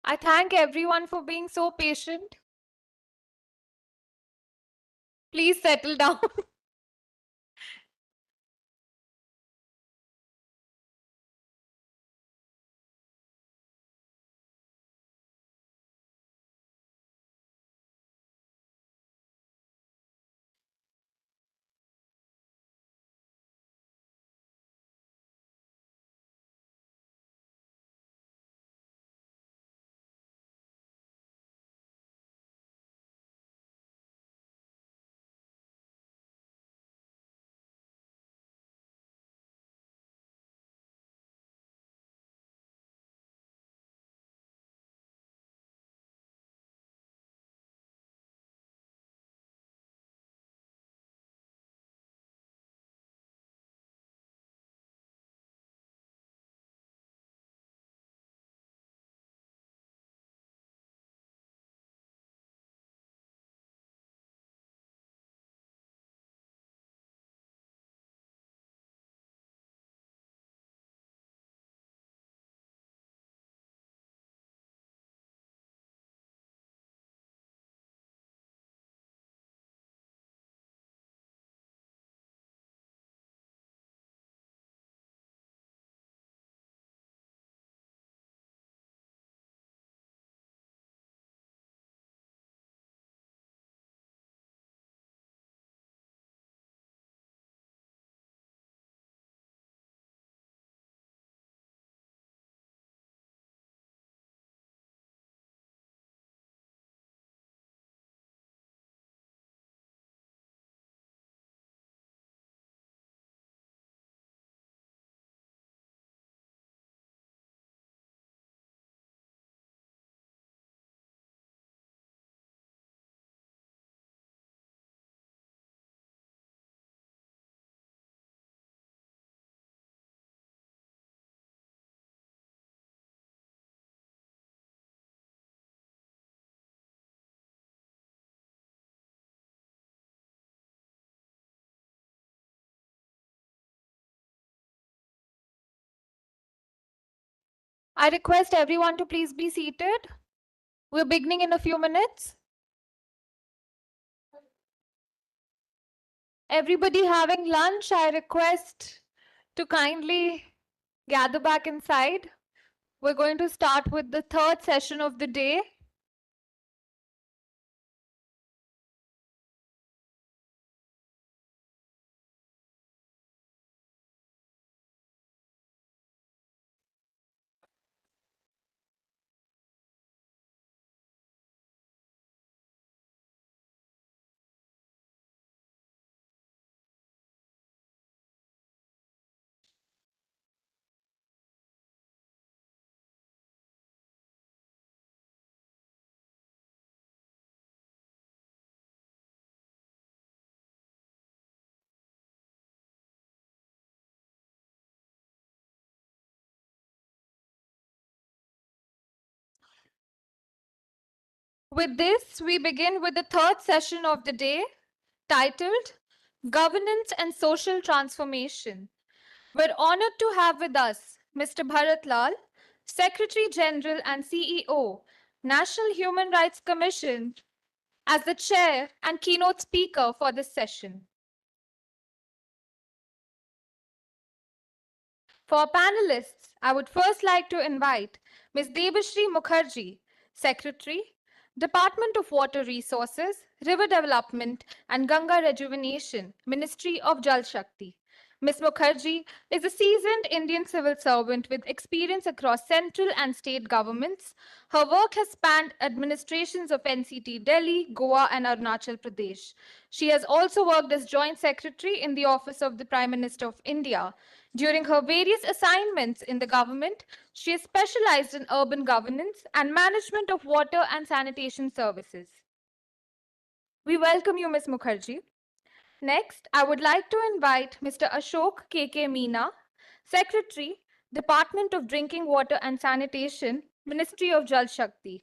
I thank everyone for being so patient. Please settle down. I request everyone to please be seated. We're beginning in a few minutes. Everybody having lunch, I request to kindly gather back inside. We're going to start with the third session of the day. With this, we begin with the third session of the day, titled Governance and Social Transformation. We're honored to have with us Mr. Bharat Lal, Secretary General and CEO, National Human Rights Commission, as the chair and keynote speaker for this session. For our panelists, I would first like to invite Ms. Debashri Mukherjee, Secretary, Department of Water Resources, River Development and Ganga Rejuvenation, Ministry of Jal Shakti. Ms. Mukherjee is a seasoned Indian civil servant with experience across central and state governments. Her work has spanned administrations of NCT Delhi, Goa, and Arunachal Pradesh. She has also worked as Joint Secretary in the Office of the Prime Minister of India. During her various assignments in the government, she has specialized in urban governance and management of water and sanitation services. We welcome you, Ms. Mukherjee. Next, I would like to invite Mr. Ashok K.K. Meena, Secretary, Department of Drinking Water and Sanitation, Ministry of Jal Shakti.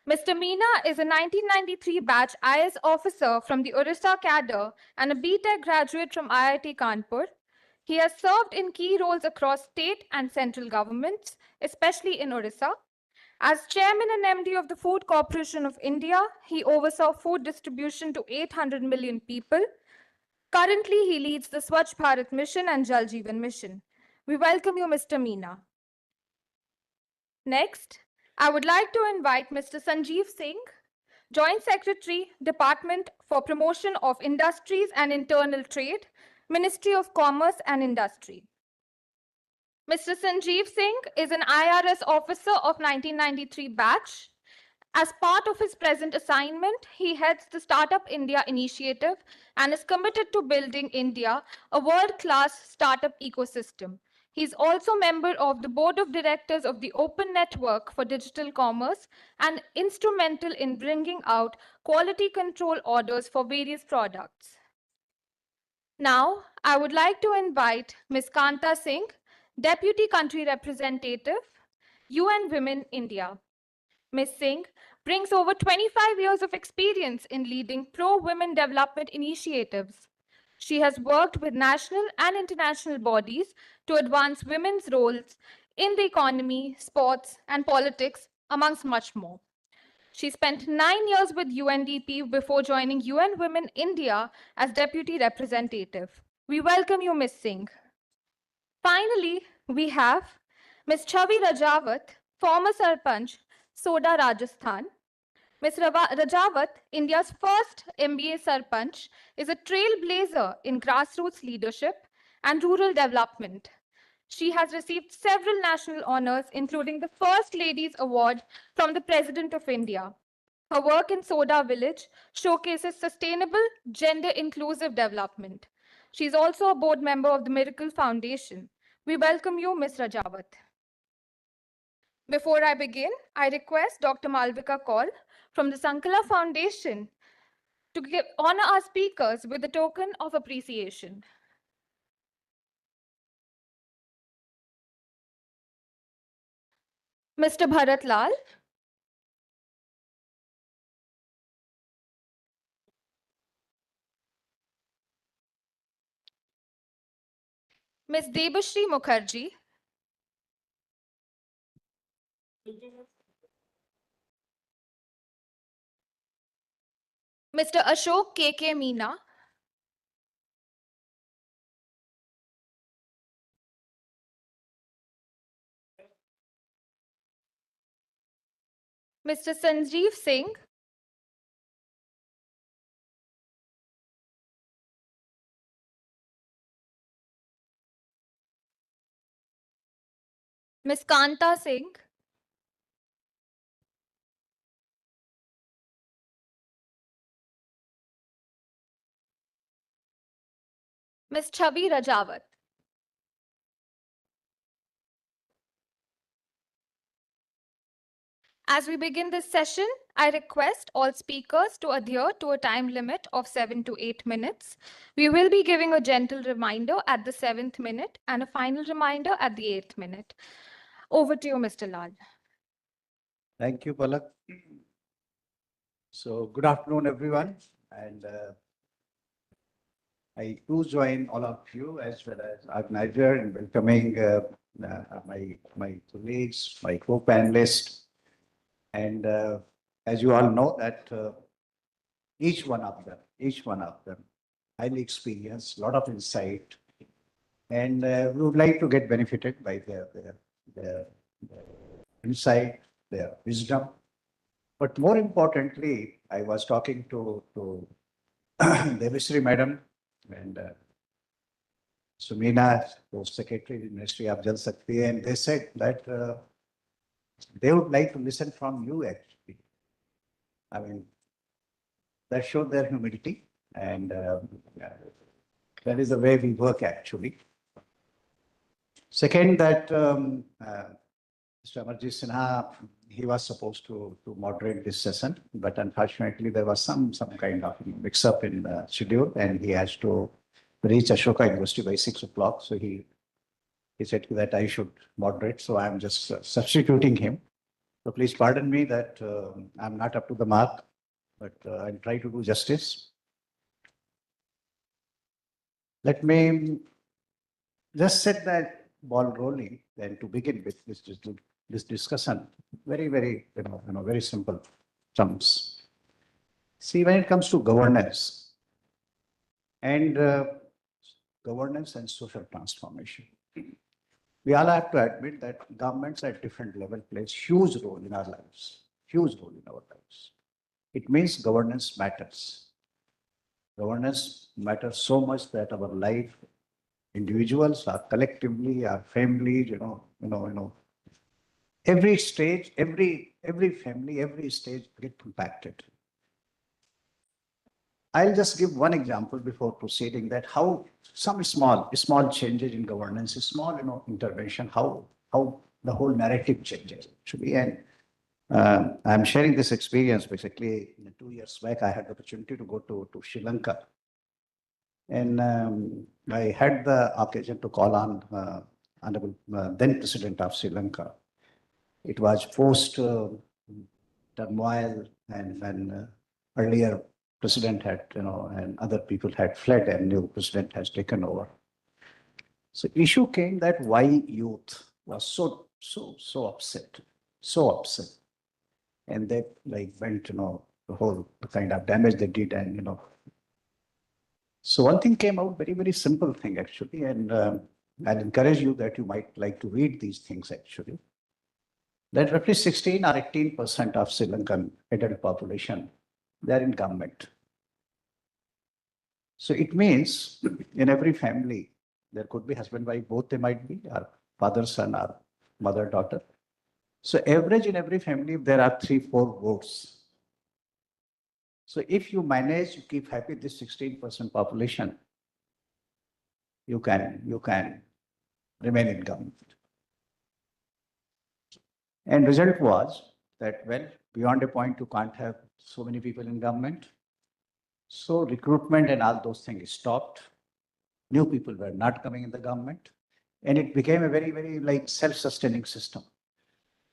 Mr. Meena is a 1993 batch IS officer from the Orissa cadre and a BTech graduate from IIT Kanpur. He has served in key roles across state and central governments, especially in Orissa. As chairman and MD of the Food Corporation of India, he oversaw food distribution to 800 million people. Currently, he leads the Swachh Bharat Mission and Jal Jeevan Mission. We welcome you, Mr. Meena. Next, I would like to invite Mr. Sanjeev Singh, Joint Secretary, Department for Promotion of Industries and Internal Trade, Ministry of Commerce and Industry. Mr. Sanjeev Singh is an IRS officer of 1993 batch. As part of his present assignment, he heads the Startup India initiative and is committed to building India a world-class startup ecosystem. He is also member of the board of directors of the Open Network for Digital Commerce and instrumental in bringing out quality control orders for various products. Now, I would like to invite Ms. Kanta Singh, Deputy Country Representative, UN Women India. Ms. Singh brings over 25 years of experience in leading pro-women development initiatives. She has worked with national and international bodies to advance women's roles in the economy, sports, and politics, amongst much more. She spent 9 years with UNDP before joining UN Women India as Deputy Representative. We welcome you, Ms. Singh. Finally, we have Ms. Chavi Rajawat, former Sarpanch, Soda, Rajasthan. Ms. Rajawat, India's first MBA Sarpanch, is a trailblazer in grassroots leadership and rural development. She has received several national honors, including the First Lady's Award from the President of India. Her work in Soda Village showcases sustainable, gender-inclusive development. She is also a board member of the Miracle Foundation. We welcome you, Ms. Rajawat. Before I begin, I request Dr. Malvika Kaul from the Sankala Foundation to honor our speakers with a token of appreciation. Mr. Bharat Lal. Ms. Debashri Mukherjee. Mr. Ashok K.K. Meena. Mr. Sanjeev Singh. Ms. Kanta Singh. Ms. Chabi Rajawat. As we begin this session, I request all speakers to adhere to a time limit of 7 to 8 minutes. We will be giving a gentle reminder at the 7th minute and a final reminder at the 8th minute. Over to you, Mr. Lal. Thank you, Palak. So, good afternoon, everyone. And I do join all of you as well as organizer in welcoming my colleagues, my co-panelists. And as you all know that each one of them, highly experienced, lot of insight, and we would like to get benefited by their insight, their wisdom. But more importantly, I was talking to Devashree Madam and Sumina, Post Secretary in the Ministry of Jal Shakti, and they said that they would like to listen from you actually. I mean, that showed their humility, and that is the way we work actually. Second, that Mr. Amarjit Sinha, he was supposed to moderate this session, but unfortunately there was some kind of mix-up in the schedule, and he has to reach Ashoka University by 6 o'clock. So he said that I should moderate. So I'm just substituting him. So please pardon me that I'm not up to the mark, but I'll try to do justice. Let me just set that ball rolling then to begin with this discussion. Very, very, very simple terms. See, when it comes to governance and social transformation, we all have to admit that governments at different level plays huge role in our lives. Huge role in our lives. It means governance matters. Governance matters so much that our life, individuals, our collectively, our families, every stage, every family, every stage get impacted. I'll just give one example before proceeding that how some small changes in governance, small intervention, how the whole narrative changes actually. And I'm sharing this experience basically 2 years back. I had the opportunity to go to Sri Lanka, and I had the occasion to call on Honorable then President of Sri Lanka. It was post turmoil, and when earlier president had, and other people had fled, and new president has taken over. So issue came that why youth was so upset, and they went, the whole kind of damage they did, and So one thing came out, very, very simple thing actually, and I'll encourage you that you might like to read these things actually. That roughly 16 or 18% of Sri Lankan adult population, they are in government. So it means in every family, there could be husband, wife, both they might be, or father, son, or mother, daughter. So average in every family, there are 3-4 votes. So if you manage to keep happy this 16% population, you can remain in government. And result was that, well, beyond a point, you can't have so many people in government. So recruitment and all those things stopped. New people were not coming in the government. And it became a very, very self-sustaining system.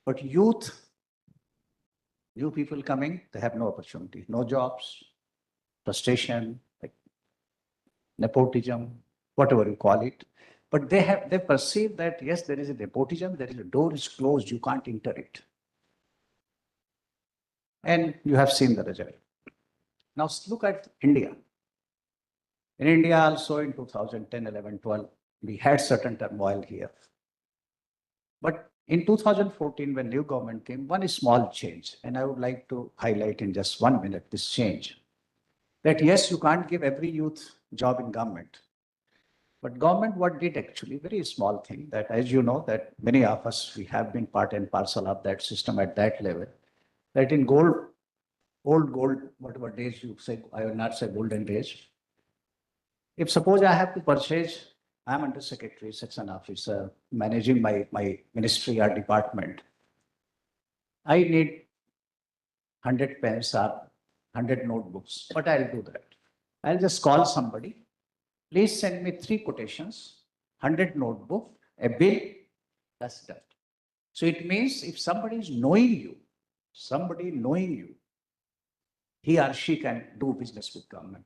But youth, new people coming, they have no opportunity, no jobs, frustration, nepotism, whatever you call it. But they perceive that, yes, there is a nepotism, there is a door is closed, you can't enter it. And you have seen the result. Now look at India. In India also in 2010, 11, 12, we had certain turmoil here. But in 2014, when new government came, one small change, and I would like to highlight in just 1 minute this change. That yes, you can't give every youth job in government. But government what did actually, very small thing, that as you know, that many of us, we have been part and parcel of that system at that level, that in old gold, whatever days you say, I will not say golden days. If suppose I have to purchase, I'm under secretary, section officer, managing my ministry or department. I need 100 pens or 100 notebooks. But I'll do that. I'll just call somebody. Please send me 3 quotations, 100 notebook, a bill, that's done. So it means if somebody is knowing you, he or she can do business with government.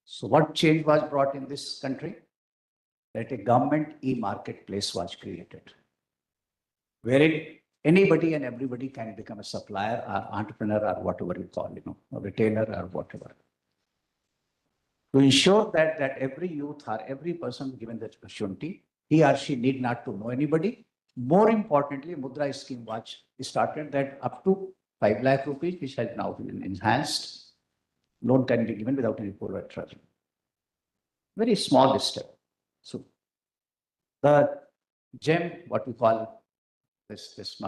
So what change was brought in this country? That a government e-marketplace was created, wherein anybody and everybody can become a supplier or entrepreneur or whatever you call, a retailer or whatever. To ensure that every youth or every person given the opportunity, he or she need not to know anybody. More importantly, Mudra scheme was started that up to 5 lakh rupees, which has now been enhanced, loan can be given without any collateral. Very small step. So the gem, what we call this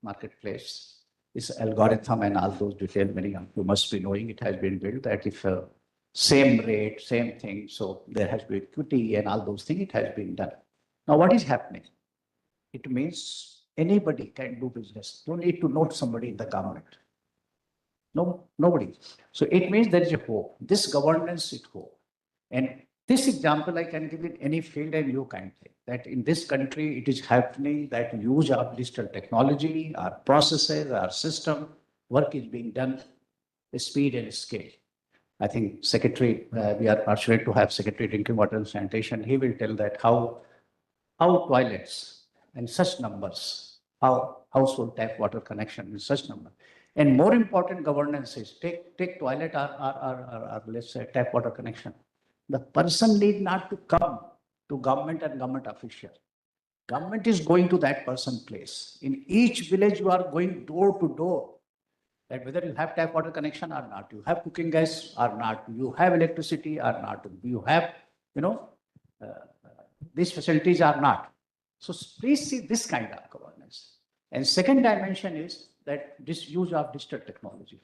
marketplace, this algorithm and all those details, many of you must be knowing, it has been built that if same rate, same thing, so there has been equity and all those things, it has been done. Now what is happening? It means anybody can do business. Don't need to know somebody in the government. No, nobody. So it means there is a hope. This governance is hope. And this example I can give in any field and you can take that in this country it is happening that use of digital technology, our processes, our system, work is being done, the speed and scale. I think Secretary, we are fortunate to have Secretary Drinking Water and Sanitation. He will tell that how toilets in such numbers, how household tap water connection in such number. And more important governance is take toilet or let's say tap water connection. The person need not to come to government and government official. Government is going to that person's place. In each village, you are going door to door. That whether you have tap water connection or not, you have cooking gas or not, you have electricity or not, you have, these facilities are not. So please see this kind of governance. And second dimension is that this use of digital technology.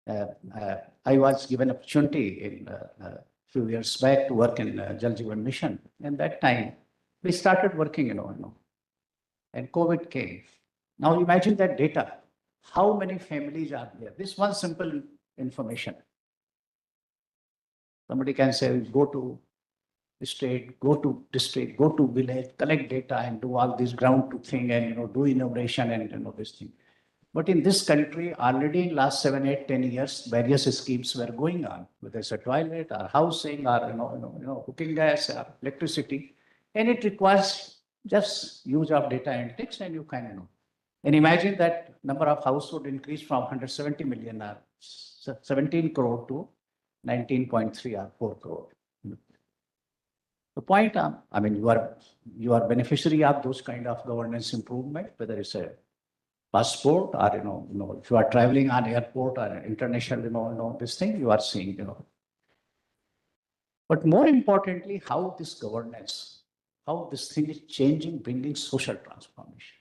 I was given opportunity in a few years back to work in Jal Jeevan Mission. And that time we started working, and COVID came. Now imagine that data. How many families are there? This one simple information. Somebody can say, go to state, go to district, go to village, collect data and do all this ground to thing and, do innovation and, this thing. But in this country, already in last 7, 8, 10 years, various schemes were going on, whether it's a toilet or housing or, cooking gas or electricity. And it requires just use of data analytics and you can, And imagine that number of household increased from 170 million or 17 crore to 19.3 or 4 crore. The point, you are beneficiary of those kind of governance improvement, whether it's a passport or, if you are traveling on airport or international, this thing you are seeing, But more importantly, how this governance, how this thing is changing, bringing social transformation.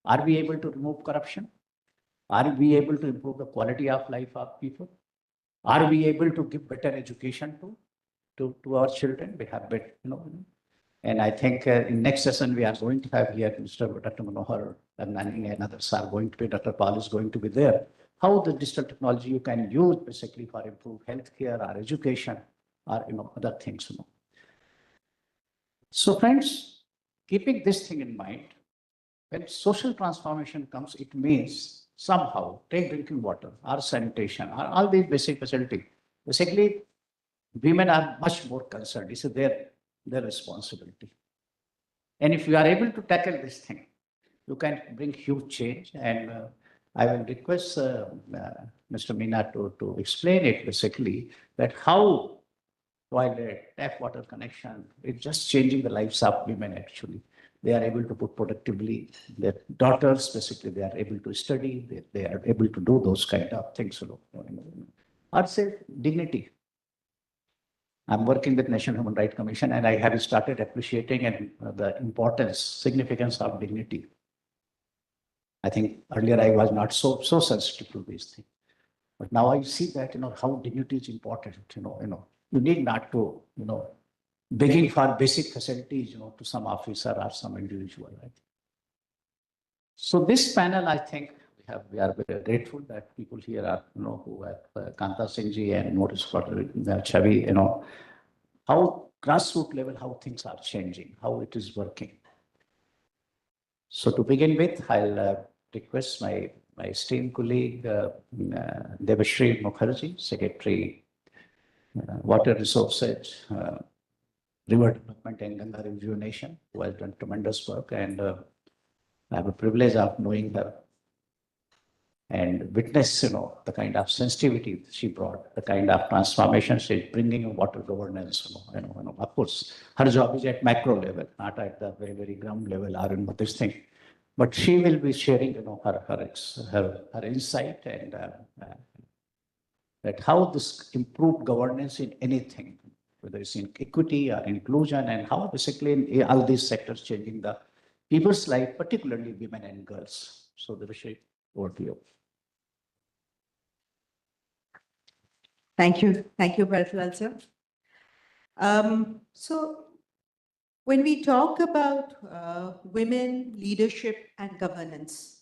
Are we able to remove corruption? Are we able to improve the quality of life of people? Are we able to give better education to our children? We have better, And I think in next session, we are going to have here Dr. Manohar and others are going to be, Dr. Paul is going to be there. How the digital technology you can use basically for improve healthcare or education or, other things, So friends, keeping this thing in mind, when social transformation comes, it means somehow take drinking water or sanitation or all these basic facilities. Basically, women are much more concerned. This is their responsibility. And if you are able to tackle this thing, you can bring huge change. And I will request Mr. Meena to explain it basically, that how toilet, tap water connection, it's just changing the lives of women actually. They are able to put productively, their daughters basically, they are able to study, they are able to do those kind of things. Or say dignity. I'm working with National Human Rights Commission and I have started appreciating and the importance, significance of dignity. I think earlier I was not so sensitive to these things. But now I see that, how dignity is important, you need not to, begging for basic facilities, to some officer or some individual, right? So this panel, I think we are very grateful that people here are, who have Kanta Singh ji and Notice Chavi, how grassroots level, how things are changing, how it is working. So to begin with, I'll request my esteemed colleague, Devashri Mukherjee, Secretary, Water Resources, River Development and Ganga Rejuvenation, who has done tremendous work. And I have a privilege of knowing her and witness, the kind of sensitivity she brought, the kind of transformation she's bringing in water governance. Of course, her job is at macro level, not at the very, very ground level or this thing. But she will be sharing, her insight and that how this improved governance in anything, whether it's in equity or inclusion, and how basically in all these sectors changing the people's life, particularly women and girls. So Devashri, over to you. Thank you, Bharat sir. So when we talk about women, leadership and governance,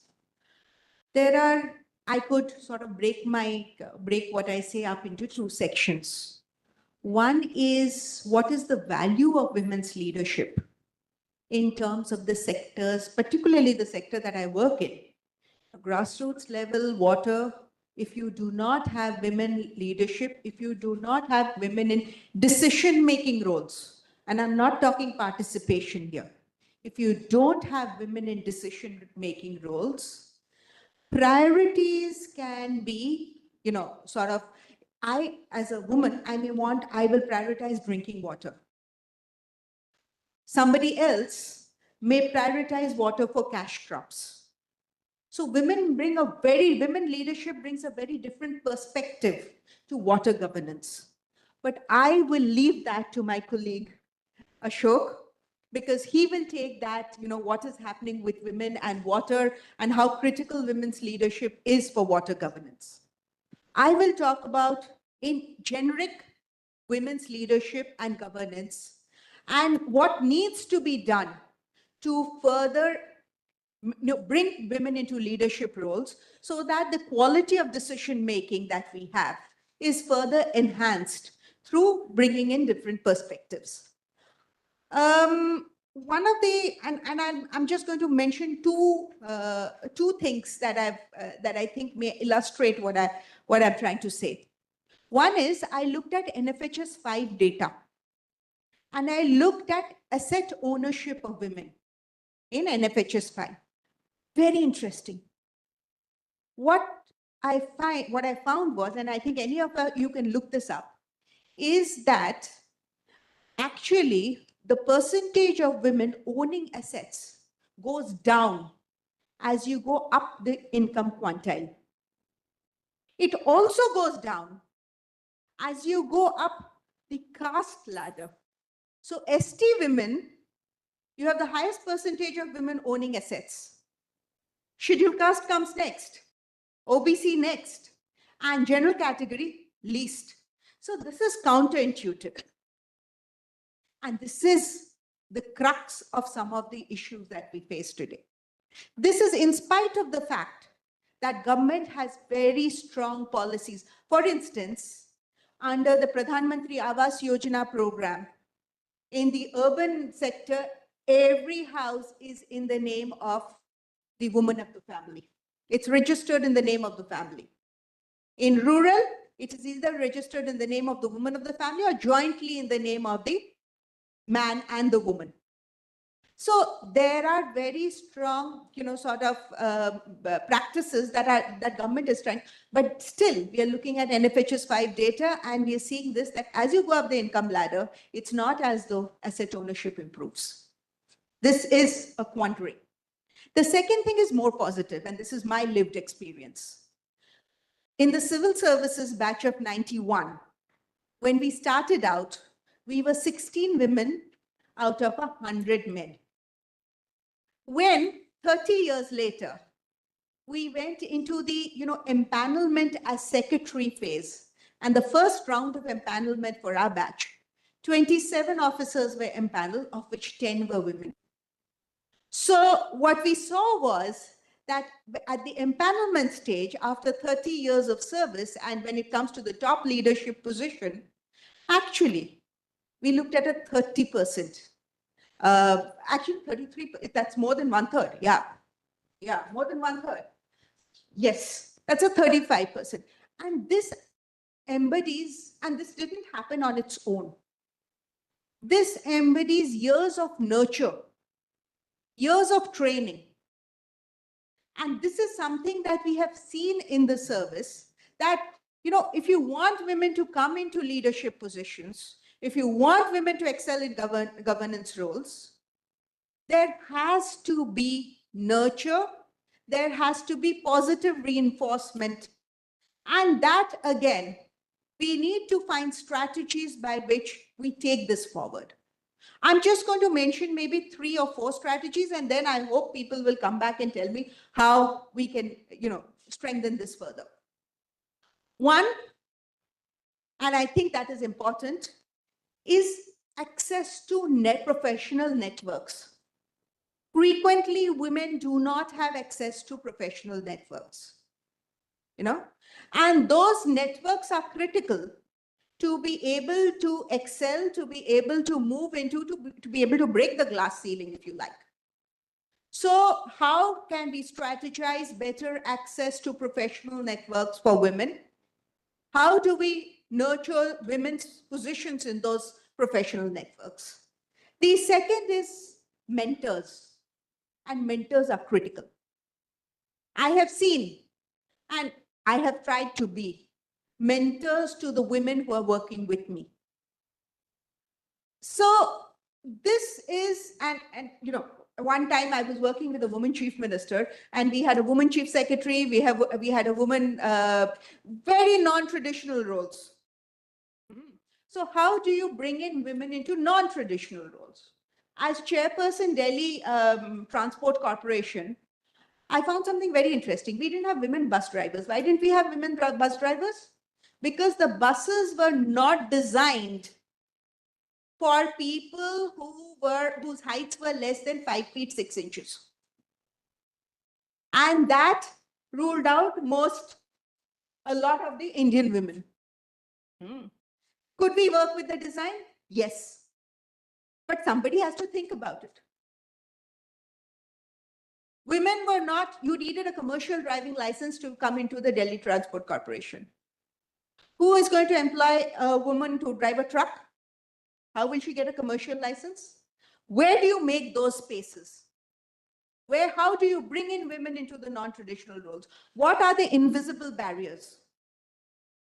I could sort of break what I say up into two sections. One is, what is the value of women's leadership in terms of the sectors, particularly the sector that I work in, grassroots level water. If you do not have women leadership, if you do not have women in decision-making roles, and I'm not talking participation here, if you don't have women in decision-making roles, priorities can be, I, as a woman, I will prioritize drinking water. Somebody else may prioritize water for cash crops. So women leadership brings a very different perspective to water governance. But I will leave that to my colleague, Ashok, because he will take that, what is happening with women and water and how critical women's leadership is for water governance. I will talk about, in generic, women's leadership and governance and what needs to be done to further bring women into leadership roles so that the quality of decision making that we have is further enhanced through bringing in different perspectives. One of the, I'm just going to mention two things that I think may illustrate what I'm trying to say. One is, I looked at NFHS 5 data and I looked at asset ownership of women in NFHS 5. Very interesting. What I found was, and I think any of you can look this up, is that actually the percentage of women owning assets goes down as you go up the income quantile. It also goes down as you go up the caste ladder. So ST women, you have the highest percentage of women owning assets. Scheduled caste comes next, OBC next, and general category least. So this is counterintuitive. And this is the crux of some of the issues that we face today. This is in spite of the fact that government has very strong policies. For instance, under the Pradhan Mantri Awas Yojana program, in the urban sector, every house is in the name of the woman of the family. It's registered in the name of the family. In rural, it is either registered in the name of the woman of the family or jointly in the name of the man and the woman. So there are very strong, sort of practices that government is trying, but still we are looking at NFHS 5 data and we are seeing this, that as you go up the income ladder, it's not as though asset ownership improves. This is a quandary. The second thing is more positive, and this is my lived experience. In the civil services batch of 91, when we started out, we were 16 women out of 100 men. When 30 years later, we went into the empanelment as secretary phase, and the first round of empanelment for our batch, 27 officers were empaneled, of which 10 were women. So what we saw was that at the empanelment stage, after 30 years of service, and when it comes to the top leadership position, actually, we looked at a 30%. Actually, 33, that's more than 1/3. Yeah, more than 1/3. Yes, that's a 35%. And this embodies, and this didn't happen on its own. This embodies years of nurture, years of training. And this is something that we have seen in the service, that, if you want women to come into leadership positions, if you want women to excel in governance roles, there has to be nurture, there has to be positive reinforcement. And that, again, we need to find strategies by which we take this forward. I'm just going to mention maybe 3 or 4 strategies, and then I hope people will come back and tell me how we can, strengthen this further. One, and I think that is important, is access to professional networks. Frequently, women do not have access to professional networks, and those networks are critical to be able to excel, to be able to move into, to be able to break the glass ceiling, if you like. So how can we strategize better access to professional networks for women? How do we nurture women's positions in those professional networks? The second is mentors, and mentors are critical. I have seen, and I have tried to be, mentors to the women who are working with me. So this is, and one time I was working with a woman chief minister, and we had a woman chief secretary, we had a woman, very non-traditional roles. So how do you bring in women into non-traditional roles? As chairperson Delhi Transport Corporation, I found something very interesting. We didn't have women bus drivers. Why didn't we have women bus drivers? Because the buses were not designed for people whose heights were less than 5 feet 6 inches. And that ruled out a lot of the Indian women. Could we work with the design? Yes. But somebody has to think about it. Women were not, you needed a commercial driving license to come into the Delhi Transport Corporation. Who is going to employ a woman to drive a truck? How will she get a commercial license? Where do you make those spaces? How do you bring in women into the non-traditional roles? What are the invisible barriers?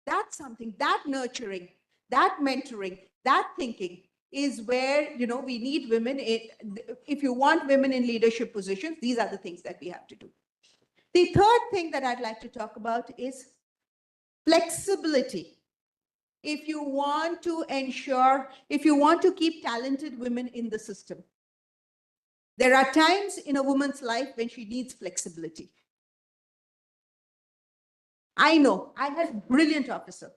That's something, that nurturing, that mentoring, that thinking is where, we need women. If you want women in leadership positions, these are the things that we have to do. The third thing that I'd like to talk about is flexibility. If you want to keep talented women in the system, there are times in a woman's life when she needs flexibility. I know, I had a brilliant officer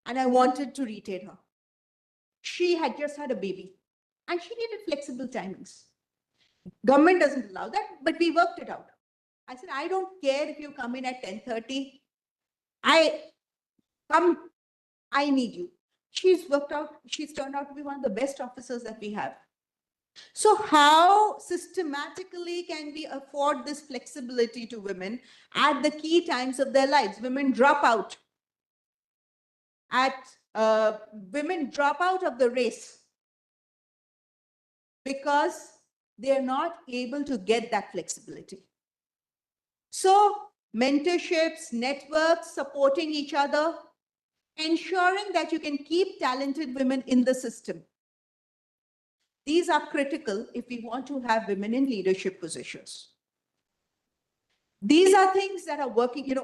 and I wanted to retain her. She had just had a baby and she needed flexible timings. Government doesn't allow that, but we worked it out. I said, I don't care if you come in at 10:30. I need you. She's turned out to be one of the best officers that we have. So how systematically can we afford this flexibility to women at the key times of their lives? Women drop out of the race because they're not able to get that flexibility. So mentorships, networks, supporting each other, ensuring that you can keep talented women in the system. These are critical if we want to have women in leadership positions. These are things that are working,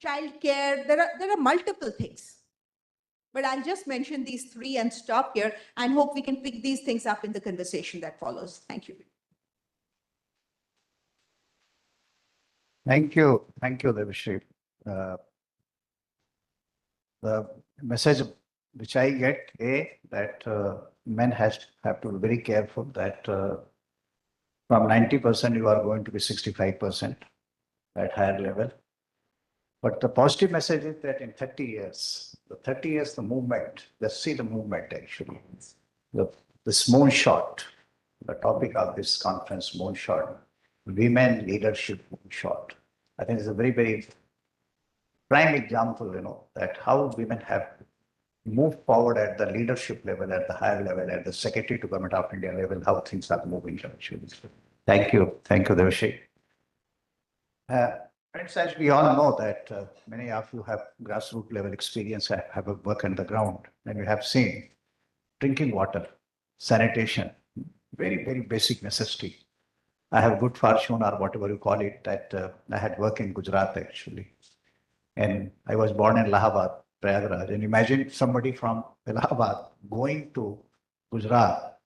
childcare, there are multiple things. But I'll just mention these three and stop here and hope we can pick these things up in the conversation that follows. Thank you. Thank you. Thank you, Devashri. The message which I get, that men have to be very careful that from 90% you are going to be 65% at higher level. But the positive message is that in 30 years, the movement, let's see the movement actually. This Moonshot, the topic of this conference, Moonshot, Women Leadership Moonshot. I think it's a very, very prime example, that how women have moved forward at the leadership level, at the higher level, at the Secretary to Government of India level, how things are moving actually. Thank you. Thank you, Devashri. Friends, as we all know that many of you have grassroots level experience, have a work on the ground, and you have seen drinking water, sanitation, very, very basic necessity. I have good fortune, or whatever you call it, that I had work in Gujarat actually. And I was born in Allahabad, Prayagraj. And imagine somebody from Allahabad going to Gujarat,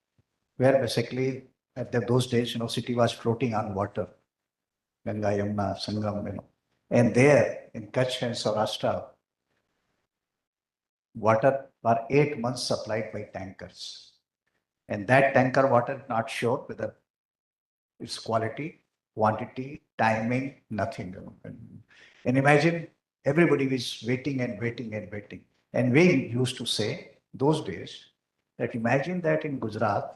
where basically at those days, city was floating on water. Ganga, Yamuna, Sangam, And there in Kutch and Saurashtra, water for 8 months supplied by tankers. And that tanker water, not sure whether its quality, quantity, timing, nothing. And imagine everybody is waiting and waiting and waiting. And we used to say those days that imagine that in Gujarat,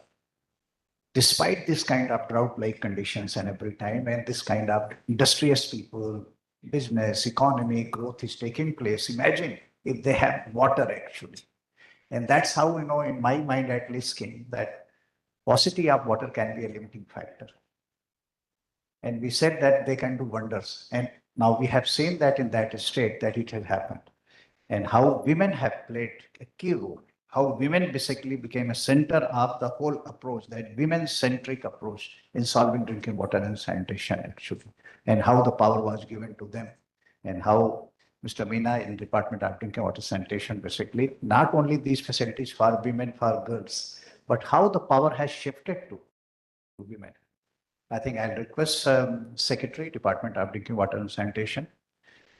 despite this kind of drought-like conditions and every time, and this kind of industrious people, business, economy, growth is taking place, imagine if they have water actually. And that's how, in my mind at least came that paucity of water can be a limiting factor. And we said that they can do wonders. And now we have seen that in that state that it has happened. And how women have played a key role. How women basically became a center of the whole approach, that women-centric approach in solving drinking water and sanitation actually. And how the power was given to them. And how Mr. Meena in Department of Drinking Water Sanitation basically, not only these facilities for women, for girls, but how the power has shifted to women. I think I'll request Secretary, Department of Drinking Water and Sanitation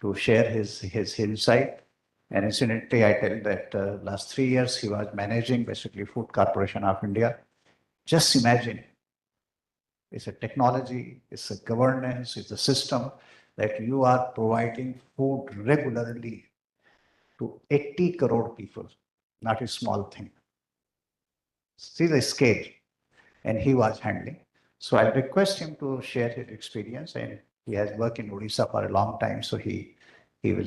to share his insight. And incidentally, I tell you that last 3 years he was managing basically Food Corporation of India. Just imagine, it's a technology, it's a governance, it's a system that you are providing food regularly to 80 crore people, not a small thing. See the scale, and he was handling. So I request him to share his experience, and he has worked in Odisha for a long time, so he will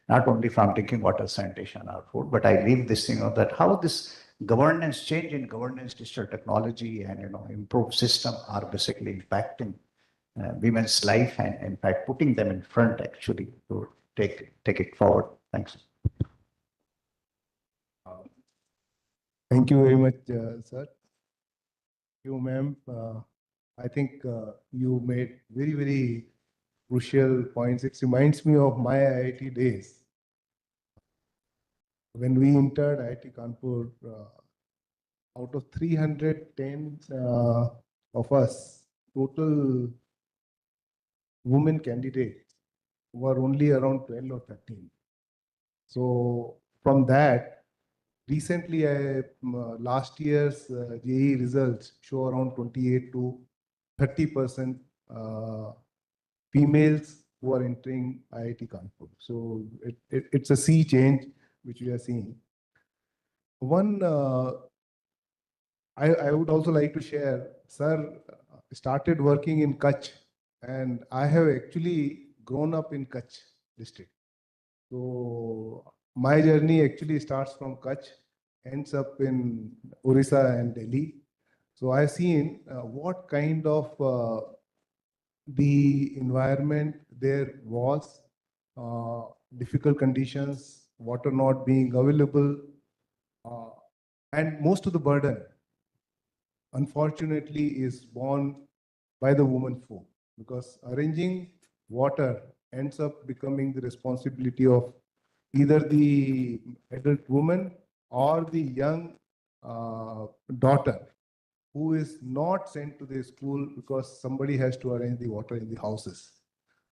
not only from drinking water, sanitation, or food, but I leave this thing of that how this governance, change in governance, digital technology, and improved system are basically impacting women's life, and in fact putting them in front actually to take it forward. Thanks. Thank you very much, sir. You, ma'am. I think you made very, very crucial points. It reminds me of my IIT days. When we entered IIT Kanpur, out of 310 of us, total women candidates were only around 12 or 13. So from that, recently, last year's JEE results show around 28 to 30% females who are entering IIT Kanpur. So it's a sea change which we are seeing. One, I would also like to share, sir started working in Kutch, and I have actually grown up in Kutch district. So my journey actually starts from Kutch, ends up in Orissa and Delhi. So I've seen what kind of the environment there was, difficult conditions, water not being available, and most of the burden, unfortunately, is borne by the woman folk, because arranging water ends up becoming the responsibility of either the adult woman or the young daughter who is not sent to the school because somebody has to arrange the water in the houses.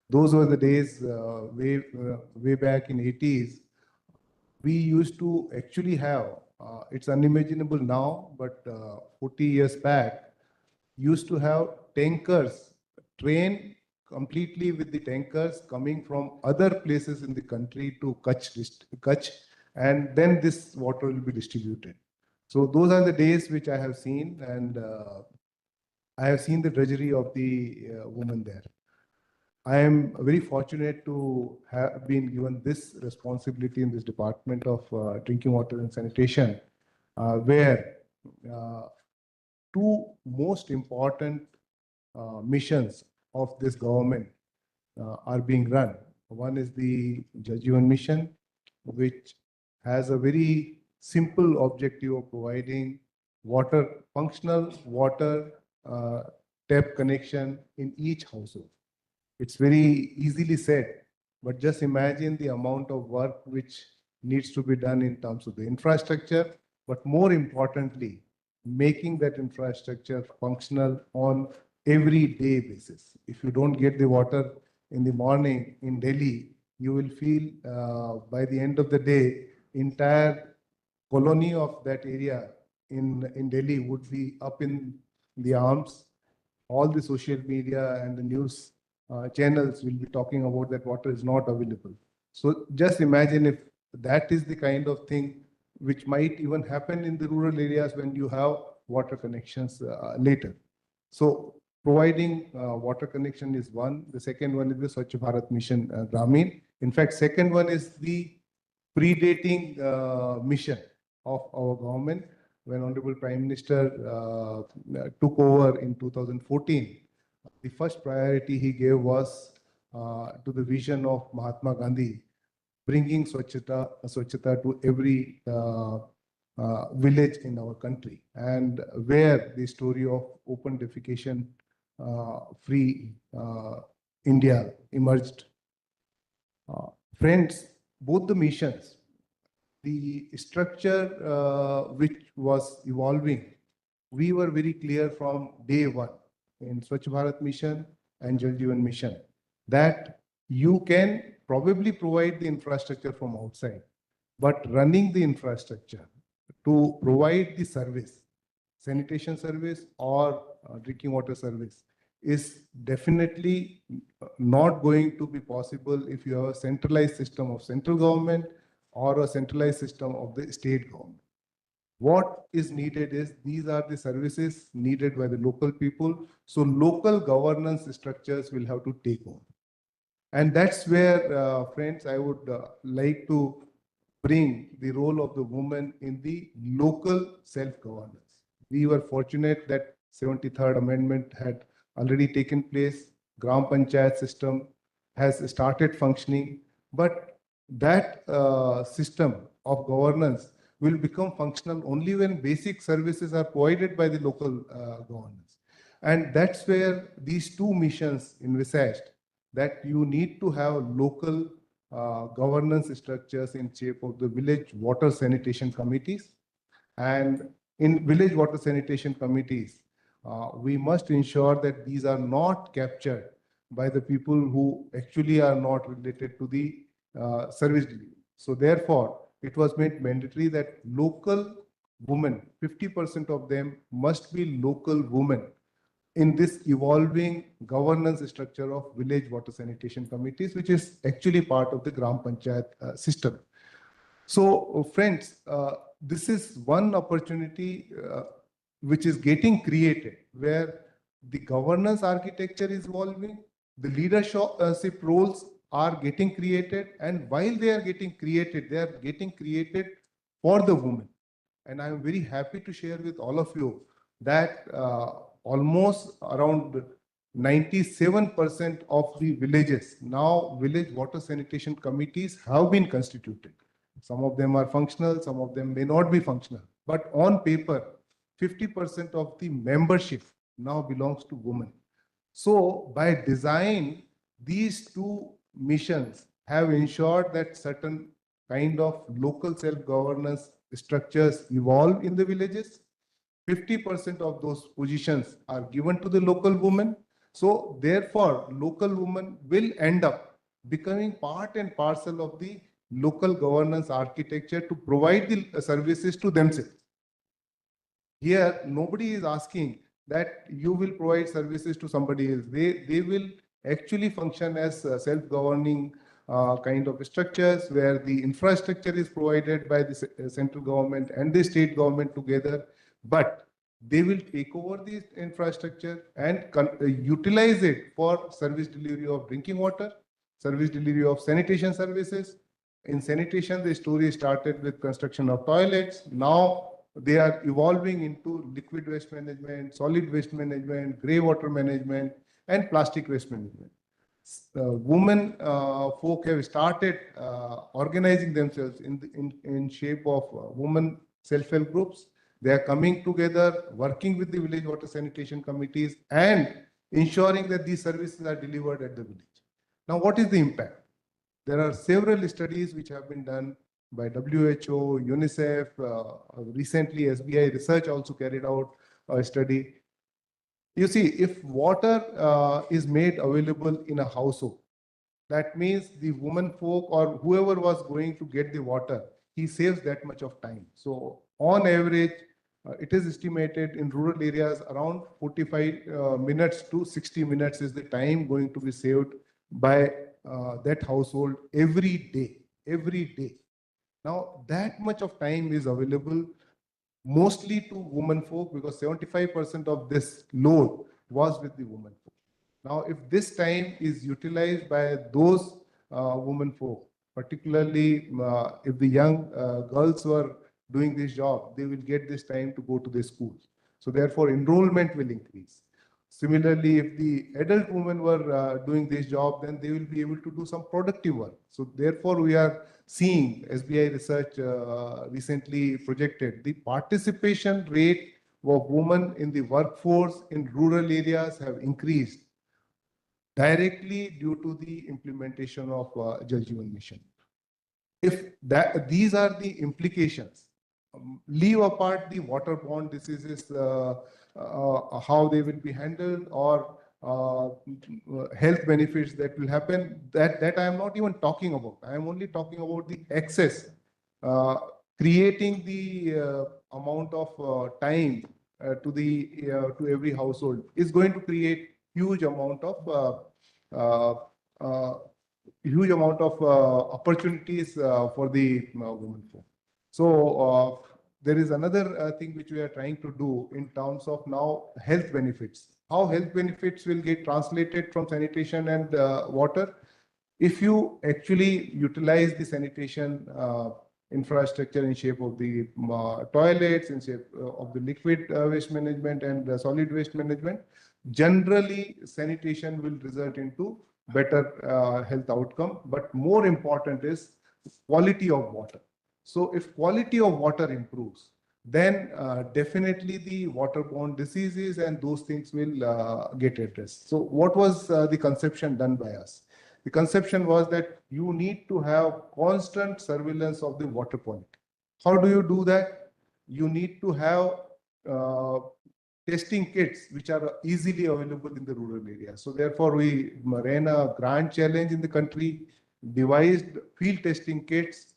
Those were the days way back in 80s. We used to actually have, it's unimaginable now, but 40 years back, used to have tankers, train completely with the tankers coming from other places in the country to Kutch, and then this water will be distributed. So those are the days which I have seen, and I have seen the drudgery of the woman there. I am very fortunate to have been given this responsibility in this department of drinking water and sanitation, where two most important missions of this government are being run. One is the Jal Jeevan Mission, which has a very simple objective of providing water, functional water tap connection in each household. It's very easily said, but just imagine the amount of work which needs to be done in terms of the infrastructure, but more importantly, making that infrastructure functional on everyday basis. If you don't get the water in the morning in Delhi, you will feel by the end of the day, entire colony of that area in Delhi would be up in the arms. All the social media and the news channels will be talking about that water is not available. So just imagine if that is the kind of thing which might even happen in the rural areas when you have water connections later. So providing water connection is one. The second one is the Swachh Bharat Mission Gramin. In fact, second one is the predating mission of our government when Honorable Prime Minister took over in 2014. The first priority he gave was to the vision of Mahatma Gandhi, bringing Swachhata to every village in our country, and where the story of open defecation free India emerged. Friends, both the missions, the structure which was evolving, we were very clear from day one in Swachh Bharat Mission and Jal Jeevan Mission that you can probably provide the infrastructure from outside, but running the infrastructure to provide the service, sanitation service or drinking water service, is definitely not going to be possible if you have a centralized system of central government or a centralized system of the state government. What is needed is these are the services needed by the local people. So local governance structures will have to take over. And that's where, friends, I would like to bring the role of the woman in the local self-governance. We were fortunate that 73rd Amendment had already taken place. Gram Panchayat system has started functioning, but that system of governance will become functional only when basic services are provided by the local governance. And that's where these two missions envisaged, that you need to have local governance structures in shape of the village water sanitation committees. And in village water sanitation committees, we must ensure that these are not captured by the people who actually are not related to the service delivery. So therefore, it was made mandatory that local women, 50% of them must be local women in this evolving governance structure of village water sanitation committees, which is actually part of the Gram Panchayat system. So, friends, this is one opportunity which is getting created, where the governance architecture is evolving, the leadership roles are getting created, and while they are getting created for the women. And I am very happy to share with all of you that almost around 97% of the villages, now village water sanitation committees have been constituted. Some of them are functional, some of them may not be functional. But on paper, 50% of the membership now belongs to women. So by design, these two missions have ensured that certain kind of local self-governance structures evolve in the villages. 50% of those positions are given to the local women. So therefore, local women will end up becoming part and parcel of the local governance architecture to provide the services to themselves. Here, nobody is asking that you will provide services to somebody else. They will actually function as self-governing kind of structures where the infrastructure is provided by the central government and the state government together, but they will take over the infrastructure and utilize it for service delivery of drinking water, service delivery of sanitation services. In sanitation, the story started with construction of toilets. Now they are evolving into liquid waste management, solid waste management, grey water management, and plastic waste management. Women folk have started organizing themselves in shape of women self-help groups. They are coming together, working with the village water sanitation committees and ensuring that these services are delivered at the village. Now, what is the impact? There are several studies which have been done by WHO, UNICEF. Recently, SBI Research also carried out a study. You see, if water is made available in a household, that means the woman folk or whoever was going to get the water, he saves that much of time. So on average, it is estimated in rural areas around 45 minutes to 60 minutes is the time going to be saved by that household every day. Now that much of time is available mostly to women folk because 75% of this load was with the women folk. Now, if this time is utilized by those women folk, particularly if the young girls were doing this job, they will get this time to go to the schools. So therefore, enrollment will increase. Similarly, if the adult women were doing this job, then they will be able to do some productive work. So therefore, we are seeing SBI Research recently projected the participation rate of women in the workforce in rural areas have increased directly due to the implementation of Jal Jeevan Mission. If these are the implications, leave apart the waterborne diseases, how they will be handled, or health benefits that will happen, that I am not even talking about. I am only talking about the access, creating the amount of time to every household is going to create huge amount of opportunities for the women folk. So there is another thing which we are trying to do in terms of now health benefits. How health benefits will get translated from sanitation and water. If you actually utilize the sanitation infrastructure in shape of the toilets, in shape of the liquid waste management and solid waste management, generally sanitation will result into better health outcome. But more important is quality of water. So if quality of water improves, then definitely the waterborne diseases and those things will get addressed. So what was the conception done by us? The conception was that you need to have constant surveillance of the water quality. How do you do that? You need to have testing kits which are easily available in the rural areas. So therefore, we ran a grand challenge in the country, devised field testing kits.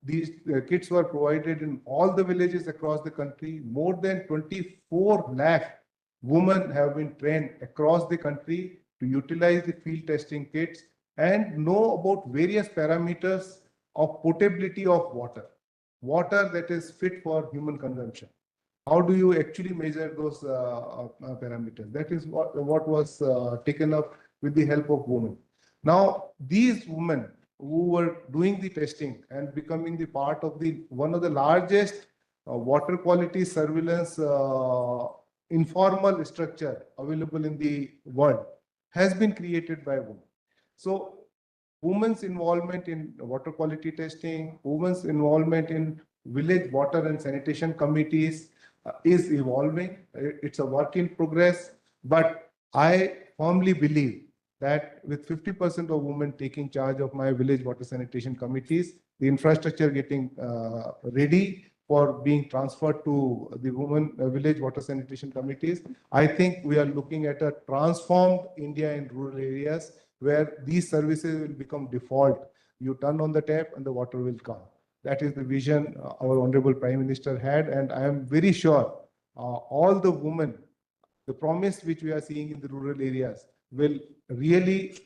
These kits were provided in all the villages across the country. More than 24 lakh women have been trained across the country to utilize the field testing kits and know about various parameters of potability of water that is fit for human consumption. How do you actually measure those parameters? That is what was taken up with the help of women. Now, these women who were doing the testing and becoming the part of one of the largest water quality surveillance informal structure available in the world has been created by women. So women's involvement in water quality testing, women's involvement in village water and sanitation committees is evolving. It's a work in progress, but I firmly believe that with 50% of women taking charge of my village water sanitation committees, the infrastructure getting ready for being transferred to the women village water sanitation committees, I think we are looking at a transformed India in rural areas where these services will become default. You turn on the tap and the water will come. That is the vision our Honorable Prime Minister had, and I am very sure all the women, the promise which we are seeing in the rural areas will really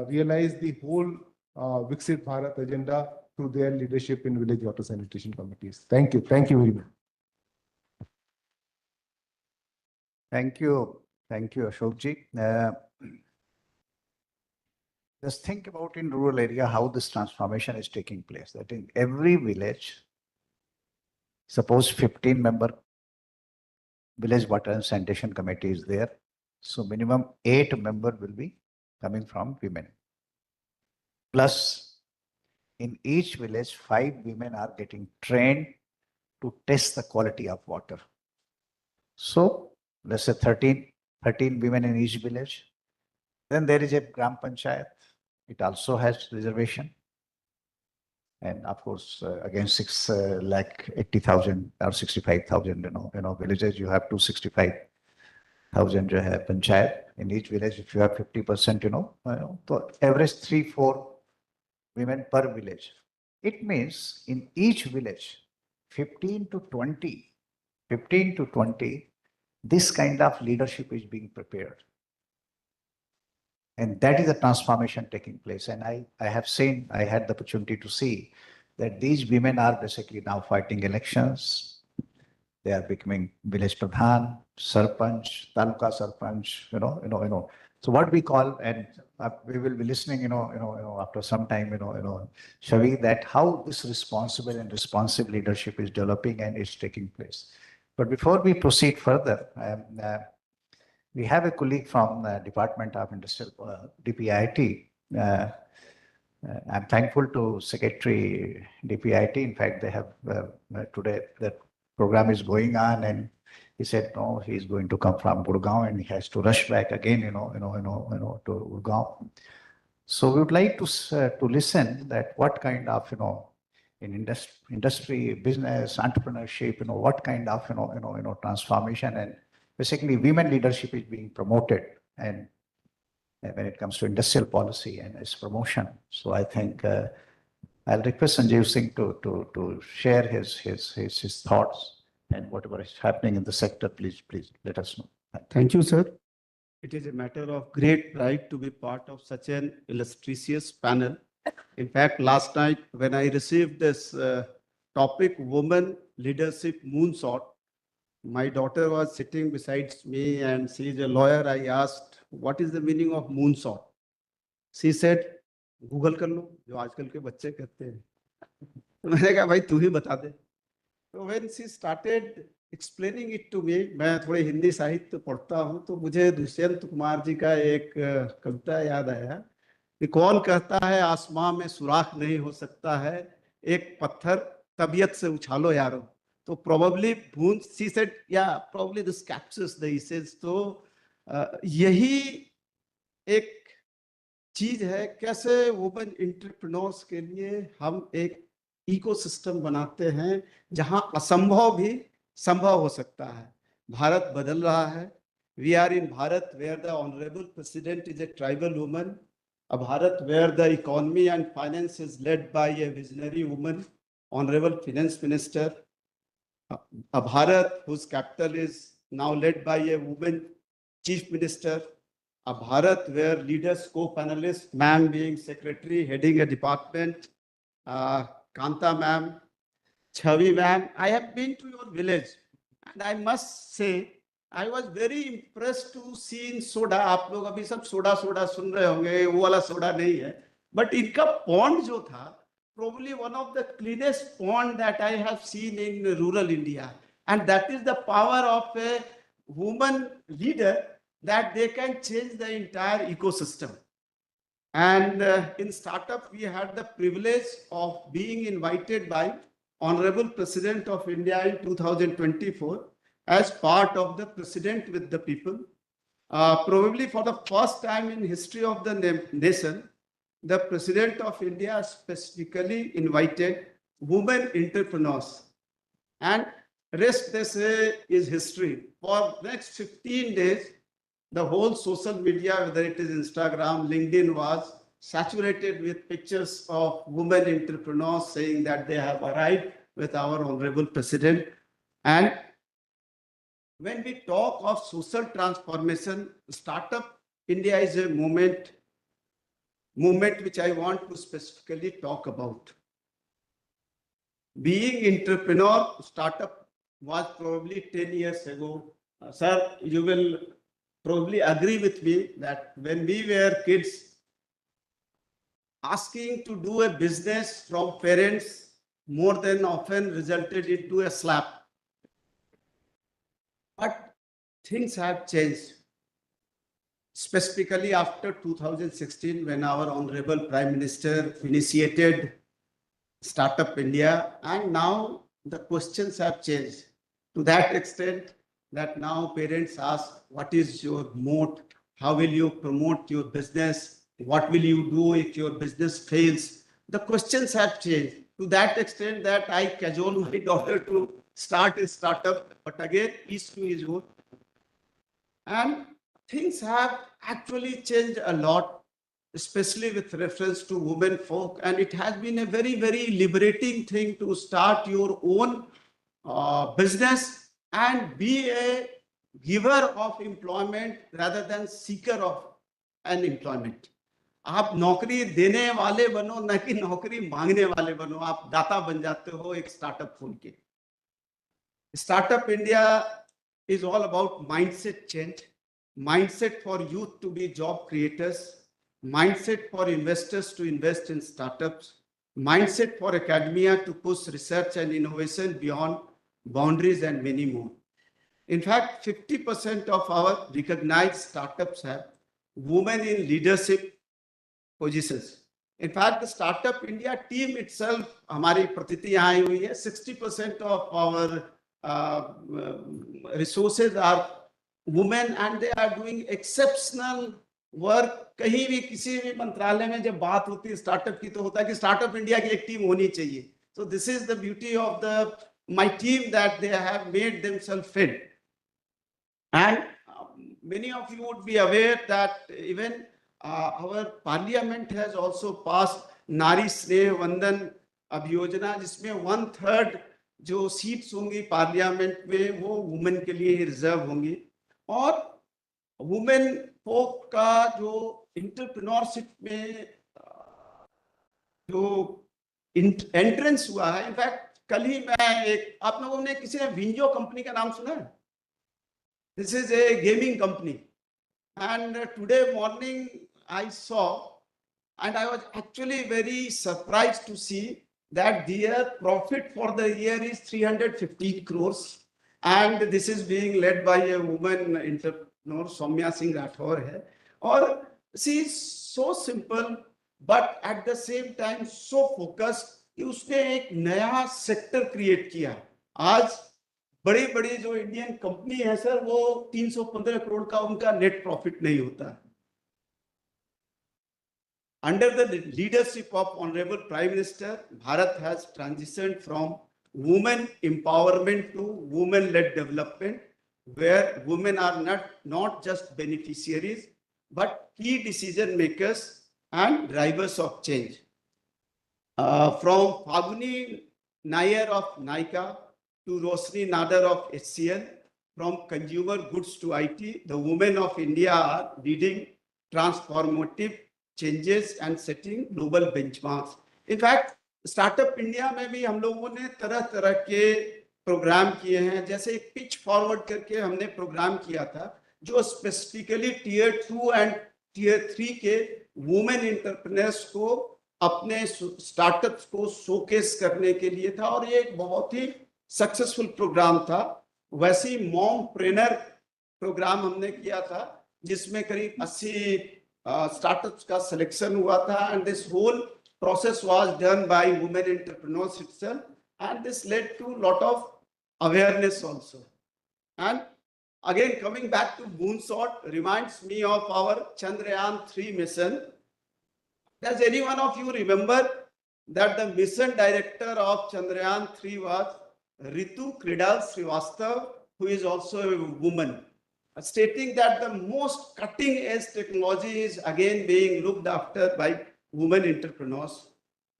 realize the whole Viksit Bharat agenda through their leadership in village water sanitation committees. Thank you. Thank you very much. Thank you. Thank you, Ashokji. Just think about in rural area how this transformation is taking place. That in every village, suppose 15-member village water and sanitation committee is there. So minimum 8 members will be coming from women. Plus, in each village, 5 women are getting trained to test the quality of water. So let's say 13 women in each village. Then there is a Gram Panchayat. It also has reservation. And of course, again, 6,80,000 or 65,000, villages, you have 265,000 you have panchayat. In each village, if you have 50%, so average 3-4 women per village. It means in each village, 15 to 20, this kind of leadership is being prepared. And that is the transformation taking place. And I have seen, I had the opportunity to see that these women are basically now fighting elections. They are becoming village pradhan, sarpanch, taluka sarpanch, So what we call, and we will be listening, after some time, Shavi, that how this responsible and responsive leadership is developing and is taking place. But before we proceed further, we have a colleague from Department of Industrial DPIT. I'm thankful to Secretary DPIT. In fact, they have today the program is going on, and he said no, he's going to come from Gurgaon and he has to rush back again, to Gurgaon. So we would like to listen that what kind of in industry, business, entrepreneurship, what kind of transformation and basically women leadership is being promoted, and when it comes to industrial policy and its promotion. So I think I'll request Sanjeev Singh to share his thoughts and whatever is happening in the sector. Please let us know. Thank you, sir. It is a matter of great pride to be part of such an illustrious panel. In fact, last night when I received this topic, Women Leadership Moonshot, my daughter was sitting beside me and she is a lawyer. I asked, what is the meaning of moonshot? She said, Google कर लो, जो आजकल के बच्चे कहते हैं. मैंने कहा भाई तू ही बता दे. So when she started explaining it to me, मैं थोड़े हिंदी साहित्य पढ़ता हूँ, तो मुझे दुष्यंत कुमार जी का एक कविता याद आया कि कौन कहता है आसमां में सुराख नहीं हो सकता है, एक पत्थर तबीयत से उछालो यारो. So probably she said, yeah, probably this captures the essence. तो यही एक चीज है कैसे वुमेन एंटरप्रेन्योर्स के लिए हम एक इकोसिस्टम बनाते हैं जहां असंभव भी संभव हो सकता है. भारत बदल रहा है. We are in Bharat where the honorable president is a tribal woman, a Bharat where the economy and finance is led by a visionary woman, honorable finance minister, a Bharat whose capital is now led by a woman chief minister, a Bharat where leaders, co-panelists, ma'am being secretary, heading a department, Kanta ma'am, Chavi ma'am. I have been to your village and I must say, I was very impressed to see in soda. आप लोग अभी सब soda सुन रहे होंगे, वो वाला soda नहीं है, but इनका pond जो था, probably one of the cleanest pond that I have seen in rural India. And that is the power of a woman leader, that they can change the entire ecosystem. And in startup, we had the privilege of being invited by Honorable President of India in 2024 as part of the President with the People. Probably for the first time in history of the nation, the President of India specifically invited women entrepreneurs. And rest, they say, is history. For next 15 days, the whole social media, whether it is Instagram, LinkedIn, was saturated with pictures of women entrepreneurs saying that they have arrived with our Honorable President. And when we talk of social transformation, Startup India is a movement which I want to specifically talk about. Being entrepreneur, startup was probably 10 years ago. Sir, you will probably agree with me that when we were kids, asking to do a business from parents more than often resulted into a slap. But things have changed, specifically after 2016, when our Honorable Prime Minister initiated Startup India, and now the questions have changed to that extent that now parents ask, what is your moat? How will you promote your business? What will you do if your business fails? The questions have changed to that extent that I cajole my daughter to start a startup, but again, each to his own. And things have actually changed a lot, especially with reference to women folk. And it has been a very, very liberating thing to start your own business and be a giver of employment rather than seeker of an employment. आप नौकरी देने वाले बनो, ना कि नौकरी मांगने वाले बनो. आप दाता बन जाते हो एक स्टार्टअप खोल के. Startup India is all about mindset change, mindset for youth to be job creators, mindset for investors to invest in startups, mindset for academia to push research and innovation beyond boundaries, and many more. In fact, 50% of our recognized startups have women in leadership positions. In fact, the Startup India team itself, हमारी प्रतीति यहाँ आई हुई है, 60% of our resources are women, and they are doing exceptional work. कहीं भी किसी भी मंत्रालय में जब बात होती है स्टार्टअप की, तो होता है कि स्टार्टअप इंडिया की एक टीम होनी चाहिए. So this is the beauty of my team, that they have made themselves fit. And many of you would be aware that even our parliament has also passed Nari Sneh Vandan Abhiyojana, जिसमें 1/3 जो seats होंगी parliament में वो women के लिए reserve होंगी. और women फोक का जो एंटरप्रेन्योरशिप में जो एंट्रेंस हुआ है, इनफैक्ट कल ही मैं आप लोगों ने किसी ने विंजो कंपनी का नाम सुना है? This is a gaming company, and today morning I saw, and I was actually very surprised to see that their profit for the year is 315 crores, and this is being led by a woman entrepreneur, Soumya Singh Rathore. Or she is so simple, but at the same time so focused कि उसने एक नया sector create किया. आज बड़ी बड़ी जो Indian company है सर, वो 315 करोड़ का उनका नेट प्रॉफिट नहीं होता. Under the leadership of Honorable Prime Minister, Bharat has transitioned from women empowerment to women-led development, where women are not just beneficiaries, but key decision makers and drivers of change. From Faguni Nair of Nykaa to Rosni Nadar of HCL, from consumer goods to IT, the women of India are leading transformative changes and setting global benchmarks. In fact, Startup India में भी हम लोगों ने तरह तरह के programme किए हैं. जैसे एक पिच फॉरवर्ड करके हमने प्रोग्राम किया था जो स्पेसिफिकली Tier 2 and Tier 3 के वुमेन एंटरप्रेन्योर्स को अपने स्टार्टअप्स को शोकेस करने के लिए था और ये एक बहुत ही सक्सेसफुल प्रोग्राम था। वैसे ही मॉम प्रेनर प्रोग्राम हमने किया था जिसमें करीब 80 स्टार्टअप्स का सिलेक्शन हुआ था and this whole process was done by women entrepreneurs itself, and this led to a lot of awareness also. And again, coming back to Moonshot reminds me of our Chandrayaan-3 mission. Does any one of you remember that the mission director of Chandrayaan-3 was Ritu Kridal Srivastav, who is also a woman, stating that the most cutting edge technology is again being looked after by women entrepreneurs.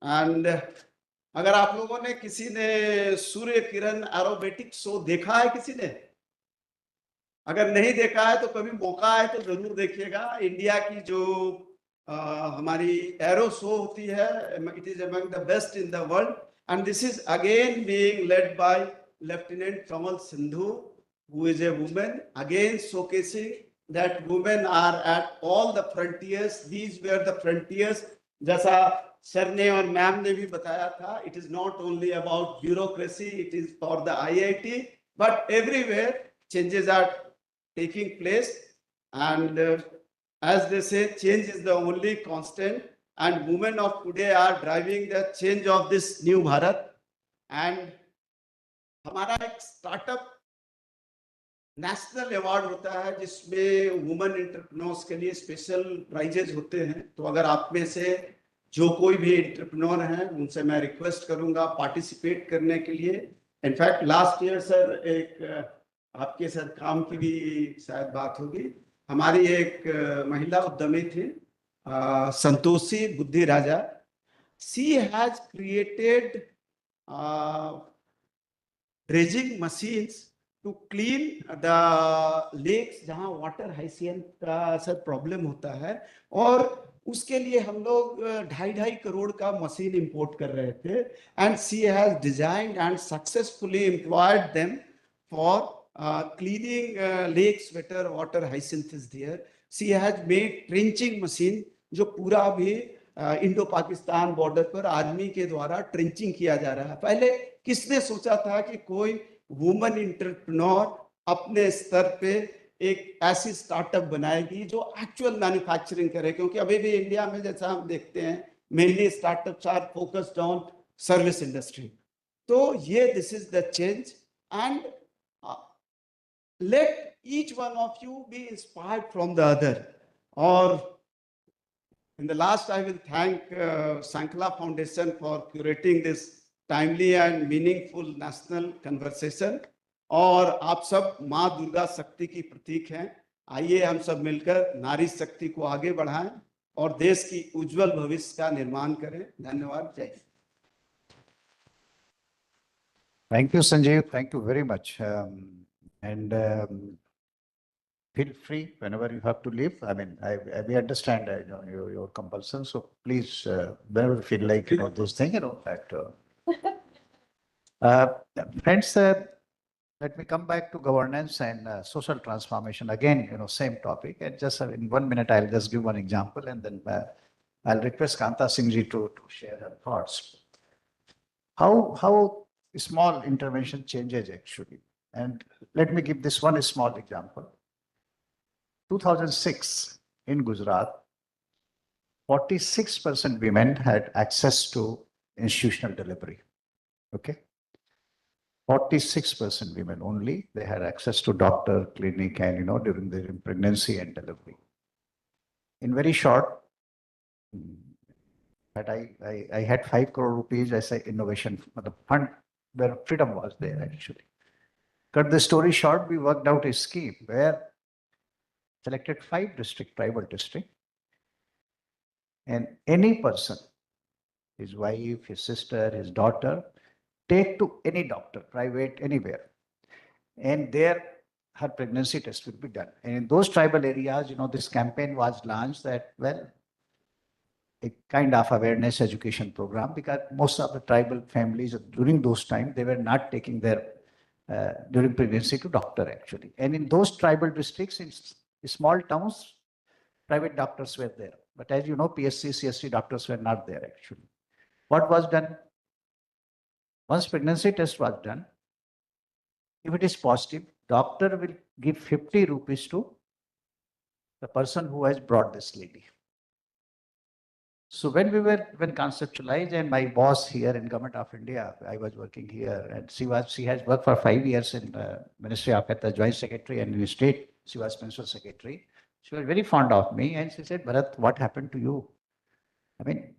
And अगर आप लोगों ने किसी ने Surya Kiran aerobatic show देखा है किसी ने? अगर नहीं देखा है तो कभी मौका है तो जरूर देखिएगा। इंडिया की जो हमारी एरो शो होती है, it is among the best in the world and this is again being led by lieutenant Kamal Sindhu, who is a woman, again showcasing that women are at all the frontiers. These were the frontiers. जैसा sir ने और ma'am ने भी बताया था, it is not only about bureaucracy, it is for the IIT, but everywhere changes are taking place, and as they say, change is the only constant, and women of today are driving the change of this new Bharat. And हमारा एक startup national award होता है जिसमें women entrepreneurs के लिए special prizes होते हैं। तो अगर आप में से जो कोई भी एंटरप्रेन्योर हैं उनसे मैं रिक्वेस्ट करूंगा पार्टिसिपेट करने के लिए। इनफैक्ट लास्ट ईयर सर एक आपके साथ काम की भी शायद बात होगी, हमारी एक महिला उद्यमी थी Santoshi Buddhiraja. She has created dredging machines to clean the lakes जहाँ वाटर हाइसियन का सर प्रॉब्लम होता है, और उसके लिए हम लोग 2.5 करोड़ का मशीन इंपोर्ट कर रहे थे। And she has designed and successfully employed them for cleaning lakes water water hyacinths there. She has made trenching machine जो पूरा भी इंडो पाकिस्तान बॉर्डर पर आर्मी के द्वारा ट्रेंचिंग किया जा रहा है। पहले किसने सोचा था कि कोई वुमेन एंटरप्रेन्योर अपने स्तर पे एक ऐसी स्टार्टअप बनाएगी जो एक्चुअल मैन्युफैक्चरिंग करे, क्योंकि अभी भी इंडिया में जैसा हम देखते हैं mainly startups are focused on service industry. तो ये this is the change and let each one of you be inspired from the other. और in the last, I will thank Sankla Foundation for curating this timely and meaningful national conversation. और आप सब माँ दुर्गा शक्ति की प्रतीक हैं। आइए हम सब मिलकर नारी शक्ति को आगे बढ़ाएं और देश की उज्जवल भविष्य का निर्माण करें। धन्यवाद। जय Hind. Thank you, Sanjeev. Thank you very much. Feel free whenever you have to leave. I mean, we understand you know, your compulsion. So please, whenever you feel like this thing, that. Friends, let me come back to governance and social transformation. Again, same topic. And just in 1 minute, I'll just give one example, and then I'll request Kanta Singh ji to share her thoughts. How small intervention changes actually. And let me give this one small example. 2006 in Gujarat, 46% women had access to institutional delivery. Okay. 46% women only, they had access to doctor, clinic, and during their pregnancy and delivery. In very short, that I had 5 crore rupees as an innovation fund where freedom was there actually. Cut the story short, we worked out a scheme where selected 5 district, tribal district, and any person, his wife, his sister, his daughter, take to any doctor, private, anywhere, and there her pregnancy test will be done. And in those tribal areas, this campaign was launched that, well, a kind of awareness education program, because most of the tribal families during those times, they were not taking their during pregnancy to doctor actually. And in those tribal districts, in small towns, private doctors were there. But as you know, PSC, CSC doctors were not there actually. What was done? Once pregnancy test was done, if it is positive, doctor will give 50 rupees to the person who has brought this lady. So when conceptualized, and my boss here in Government of India, I was working here, and she has worked for 5 years in Ministry of Health as Joint Secretary, and in the state she was Principal Secretary. She was very fond of me, and she said, Bharat, what happened to you? I mean,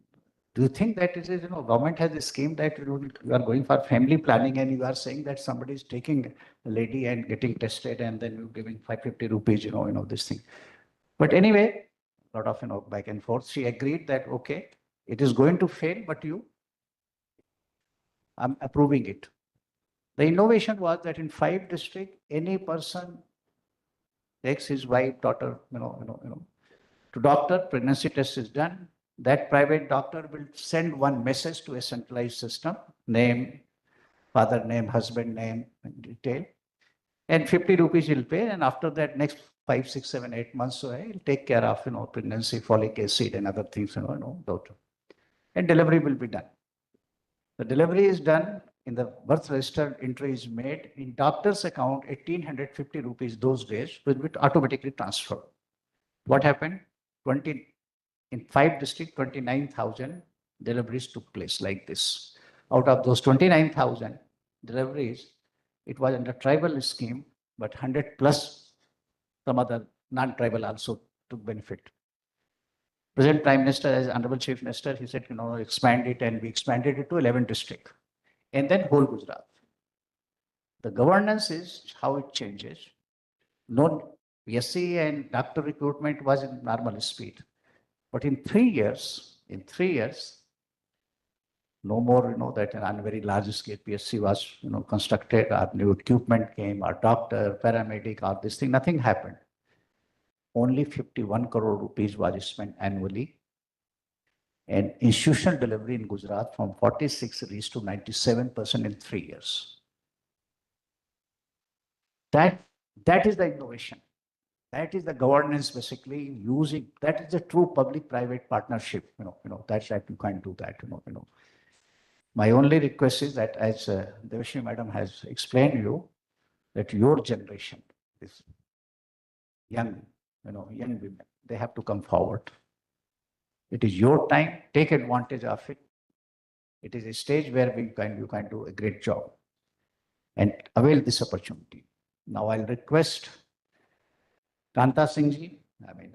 do you think that it is, government has a scheme that you are going for family planning and you are saying that somebody is taking a lady and getting tested and then you're giving 550 rupees, this thing. But anyway, a lot of, back and forth. She agreed that, okay, it is going to fail, but I'm approving it. The innovation was that in 5 districts, any person takes his wife, daughter, to doctor, pregnancy test is done. That private doctor will send one message to a centralized system, name, father name, husband name, and detail. And 50 rupees he'll pay. And after that, next 5, 6, 7, 8 months, so he'll take care of, pregnancy, folic acid and other things, doctor. And delivery will be done. The delivery is done in the birth register, entry is made in doctor's account, 1850 rupees those days will be automatically transferred. What happened? In 5 districts, 29,000 deliveries took place like this. Out of those 29,000 deliveries, it was under tribal scheme, but 100 plus some other non-tribal also took benefit. Present Prime Minister, as Honorable Chief Minister, he said, expand it, and we expanded it to 11 districts. And then whole Gujarat. The governance is how it changes. No, PSC and doctor recruitment was in normal speed. But in 3 years, no more, that on a very large scale PSC was, constructed, our new equipment came, our doctor, paramedic, all this thing, nothing happened. Only 51 crore rupees was spent annually. And institutional delivery in Gujarat from 46 reached to 97% in 3 years. That is the innovation. That is the governance, basically using, that is the true public-private partnership, that you can't do that, My only request is that, as Devashri Madam has explained you, that your generation, this young women, they have to come forward. It is your time, take advantage of it. It is a stage where you can do a great job and avail this opportunity. Now I'll request Kanta Singh ji,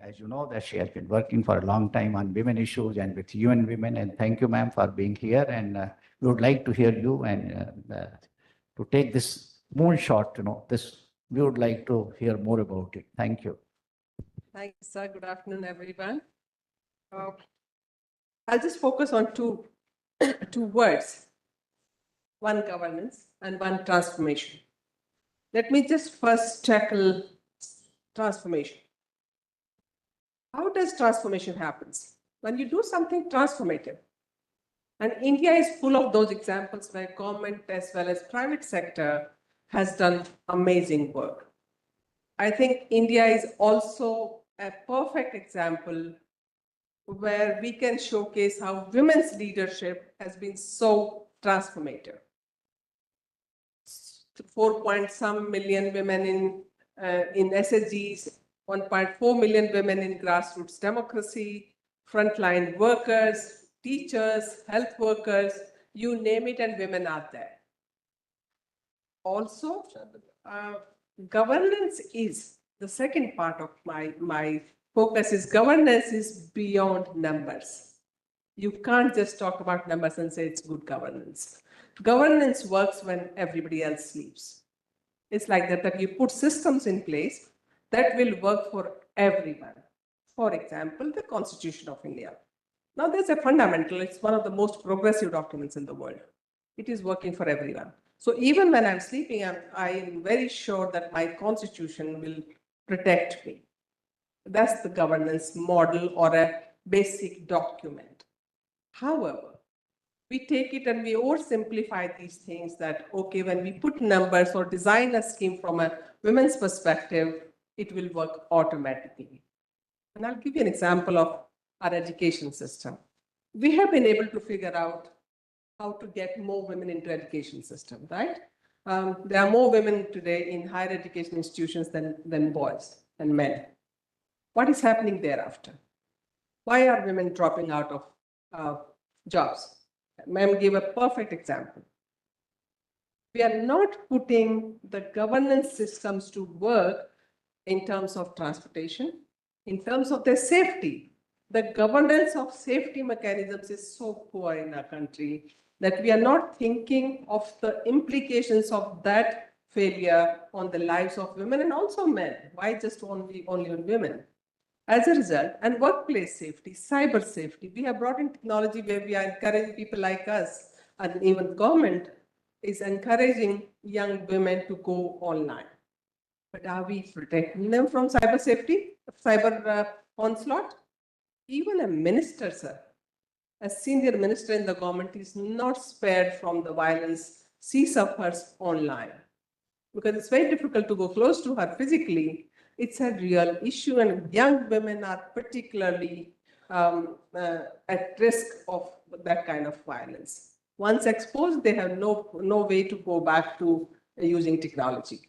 as you know, that she has been working for a long time on women issues and with UN Women, and thank you, ma'am, for being here. And we would like to hear you and to take this moonshot, we would like to hear more about it. Thank you. Thank you, sir. Good afternoon, everyone. I'll just focus on two words, one governance and one transformation. Let me just first tackle transformation. How does transformation happen? When you do something transformative, and India is full of those examples where government as well as private sector has done amazing work. I think India is also a perfect example where we can showcase how women's leadership has been so transformative. 4 million women in SSGs, 1.4 million women in grassroots democracy, frontline workers, teachers, health workers, you name it, and women are there. Also, governance is the second part of my focus is governance is beyond numbers. You can't just talk about numbers and say it's good governance. Governance works when everybody else sleeps. It's like that you put systems in place that will work for everyone. For example, the Constitution of India. Now there's a fundamental, it's one of the most progressive documents in the world. It is working for everyone. So even when I'm sleeping, I am very sure that my Constitution will protect me. That's the governance model or a basic document. However, we take it and we oversimplify these things that, okay, when we put numbers or design a scheme from a women's perspective, it will work automatically. And I'll give you an example of our education system. We have been able to figure out how to get more women into education system, right? There are more women today in higher education institutions than boys and men. What is happening thereafter? Why are women dropping out of jobs? Ma'am gave a perfect example. We are not putting the governance systems to work in terms of transportation, in terms of their safety. The governance of safety mechanisms is so poor in our country that we are not thinking of the implications of that failure on the lives of women and also men. Why just only on women? As a result, and workplace safety, cyber safety, we have brought in technology where we are encouraging people like us, and even government is encouraging young women to go online. But are we protecting them from cyber safety, cyber onslaught? Even a minister, sir, a senior minister in the government is not spared from the violence she suffers online. Because it's very difficult to go close to her physically. It's a real issue, and young women are particularly at risk of that kind of violence. Once exposed, they have no way to go back to using technology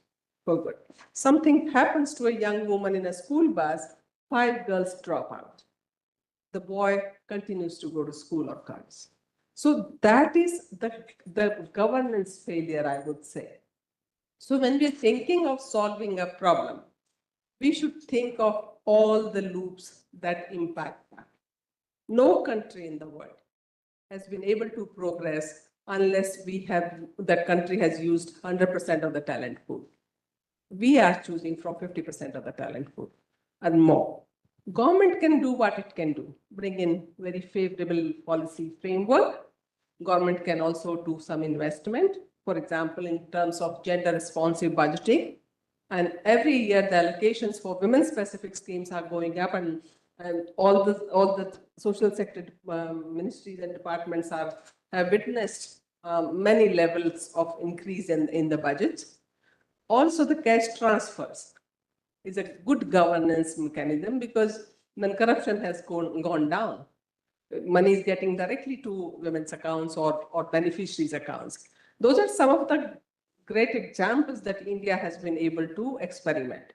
for good. Something happens to a young woman in a school bus, 5 girls drop out. The boy continues to go to school or college. So that is the governance failure, I would say. So when we're thinking of solving a problem, we should think of all the loops that impact that. No country in the world has been able to progress unless the country has used 100% of the talent pool. We are choosing from 50% of the talent pool and more. Government can do what it can do, bring in very favorable policy framework. Government can also do some investment, for example, in terms of gender responsive budgeting. And every year the allocations for women specific schemes are going up, and all the social sector ministries and departments have witnessed many levels of increase in the budget. Also the cash transfers is a good governance mechanism because then corruption has gone down. Money is getting directly to women's accounts or beneficiaries' accounts. Those are some of the great examples that India has been able to experiment.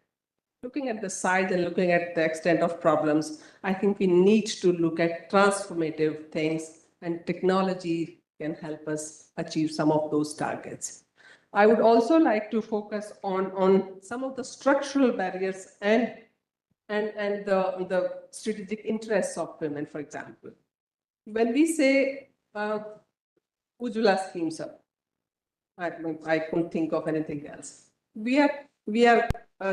Looking at the size and looking at the extent of problems, I think we need to look at transformative things, and technology can help us achieve some of those targets. I would also like to focus on some of the structural barriers and the strategic interests of women, for example. When we say Ujjwala scheme, sir, I couldn't think of anything else. We are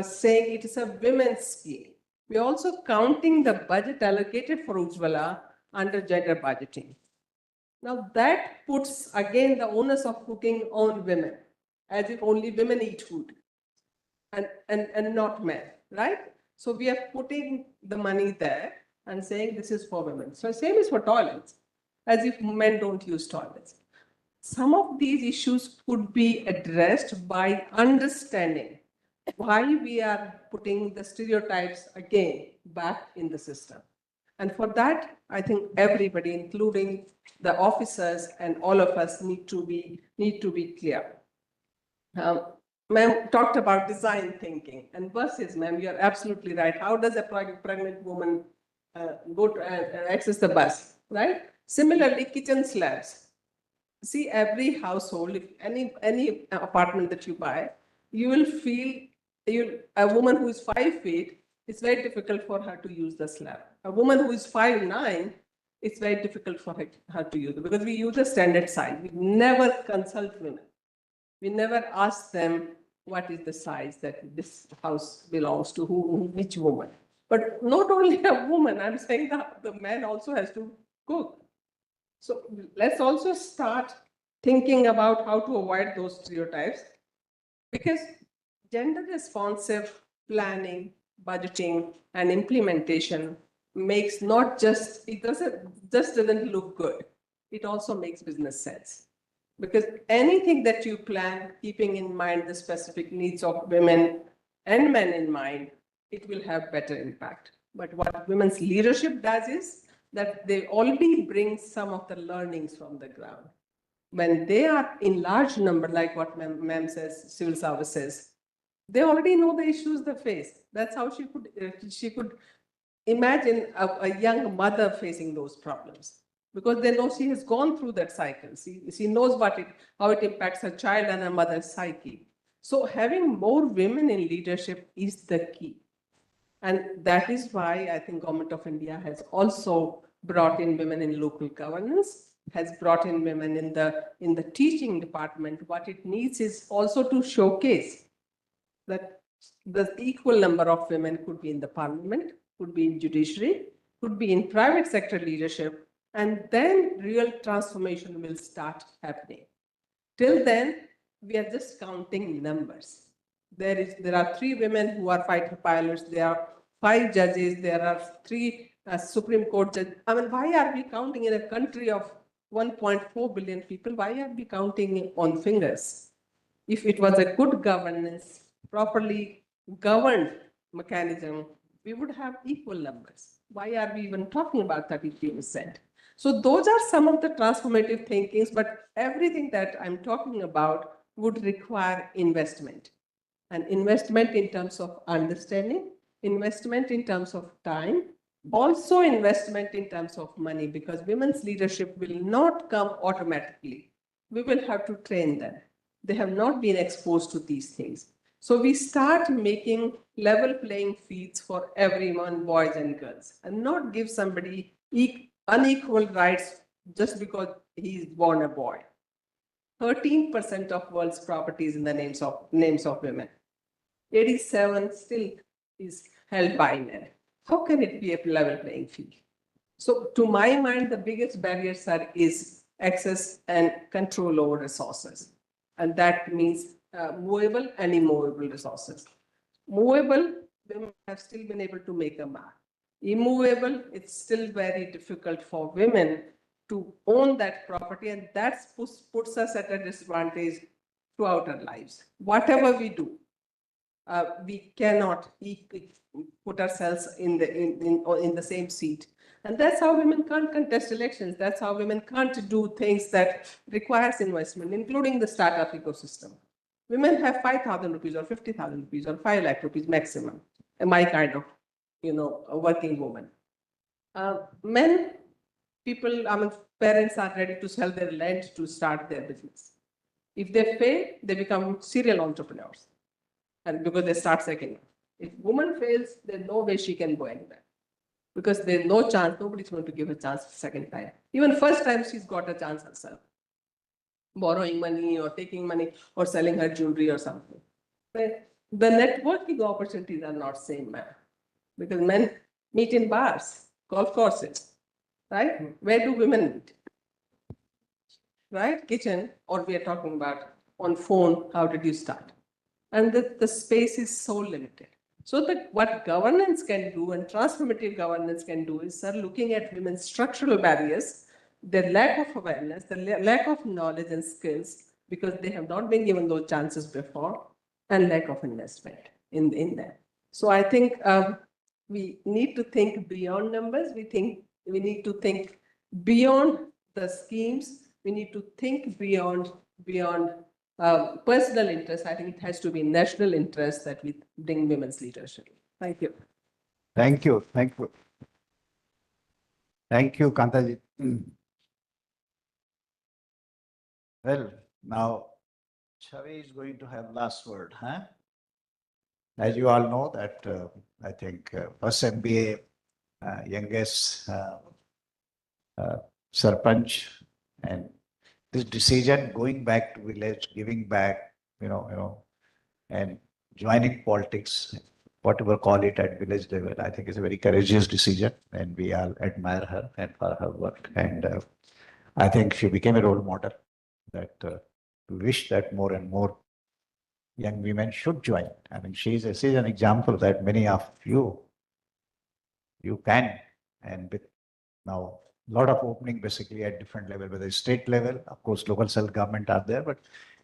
saying it is a women's scheme. We are also counting the budget allocated for Ujjwala under gender budgeting. Now that puts again the onus of cooking on women, as if only women eat food and not men, right? So we are putting the money there and saying this is for women. So same is for toilets, as if men don't use toilets. Some of these issues could be addressed by understanding why we are putting the stereotypes again back in the system. And for that, I think everybody, including the officers and all of us, need to be clear. Ma'am talked about design thinking and buses. Ma'am, you're absolutely right. How does a pregnant woman go to access the bus, right? Similarly, kitchen slabs. See, every household, if any apartment that you buy, you will feel a woman who is 5 feet, it's very difficult for her to use the slab. A woman who is 5'9", it's very difficult for her to use it because we use a standard size. We never consult women. We never ask them what is the size that this house belongs to, which woman. But not only a woman, I'm saying that the man also has to cook. So let's also start thinking about how to avoid those stereotypes, because gender responsive planning, budgeting, and implementation makes not just, it doesn't look good. It also makes business sense. Because anything that you plan, keeping in mind the specific needs of women and men in mind, it will have better impact. But what women's leadership does is that they already bring some of the learnings from the ground. When they are in large number, like what ma'am says, civil services, they already know the issues they face. That's how she could imagine a young mother facing those problems, because they know she has gone through that cycle. She knows how it impacts her child and her mother's psyche. So having more women in leadership is the key. And that is why I think Government of India has also brought in women in local governance, has brought in women in the teaching department. What it needs is also to showcase that the equal number of women could be in the parliament, could be in judiciary, could be in private sector leadership, and then real transformation will start happening. Till then, we are just counting numbers. There are 3 women who are fighter pilots, there are 5 judges, there are 3 Supreme Court judges. I mean, why are we counting in a country of 1.4 billion people? Why are we counting on fingers? If it was a good governance, properly governed mechanism, we would have equal numbers. Why are we even talking about 33%? So those are some of the transformative thinkings, but everything that I'm talking about would require investment. And investment in terms of understanding, investment in terms of time, also investment in terms of money, because women's leadership will not come automatically. We will have to train them. They have not been exposed to these things. So we start making level playing fields for everyone, boys and girls, and not give somebody unequal rights just because he is born a boy. 13% of world's property is in the names of women. 87 still is held by men. How can it be a level playing field? So to my mind, the biggest barriers is access and control over resources. And that means movable and immovable resources. Movable, women have still been able to make a mark. Immovable, it's still very difficult for women to own that property, and that puts us at a disadvantage throughout our lives. Whatever we do, we cannot put ourselves in the same seat. And that's how women can't contest elections. That's how women can't do things that requires investment, including the startup ecosystem. Women have 5,000 rupees or 50,000 rupees or 5 lakh rupees maximum. My kind of, a working woman. Men, parents are ready to sell their land to start their business. If they fail, they become serial entrepreneurs. And because they start second. If woman fails, there's no way she can go anywhere. Because there's no chance, nobody's going to give her a chance second time. Even first time, she's got a chance herself. Borrowing money or taking money or selling her jewelry or something. But the networking opportunities are not same, man. Because men meet in bars, golf courses, right? Where do women meet? Right? Kitchen, or we are talking about on phone, how did you start? And the space is so limited. So what governance can do and transformative governance can do is looking at women's structural barriers, their lack of awareness, the lack of knowledge and skills, because they have not been given those chances before, and lack of investment in them. So I think we need to think beyond numbers. We need to think beyond the schemes. We need to think beyond personal interest. I think it has to be national interest that we bring women's leadership. Thank you. Thank you. Thank you. Thank you, Kantaji. Well, now Chavi is going to have last word, huh? As you all know that I think first MBA, youngest Sarpanch, and this decision going back to village, giving back, and joining politics, whatever call it at village level, I think is a very courageous decision, and we all admire her and for her work. And I think she became a role model that we wish that more and more young women should join. I mean, she's an example that many of you can, and with now a lot of opening basically at different level, whether state level, of course, local self-government are there, but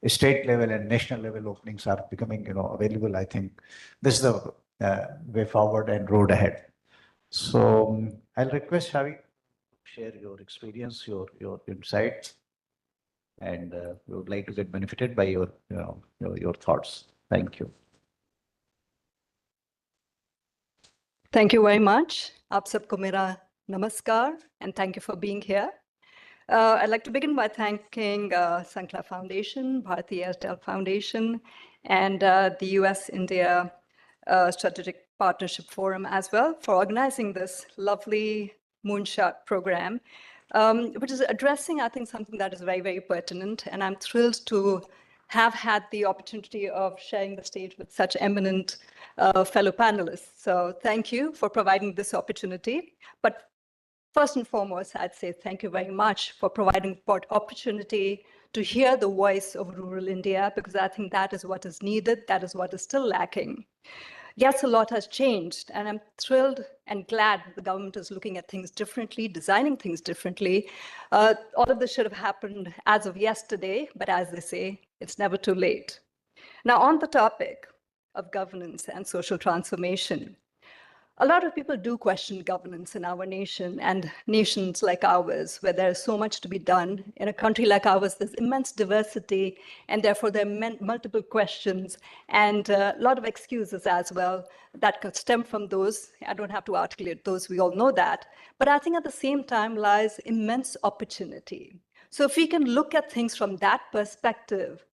state level and national level openings are becoming, available. I think this is the way forward and road ahead. So I'll request Shavi share your experience, your insights, and we would like to get benefited by your thoughts. Thank you. Thank you very much. Aap sabko mera namaskar, and thank you for being here. I'd like to begin by thanking Sankla Foundation, Bharti Airtel Foundation, and the US-India Strategic Partnership Forum as well for organizing this lovely Moonshot program, which is addressing, I think, something that is very, very pertinent. And I'm thrilled to have had the opportunity of sharing the stage with such eminent fellow panelists. So thank you for providing this opportunity. But first and foremost, I'd say thank you very much for providing the opportunity to hear the voice of rural India, because I think that is what is needed, that is what is still lacking. Yes, a lot has changed, and I'm thrilled and glad the government is looking at things differently, designing things differently. All of this should have happened as of yesterday, but as they say, it's never too late. Now, on the topic of governance and social transformation, a lot of people do question governance in our nation and nations like ours, where there's so much to be done. In a country like ours, there's immense diversity, and therefore there are multiple questions and a lot of excuses as well that could stem from those. I don't have to articulate those, we all know that. But I think at the same time lies immense opportunity. So if we can look at things from that perspective,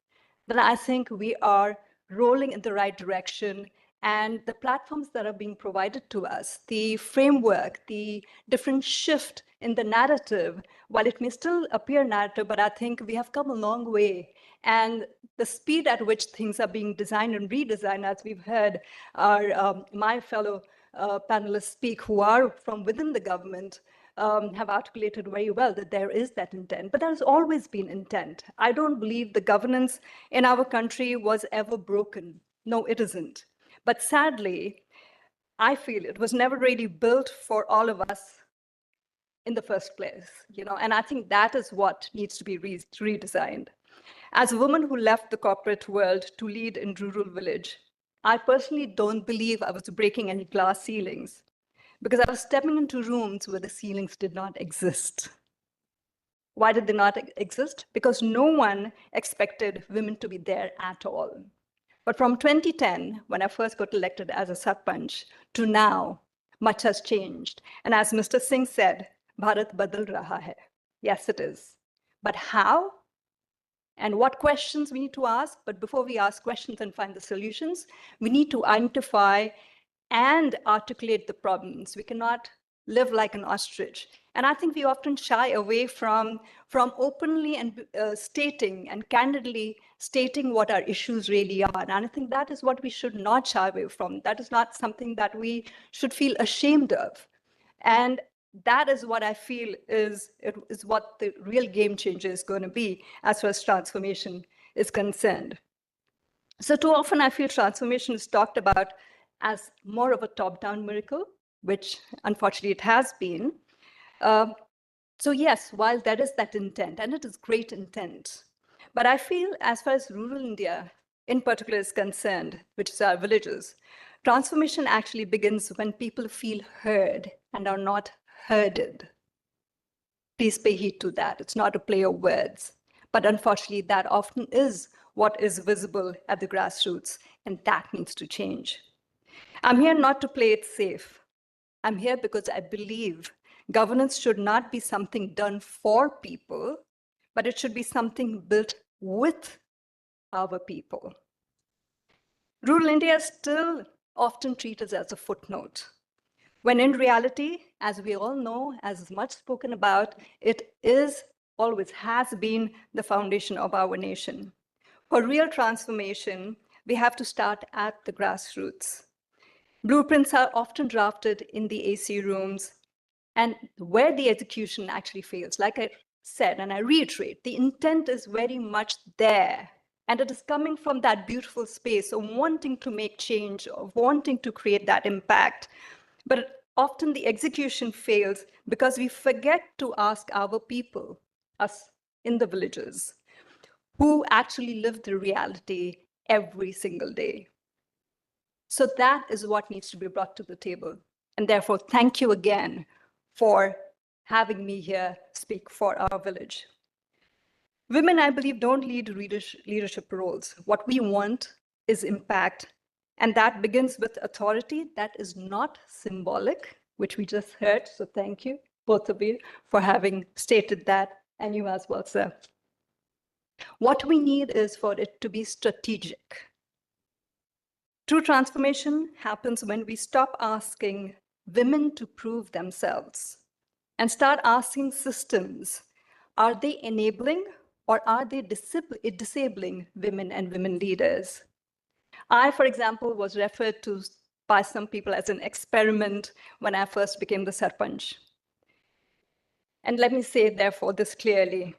then I think we are rolling in the right direction. And the platforms that are being provided to us, the framework, the different shift in the narrative, while it may still appear narrative, but I think we have come a long way. And the speed at which things are being designed and redesigned, as we've heard my fellow panelists speak who are from within the government, have articulated very well that there is that intent, but there has always been intent. I don't believe the governance in our country was ever broken. No, it isn't. But sadly, I feel it was never really built for all of us in the first place, and I think that is what needs to be redesigned. As a woman who left the corporate world to lead in rural village, I personally don't believe I was breaking any glass ceilings, because I was stepping into rooms where the ceilings did not exist. Why did they not exist? Because no one expected women to be there at all. But from 2010, when I first got elected as a sarpanch, to now, much has changed. And as Mr. Singh said, Bharat badal raha hai. Yes, it is. But how? And what questions we need to ask? But before we ask questions and find the solutions, we need to identify and articulate the problems. We cannot live like an ostrich. And I think we often shy away from openly and stating and candidly stating what our issues really are. And I think that is what we should not shy away from. That is not something that we should feel ashamed of. And that is what I feel is what the real game changer is going to be as far as transformation is concerned. So too often I feel transformation is talked about as more of a top-down miracle, which unfortunately it has been. So yes, while there is that intent, and it is great intent, but I feel as far as rural India in particular is concerned, which is our villages, transformation actually begins when people feel heard and are not herded. Please pay heed to that. It's not a play of words, but unfortunately that often is what is visible at the grassroots, and that needs to change. I'm here not to play it safe. I'm here because I believe governance should not be something done for people, but it should be something built with our people. Rural India is still often treated as a footnote, when in reality, as we all know, as is much spoken about, it is, always has been the foundation of our nation. For real transformation, we have to start at the grassroots. Blueprints are often drafted in the AC rooms, and where the execution actually fails, like I said, and I reiterate, the intent is very much there, and it is coming from that beautiful space of wanting to make change, of wanting to create that impact. But often the execution fails because we forget to ask our people, us in the villages, who actually live the reality every single day. So that is what needs to be brought to the table. And therefore, thank you again for having me here speak for our village. Women, I believe, don't lead leadership roles. What we want is impact. And that begins with authority that is not symbolic, which we just heard. So thank you, both of you, for having stated that, and you as well, sir. What we need is for it to be strategic. True transformation happens when we stop asking women to prove themselves and start asking systems, are they enabling or are they disabling women and women leaders? I, for example, was referred to by some people as an experiment when I first became the Sarpanch. And let me say, therefore, this clearly,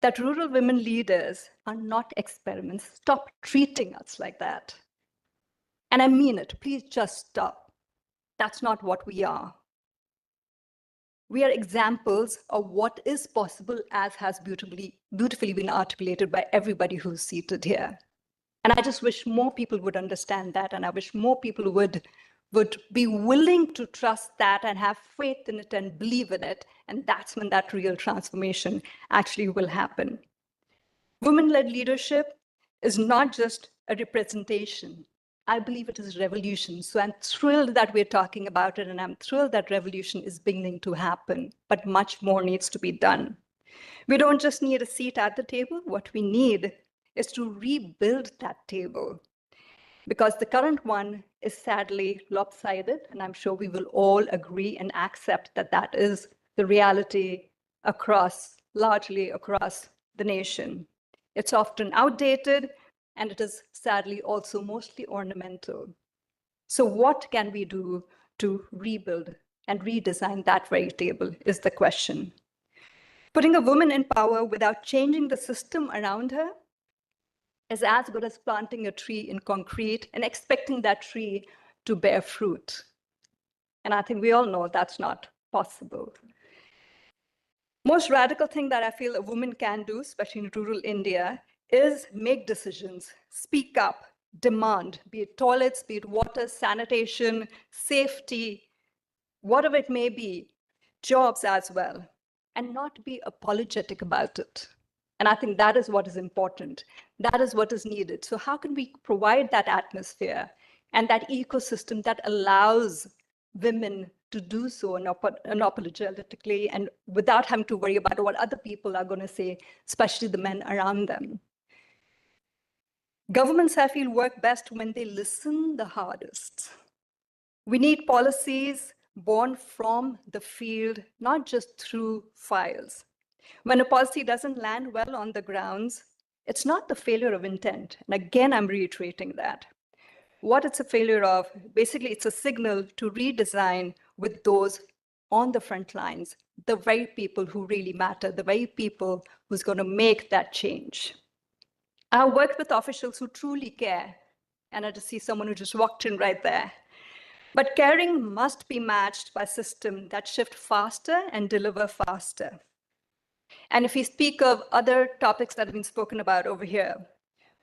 that rural women leaders are not experiments. Stop treating us like that. And I mean it, please just stop. That's not what we are. We are examples of what is possible, as has beautifully been articulated by everybody who's seated here. And I just wish more people would understand that, and I wish more people would be willing to trust that and have faith in it and believe in it. And that's when that real transformation actually will happen. Women-led leadership is not just a representation. I believe it is revolution. So I'm thrilled that we're talking about it, and I'm thrilled that revolution is beginning to happen, but much more needs to be done. We don't just need a seat at the table. What we need is to rebuild that table, because the current one is sadly lopsided, and I'm sure we will all agree and accept that that is the reality largely across the nation. It's often outdated, and it is sadly also mostly ornamental. So what can we do to rebuild and redesign that very table is the question. Putting a woman in power without changing the system around her is as good as planting a tree in concrete and expecting that tree to bear fruit. And I think we all know that's not possible. Most radical thing that I feel a woman can do, especially in rural India, is make decisions, speak up, demand, be it toilets, be it water, sanitation, safety, whatever it may be, jobs as well, and not be apologetic about it. And I think that is what is important. That is what is needed. So how can we provide that atmosphere and that ecosystem that allows women to do so unapologetically and without having to worry about what other people are going to say, especially the men around them? Governments, I feel, work best when they listen the hardest. We need policies born from the field, not just through files. When a policy doesn't land well on the grounds, it's not the failure of intent. And again, I'm reiterating that. What it's a failure of, basically, it's a signal to redesign with those on the front lines, the very people who really matter, the very people who's going to make that change. I worked with officials who truly care, and I just see someone who just walked in right there. But caring must be matched by systems that shift faster and deliver faster. And if we speak of other topics that have been spoken about over here,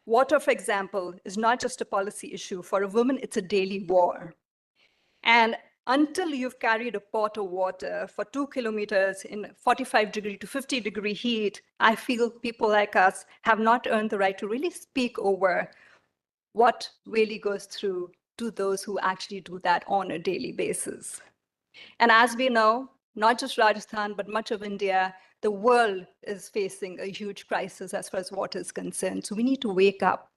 water, for example, is not just a policy issue. For a woman, it's a daily war. And until you've carried a pot of water for 2 kilometers in 45-degree to 50-degree heat, I feel people like us have not earned the right to really speak over what really goes through to those who actually do that on a daily basis. And as we know, not just Rajasthan, but much of India, the world is facing a huge crisis as far as water is concerned. So we need to wake up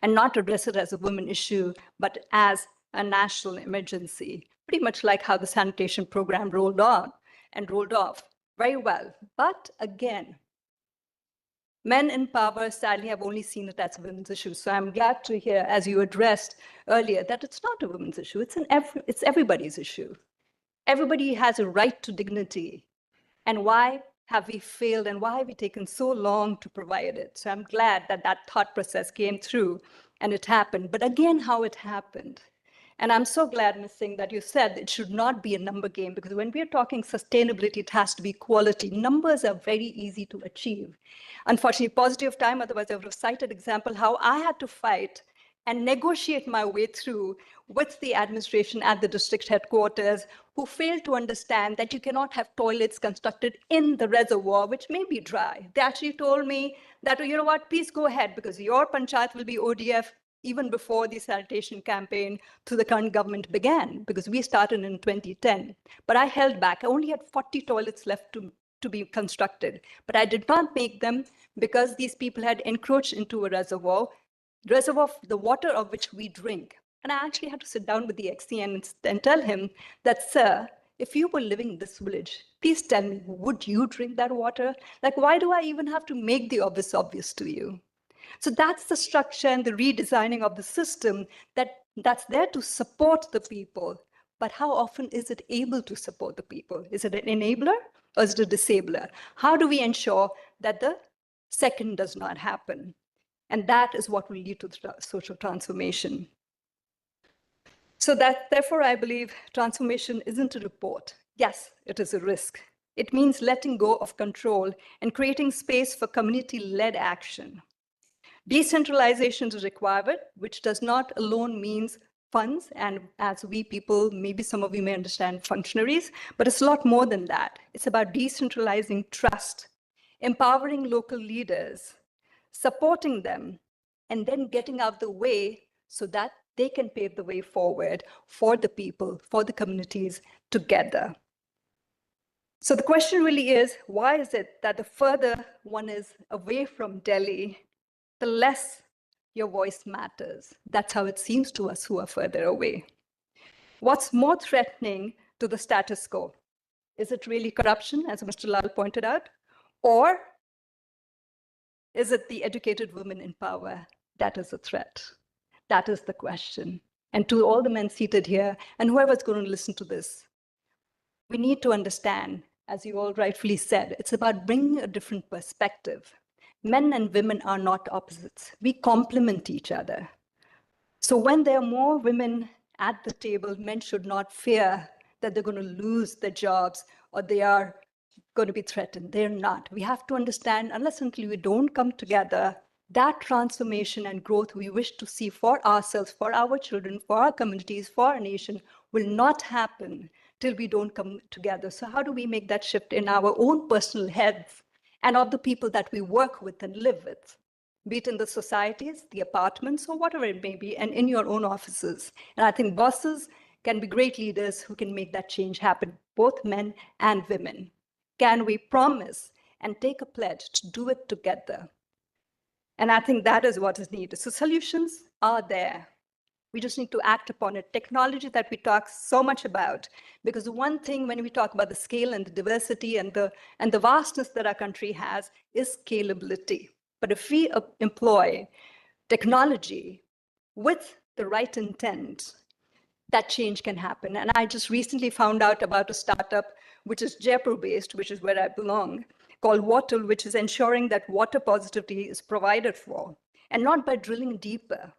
and not address it as a women issue, but as a national emergency, pretty much like how the sanitation program rolled on and rolled off very well. But again, men in power sadly have only seen it as a women's issue. So I'm glad to hear, as you addressed earlier, that it's not a women's issue. It's everybody's issue. Everybody has a right to dignity. And why have we failed, and why have we taken so long to provide it? So I'm glad that that thought process came through and it happened. But again, how it happened. And I'm so glad, Ms. Singh, that you said it should not be a number game, because when we are talking sustainability, it has to be quality. Numbers are very easy to achieve. Unfortunately, positive time, otherwise I would have cited example how I had to fight and negotiate my way through with the administration at the district headquarters, who failed to understand that you cannot have toilets constructed in the reservoir, which may be dry. They actually told me that, you know what, please go ahead, because your panchayat will be ODF even before the sanitation campaign through the current government began, because we started in 2010. But I held back. I only had 40 toilets left to be constructed. But I did not make them because these people had encroached into a reservoir, the water of which we drink. And I actually had to sit down with the XCN and tell him that, sir, if you were living in this village, please tell me, would you drink that water? Like, why do I even have to make the obvious to you? So that's the structure and the redesigning of the system that's there to support the people. But how often is it able to support the people? Is it an enabler or is it a disabler? How do we ensure that the second does not happen? And that is what will lead to the social transformation. So therefore, I believe transformation isn't a report. Yes, it is a risk. It means letting go of control and creating space for community-led action. Decentralization is required, which does not alone means funds, and as we people, maybe some of you may understand functionaries, but it's a lot more than that. It's about decentralizing trust, empowering local leaders, supporting them, and then getting out the way so that they can pave the way forward for the people, for the communities together. So the question really is, why is it that the further one is away from Delhi, the less your voice matters? That's how it seems to us who are further away. What's more threatening to the status quo? Is it really corruption, as Mr. Lal pointed out? Or is it the educated women in power that is a threat? That is the question. And to all the men seated here, and whoever's going to listen to this, we need to understand, as you all rightfully said, it's about bringing a different perspective. Men and women are not opposites. We complement each other. So when there are more women at the table, men should not fear that they're going to lose their jobs or they are going to be threatened. They're not. We have to understand, unless until we don't come together, that transformation and growth we wish to see for ourselves, for our children, for our communities, for our nation will not happen till we don't come together. So how do we make that shift in our own personal heads and of the people that we work with and live with, be it in the societies, the apartments, or whatever it may be, and in your own offices? And I think bosses can be great leaders who can make that change happen, both men and women. Can we promise and take a pledge to do it together? And I think that is what is needed. So solutions are there. We just need to act upon it. Technology that we talk so much about, because the one thing when we talk about the scale and the diversity and the vastness that our country has is scalability. But if we employ technology with the right intent, that change can happen. And I just recently found out about a startup which is Jaipur-based, which is where I belong, called Water, which is ensuring that water positivity is provided for, and not by drilling deeper,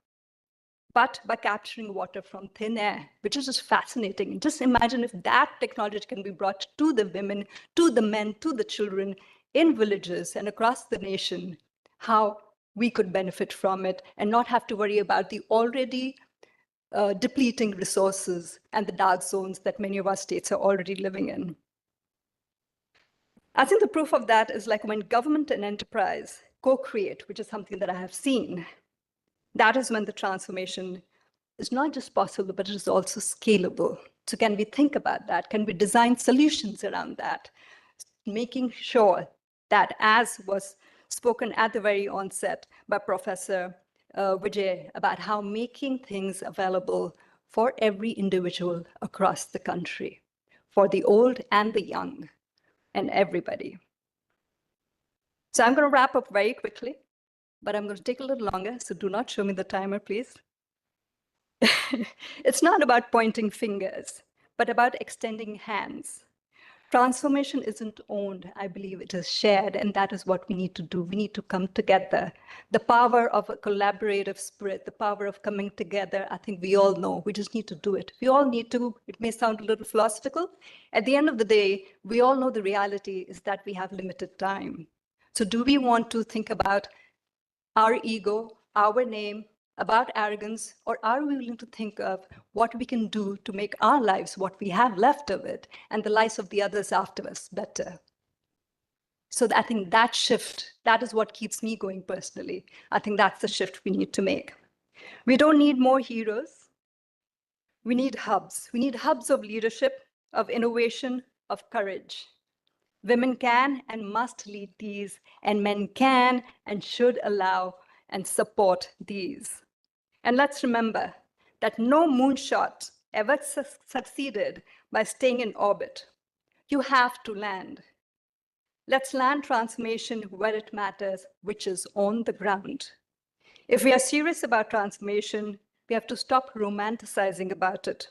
but by capturing water from thin air, which is just fascinating. Just imagine if that technology can be brought to the women, to the men, to the children in villages and across the nation, how we could benefit from it and not have to worry about the already depleting resources and the dark zones that many of our states are already living in. I think the proof of that is like when government and enterprise co-create, which is something that I have seen. That is when the transformation is not just possible, but it is also scalable. So can we think about that? Can we design solutions around that? Making sure that, as was spoken at the very onset by Professor Vijay, about how making things available for every individual across the country, for the old and the young, and everybody. So I'm going to wrap up very quickly, but I'm going to take a little longer, so do not show me the timer, please. It's not about pointing fingers, but about extending hands. Transformation isn't owned, I believe it is shared, and that is what we need to do. We need to come together. The power of a collaborative spirit, the power of coming together, I think we all know. We just need to do it. We all need to. It may sound a little philosophical. At the end of the day, we all know the reality is that we have limited time. So do we want to think about our ego, our name, about arrogance, or are we willing to think of what we can do to make our lives, what we have left of it, and the lives of the others after us better? So I think that shift, that is what keeps me going personally. I think that's the shift we need to make. We don't need more heroes. We need hubs. We need hubs of leadership, of innovation, of courage. Women can and must lead these, and men can and should allow and support these. And let's remember that no moonshot ever succeeded by staying in orbit. You have to land. Let's land transformation where it matters, which is on the ground. If we are serious about transformation, we have to stop romanticizing about it.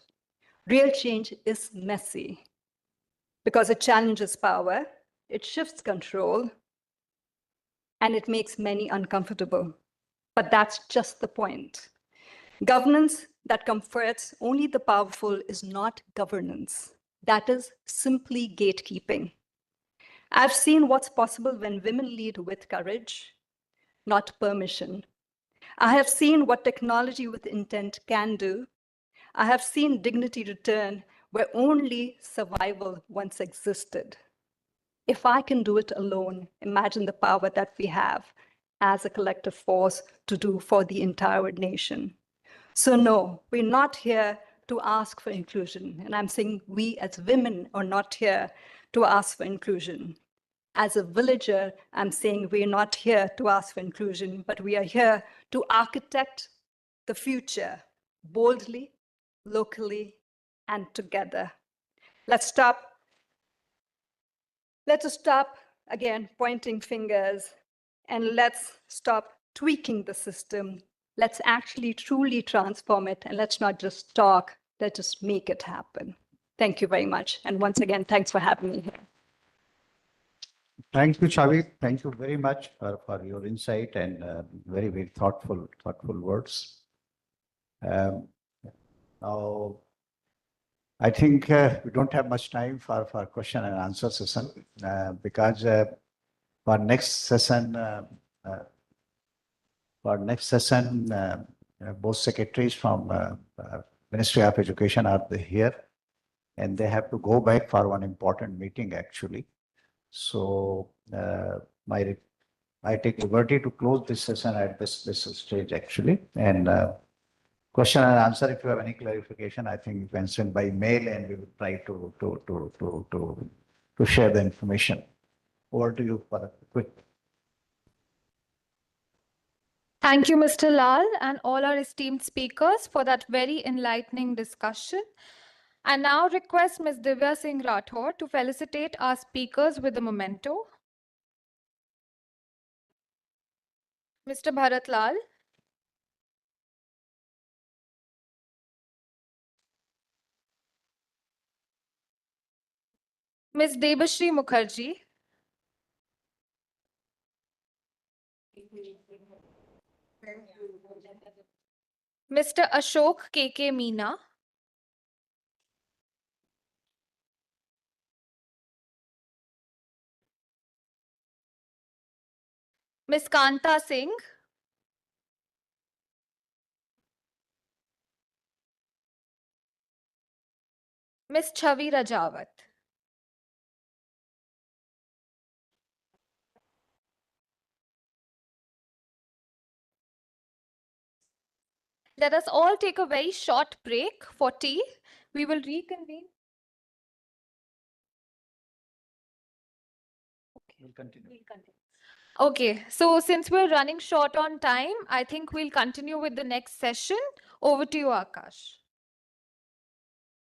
Real change is messy because it challenges power, it shifts control, and it makes many uncomfortable. But that's just the point. Governance that comforts only the powerful is not governance. That is simply gatekeeping. I've seen what's possible when women lead with courage, not permission. I have seen what technology with intent can do. I have seen dignity return where only survival once existed. If I can do it alone, imagine the power that we have as a collective force to do for the entire nation. So no, we're not here to ask for inclusion. And I'm saying we as women are not here to ask for inclusion. As a villager, I'm saying we're not here to ask for inclusion, but we are here to architect the future boldly, locally, and together. Let's stop again pointing fingers, and let's stop tweaking the system. Let's actually truly transform it, and let's not just talk, let's just make it happen. Thank you very much. And once again, thanks for having me here. Thank you, Chavi. Thank you very much for your insight and very, very thoughtful words. Now, I think we don't have much time for question and answer session because for next session, both secretaries from Ministry of Education are here, and they have to go back for one important meeting actually. So I take liberty to close this session at this stage actually. And question and answer, if you have any clarification, I think you can send by mail and we will try to share the information. Over to you for a quick. Thank you, Mr. Lal, and all our esteemed speakers for that very enlightening discussion. I now request Ms. Divya Singh Rathore to felicitate our speakers with a memento. Mr. Bharat Lal. Ms. Debashri Mukherjee. Mr. Ashok K.K. Meena. Ms. Kanta Singh. Ms. Chavi Rajawat. Let us all take a very short break for tea. We will reconvene. We'll continue. Okay, so since we're running short on time, I think we'll continue with the next session. Over to you, Akash.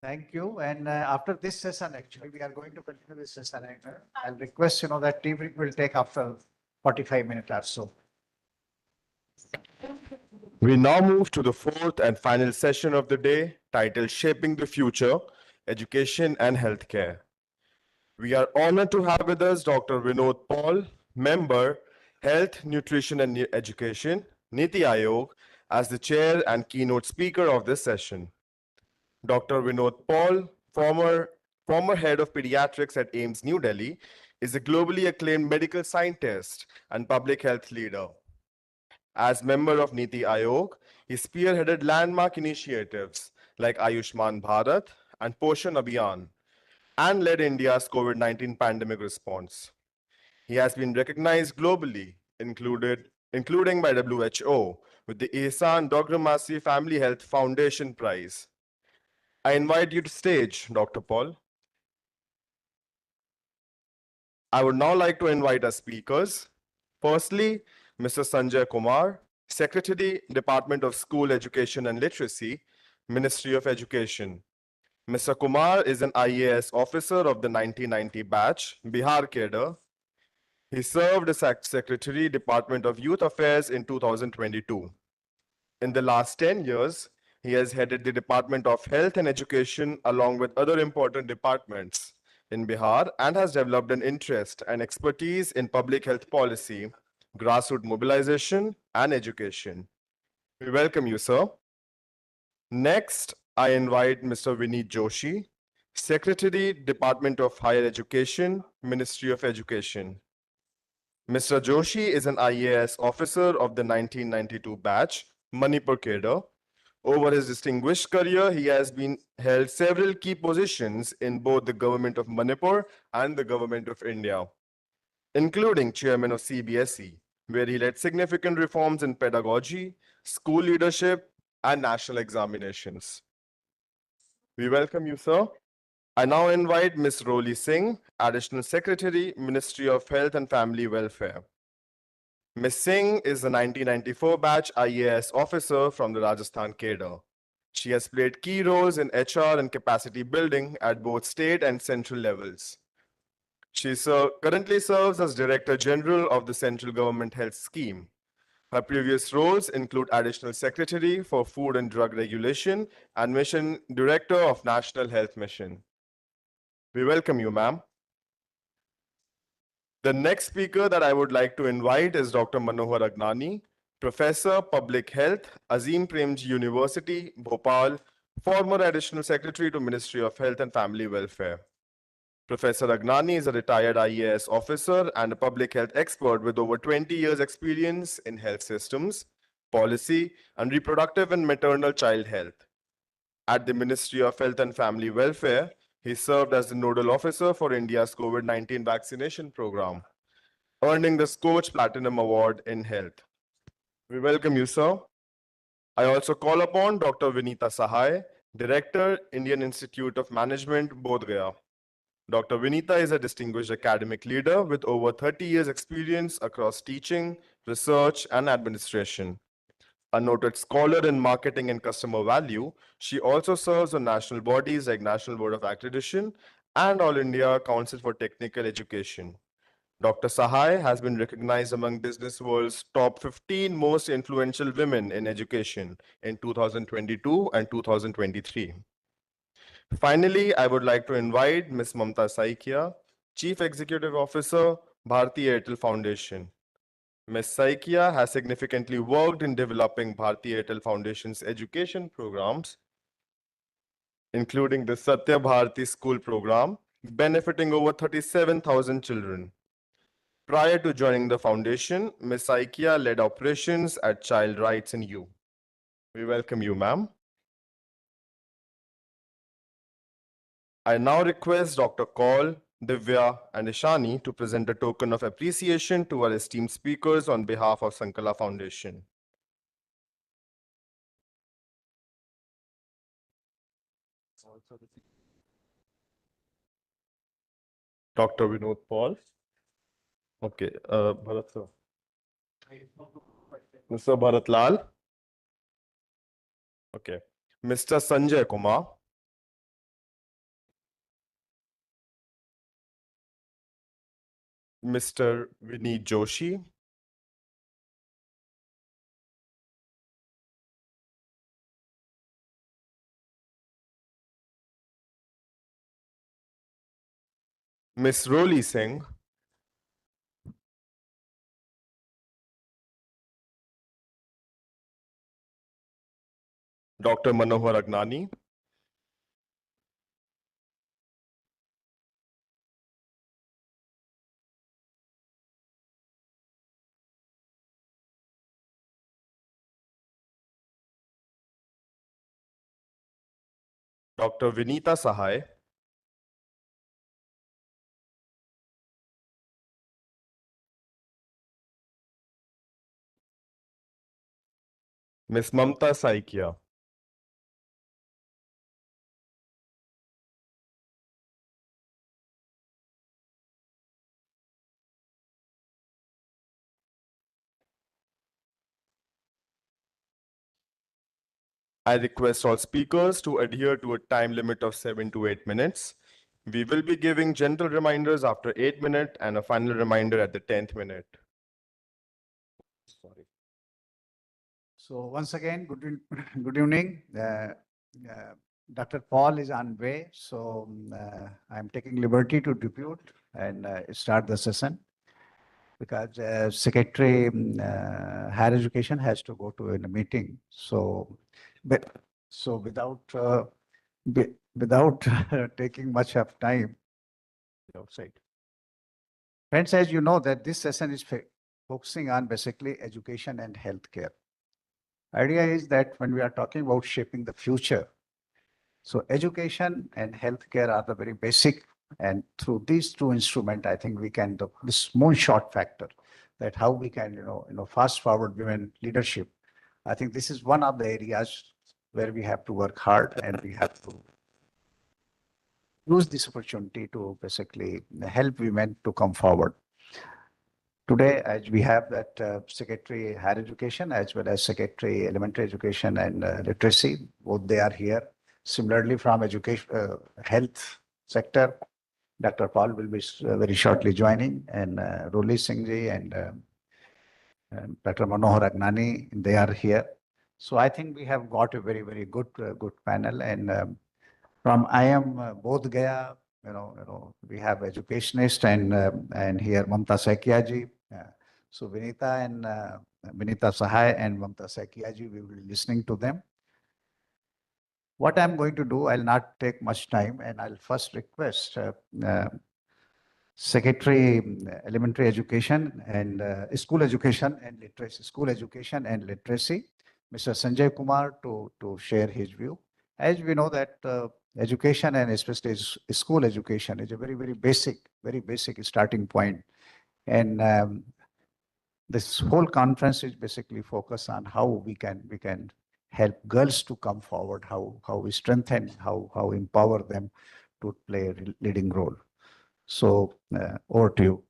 Thank you. And after this session, actually, we are going to continue this session. I'll request, that tea break will take after 45 minutes or so. We now move to the fourth and final session of the day, titled Shaping the Future, Education and Healthcare. We are honored to have with us Dr. Vinod Paul, member, Health, Nutrition and Education, Niti Aayog, as the chair and keynote speaker of this session. Dr. Vinod Paul, former head of pediatrics at AIIMS New Delhi, is a globally acclaimed medical scientist and public health leader. As member of Niti Aayog, he spearheaded landmark initiatives like Ayushman Bharat and Poshan Abhiyan and led India's COVID-19 pandemic response. He has been recognized globally, including by WHO, with the Ehsan Dogramasi Family Health Foundation Prize. I invite you to stage, Dr. Paul. I would now like to invite our speakers. Firstly, Mr. Sanjay Kumar, Secretary, Department of School Education and Literacy, Ministry of Education. Mr. Kumar is an IAS officer of the 1990 batch, Bihar Cadre. He served as Secretary, Department of Youth Affairs in 2022. In the last 10 years, he has headed the Department of Health and Education along with other important departments in Bihar and has developed an interest and expertise in public health policy, grassroots mobilization, and education. We welcome you, sir. Next, I invite Mr. Vineet Joshi, Secretary, Department of Higher Education, Ministry of Education. Mr. Joshi is an IAS officer of the 1992 batch, Manipur Cadre. Over his distinguished career, he has held several key positions in both the government of Manipur and the government of India, including chairman of CBSE, where he led significant reforms in pedagogy, school leadership, and national examinations. We welcome you, sir. I now invite Ms. Roli Singh, Additional Secretary, Ministry of Health and Family Welfare. Ms. Singh is a 1994 batch IAS officer from the Rajasthan cadre. She has played key roles in HR and capacity building at both state and central levels. She currently serves as Director General of the Central Government Health Scheme. Her previous roles include Additional Secretary for Food and Drug Regulation and Mission Director of National Health Mission. We welcome you, ma'am. The next speaker that I would like to invite is Dr. Manohar Agnani, Professor, Public Health, Azim Premji University, Bhopal, former Additional Secretary to Ministry of Health and Family Welfare. Professor Agnani is a retired IAS officer and a public health expert with over 20 years experience in health systems, policy, and reproductive and maternal child health. At the Ministry of Health and Family Welfare, he served as the nodal officer for India's COVID-19 vaccination program, earning the Scotch Platinum Award in Health. We welcome you, sir. I also call upon Dr. Vinita Sahai, Director, Indian Institute of Management, Bodh Gaya. Dr. Vinita is a distinguished academic leader with over 30 years experience across teaching, research, and administration. A noted scholar in marketing and customer value, she also serves on national bodies like National Board of Accreditation and All India Council for Technical Education. Dr. Sahai has been recognized among business world's top 15 most influential women in education in 2022 and 2023. Finally, I would like to invite Ms. Mamta Saikia, Chief Executive Officer, Bharti Airtel Foundation. Ms. Saikia has significantly worked in developing Bharti Airtel Foundation's education programs, including the Satya Bharti School program, benefiting over 37,000 children. Prior to joining the foundation, Ms. Saikia led operations at Child Rights in U. We welcome you, ma'am. I now request Dr. Kaul, Divya, and Ishani to present a token of appreciation to our esteemed speakers on behalf of Sankala Foundation. Dr. Vinod Paul. Okay, Bharat sir. Mr. Bharat Lal. Okay. Mr. Sanjay Kumar. Mr. Vineet Joshi. Ms. Roli Singh. Dr. Manohar Agnani. Dr. Vinita Sahai, Ms. Mamta Saikia, I request all speakers to adhere to a time limit of 7 to 8 minutes. We will be giving gentle reminders after 8 minutes and a final reminder at the 10th minute. Sorry. So once again, good evening. Dr. Paul is on way, so I'm taking liberty to depute and start the session because Secretary Higher Education has to go to a meeting. So, without taking much of time outside. Friends, as you know that this session is focusing on basically education and healthcare. Idea is that when we are talking about shaping the future, so education and healthcare are the very basic, and through these two instruments, I think we can, this moonshot factor, that how we can, fast forward women leadership. I think this is one of the areas where we have to work hard and we have to use this opportunity to basically help women to come forward. Today, as we have that Secretary Higher Education as well as Secretary Elementary Education and Literacy, both they are here. Similarly, from education, health sector, Dr. Paul will be very shortly joining, and Roli Singh ji and Dr. Manohar Agnani, they are here. So I think we have got a very, very good panel. And from IIM Bodh Gaya, we have educationist and here Mamta Saikia ji. So Vinita and Vinita Sahai and Mamta Saikia ji, we will be listening to them. What I'm going to do, I'll not take much time, and I'll first request Secretary Elementary Education and School Education and Literacy, Mr. Sanjay Kumar, to share his view. As we know that education and especially school education is a very, very basic starting point. And this whole conference is basically focused on how we can help girls to come forward, how we strengthen, how empower them to play a leading role. So over to you.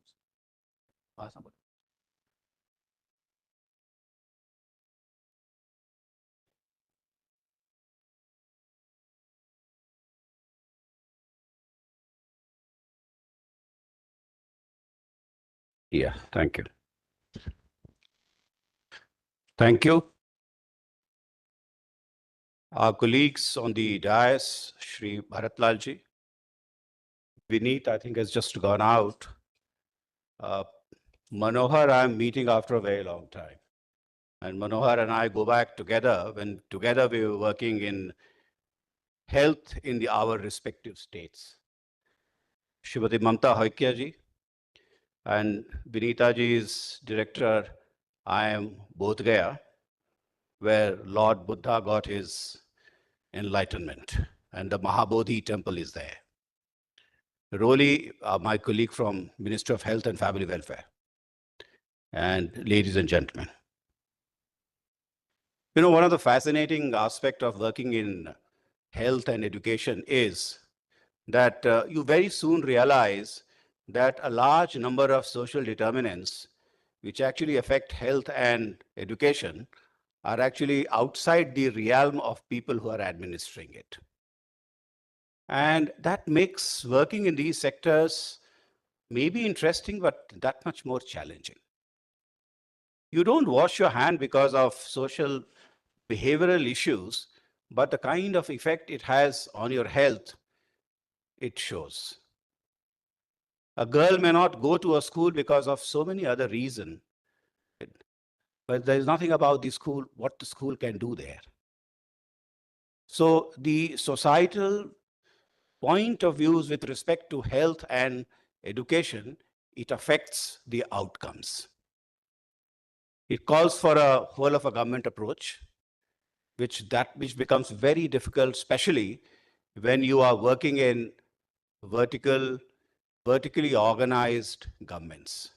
Yeah, thank you. Thank you. Our colleagues on the dais, Shri Bharatlal ji. Vineet, I think, has just gone out. Manohar, I'm meeting after a very long time. And Manohar and I go back together when together we were working in health in our respective states. Shrimati Mamta Saikia ji and Vinita ji is director, IIM Bodh Gaya, where Lord Buddha got his enlightenment, and the Mahabodhi temple is there. Roli, my colleague from Ministry of Health and Family Welfare. And ladies and gentlemen, one of the fascinating aspects of working in health and education is that you very soon realize that a large number of social determinants which actually affect health and education are actually outside the realm of people who are administering it. And that makes working in these sectors maybe interesting, but that much more challenging. You don't wash your hand because of social behavioral issues, but the kind of effect it has on your health, it shows. A girl may not go to a school because of so many other reasons, but there's nothing about the school, what the school can do there. So the societal point of views with respect to health and education, it affects the outcomes. It calls for a whole of a government approach, which becomes very difficult, especially when you are working in vertically organized governments.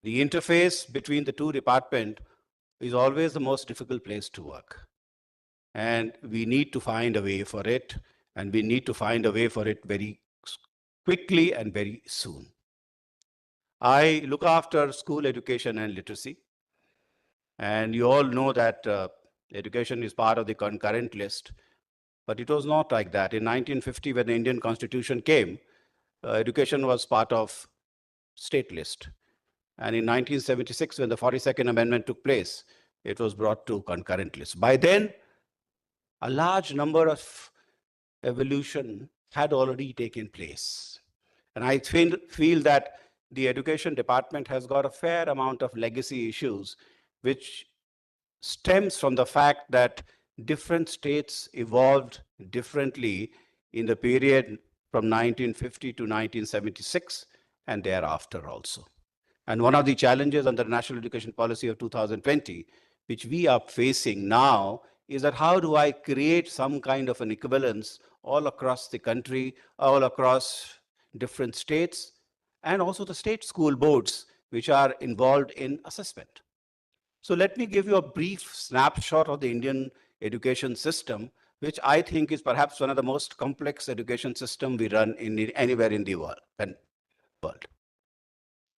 The interface between the two departments is always the most difficult place to work. And we need to find a way for it, and we need to find a way for it very quickly and very soon. I look after school education and literacy. And you all know that education is part of the concurrent list, but it was not like that. In 1950, when the Indian Constitution came, education was part of state list. And in 1976, when the 42nd Amendment took place, it was brought to concurrent list. By then, a large number of evolution had already taken place. And I feel that the education department has got a fair amount of legacy issues, which stems from the fact that different states evolved differently in the period from 1950 to 1976 and thereafter also. And one of the challenges under the National Education Policy of 2020, which we are facing now, is that how do I create some kind of an equivalence all across the country, all across different states, and also the state school boards which are involved in assessment. So let me give you a brief snapshot of the Indian education system, which I think is perhaps one of the most complex education systems we run anywhere in the world.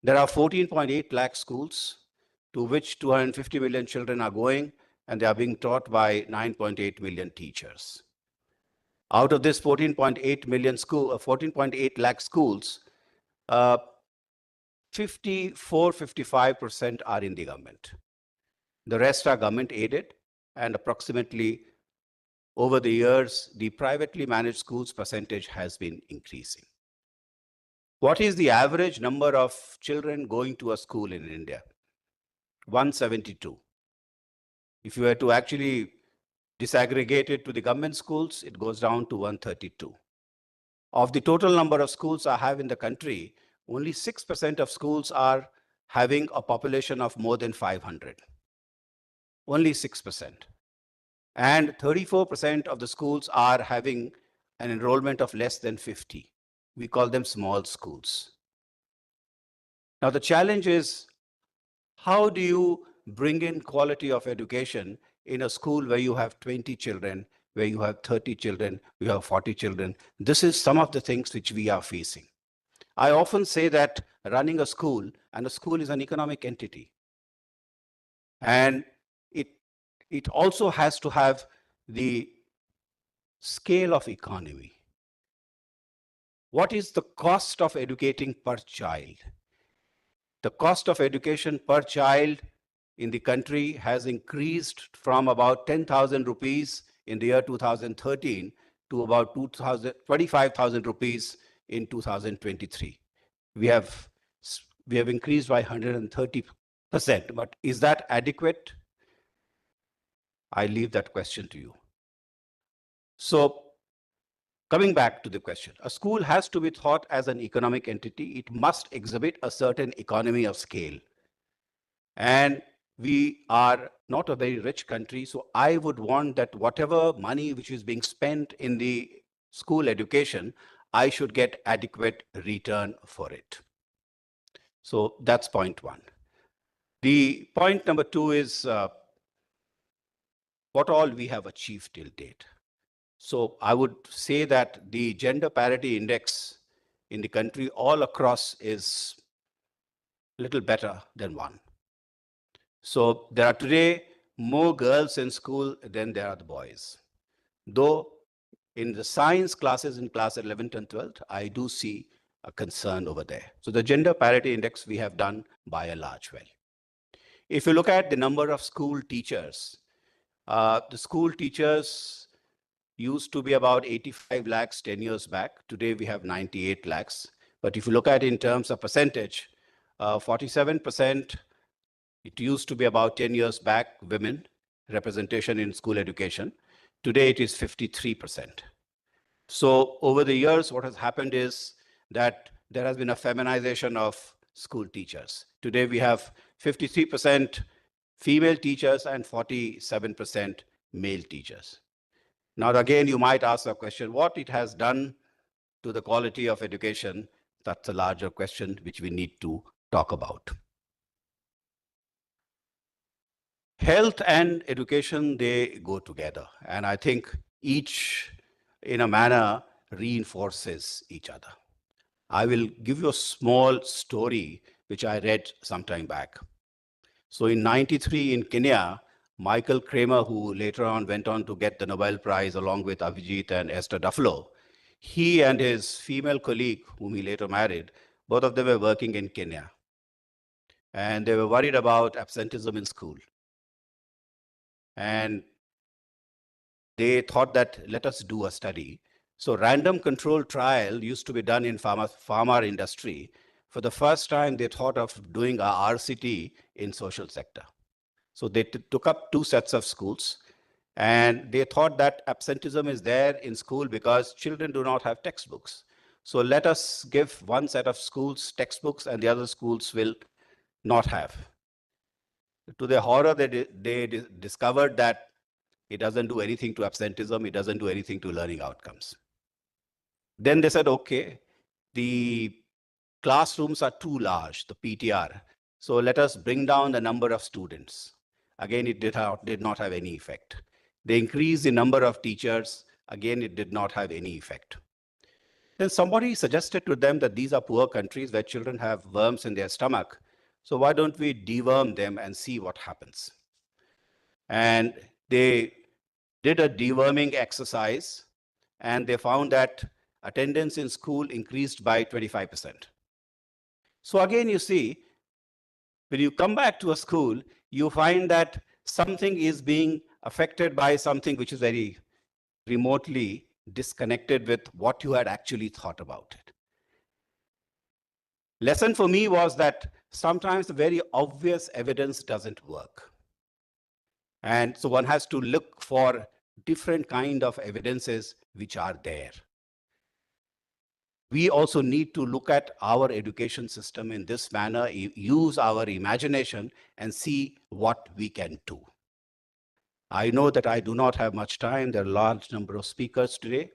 There are 14.8 lakh schools, to which 250 million children are going, and they are being taught by 9.8 million teachers. Out of this 14.8 lakh schools, 55% are in the government. The rest are government aided, and approximately over the years, the privately managed schools percentage has been increasing. What is the average number of children going to a school in India? 172. If you were to actually disaggregate it to the government schools, it goes down to 132. Of the total number of schools I have in the country, only 6% of schools are having a population of more than 500. Only 6%. And 34% of the schools are having an enrollment of less than 50. We call them small schools. Now, the challenge is, how do you bring in quality of education in a school where you have 20 children, where you have 30 children, you have 40 children? This is some of the things which we are facing. I often say that running a school, and a school is an economic entity, and it also has to have the scale of economy. What is the cost of educating per child? The cost of education per child in the country has increased from about 10,000 rupees in the year 2013 to about 25,000 rupees in 2023. We have increased by 130%, but is that adequate? I leave that question to you. So, coming back to the question, a school has to be thought as an economic entity. It must exhibit a certain economy of scale. And we are not a very rich country, so I would want that whatever money which is being spent in the school education, I should get adequate return for it. So that's point one. The point number two is what all we have achieved till date. So I would say that the gender parity index in the country all across is a little better than 1. So there are today more girls in school than there are the boys. Though in the science classes in class 11th and 12th, I do see a concern over there. So the gender parity index we have done by a large well. If you look at the number of school teachers, the school teachers used to be about 85 lakhs 10 years back. Today we have 98 lakhs. But if you look at it in terms of percentage, 47%, it used to be about 10 years back, women representation in school education. Today it is 53%. So over the years, what has happened is that there has been a feminization of school teachers. Today we have 53% female teachers and 47% male teachers. Now, again, you might ask the question, what it has done to the quality of education? That's a larger question which we need to talk about. Health and education, they go together. And I think each, in a manner, reinforces each other. I will give you a small story which I read some time back. So in 93 in Kenya, Michael Kramer, who later on went on to get the Nobel Prize along with Avijit and Esther Duflo, he and his female colleague, whom he later married, both of them were working in Kenya. And they were worried about absenteeism in school. And they thought that, let us do a study. So random control trial used to be done in pharma industry. For the first time, they thought of doing a RCT in social sector. So they took up 2 sets of schools, and they thought that absenteeism is there in school because children do not have textbooks. So let us give one set of schools textbooks and the other schools will not have. To their horror, they discovered that it doesn't do anything to absenteeism, it doesn't do anything to learning outcomes. Then they said, okay, the classrooms are too large, the PTR. So let us bring down the number of students. Again, it did not have any effect. They increased the number of teachers. Again, it did not have any effect. Then somebody suggested to them that these are poor countries where children have worms in their stomach. So why don't we deworm them and see what happens? And they did a deworming exercise, and they found that attendance in school increased by 25%. So again, you see, when you come back to a school, you find that something is being affected by something which is very remotely disconnected with what you had actually thought about it. Lesson for me was that sometimes the very obvious evidence doesn't work. And so one has to look for different kind of evidences which are there. We also need to look at our education system in this manner, use our imagination and see what we can do. I know that I do not have much time. There are a large number of speakers today.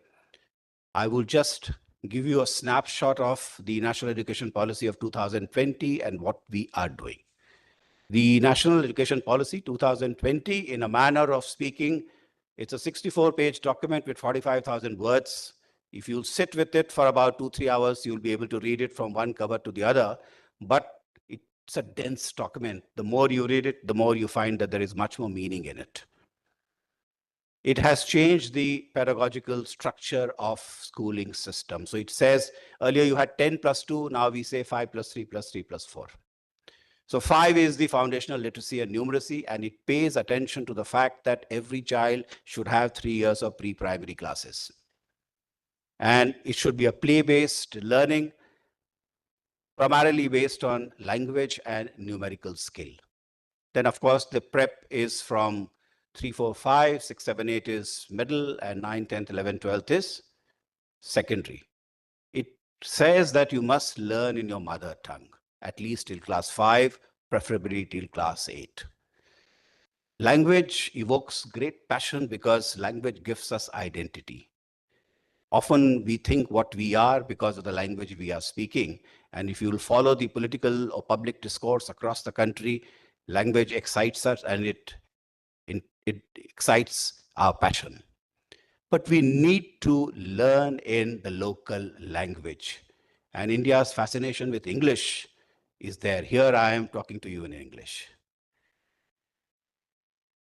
I will just give you a snapshot of the National Education Policy of 2020 and what we are doing. The National Education Policy 2020, in a manner of speaking, it's a 64-page document with 45,000 words. If you'll sit with it for about 2-3 hours, you'll be able to read it from one cover to the other. But it's a dense document. The more you read it, the more you find that there is much more meaning in it. It has changed the pedagogical structure of schooling system. So it says earlier you had 10 plus 2, now we say 5 plus 3 plus 3 plus 4. So 5 is the foundational literacy and numeracy, and it pays attention to the fact that every child should have 3 years of pre-primary classes. And it should be a play-based learning, primarily based on language and numerical skill. Then, of course, the prep is from 3, 4, 5, 6, 7, 8 is middle, and 9, 10th, 11, 12th is secondary. It says that you must learn in your mother tongue, at least till class 5, preferably till class 8. Language evokes great passion because language gives us identity. Often we think what we are because of the language we are speaking. And if you will follow the political or public discourse across the country, language excites us and it excites our passion. But we need to learn in the local language. And India's fascination with English is there. Here I am talking to you in English.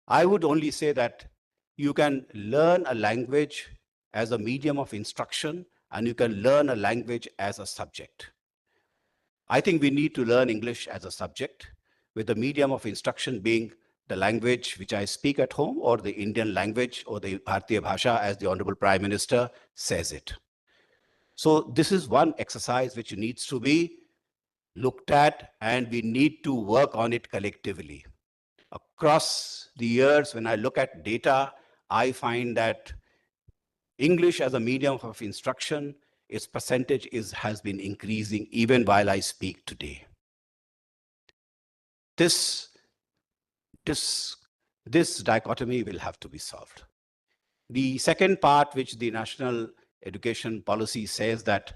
I would only say that you can learn a language as a medium of instruction, and you can learn a language as a subject. I think we need to learn English as a subject, with the medium of instruction being the language which I speak at home, or the Indian language, or the Bharatiya Bhasha, as the Honorable Prime Minister says it. So this is one exercise which needs to be looked at, and we need to work on it collectively. Across the years, when I look at data, I find that English as a medium of instruction, its percentage has been increasing even while I speak today. This dichotomy will have to be solved. The second part, which the national education policy says that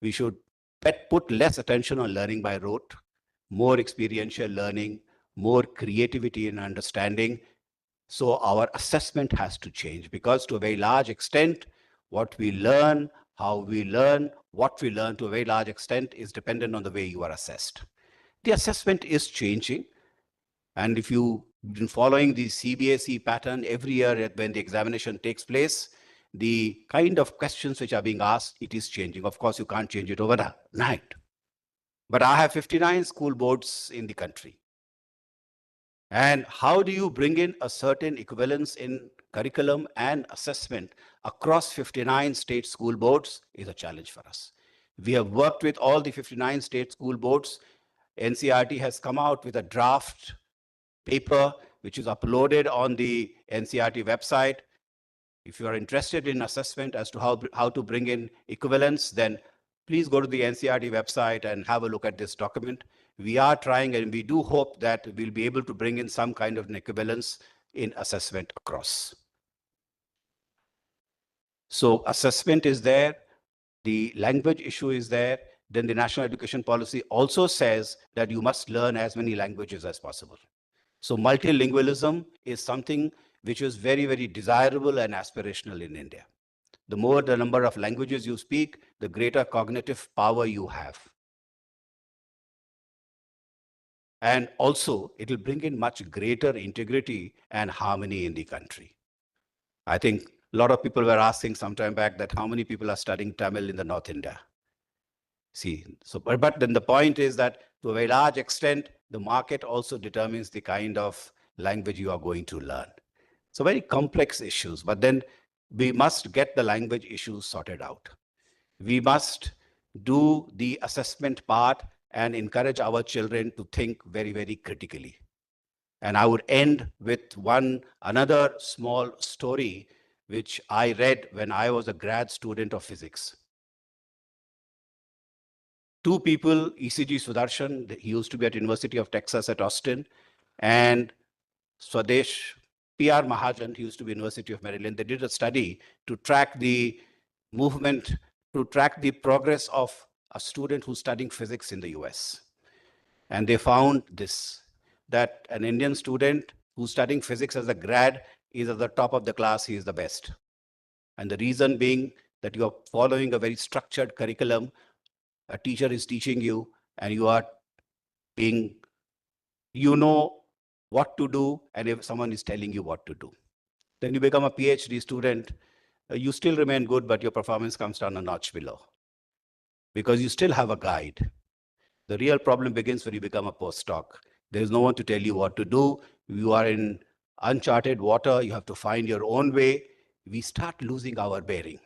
we should put less attention on learning by rote, more experiential learning, more creativity and understanding. So our assessment has to change, because to a very large extent, what we learn, how we learn, what we learn to a very large extent is dependent on the way you are assessed. The assessment is changing. And if you've been following the CBSE pattern, every year when the examination takes place, the kind of questions which are being asked, it is changing. Of course, you can't change it overnight. But I have 59 school boards in the country. And how do you bring in a certain equivalence in curriculum and assessment across 59 state school boards is a challenge for us. We have worked with all the 59 state school boards. NCERT has come out with a draft paper, which is uploaded on the NCERT website. If you are interested in assessment as to how to bring in equivalence, then please go to the NCERT website and have a look at this document. We are trying, and we do hope that we'll be able to bring in some kind of an equivalence in assessment across. So assessment is there, the language issue is there. Then the national education policy also says that you must learn as many languages as possible. So multilingualism is something which is very, very desirable and aspirational in India. The more the number of languages you speak, the greater cognitive power you have. And also, it will bring in much greater integrity and harmony in the country. I think a lot of people were asking some time back that how many people are studying Tamil in the North India. See, so, but then the point is that to a very large extent, the market also determines the kind of language you are going to learn. So very complex issues, but then we must get the language issues sorted out. We must do the assessment part and encourage our children to think very, very critically. And I would end with another small story, which I read when I was a grad student of physics. Two people, ECG Sudarshan, he used to be at University of Texas at Austin, and Swadesh PR Mahajan, he used to be University of Maryland. They did a study to track the movement, to track the progress of a student who's studying physics in the US. And they found this, that an Indian student who's studying physics as a grad is at the top of the class, he is the best. And the reason being that you are following a very structured curriculum. A teacher is teaching you, and you are being, you know what to do, and if someone is telling you what to do. Then you become a PhD student, you still remain good, but your performance comes down a notch below because you still have a guide. The real problem begins when you become a postdoc. There is no one to tell you what to do. You are in uncharted water. You have to find your own way. We start losing our bearing.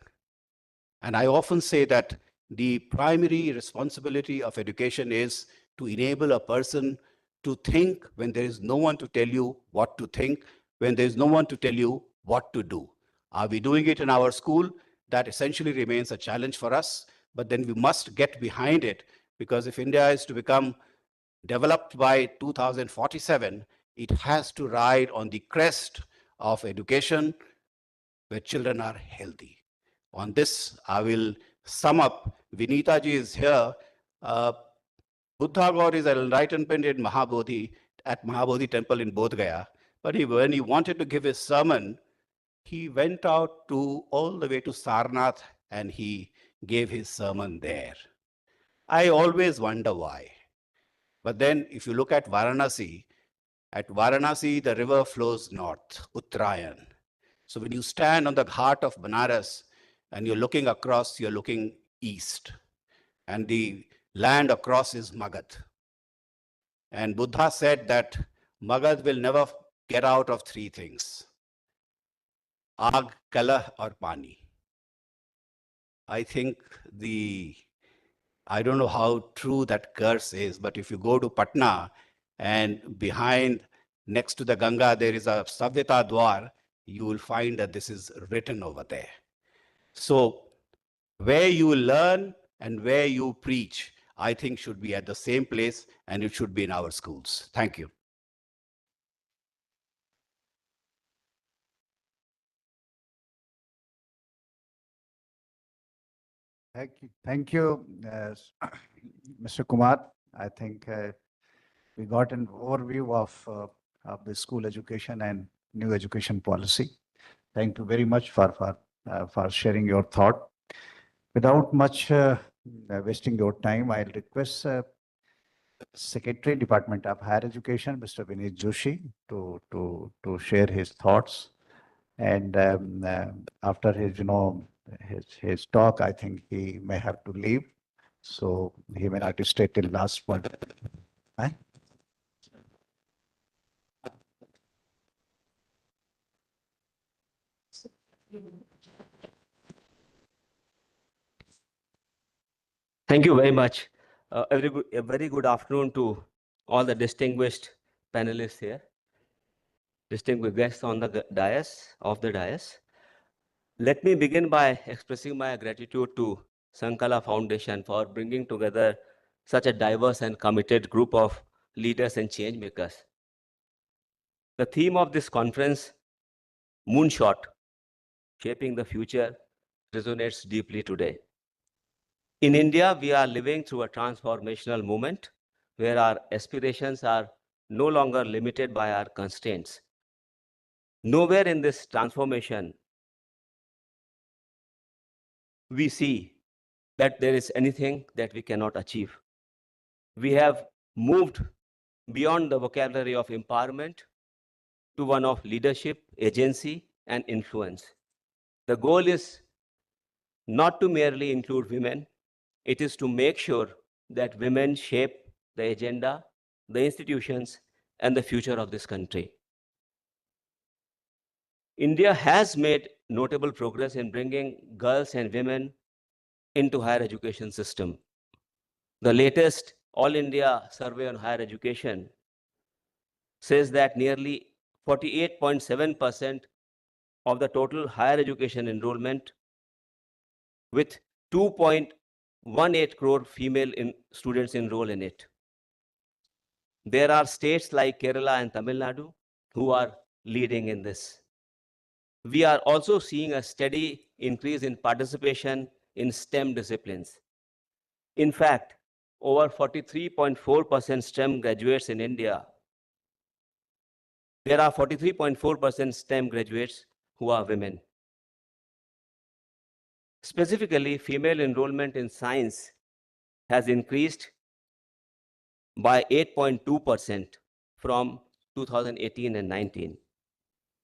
And I often say that the primary responsibility of education is to enable a person to think when there is no one to tell you what to think, when there is no one to tell you what to do. Are we doing it in our school? That essentially remains a challenge for us, but then we must get behind it, because if India is to become developed by 2047, it has to ride on the crest of education where children are healthy. On this, I will sum up. Vinita ji is here. Buddha God is an enlightenment in Mahabodhi, at Mahabodhi temple in Bodh Gaya. But when he wanted to give his sermon, he went out to all the way to Sarnath and he gave his sermon there. I always wonder why. But then if you look at Varanasi, the river flows north, Uttarayan. So when you stand on the heart of Banaras and you're looking across, you're looking east. And the land across is Magad. And Buddha said that Magad will never get out of three things: Aag, Kalah, or Pani. I think I don't know how true that curse is, but if you go to Patna and behind, next to the Ganga, there is a Savyata Dwar, you will find that this is written over there. So where you learn and where you preach, I think should be at the same place, and it should be in our schools. Thank you. Thank you, Mr. Kumar. I think we got an overview of the school education and new education policy. Thank you very much for sharing your thought. Without much wasting your time, I'll request Secretary, Department of Higher Education, Mr. Vineet Joshi, to share his thoughts. And after his talk, I think he may have to leave, so he may not stay till last one. Huh? Thank you very much. A very good afternoon to all the distinguished panelists here, distinguished guests on the dais. Let me begin by expressing my gratitude to Sankala Foundation for bringing together such a diverse and committed group of leaders and change makers. The theme of this conference, Moonshot, Shaping the Future, resonates deeply today. In India, we are living through a transformational moment where our aspirations are no longer limited by our constraints. Nowhere in this transformation we see that there is anything that we cannot achieve. We have moved beyond the vocabulary of empowerment to one of leadership, agency, and influence. The goal is not to merely include women, it is to make sure that women shape the agenda, the institutions, and the future of this country. India has made notable progress in bringing girls and women into higher education system. The latest All India Survey on Higher Education says that nearly 48.7% of the total higher education enrollment, with 2.18 crore female students enroll in it. There are states like Kerala and Tamil Nadu who are leading in this. We are also seeing a steady increase in participation in STEM disciplines. In fact, over 43.4% STEM graduates in India. There are 43.4% STEM graduates who are women. Specifically, female enrollment in science has increased by 8.2% from 2018 and 19.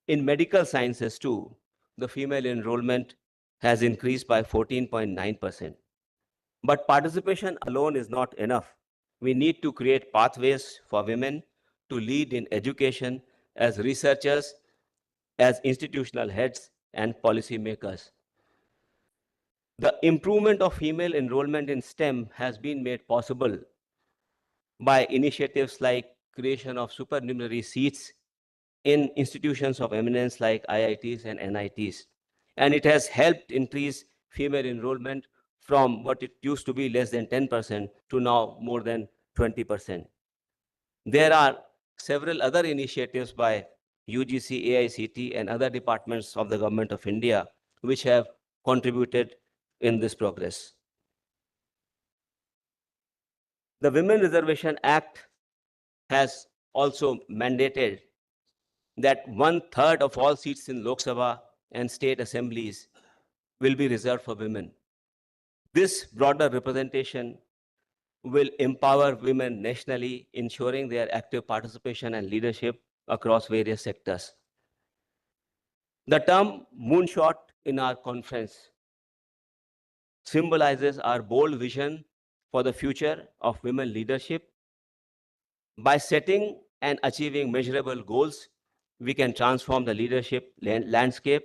In medical sciences too, the female enrollment has increased by 14.9%. But participation alone is not enough. We need to create pathways for women to lead in education as researchers, as institutional heads, and policymakers. The improvement of female enrollment in STEM has been made possible by initiatives like creation of supernumerary seats in institutions of eminence like IITs and NITs. And it has helped increase female enrollment from what it used to be less than 10% to now more than 20%. There are several other initiatives by UGC, AICT, and other departments of the Government of India which have contributed in this progress. The Women Reservation Act has also mandated that 1/3 of all seats in Lok Sabha and state assemblies will be reserved for women. This broader representation will empower women nationally, ensuring their active participation and leadership across various sectors. The term Moonshot in our conference symbolizes our bold vision for the future of women leadership. By setting and achieving measurable goals, we can transform the leadership landscape,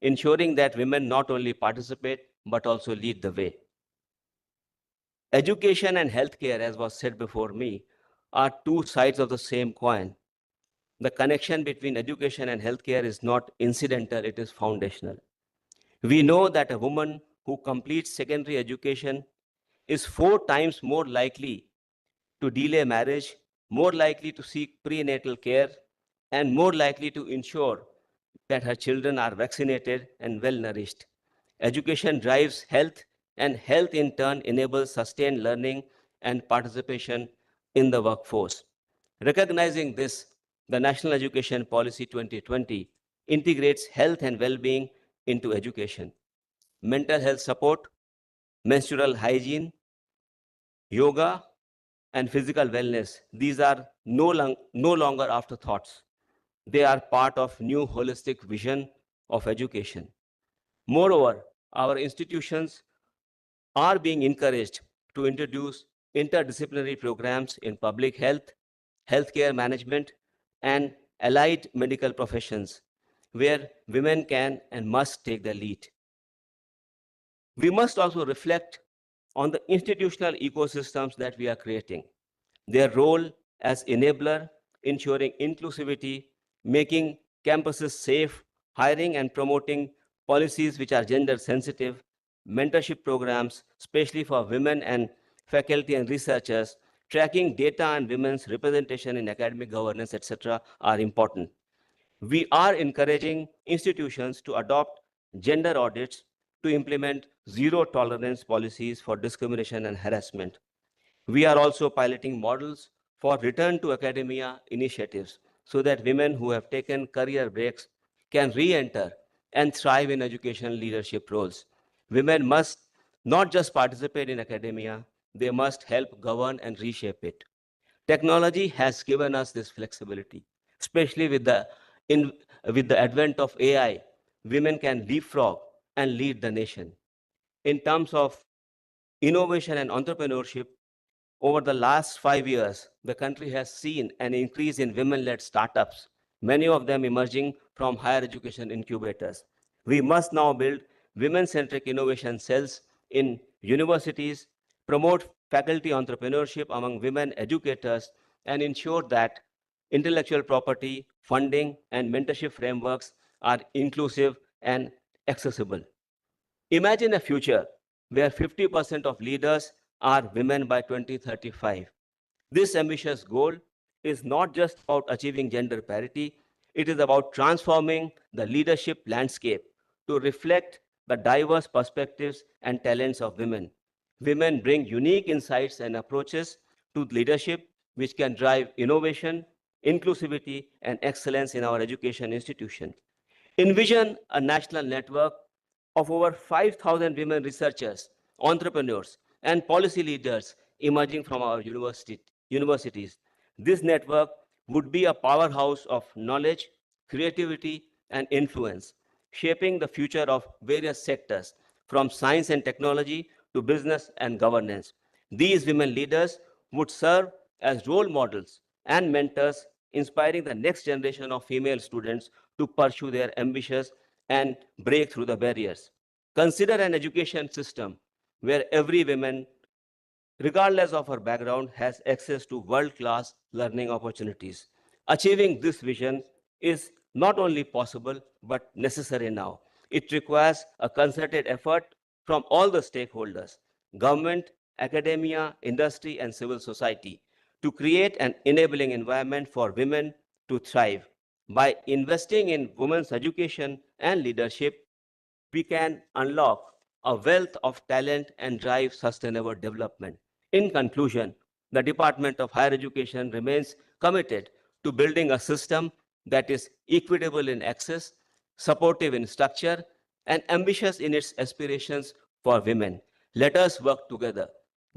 ensuring that women not only participate, but also lead the way. Education and healthcare, as was said before me, are two sides of the same coin. The connection between education and healthcare is not incidental, it is foundational. We know that a woman who completes secondary education is 4 times more likely to delay marriage, more likely to seek prenatal care, and more likely to ensure that her children are vaccinated and well nourished. Education drives health and health in turn enables sustained learning and participation in the workforce. Recognizing this, the National Education Policy 2020 integrates health and well-being into education. Mental health support, menstrual hygiene, yoga, and physical wellness, these are no longer afterthoughts. They are part of new holistic vision of education. Moreover, our institutions are being encouraged to introduce interdisciplinary programs in public health, healthcare management, and allied medical professions, where women can and must take the lead. We must also reflect on the institutional ecosystems that we are creating, their role as enabler, ensuring inclusivity, making campuses safe, hiring and promoting policies which are gender sensitive, mentorship programs, especially for women and faculty and researchers, tracking data and women's representation in academic governance, etc., are important. We are encouraging institutions to adopt gender audits to implement zero tolerance policies for discrimination and harassment. We are also piloting models for return to academia initiatives so that women who have taken career breaks can re-enter and thrive in education leadership roles. Women must not just participate in academia, they must help govern and reshape it. Technology has given us this flexibility, especially with the advent of AI. Women can leapfrog and lead the nation. In terms of innovation and entrepreneurship, over the last 5 years, the country has seen an increase in women-led startups, many of them emerging from higher education incubators. We must now build women-centric innovation cells in universities, promote faculty entrepreneurship among women educators, and ensure that intellectual property, funding, and mentorship frameworks are inclusive and accessible. Imagine a future where 50% of leaders are women by 2035. This ambitious goal is not just about achieving gender parity, it is about transforming the leadership landscape to reflect the diverse perspectives and talents of women. Women bring unique insights and approaches to leadership which can drive innovation, inclusivity, and excellence in our education institution. Envision a national network of over 5,000 women researchers, entrepreneurs, and policy leaders emerging from our universities. This network would be a powerhouse of knowledge, creativity, and influence, shaping the future of various sectors, from science and technology to business and governance. These women leaders would serve as role models and mentors, inspiring the next generation of female students to pursue their ambitions and break through the barriers. Consider an education system where every woman, regardless of her background, has access to world-class learning opportunities. Achieving this vision is not only possible, but necessary now. It requires a concerted effort from all the stakeholders, government, academia, industry, and civil society, to create an enabling environment for women to thrive. By investing in women's education and leadership, we can unlock a wealth of talent and drive sustainable development. In conclusion, the Department of Higher Education remains committed to building a system that is equitable in access, supportive in structure, and ambitious in its aspirations for women. Let us work together,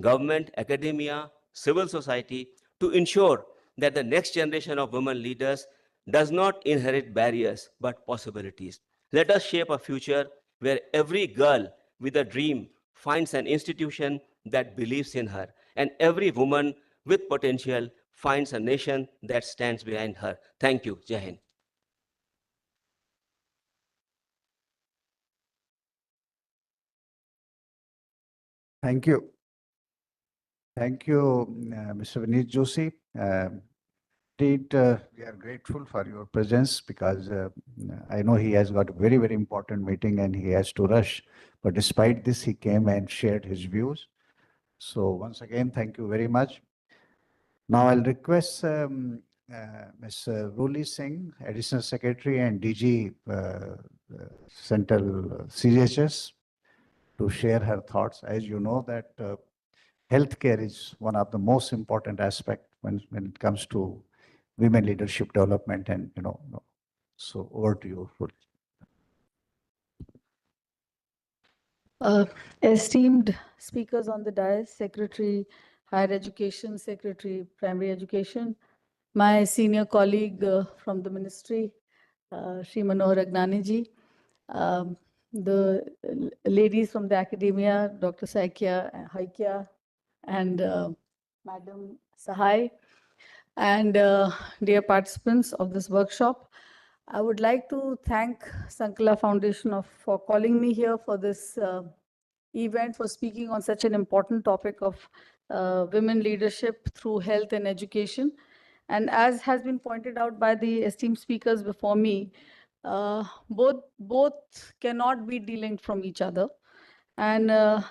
government, academia, civil society, to ensure that the next generation of women leaders does not inherit barriers but possibilities. Let us shape a future where every girl with a dream finds an institution that believes in her, and every woman with potential finds a nation that stands behind her. Thank you. Jai Hind. Thank you. Thank you, Mr. Vineet Joshi. Indeed, we are grateful for your presence because I know he has got a very, very important meeting and he has to rush. But despite this, he came and shared his views. So once again, thank you very much. Now I'll request Ms. Ruli Singh, Additional Secretary and DG Central CHS, to share her thoughts. As you know that healthcare is one of the most important aspect when it comes to women leadership development, and so over to you. Esteemed speakers on the dais, Secretary Higher Education, Secretary Primary Education, my senior colleague from the ministry, Shri Manohar Agnani ji, the ladies from the academia, Dr. Haikya, and Madam Sahai, and dear participants of this workshop. I would like to thank Sankala Foundation for calling me here for this event, for speaking on such an important topic of women leadership through health and education. And as has been pointed out by the esteemed speakers before me, both cannot be delinked from each other, and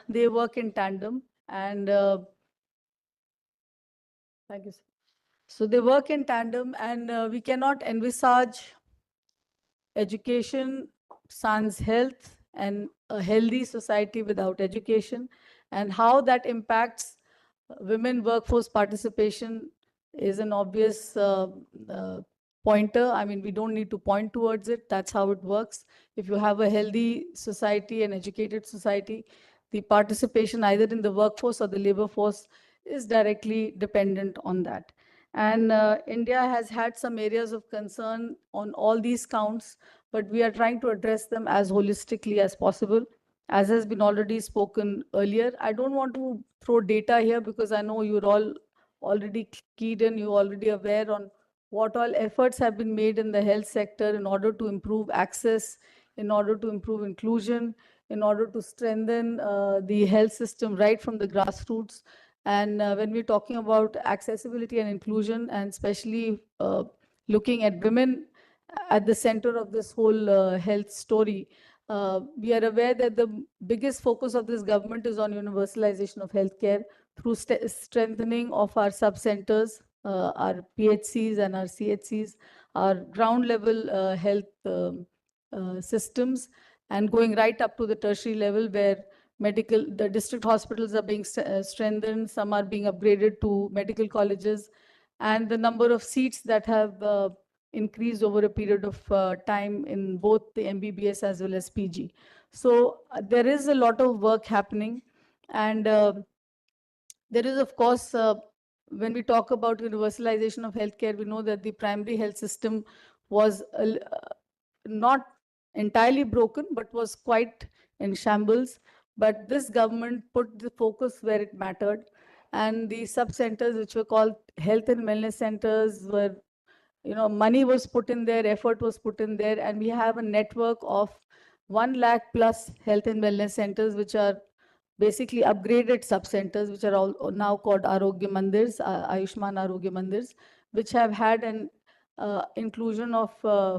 they work in tandem. And thank you, sir. So they work in tandem, and we cannot envisage education, sans health, and a healthy society without education, and how that impacts women workforce participation is an obvious pointer. I mean, we don't need to point towards it. That's how it works. If you have a healthy society, an educated society, the participation either in the workforce or the labor force is directly dependent on that. And India has had some areas of concern on all these counts, but we are trying to address them as holistically as possible, as has been already spoken earlier. I don't want to throw data here because I know you're all already keyed in, you're already aware on what all efforts have been made in the health sector in order to improve access, in order to improve inclusion, in order to strengthen the health system right from the grassroots. And when we're talking about accessibility and inclusion, and especially looking at women at the center of this whole health story, we are aware that the biggest focus of this government is on universalization of healthcare through strengthening of our sub-centers, our PHCs and our CHCs, our ground level health systems, and going right up to the tertiary level where the district hospitals are being strengthened, some are being upgraded to medical colleges, and the number of seats that have increased over a period of time in both the MBBS as well as PG. So there is a lot of work happening, and there is, of course, when we talk about universalization of healthcare, we know that the primary health system was not entirely broken, but was quite in shambles. But this government put the focus where it mattered. And the sub-centers, which were called health and wellness centers, were, money was put in there, effort was put in there. And we have a network of 1 lakh plus health and wellness centers, which are basically upgraded sub-centers, which are all now called Arogya Mandirs, Ayushman Arogya Mandirs, which have had an inclusion of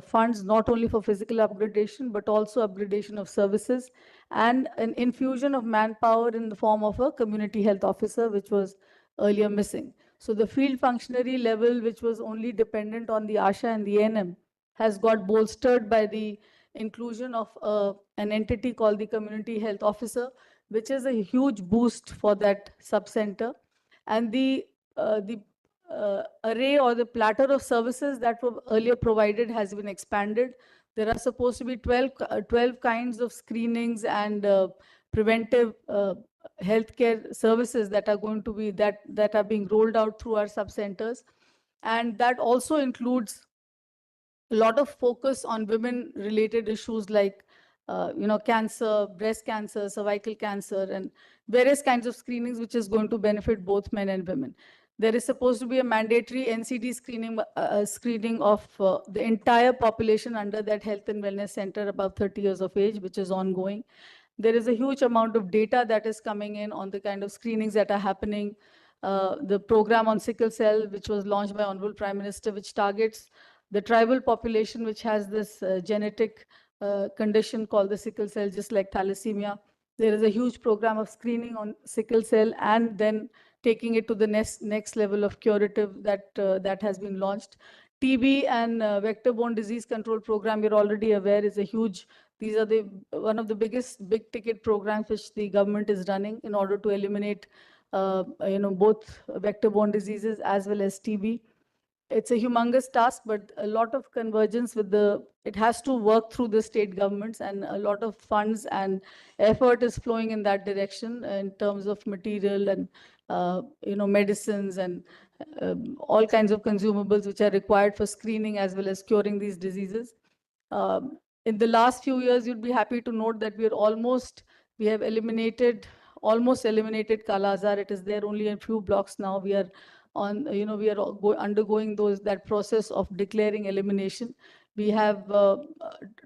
funds not only for physical upgradation, but also upgradation of services, and an infusion of manpower in the form of a community health officer, which was earlier missing. So the field functionary level, which was only dependent on the ASHA and the ANM, has got bolstered by the inclusion of an entity called the community health officer, which is a huge boost for that sub-center. And the array or the platter of services that were earlier provided has been expanded. There are supposed to be 12 kinds of screenings and preventive healthcare services that are going to be that are being rolled out through our sub-centers. And that also includes a lot of focus on women-related issues like cancer, breast cancer, cervical cancer, and various kinds of screenings, which is going to benefit both men and women. There is supposed to be a mandatory NCD screening of the entire population under that health and wellness center above 30 years of age, which is ongoing. There is a huge amount of data that is coming in on the kind of screenings that are happening. The program on sickle cell, which was launched by Honorable Prime Minister, which targets the tribal population, which has this genetic condition called the sickle cell, just like thalassemia. There is a huge program of screening on sickle cell and then taking it to the next level of curative that has been launched. TB and vector-borne disease control program, you're already aware, is a huge These are the one of the biggest big ticket programs which the government is running in order to eliminate, both vector-borne diseases as well as TB. It's a humongous task, but a lot of convergence with it has to work through the state governments, and a lot of funds and effort is flowing in that direction in terms of material and, medicines and all kinds of consumables which are required for screening as well as curing these diseases. In the last few years, you'd be happy to note that we have almost eliminated Kala Azar. It is there only in few blocks now. We are undergoing that process of declaring elimination. We have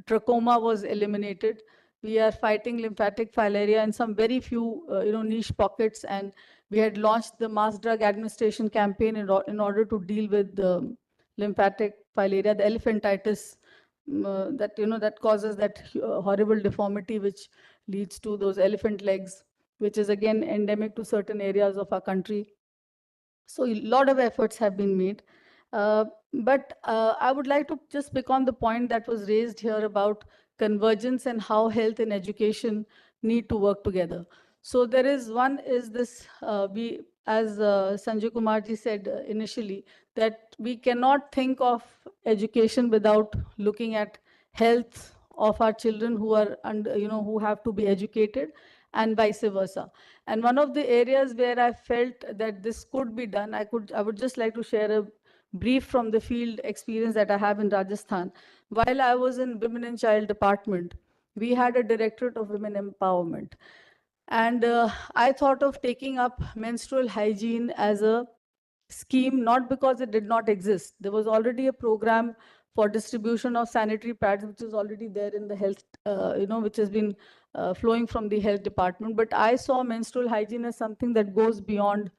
trachoma was eliminated. We are fighting lymphatic filaria in some very few niche pockets, and we had launched the mass drug administration campaign in order to deal with the lymphatic filaria, the elephantitis that causes that horrible deformity which leads to those elephant legs, which is again endemic to certain areas of our country. So a lot of efforts have been made. But I would like to just pick on the point that was raised here about convergence and how health and education need to work together. So there is this, as Sanjay Kumar ji said initially, that we cannot think of education without looking at health of our children who have to be educated, and vice versa. And one of the areas where I felt that this could be done, I would just like to share a brief from the field experience that I have in Rajasthan. While I was in Women and Child Department, we had a Directorate of Women Empowerment. And I thought of taking up menstrual hygiene as a scheme, not because it did not exist. There was already a program for distribution of sanitary pads, which is already there in the health, which has been flowing from the health department. But I saw menstrual hygiene as something that goes beyond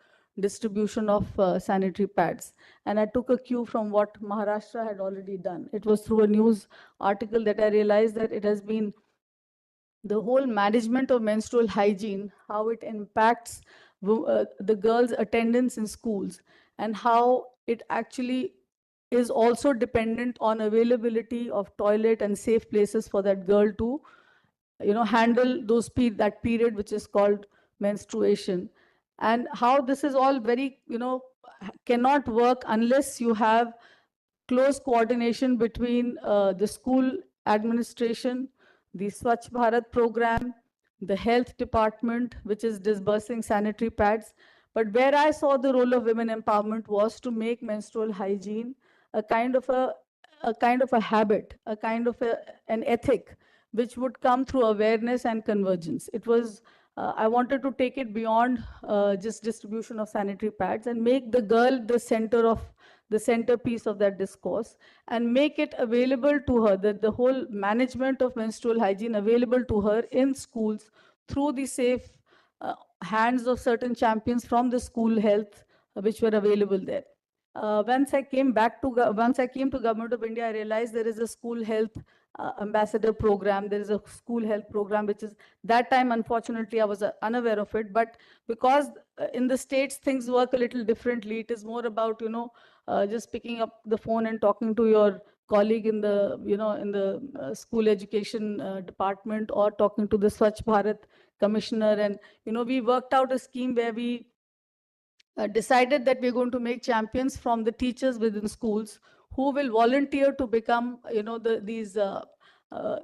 distribution of sanitary pads. And I took a cue from what Maharashtra had already done. It was through a news article that I realized that it has been the whole management of menstrual hygiene, how it impacts the girls' attendance in schools, and how it actually is also dependent on availability of toilet and safe places for that girl to, handle that period which is called menstruation, and how this is all very, cannot work unless you have close coordination between the school administration, the Swachh Bharat program, the health department, which is disbursing sanitary pads. But where I saw the role of women empowerment was to make menstrual hygiene a kind of a habit, a kind of an ethic, which would come through awareness and convergence. It was, I wanted to take it beyond just distribution of sanitary pads and make the girl the centerpiece of that discourse, and make it available to her, that the whole management of menstrual hygiene available to her in schools through the safe hands of certain champions from the school health, which were available there. Once I came to Government of India, I realized there is a school health ambassador program. There is a school health program, which is, that time, unfortunately, I was unaware of it. But because in the States, things work a little differently. It is more about, just picking up the phone and talking to your colleague in the school education department, or talking to the Swachh Bharat commissioner. And, we worked out a scheme where we decided that we're going to make champions from the teachers within schools who will volunteer to become,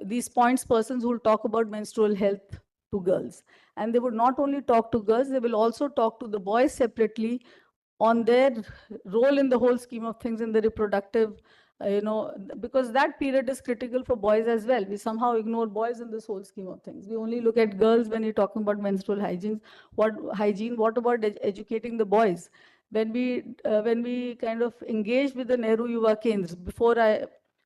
these points persons who will talk about menstrual health to girls. And they would not only talk to girls, they will also talk to the boys separately on their role in the whole scheme of things in the reproductive, because that period is critical for boys as well. We somehow ignore boys in this whole scheme of things. We only look at girls when you're talking about menstrual hygiene. What about educating the boys? When we kind of engaged with the Nehru Yuva Kendras, before I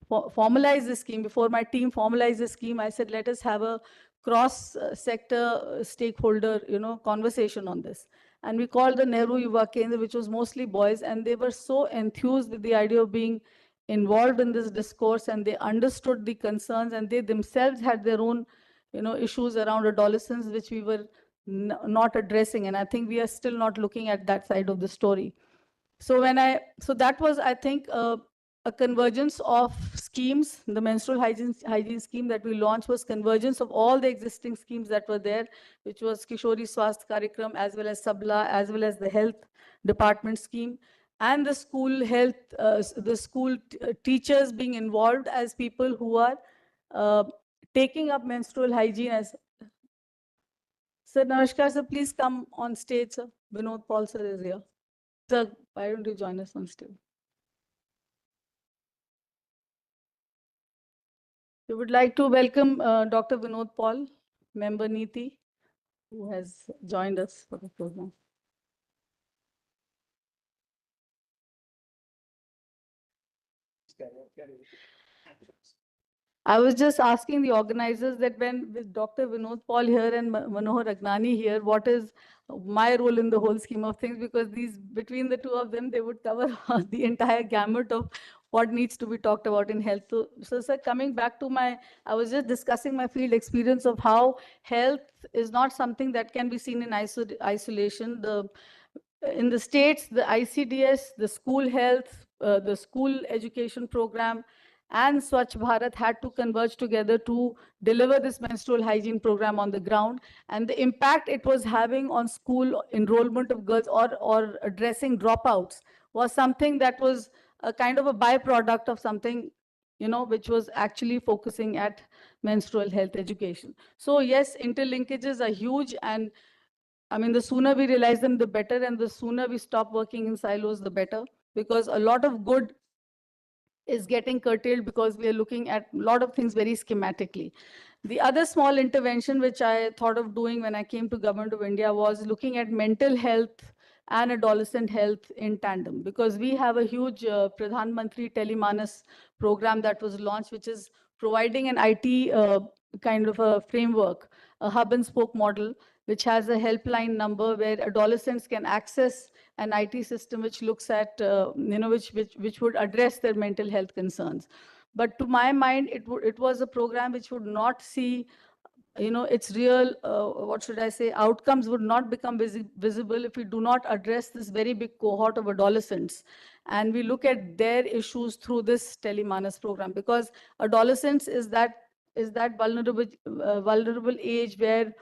formalized the scheme, before my team formalized the scheme, I said, let us have a cross-sector stakeholder, conversation on this. And we called the Nehru Yuva Kendra, which was mostly boys, and they were so enthused with the idea of being involved in this discourse, and they understood the concerns, and they themselves had their own, issues around adolescence, which we were not addressing. And I think we are still not looking at that side of the story. So that was, I think, a convergence of schemes. The menstrual hygiene scheme that we launched was convergence of all the existing schemes that were there, which was Kishori Swasth Karikram, as well as Sabla, as well as the health department scheme, and the school health, the school teachers being involved as people who are taking up menstrual hygiene as. Sir, Namaskar, sir, please come on stage, sir. Vinod Paul, sir, is here. Sir, why don't you join us on stage? We would like to welcome Dr. Vinod Paul, member Niti, who has joined us for the program. I was just asking the organizers that when with Dr. Vinod Paul here and Manohar Agnani here, what is my role in the whole scheme of things? Because these, between the two of them, they would cover the entire gamut of what needs to be talked about in health. So sir, coming back to I was just discussing my field experience of how health is not something that can be seen in isolation. In the states, the ICDS, the school health, the school education program, and Swachh Bharat had to converge together to deliver this menstrual hygiene program on the ground. And the impact it was having on school enrollment of girls or addressing dropouts was something that was a kind of a byproduct of something, which was actually focusing at menstrual health education. So yes, interlinkages are huge, and I mean, the sooner we realize them, the better, and the sooner we stop working in silos, the better, because a lot of good is getting curtailed because we are looking at a lot of things very schematically. The other small intervention which I thought of doing when I came to Government of India was looking at mental health and adolescent health in tandem, because we have a huge Pradhan Mantri Telemanas program that was launched, which is providing an IT kind of a framework, a hub and spoke model, which has a helpline number where adolescents can access an IT system which looks at, which would address their mental health concerns. But to my mind, it was a program which would not see, its real, what should I say, outcomes would not become visible if we do not address this very big cohort of adolescents. And we look at their issues through this Telemanas program, because adolescence is that vulnerable age where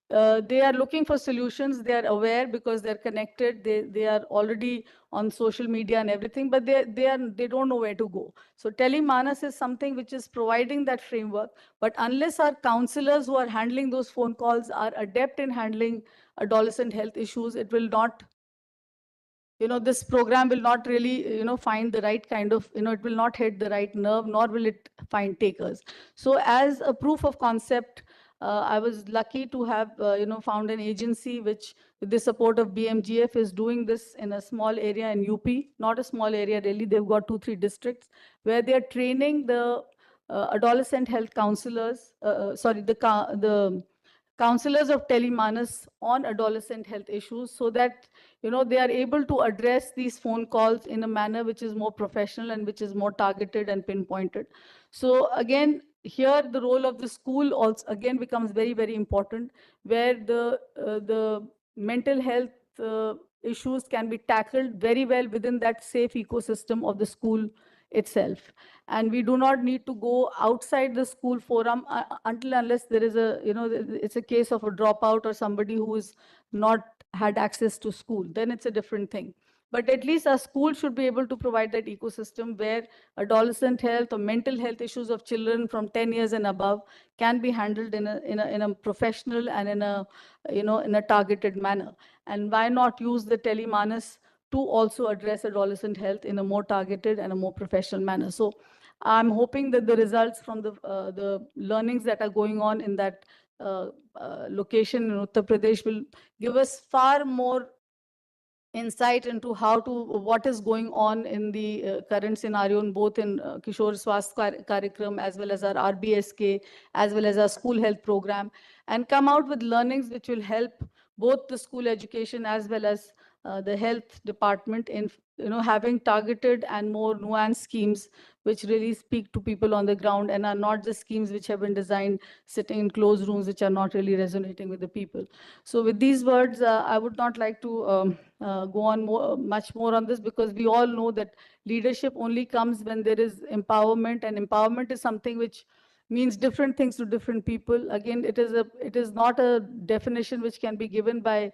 they are looking for solutions. They are aware because they're connected. They are already on social media and everything, but they don't know where to go. So Telemanas is something which is providing that framework. But unless our counselors who are handling those phone calls are adept in handling adolescent health issues, it will not, this program will not really, find the right kind of, it will not hit the right nerve, nor will it find takers. So as a proof of concept, I was lucky to have, found an agency which, with the support of BMGF, is doing this in a small area in UP, not a small area really. They've got 2-3 districts where they are training the adolescent health counselors, the counselors of Telemanas on adolescent health issues, so that they are able to address these phone calls in a manner which is more professional and which is more targeted and pinpointed. So again, here the role of the school also again becomes very, very important, where the mental health issues can be tackled very well within that safe ecosystem of the school itself. And we do not need to go outside the school forum until unless there is it's a case of a dropout or somebody who is not had access to school. Then it's a different thing. But at least our school should be able to provide that ecosystem where adolescent health or mental health issues of children from 10 years and above can be handled in a professional and in a targeted manner. And why not use the Telemanas to also address adolescent health in a more targeted and a more professional manner? So I'm hoping that the results from the learnings that are going on in that location in Uttar Pradesh will give us far more insight into what is going on in the current scenario in both in Kishore Swasth Karikram as well as our RBSK, as well as our school health program, and come out with learnings which will help both the school education as well as the health department in having targeted and more nuanced schemes which really speak to people on the ground and are not just schemes which have been designed sitting in closed rooms, which are not really resonating with the people. So with these words, I would not like to go on much more on this, because we all know that leadership only comes when there is empowerment, and empowerment is something which means different things to different people. Again, it is not a definition which can be given by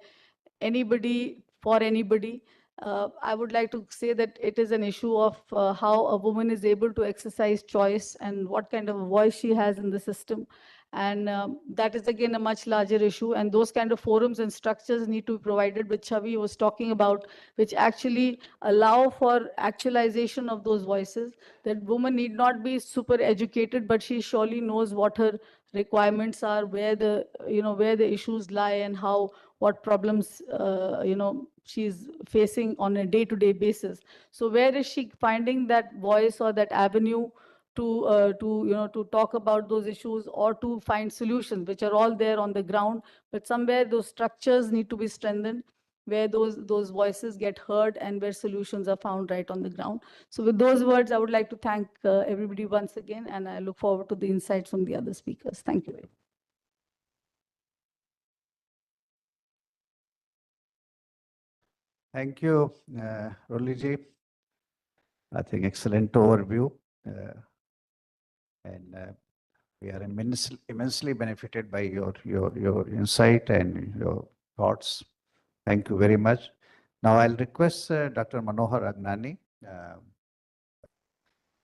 anybody for anybody. I would like to say that it is an issue of how a woman is able to exercise choice and what kind of a voice she has in the system. And that is again a much larger issue. And those kind of forums and structures need to be provided, which Chavi was talking about, which actually allow for actualization of those voices. That woman need not be super educated, but she surely knows what her requirements are, where the issues lie, and how what problems she's facing on a day-to-day basis. So where is she finding that voice or that avenue to talk about those issues or to find solutions, which are all there on the ground, but somewhere those structures need to be strengthened, where those voices get heard and where solutions are found right on the ground. So with those words, I would like to thank everybody once again, and I look forward to the insights from the other speakers. Thank you very much. Thank you, Roliji. I think excellent overview. And we are immensely benefited by your insight and your thoughts. Thank you very much. Now I'll request Dr. Manohar Agnani,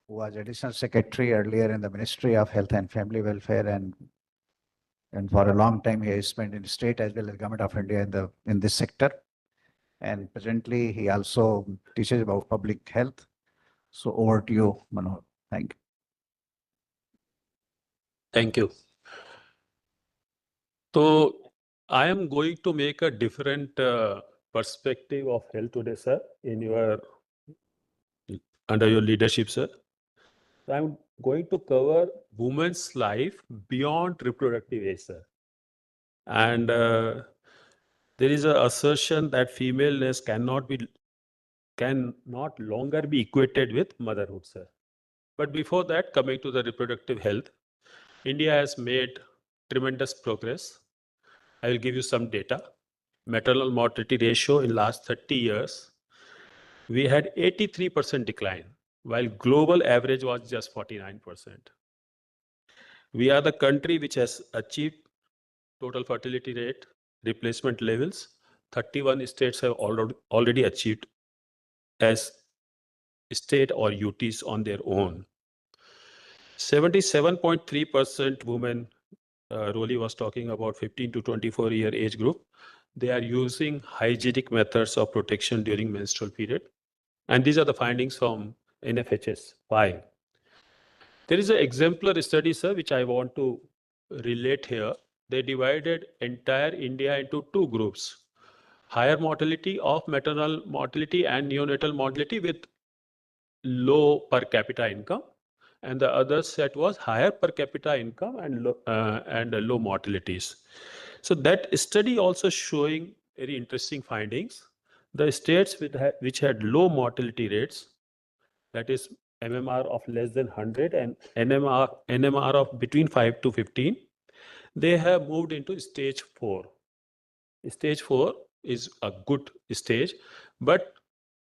who was Additional Secretary earlier in the Ministry of Health and Family Welfare, and for a long time he has spent in state as well as Government of India in this sector. And presently he also teaches about public health. So over to you, Manohar. Thank you. Thank you. So I am going to make a different perspective of health today, sir, under your leadership, sir. I'm going to cover women's life beyond reproductive age, sir. And there is an assertion that femaleness cannot longer be equated with motherhood, sir. But before that, coming to the reproductive health, India has made tremendous progress. I will give you some data. Maternal mortality ratio in last 30 years, we had 83% decline, while global average was just 49%. We are the country which has achieved total fertility rate replacement levels. 31 states have already achieved as state or UTs on their own. 77.3% women, Roli was talking about 15 to 24-year age group, they are using hygienic methods of protection during menstrual period. And these are the findings from NFHS 5. There is an exemplar study, sir, which I want to relate here. They divided entire India into two groups: higher mortality of maternal mortality and neonatal mortality with low per capita income, and the other set was higher per capita income and low mortalities. So that study also showing very interesting findings. The states which had low mortality rates, that is MMR of less than 100 and NMR of between 5 to 15, they have moved into stage 4. Stage 4 is a good stage, but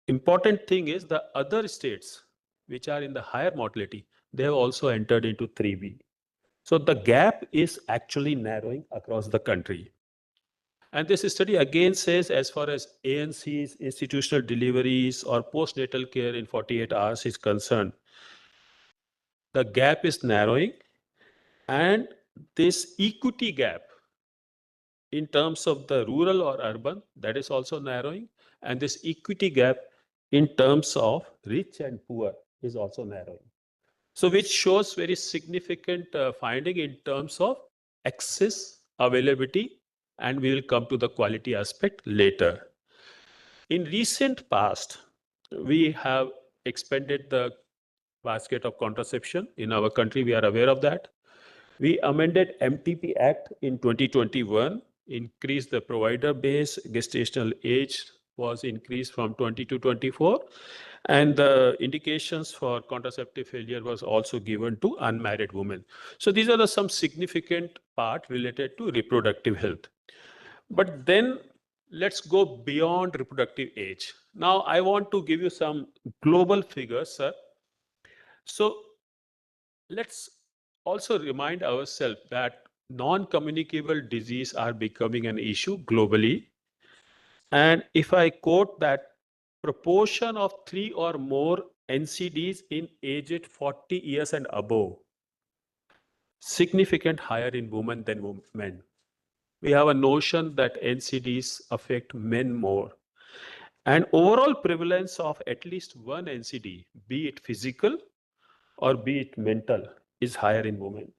important thing is the other states which are in the higher mortality, they have also entered into 3B. So the gap is actually narrowing across the country. And this study again says, as far as ANCs, institutional deliveries, or postnatal care in 48 hours is concerned, the gap is narrowing, and this equity gap in terms of the rural or urban, that is also narrowing, and this equity gap in terms of rich and poor is also narrowing. So which shows very significant finding in terms of access, availability, and we will come to the quality aspect later. In recent past, we have expanded the basket of contraception in our country. We are aware of that. We amended MTP Act in 2021, increased the provider base, gestational age was increased from 20 to 24, And the indications for contraceptive failure was also given to unmarried women. So these are the some significant part related to reproductive health. But then let's go beyond reproductive age. Now I want to give you some global figures, sir. So let's also remind ourselves that non-communicable disease are becoming an issue globally. And if I quote that proportion of 3 or more NCDs in aged 40 years and above, significant higher in women than men. We have a notion that NCDs affect men more. And overall prevalence of at least one NCD, be it physical or be it mental, is higher in women.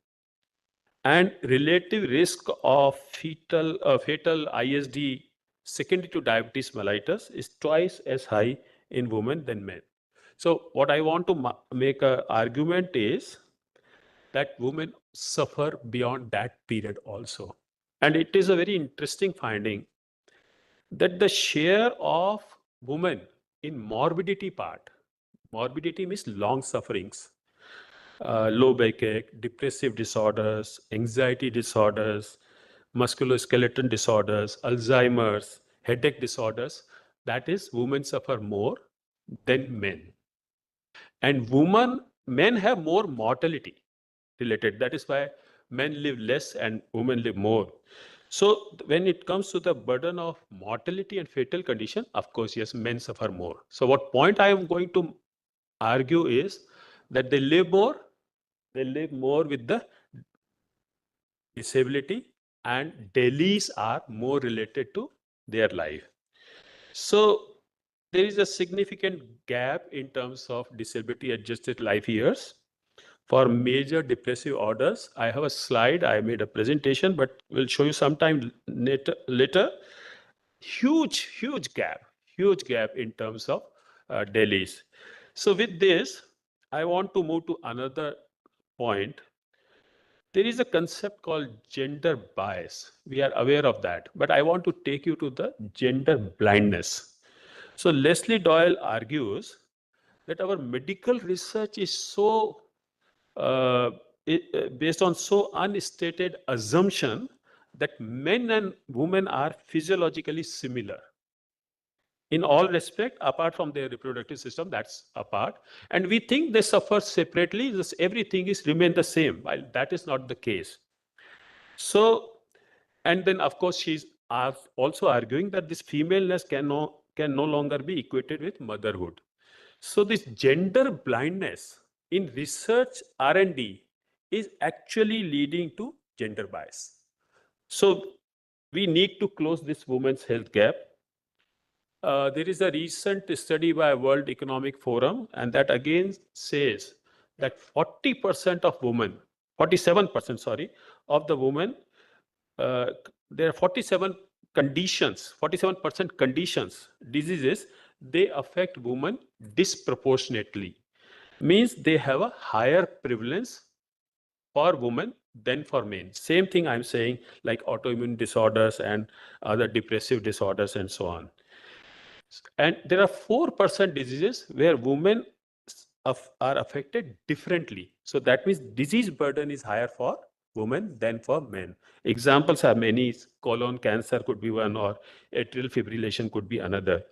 And relative risk of fatal ISD secondary to diabetes mellitus is twice as high in women than men. So what I want to make an argument is that women suffer beyond that period also. And it is a very interesting finding that the share of women in morbidity part, morbidity means long sufferings, low backache, depressive disorders, anxiety disorders, musculoskeletal disorders, Alzheimer's, headache disorders, that is, women suffer more than men. And men have more mortality related. That is why men live less and women live more. So when it comes to the burden of mortality and fatal condition, of course, yes, men suffer more. So what point I am going to argue is that they live more with the disability, and delis are more related to their life. So there is a significant gap in terms of disability adjusted life years. For major depressive orders, I have a slide, I made a presentation, but we'll show you sometime later. Huge gap in terms of delis. So with this, I want to move to another point. There is a concept called gender bias. We are aware of that, but I want to take you to the gender blindness. So Leslie Doyle argues that our medical research is so based on so unstated assumption that men and women are physiologically similar in all respect, apart from their reproductive system, that's apart. And we think they suffer separately, everything is remain the same, while that is not the case. So, and then of course, she's also arguing that this femaleness can no longer be equated with motherhood. So this gender blindness in research R&D is actually leading to gender bias. So we need to close this women's health gap. There is a recent study by World Economic Forum, and that again says that 40% of women, 47%, sorry, of the women, there are 47 conditions, 47% conditions, diseases, they affect women disproportionately. Means they have a higher prevalence for women than for men. Same thing I'm saying, like autoimmune disorders and other depressive disorders and so on. And there are 4% diseases where women are affected differently. So that means disease burden is higher for women than for men. Examples are many. Colon cancer could be one, or atrial fibrillation could be another.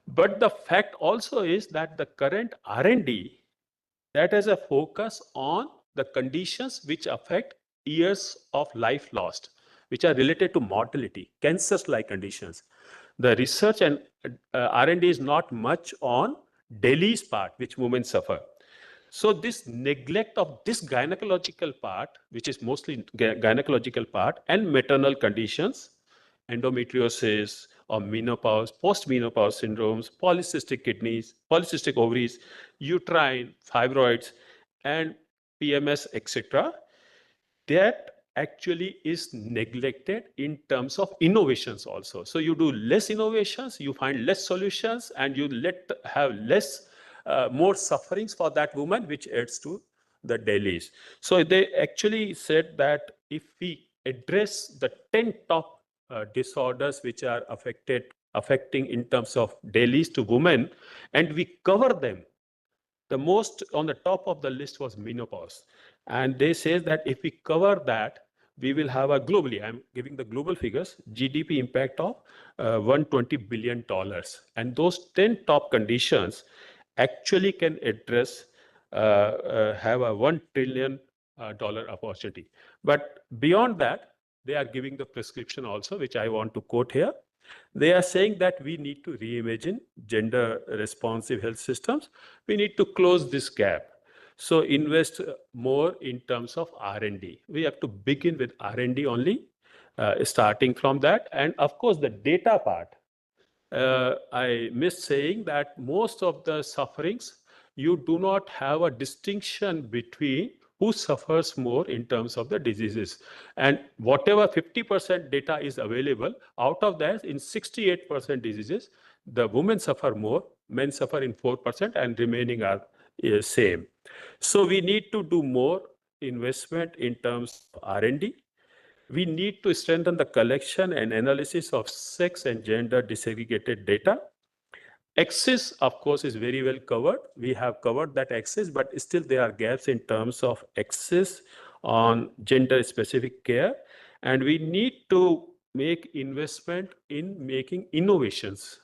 But the fact also is that the current R&D that has a focus on the conditions which affect years of life lost, which are related to mortality, cancers-like conditions. The research and R&D is not much on Delhi's part, which women suffer. So this neglect of this gynecological part, which is mostly gynecological part, and maternal conditions, endometriosis or menopause, post-menopause syndromes, polycystic kidneys, polycystic ovaries, uterine, fibroids, and PMS, etc., that actually is neglected in terms of innovations also. So you do less innovations, you find less solutions, and you have more sufferings for that woman, which adds to the dailies. So they actually said that if we address the 10 top disorders which are affected affecting in terms of dailies to women, and we cover them. The most on the top of the list was menopause. And they say that if we cover that, we will have a globally, I'm giving the global figures, GDP impact of $120 billion. And those 10 top conditions actually can address, have a $1 trillion opportunity. But beyond that, they are giving the prescription also, which I want to quote here. They are saying that we need to reimagine gender responsive health systems. We need to close this gap. So invest more in terms of R&D. We have to begin with R&D only, starting from that. And of course, the data part. I missed saying that most of the sufferings, you do not have a distinction between who suffers more in terms of the diseases. And whatever 50% data is available, out of that, in 68% diseases, the women suffer more, men suffer in 4%, and remaining are same. So we need to do more investment in terms of R&D. We need to strengthen the collection and analysis of sex and gender disaggregated data. Access, of course, is very well covered. We have covered that access, but still there are gaps in terms of access on gender-specific care. And we need to make investment in making innovations,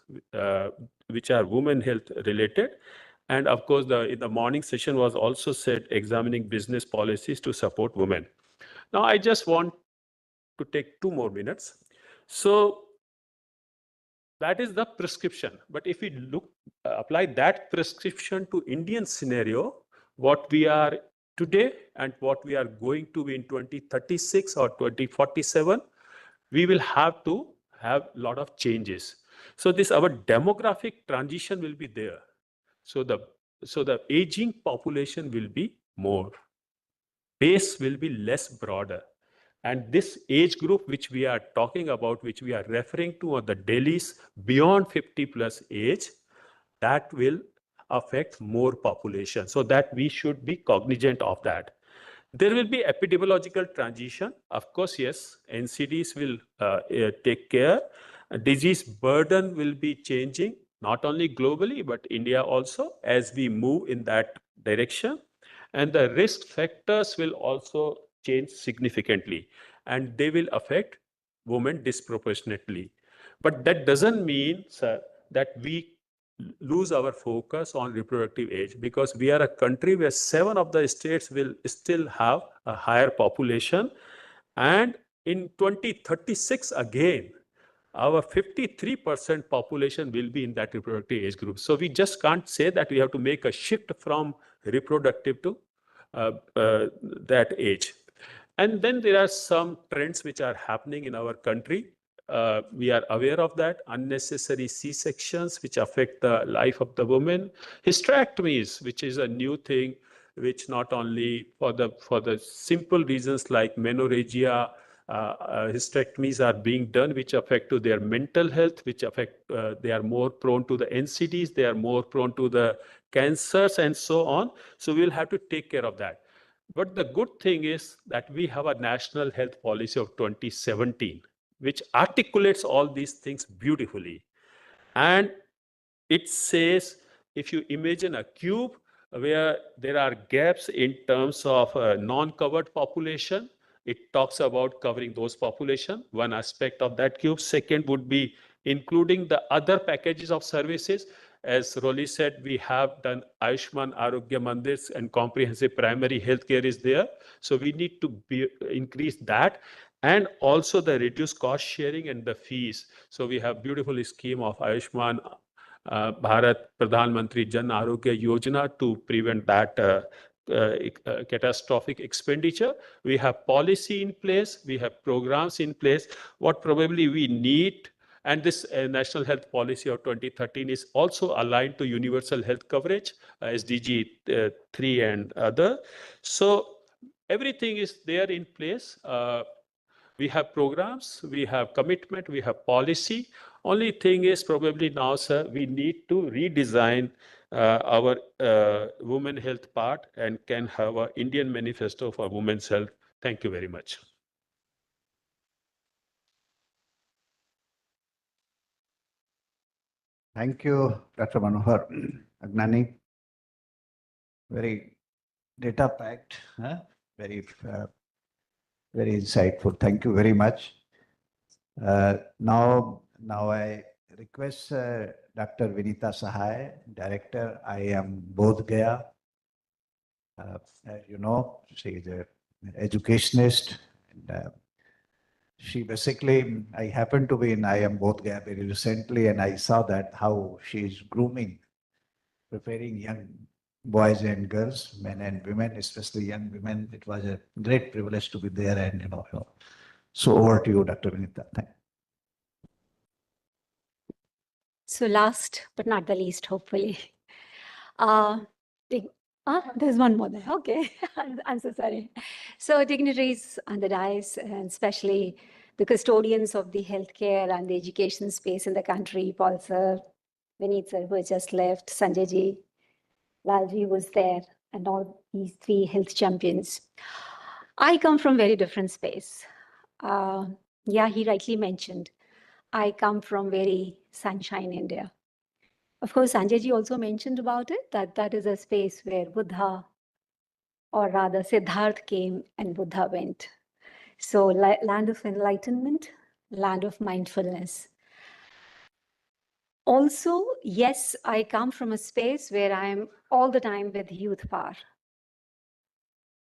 which are women health related. And of course, in the morning session was also said, examining business policies to support women. Now, I just want to take 2 more minutes. So that is the prescription. But if we look, apply that prescription to Indian scenario, what we are today and what we are going to be in 2036 or 2047, we will have to have a lot of changes. So this our demographic transition will be there. So the aging population will be more. Base will be less broader. And this age group which we are talking about, which we are referring to on the dailies beyond 50 plus age, that will affect more population. So that we should be cognizant of that. There will be epidemiological transition. Of course, yes, NCDs will take care. Disease burden will be changing, not only globally, but India also, as we move in that direction. And the risk factors will also change significantly, and they will affect women disproportionately. But that doesn't mean, sir, that we lose our focus on reproductive age, because we are a country where 7 of the states will still have a higher population. And in 2036 again, our 53% population will be in that reproductive age group. So we just can't say that we have to make a shift from reproductive to that age. And then there are some trends which are happening in our country. We are aware of that. Unnecessary C-sections which affect the life of the woman. Hysterectomies, which is a new thing, which not only for the simple reasons like menorrhagia, hysterectomies are being done, which affect to their mental health, which affect, they are more prone to the NCDs, they are more prone to the cancers and so on. So we'll have to take care of that. But the good thing is that we have a national health policy of 2017, which articulates all these things beautifully. And it says, if you imagine a cube where there are gaps in terms of non-covered population, it talks about covering those population, one aspect of that cube. Second would be including the other packages of services. As Rolly said, we have done Ayushman Arogya Mandirs and comprehensive primary healthcare is there. So we need to increase that, and also the reduced cost sharing and the fees. So we have beautiful scheme of Ayushman Bharat Pradhan Mantri Jan Arogya Yojana to prevent that catastrophic expenditure. We have policy in place, we have programs in place. What probably we need, and this National Health Policy of 2013 is also aligned to universal health coverage, SDG 3 and other. So everything is there in place. We have programs, we have commitment, we have policy. Only thing is probably now, sir, we need to redesign our women health part and can have an Indian manifesto for women's health. Thank you very much. Thank you, Dr. Manohar Agnani. Very data-packed, very, very insightful. Thank you very much. Now I request Dr. Vinita Sahai, Director, IIM Bodh Gaya. As you know, she is an educationist. And, she basically, I happened to be in IIM Bodh Gaya very recently, and I saw that how she is grooming, preparing young boys and girls, men and women, especially young women. It was a great privilege to be there, and so over to you, Dr. Vinita. Thank you. So last but not the least, hopefully. There's one more there. Okay, I'm so sorry. So dignitaries on the dais, and especially the custodians of the healthcare and the education space in the country, Paul sir, Vineet sir, who has just left, Sanjay ji, Lalji was there, and all these three health champions. I come from very different space. Yeah, he rightly mentioned, I come from very sunshine India. Of course, Sanjay ji also mentioned about it, that is a space where Buddha, or rather Siddharth, came and Buddha went. So land of enlightenment, land of mindfulness. Also, yes, I come from a space where I'm all the time with youth power.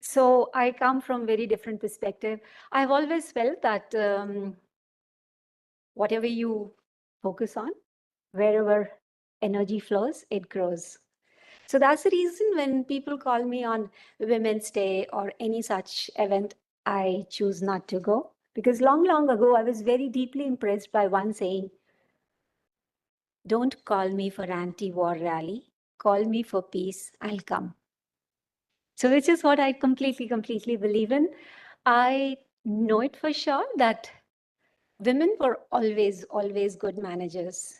So I come from very different perspective. I've always felt that whatever you focus on, wherever energy flows, it grows. So that's the reason when people call me on Women's Day or any such event, I choose not to go. Because long, long ago, I was very deeply impressed by one saying, don't call me for anti-war rally, call me for peace, I'll come. So which is what I completely believe in. I know it for sure that women were always good managers.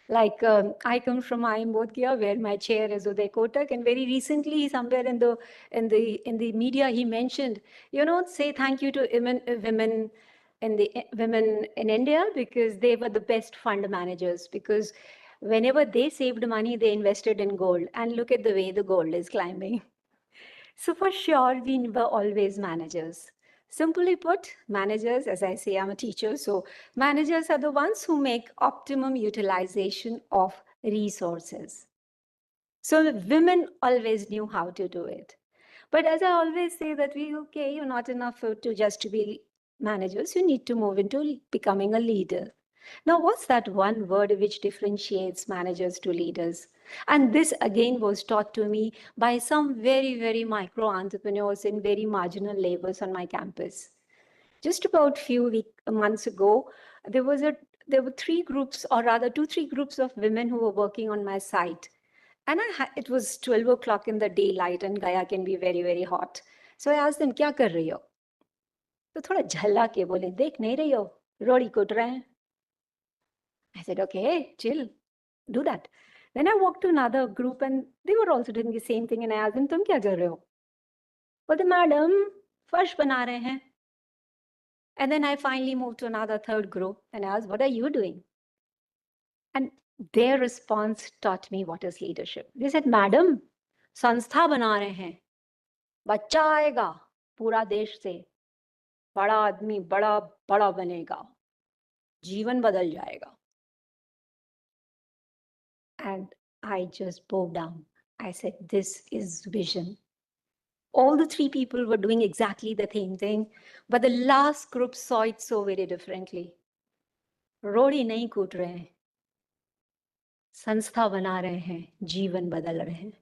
Like I come from IIM Bodh Gaya, where my chair is Uday Kotak, and very recently, somewhere in the media, he mentioned, say thank you to women in India, because they were the best fund managers. Because whenever they saved money, they invested in gold, and look at the way the gold is climbing. So for sure, we were always managers. Simply put, managers, as I say, I'm a teacher, so managers are the ones who make optimum utilization of resources. So women always knew how to do it. But as I always say that you're not enough to just to be managers, you need to move into becoming a leader. Now, what's that one word which differentiates managers to leaders? And this again was taught to me by some very micro entrepreneurs in very marginal labors on my campus. Just about few months ago, there were three groups, or rather 2-3 groups of women who were working on my site. And it was 12 o'clock in the daylight, and Gaya can be very hot. So I asked them, क्या कर रही हो? तो थोड़ा झल्ला के बोले, देख नहीं रही हो, रोड़ी कुट रहे हैं. I said, okay, chill, do that. Then I walked to another group, and they were also doing the same thing. And I asked them, तुम क्या कर रहे हो? बोलते, मैडम, फर्श बना रहे हैं. And then I finally moved to another third group and asked, what are you doing? And their response taught me what is leadership. They said, madam, संस्था बना रहे हैं, बच्चा आएगा पूरा देश से, बड़ा आदमी बड़ा बनेगा, जीवन बदल जाएगा. And I just bowed down. I said, this is vision. All the 3 people were doing exactly the same thing, but the last group saw it so very differently. रोड़ी नहीं कूट रहे हैं, संस्था बना रहे हैं, जीवन बदल रहे हैं.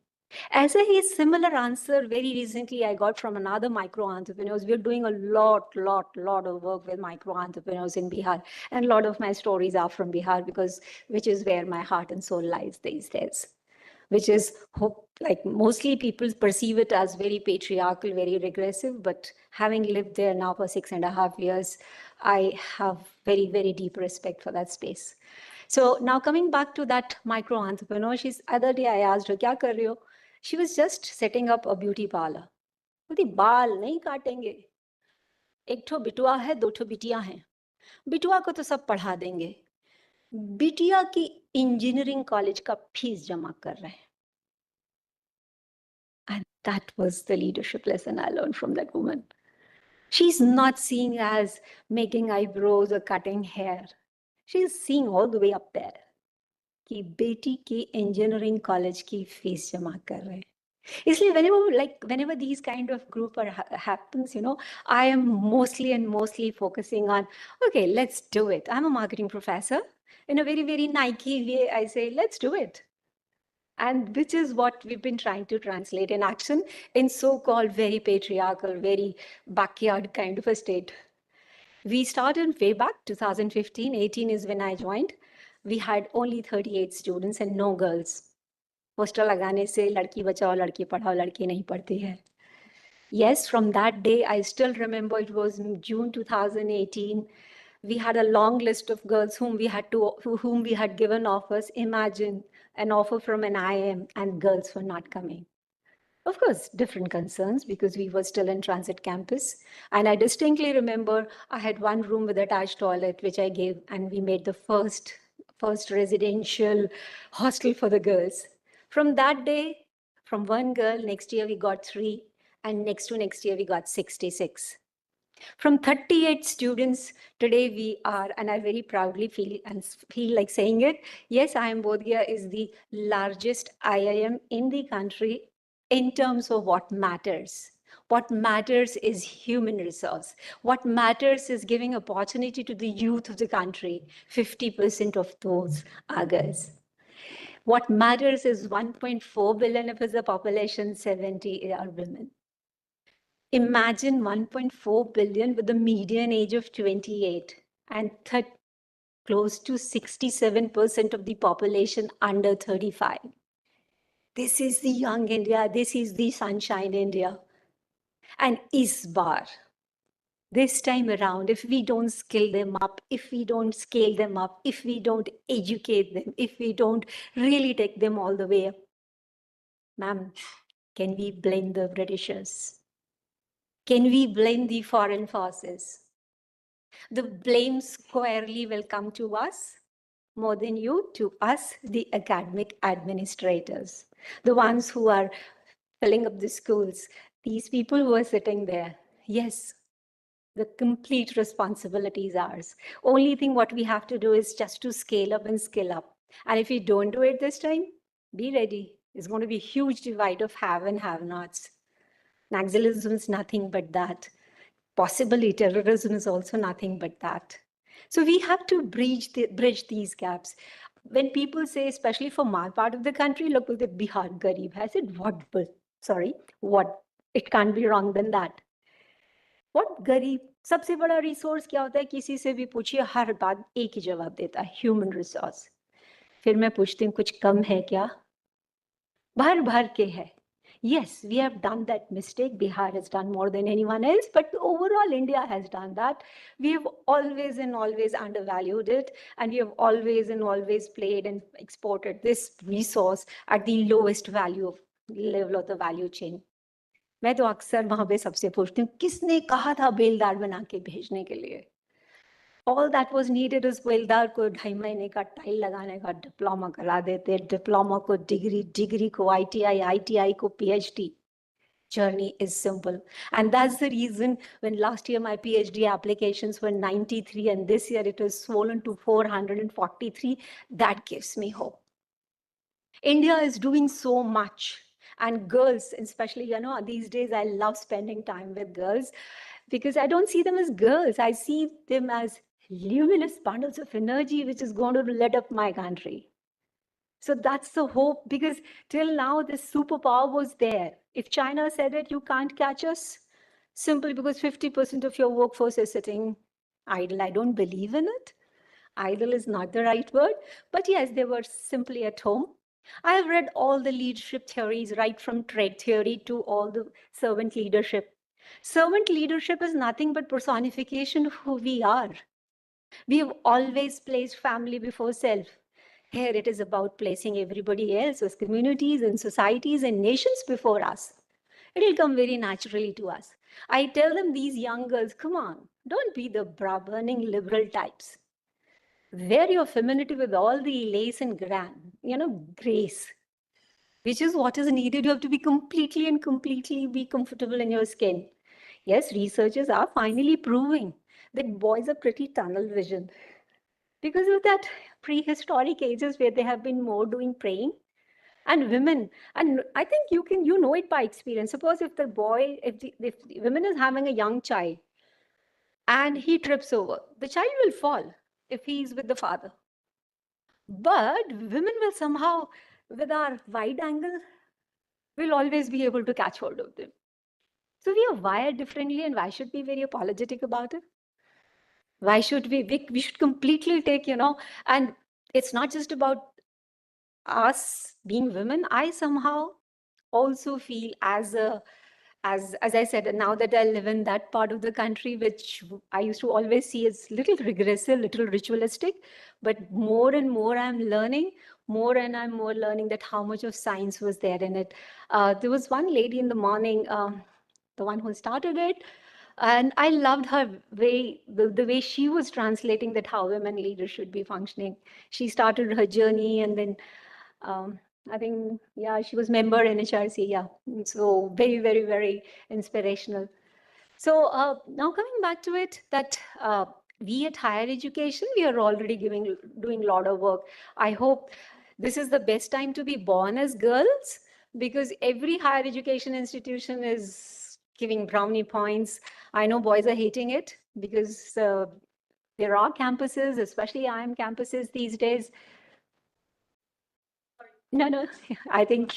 As a similar answer, very recently I got from another micro entrepreneurs. We're doing a lot of work with micro entrepreneurs in Bihar, and a lot of my stories are from Bihar, which is where my heart and soul lies these days. Which is, like mostly people perceive it as very patriarchal, very regressive, but having lived there now for 6.5 years, I have very deep respect for that space. So now coming back to that micro entrepreneur, other day I asked her, क्या कर रही हो? She was just setting up a beauty parlor. बोलती, बाल नहीं काटेंगे, एक ठो बिटुआ है, 2 ठो बिटिया हैं, बिटुआ को तो सब पढ़ा देंगे, बिटिया की इंजीनियरिंग कॉलेज का फीस जमा कर रहे हैं. And that was the leadership lesson I learned from that woman. She's not seeing as making eyebrows or cutting hair. She's seeing all the way up there. कि बेटी की इंजीनियरिंग कॉलेज की fees जमा कर रहे हैं. इसलिए whenever these kind of group happens, I am mostly focusing on, okay, let's do it. I'm a marketing professor. In a very, very Nike way, I say, let's do it. And which is what we've been trying to translate in action in so-called very patriarchal, very backyard kind of a state. We started way back 2015, 18 is when I joined. We had only 38 students and no girls. Hostel लगाने से लड़की बचाओ लड़की पढ़ाओ लड़की नहीं पढ़ती है. Yes, from that day, I still remember it was June 2018. We had a long list of girls whom we had given offers. Imagine an offer from an IIM and girls were not coming. Of course, different concerns because we were still in transit campus. And I distinctly remember I had one room with attached toilet, which I gave, and we made the first residential hostel for the girls. From that day, from one girl, next year we got 3, and next year we got 66. From 38 students, today we are, and I very proudly feel like saying it, yes, IIM Bodhgaya is the largest IIM in the country in terms of what matters. What matters is human resource. What matters is giving opportunity to the youth of the country. 50% of those are girls. What matters is 1.4 billion of the population, 70 are women. Imagine 1.4 billion with a median age of 28 and close to 67% of the population under 35. This is the young India. This is the sunshine India. And is bar. This time around, if we don't skill them up, if we don't scale them up, if we don't educate them, if we don't really take them all the way up, ma'am, can we blame the Britishers? Can we blame the foreign forces? The blame squarely will come to us, more than you, to us, the academic administrators, the ones who are filling up the schools, these people who are sitting there. Yes, the complete responsibility is ours. Only thing what we have to do is just to scale up and skill up. And if we don't do it this time, be ready. It's going to be a huge divide of have and have-nots. Naxalism is nothing but that. Possibly terrorism is also nothing but that. So we have to bridge these gaps. When people say, especially for my part of the country, look, the Bihar Garib. I said, what? What? It can't be wrong than that. What Garib? सबसे बड़ा resource क्या होता है? किसी से भी पूछिए, हर बात एक ही जवाब देता है, ह्यूमन रिसोर्स. फिर मैं पूछती हूँ, कुछ कम है क्या? भर भर के है. Yes, we have done that mistake. Bihar has done more than anyone else, but overall India has done that. We have always and always undervalued it, and we have always and always played and exported this resource at the lowest level of the value chain. मैं तो अक्सर वहां पे सबसे पूछती हूँ, किसने कहा था बेलदार बना के भेजने के लिए? All that was needed is बेलदार को 2.5 महीने का टाइल लगाने का डिप्लोमा करा देते, डिप्लोमा को डिग्री को ITI को PhD. Journey is simple. And that's the reason when last year my PhD applications were 93 and this year it has swollen to 443, that gives me hope. India is doing so much. And girls, especially, these days I love spending time with girls because I don't see them as girls. I see them as luminous bundles of energy, which is going to light up my country. So that's the hope, because till now, this superpower was there. If China said it, you can't catch us, simply because 50% of your workforce is sitting idle. I don't believe in it. Idle is not the right word, but yes, they were simply at home. I have read all the leadership theories, right from trade theory to all the servant leadership. Servant leadership is nothing but personification of who we are. We have always placed family before self. Here it is about placing everybody else as communities and societies and nations before us. It will come very naturally to us. I tell them, these young girls, come on, don't be the bra-burning liberal types. wear your femininity with all the lace and grace, which is what is needed. You have to be completely be comfortable in your skin. Yes, researchers are finally proving that boys are pretty tunnel vision because of that prehistoric ages where they have been more doing praying. And women, and I think you know it by experience. Suppose if the woman is having a young child and he trips over, the child will fall if he is with the father. But women will somehow, with our wide angle, will always be able to catch hold of them. So we are wired differently, and why should we be very apologetic about it? Why should we should completely take, and it's not just about us being women. I somehow also feel as I said, now that I live in that part of the country, which I used to always see as little regressive, little ritualistic, but more and more I'm learning, I'm more learning that how much of science was there in it. There was one lady in the morning, the one who started it, and I loved her way, the way she was translating that how women leaders should be functioning. She started her journey, and then I think, yeah, she was member in HRC, yeah. So very, very, very inspirational. So now coming back to it, that we at higher education, we are already doing a lot of work. I hope this is the best time to be born as girls, because every higher education institution is giving brownie points. I know boys are hating it because there are campuses, especially IIM campuses these days. No, I think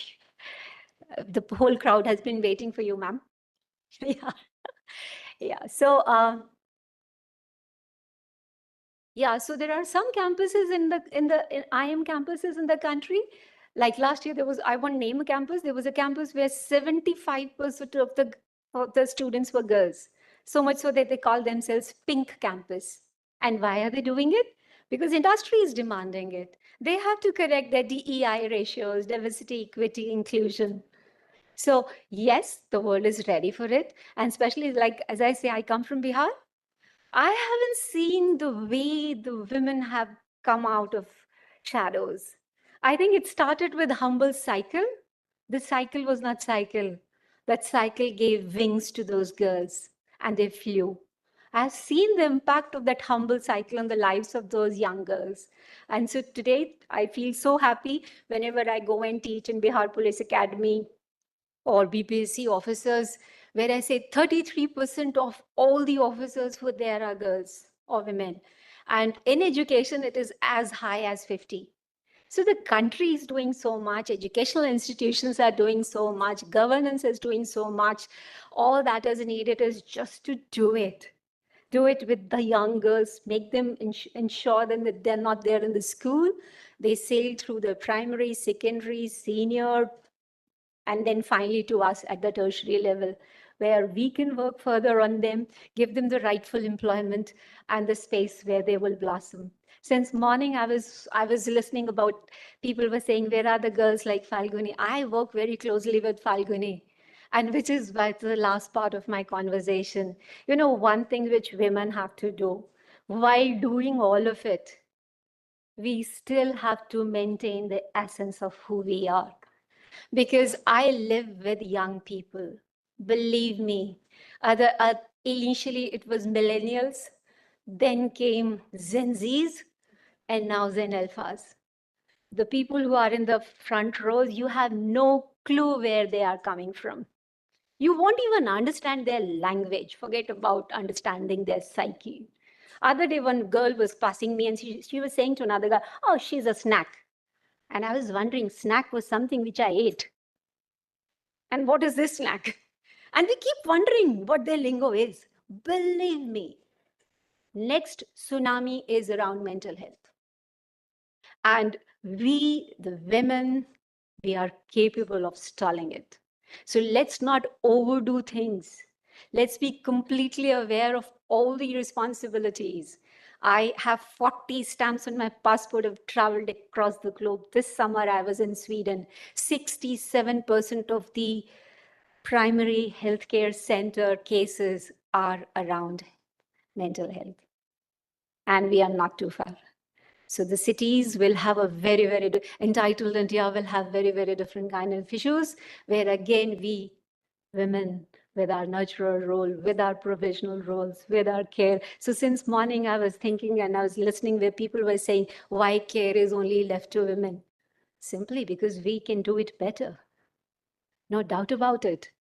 the whole crowd has been waiting for you, ma'am. Yeah. Yeah. So, so there are some campuses in IIM campuses in the country. Like last year, I won't name a campus. There was a campus where 75% of the students were girls. So much so that they call themselves Pink Campus. And why are they doing it? Because industry is demanding it. They have to correct their DEI ratios, diversity, equity, inclusion. So yes, the world is ready for it. And especially, like, as I say, I come from Bihar. I haven't seen the way the women have come out of shadows. I think it started with humble cycle. The cycle was not cycle. That cycle gave wings to those girls and they flew. I've seen the impact of that humble cycle on the lives of those young girls. And so today, I feel so happy whenever I go and teach in Bihar Police Academy or BPSC officers, where I say 33% of all the officers who are there are girls or women. And in education, it is as high as 50. So the country is doing so much, educational institutions are doing so much, governance is doing so much. All that is needed is just to do it. Do it with the young girls, make them ensure that they're not there in the school. They sail through the primary, secondary, senior, and then finally to us at the tertiary level, where we can work further on them, give them the rightful employment and the space where they will blossom. Since morning, I was listening about people were saying, where are the girls like Falguni? I work very closely with Falguni, and which is the last part of my conversation. One thing which women have to do, while doing all of it, we still have to maintain the essence of who we are. Because I live with young people. Believe me, initially it was millennials, then came Gen Zs, and now Gen Alphas. The people who are in the front rows, you have no clue where they are coming from. You won't even understand their language. Forget about understanding their psyche. Other day, one girl was passing me and she was saying to another guy, oh, she's a snack. And I was wondering, snack was something which I ate. And what is this snack? And we keep wondering what their lingo is. Believe me, next tsunami is around mental health. And we, the women, we are capable of stalling it. So let's not overdo things. Let's be completely aware of all the responsibilities. I have 40 stamps on my passport. I've traveled across the globe. This summer, I was in Sweden. 67% of the primary healthcare center cases are around mental health. And we are not too far. So the cities will have a very entitled India will have very different kind of issues, where again we women with our nurturer role, with our provisional roles, with our care. So since morning I was thinking and I was listening where people were saying why care is only left to women. Simply because we can do it better. No doubt about it.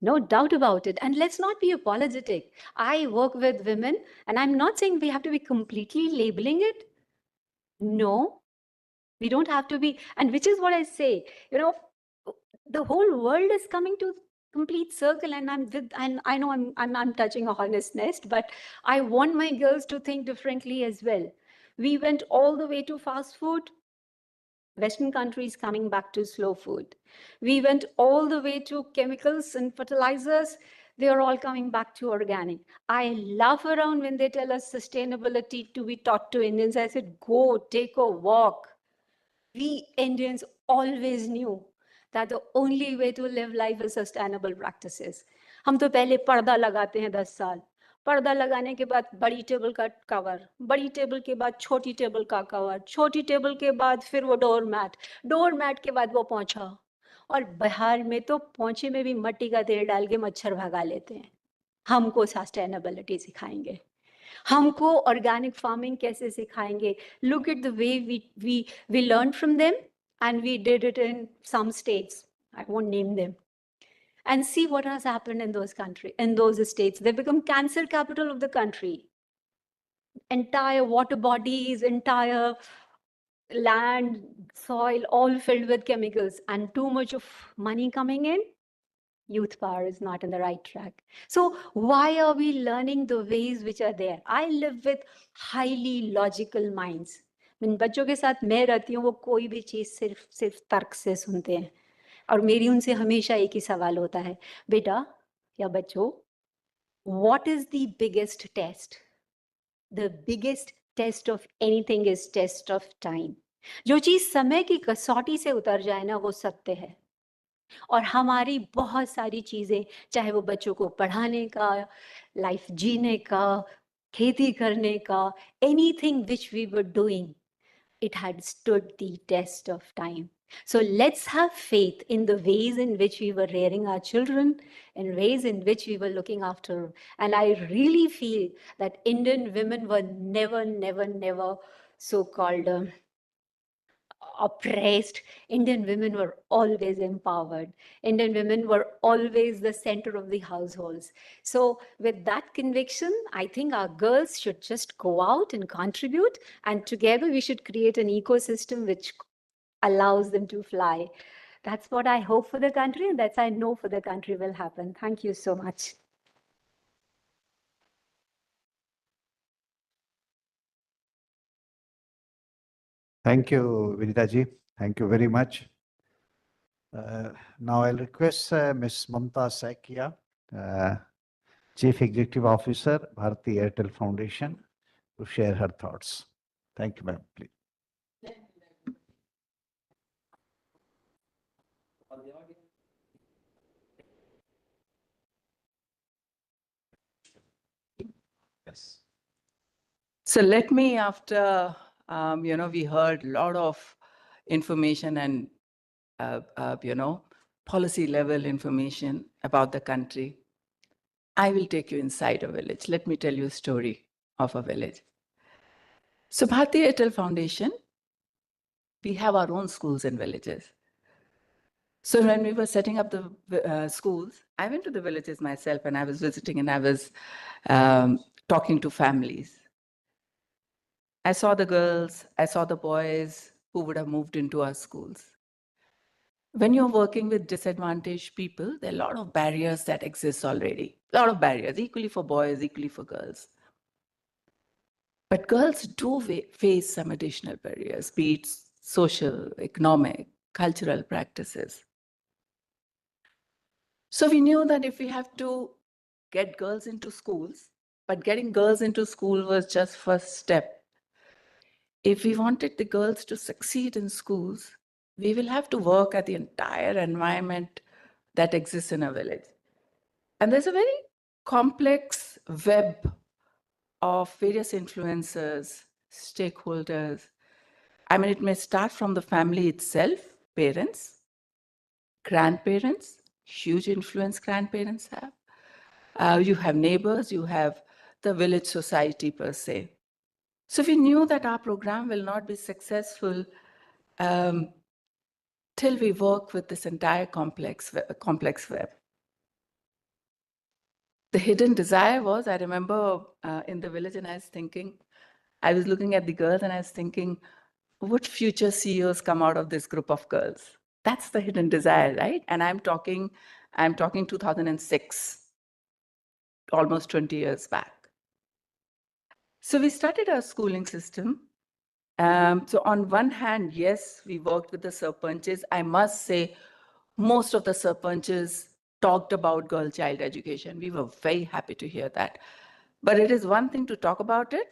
No doubt about it. And let's not be apologetic. I work with women, and I'm not saying we have to be completely labeling it. No, we don't have to be. And which is what I say, you know, the whole world is coming to complete circle, and I know I'm touching a hornet's nest, but I want my girls to think differently as well. We went all the way to fast food. Western countries coming back to slow food. We went all the way to chemicals and fertilizers. They are all coming back to organic. I laugh around when they tell us sustainability to be taught to Indians. I said, go take a walk. We Indians always knew that the only way to live life is sustainable practices. हम तो पहले पर्दा लगाते हैं 10 साल. पर्दा लगाने के बाद बड़ी टेबल का कवर, बड़ी टेबल के बाद छोटी टेबल का कवर, छोटी टेबल के बाद फिर वो डोर मैट के बाद वो पोंछा. और बिहार में तो पोंछे में भी मट्टी का तेल डाल के मच्छर भगा लेते हैं. हमको सस्टेनेबिलिटी सिखाएंगे. हमको ऑर्गेनिक फार्मिंग कैसे सिखाएंगे. Look at the way we learned from them, and we did it in some states. I won't name them. And see what has happened in those countries, in those states. They become cancer capital of the country. Entire water bodies, entire land, soil, all filled with chemicals, and too much of money coming in. Youth power is not on the right track. So why are we learning the ways which are there? I live with highly logical minds. बच्चों के साथ मैं रहती हूँ, वो कोई भी चीज सिर्फ तर्क से सुनते हैं. और मेरी उनसे हमेशा एक ही सवाल होता है, बेटा या बच्चों, what is the biggest test? The biggest test of anything is test of time. जो चीज समय की कसौटी से उतर जाए ना, वो सत्य है. और हमारी बहुत सारी चीजें, चाहे वो बच्चों को पढ़ाने का, लाइफ जीने का, खेती करने का, anything which we were doing, it had stood the test of time. So let's have faith in the ways in which we were rearing our children, in ways in which we were looking after. And I really feel that Indian women were never so-called oppressed. Indian women were always empowered. Indian women were always the center of the households. So with that conviction, I think our girls should just go out and contribute, and together we should create an ecosystem which allows them to fly. That's what I hope for the country, and that's I know for the country will happen. Thank you so much. Thank you, Vinita ji. Thank you very much. Now I'll request Ms. Mamta Saikia, Chief Executive Officer, Bharti Airtel Foundation, to share her thoughts. Thank you, ma'am. Please. Yes. So let me, after, we heard a lot of information and, policy level information about the country. I will take you inside a village. Let me tell you a story of a village. So Bharti Airtel Foundation, we have our own schools in villages. So when we were setting up the schools, I went to the villages myself and I was visiting and I was talking to families. I saw the girls, I saw the boys who would have moved into our schools. When you're working with disadvantaged people, there are a lot of barriers that exist already. A lot of barriers, equally for boys, equally for girls. But girls do face some additional barriers, be it social, economic, cultural practices. So we knew that if we have to get girls into schools, but getting girls into school was just first step. If we wanted the girls to succeed in schools, we will have to work at the entire environment that exists in a village. And there's a very complex web of various influencers stakeholders. I mean, it may start from the family itself, parents, grandparents, huge influence grandparents have. You have neighbors, you have the village society per se. So we knew that our program will not be successful till we work with this entire complex web. The hidden desire was, I remember in the village, and I was looking at the girls and I was thinking, what future CEOs come out of this group of girls? That's the hidden desire, right? And I'm talking 2006, almost 20 years back. So we started our schooling system. So on one hand, yes, we worked with the sarpanches. I must say, most of the sarpanches talked about girl-child education. We were very happy to hear that. But it is one thing to talk about it,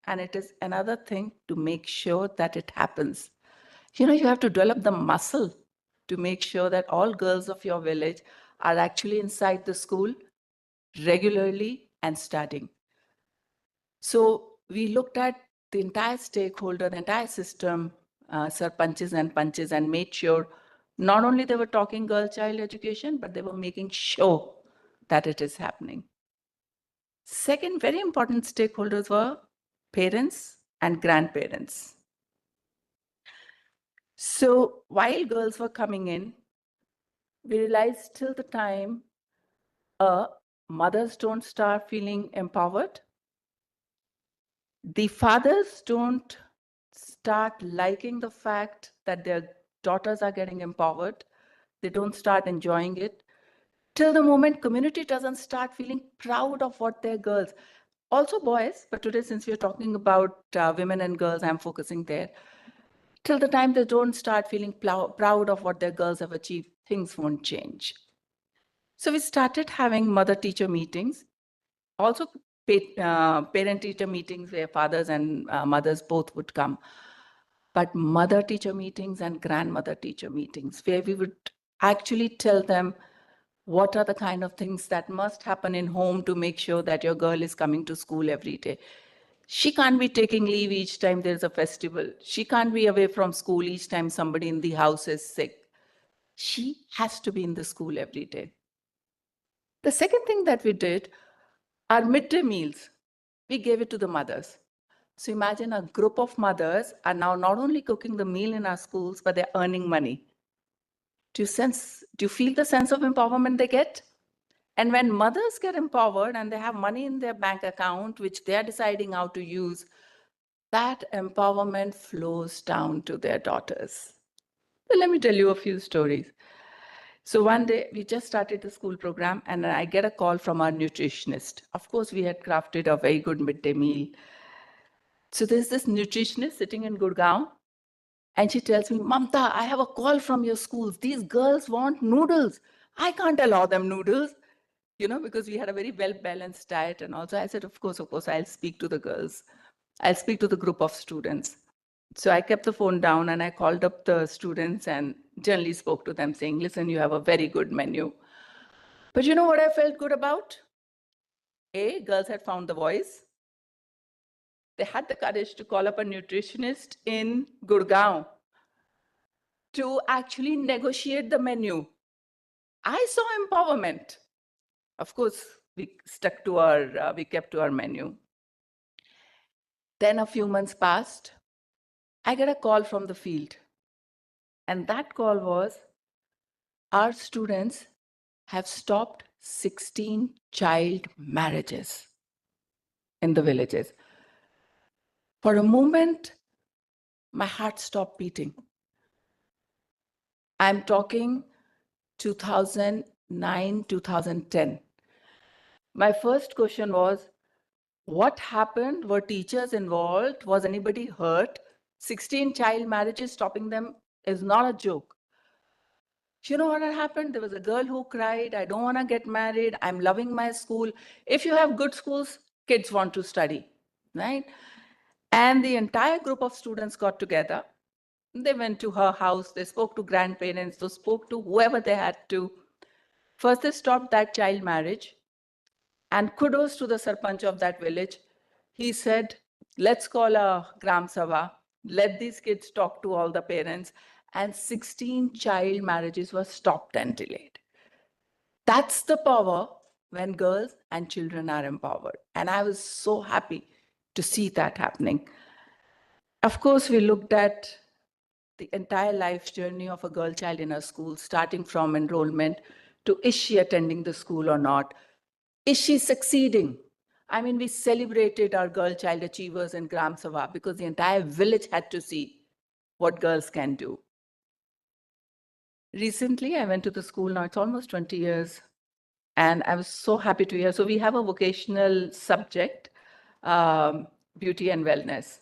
and it is another thing to make sure that it happens. You know, you have to develop the muscle to make sure that all girls of your village are actually inside the school regularly and studying. So we looked at the entire stakeholder, the entire system, sarpanches and panches, and made sure not only they were talking girl-child education, but they were making sure that it is happening. Second, very important stakeholders were parents and grandparents. So while girls were coming in, we realized till the time mothers don't start feeling empowered, the fathers don't start liking the fact that their daughters are getting empowered, they don't start enjoying it, till the moment community doesn't start feeling proud of what their girls, also boys, but today since we're talking about women and girls, I'm focusing there, till the time they don't start feeling proud of what their girls have achieved, things won't change. So we started having mother-teacher meetings, also parent-teacher meetings where fathers and mothers both would come, but mother-teacher meetings and grandmother-teacher meetings where we would actually tell them what are the kind of things that must happen in home to make sure that your girl is coming to school every day. She can't be taking leave each time there's a festival. She can't be away from school each time somebody in the house is sick. She has to be in the school every day. The second thing that we did, our midday meals, we gave it to the mothers. So imagine a group of mothers are now not only cooking the meal in our schools, but they're earning money. Do you feel the sense of empowerment they get? And when mothers get empowered and they have money in their bank account, which they're deciding how to use, that empowerment flows down to their daughters. So let me tell you a few stories. So one day we just started the school program and I get a call from our nutritionist. Of course, we had crafted a very good midday meal. So there's this nutritionist sitting in Gurgaon and she tells me, Mamta, I have a call from your schools. These girls want noodles. I can't allow them noodles, you know, because we had a very well-balanced diet. And also I said, of course, I'll speak to the girls. I'll speak to the group of students. So I kept the phone down and I called up the students and generally spoke to them saying, listen, you have a very good menu. But you know what I felt good about? A, girls had found the voice. They had the courage to call up a nutritionist in Gurgaon to actually negotiate the menu. I saw empowerment. Of course, we kept to our menu. Then a few months passed. I get a call from the field. And that call was, our students have stopped 16 child marriages in the villages. For a moment, my heart stopped beating. I'm talking 2009, 2010. My first question was, what happened? Were teachers involved? Was anybody hurt? 16 child marriages, stopping them is not a joke. You know what had happened? There was a girl who cried, I don't want to get married. I'm loving my school. If you have good schools, kids want to study, right? And the entire group of students got together. They went to her house. They spoke to grandparents. They spoke to whoever they had to. First, they stopped that child marriage. And kudos to the sarpanch of that village. He said, Let's call a Gram Sabha. Let these kids talk to all the parents. And 16 child marriages were stopped and delayed. That's the power when girls and children are empowered. And I was so happy to see that happening. Of course, we looked at the entire life journey of a girl child in a school, starting from enrollment to is she attending the school or not? Is she succeeding? I mean, we celebrated our girl child achievers in Gram Sabha because the entire village had to see what girls can do. Recently, I went to the school, now it's almost 20 years, and I was so happy to hear. So we have a vocational subject, beauty and wellness.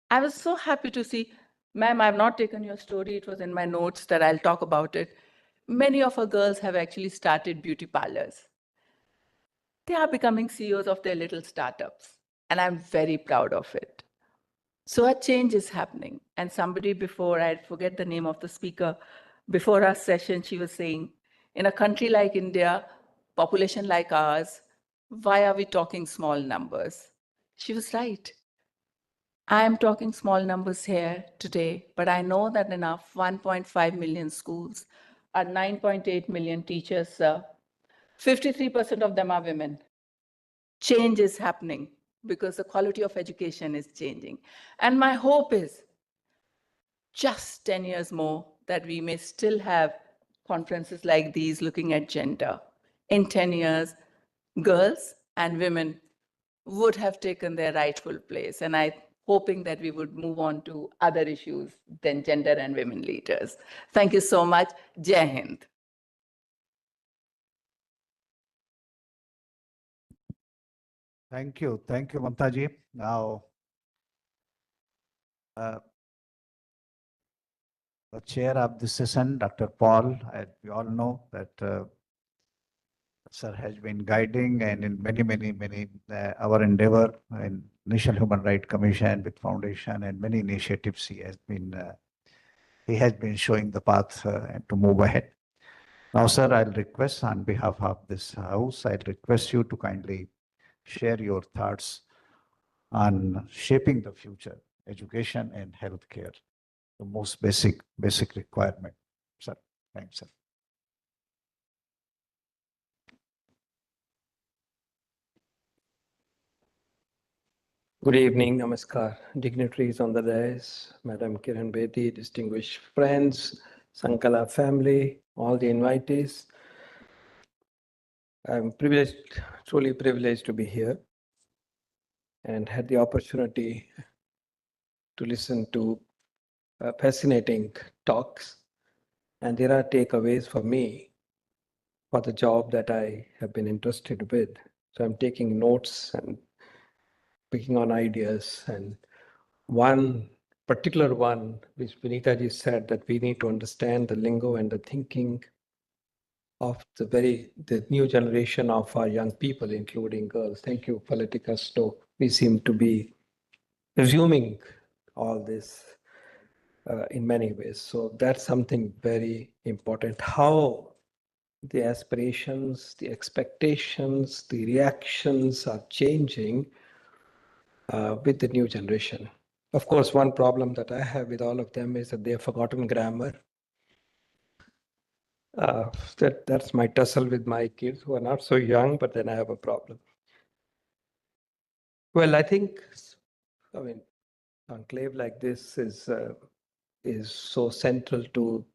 I was so happy to see, ma'am, I've not taken your story. It was in my notes that I'll talk about it. Many of our girls have actually started beauty parlors. They are becoming CEOs of their little startups, and I'm very proud of it. So a change is happening. And somebody before, I forget the name of the speaker, before our session, she was saying, in a country like India, population like ours, why are we talking small numbers? She was right. I am talking small numbers here today, but I know that enough 1.5 million schools are 9.8 million teachers. 53% of them are women. Change is happening because the quality of education is changing. And my hope is just 10 years more that we may still have conferences like these looking at gender. In 10 years, girls and women would have taken their rightful place. And I'm hoping that we would move on to other issues than gender and women leaders. Thank you so much. Jai Hind. Thank you. Thank you, Mamtaji. Now, the chair of this session, Dr. Paul, we all know that sir has been guiding and in many, our endeavor in National Human Rights Commission with foundation and many initiatives he has been showing the path to move ahead. Now, sir, I'll request on behalf of this house, I'll request you to kindly share your thoughts on shaping the future, education and healthcare, the most basic requirement. Sir, thanks, sir. Good evening, namaskar. Dignitaries on the dais, Madam Kiran Bedi, distinguished friends, Sankala family, all the invitees. I'm privileged, truly privileged to be here and had the opportunity to listen to fascinating talks. And there are takeaways for me for the job that I have been interested with. So I'm taking notes and picking on ideas. And one particular one, which Vinitaji said, that we need to understand the lingo and the thinking of the new generation of our young people, including girls. Thank you, Politica Stowe. We seem to be resuming all this in many ways. So that's something very important. How the aspirations, the expectations, the reactions are changing with the new generation. Of course, one problem that I have with all of them is that they have forgotten grammar. That's my tussle with my kids who are not so young, but then I have a problem. Well, I think, enclave like this is so central to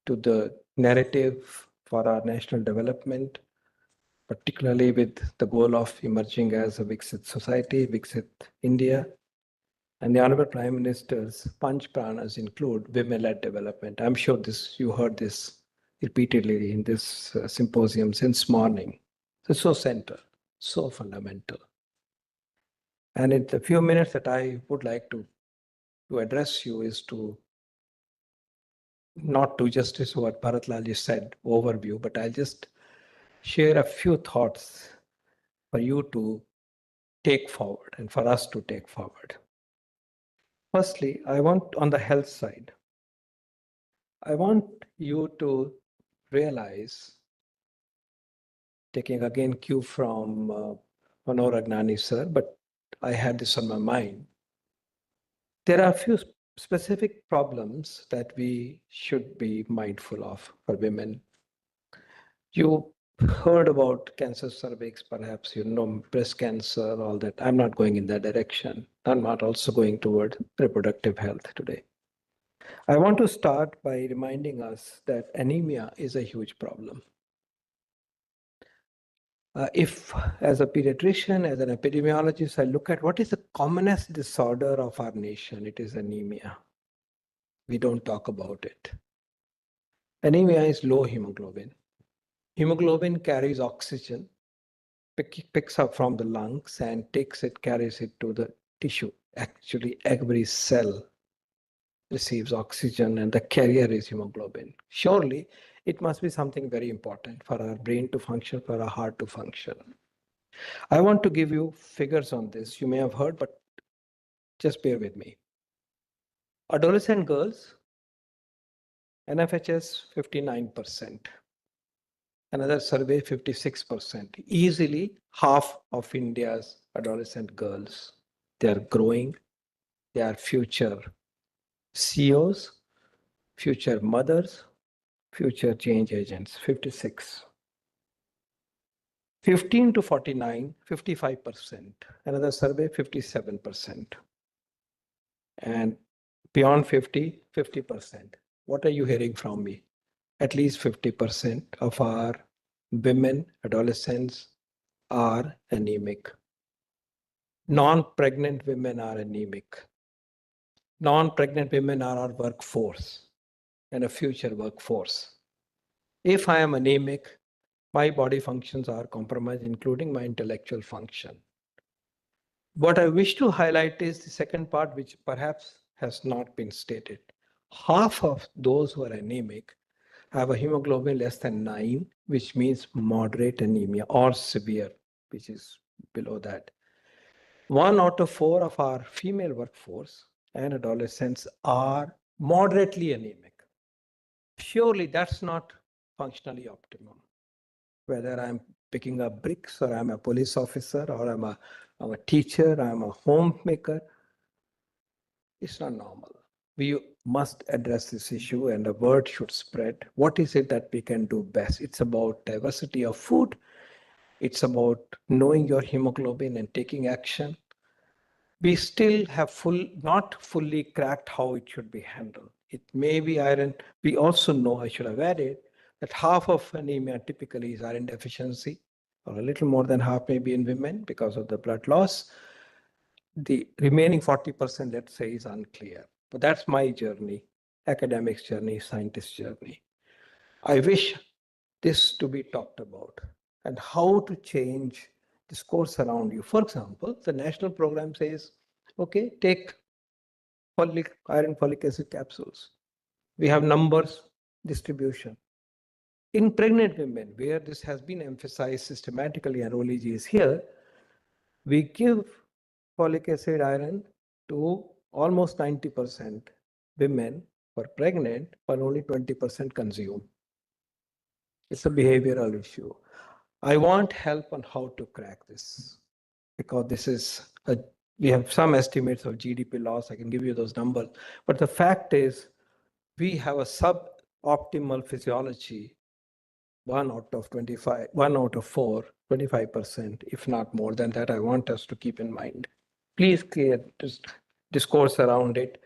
the narrative for our national development, particularly with the goal of emerging as a Viksit society, Viksit India. And the Honorable Prime Minister's Panch Pranas include women-led development. I'm sure you heard this repeatedly in this symposium since morning. It's so central, so fundamental. And in the few minutes that I would like to address you is to not do justice to what Bharat Lalji said, overview, but I'll just share a few thoughts for you to take forward and for us to take forward. Firstly, I want on the health side, I want you to realize, taking again cue from Manor Agnani sir, but I had this on my mind. There are a few specific problems that we should be mindful of for women. You heard about cancer cervix, perhaps you know breast cancer, all that. I'm not going in that direction. I'm not also going toward reproductive health today. I want to start by reminding us that anemia is a huge problem. If, as a pediatrician, as an epidemiologist, I look at what is the commonest disorder of our nation, it is anemia. We don't talk about it. Anemia is low hemoglobin. Hemoglobin carries oxygen, picks up from the lungs and carries it to the tissue. Actually, every cell receives oxygen and the carrier is hemoglobin. Surely, it must be something very important for our brain to function, for our heart to function. I want to give you figures on this. You may have heard, but just bear with me. Adolescent girls, NFHS 59%. Another survey, 56%. Easily half of India's adolescent girls. They are growing. They are future CEOs, future mothers, future change agents, 56. 15 to 49, 55%. Another survey, 57%. And beyond 50, 50%. What are you hearing from me? At least 50% of our women, adolescents are anemic. Non-pregnant women are anemic. Non-pregnant women are our workforce and a future workforce. If I am anemic, my body functions are compromised, including my intellectual function. What I wish to highlight is the second part, which perhaps has not been stated. Half of those who are anemic have a hemoglobin less than 9, which means moderate anemia, or severe, which is below that. 1 out of 4 of our female workforce and adolescents are moderately anemic. Surely that's not functionally optimum. Whether I'm picking up bricks or I'm a police officer or I'm a teacher, I'm a homemaker, it's not normal. We must address this issue and the word should spread. What is it that we can do best? It's about diversity of food. It's about knowing your hemoglobin and taking action. We still have not fully cracked how it should be handled. It may be iron. We also know, I should have added, that half of anemia typically is iron deficiency, or a little more than half maybe in women because of the blood loss. The remaining 40%, let's say, is unclear. But that's my journey, academics journey, scientist journey. I wish this to be talked about and how to change discourse around you. For example, the national program says, okay, take iron folic acid capsules. We have numbers, distribution. In pregnant women, where this has been emphasized systematically, and Roliji is here, we give folic acid iron to almost 90% women who are pregnant, but only 20% consume. It's a behavioral issue. I want help on how to crack this, because this is we have some estimates of GDP loss. I can give you those numbers. But the fact is, we have a suboptimal physiology. 1 out of 25, 1 out of 4, 25%, if not more than that, I want us to keep in mind. Please create discourse around it.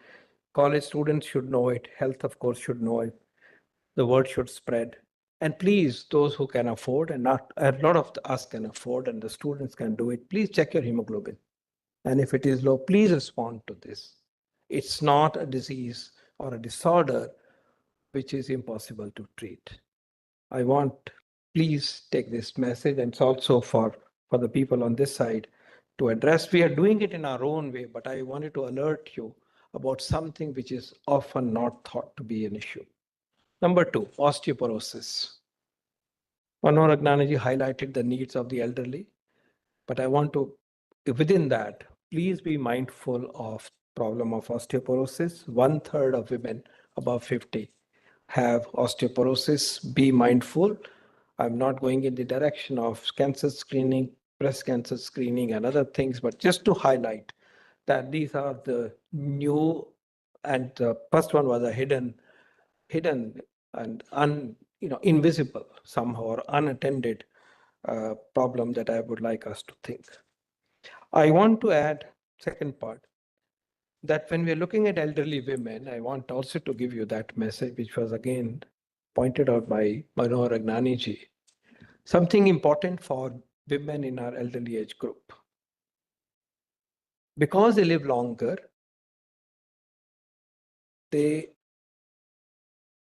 College students should know it. Health, of course, should know it. The word should spread. And please, those who can afford, and not a lot of us can afford, and the students can do it, please check your hemoglobin. And if it is low, please respond to this. It's not a disease or a disorder which is impossible to treat. I want, please take this message, and it's also for the people on this side to address. We are doing it in our own way, but I wanted to alert you about something which is often not thought to be an issue. Number 2, osteoporosis. Manor Agnanaji highlighted the needs of the elderly, but I want to, within that, please be mindful of problem of osteoporosis. 1/3 of women above 50 have osteoporosis. Be mindful. I'm not going in the direction of cancer screening. breast cancer screening and other things, but just to highlight that these are the new, and the first one was a hidden and invisible somehow or unattended problem that I would like us to think. I want to add second part that when we're looking at elderly women, I want also to give you that message, which was again pointed out by Manohar Agnani ji. Something important for women in our elderly age group. Because they live longer, they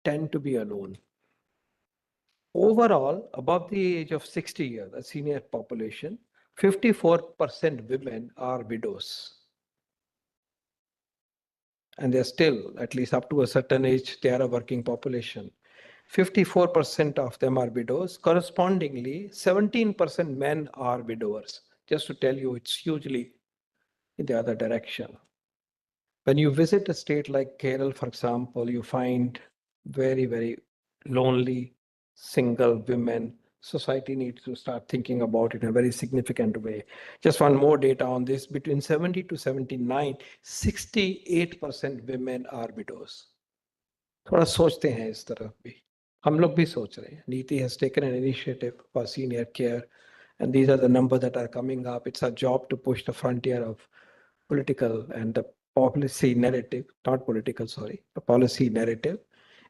tend to be alone. Overall, above the age of 60 years, the senior population, 54% women are widows. And they're still, at least up to a certain age, they are a working population. 54% of them are widows. Correspondingly, 17% men are widowers. Just to tell you, it's hugely in the other direction. When you visit a state like Kerala, for example, you find very, very lonely, single women. Society needs to start thinking about it in a very significant way. Just one more data on this. Between 70 to 79, 68% women are widows. थोड़ा सोचते हैं इस तरफ भी हम लोग भी सोच रहे हैं नीति has taken an initiative for senior care and these are the numbers that are coming up. It's our job to push the frontier of political and the policy narrative, not political, sorry, the policy narrative.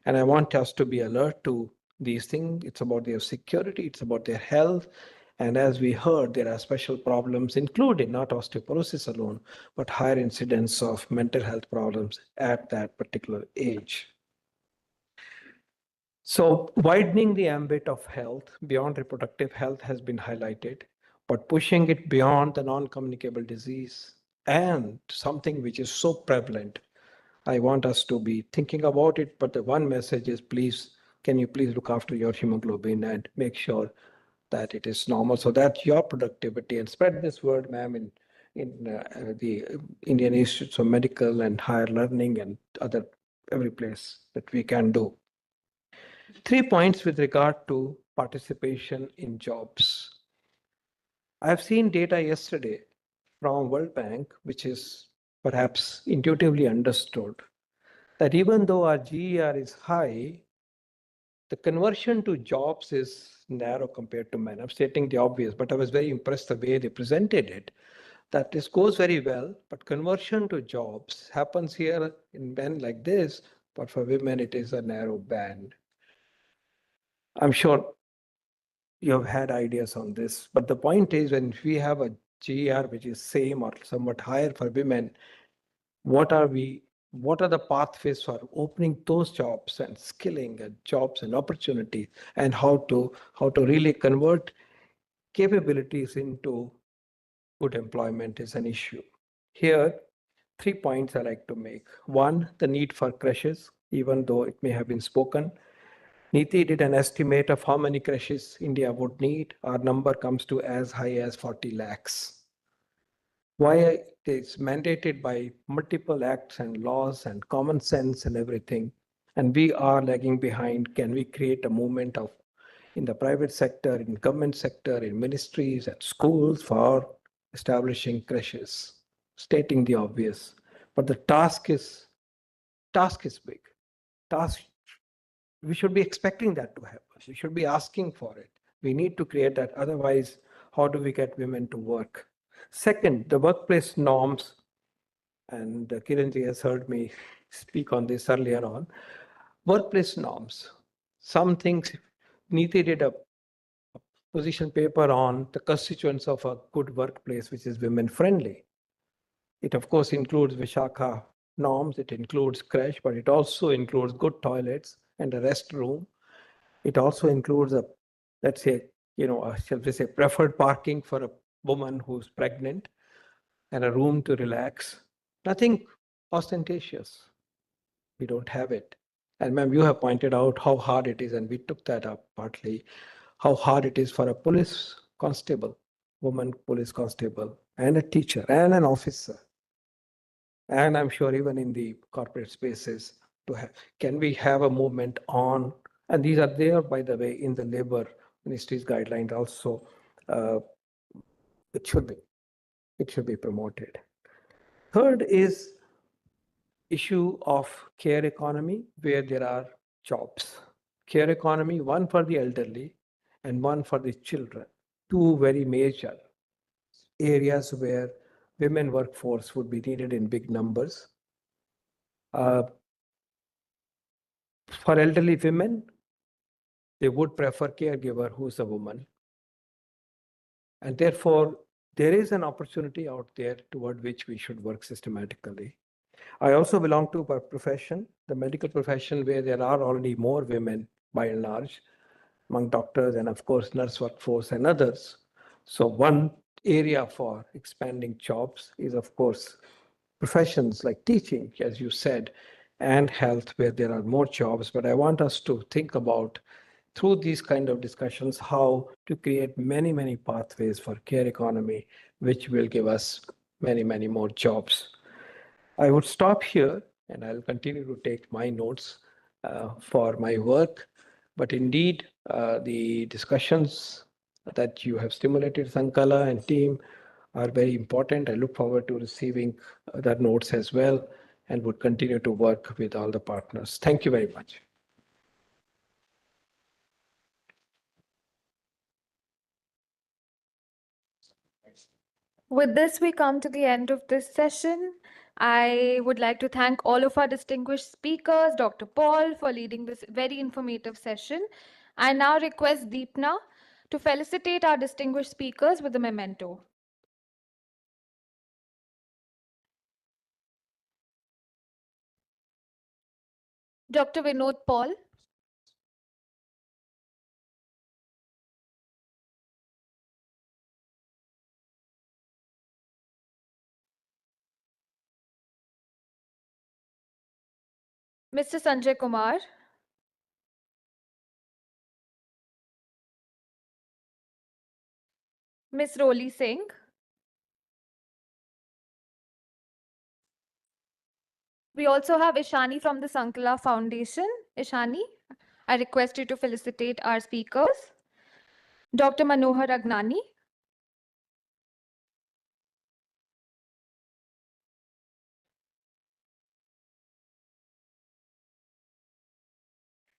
And I want us to be alert to these things. It's about their security, it's about their health. And as we heard, there are special problems, including not osteoporosis alone, but higher incidence of mental health problems at that particular age. So widening the ambit of health beyond reproductive health has been highlighted, but pushing it beyond the non-communicable disease and something which is so prevalent. I want us to be thinking about it, but the one message is please, can you please look after your hemoglobin and make sure that it is normal so that your productivity and spread this word, ma'am, in the Indian Institutes of Medical and Higher Learning and other every place that we can do. 3 points with regard to participation in jobs. I've seen data yesterday from World Bank, which is perhaps intuitively understood, that even though our GER is high, the conversion to jobs is narrow compared to men. I'm stating the obvious, but I was very impressed the way they presented it, that this goes very well, but conversion to jobs happens here in men like this, but for women it is a narrow band. I'm sure you have had ideas on this, but the point is when we have a GER which is same or somewhat higher for women, what are the pathways for opening those jobs and skilling and jobs and opportunity and how to really convert capabilities into good employment is an issue. Here, 3 points I like to make. One, the need for creches, even though it may have been spoken. Niti did an estimate of how many creches India would need. Our number comes to as high as 40 lakhs. Why it is mandated by multiple acts and laws and common sense and everything, and we are lagging behind. Can we create a movement of in the private sector, in government sector, in ministries and schools for establishing creches, stating the obvious. But the task is big. We should be expecting that to happen. We should be asking for it. We need to create that. Otherwise, how do we get women to work? Second, the workplace norms, and Kiranji has heard me speak on this earlier on. Workplace norms. Some things, Niti did a position paper on the constituents of a good workplace, which is women friendly. It of course includes Vishakha norms, it includes creche, but it also includes good toilets and a restroom. It also includes a, let's say, shall we say, preferred parking for a woman who's pregnant and a room to relax. Nothing ostentatious. We don't have it. And ma'am, you have pointed out how hard it is, and we took that up partly, how hard it is for a police constable, woman police constable, and a teacher and an officer. And I'm sure even in the corporate spaces, to have, can we have a movement on, and these are there, by the way, in the labor ministry's guidelines also, it should be. It should be promoted. Third is issue of care economy, where there are jobs. Care economy, one for the elderly and one for the children. Two very major areas where women workforce would be needed in big numbers. For elderly women, they would prefer caregiver who's a woman. And therefore, there is an opportunity out there toward which we should work systematically. I also belong to a profession, the medical profession, where there are already more women by and large among doctors and of course nurse workforce and others. So one area for expanding jobs is of course professions like teaching, as you said, and health, where there are more jobs. But I want us to think about through these kind of discussions how to create many, many pathways for care economy, which will give us many, many more jobs. I would stop here and I'll continue to take my notes for my work. But indeed, the discussions that you have stimulated, Sankala and team, are very important. I look forward to receiving the notes as well and would continue to work with all the partners. Thank you very much. With this, we come to the end of this session. I would like to thank all of our distinguished speakers, Dr. Paul, for leading this very informative session. I now request Deepna to felicitate our distinguished speakers with a memento. Dr. Vinod Paul. Mr. Sanjay Kumar. Ms. Roli Singh. We also have Ishani from the Sankala Foundation. Ishani, I request you to felicitate our speakers. Dr. Manohar Agnani.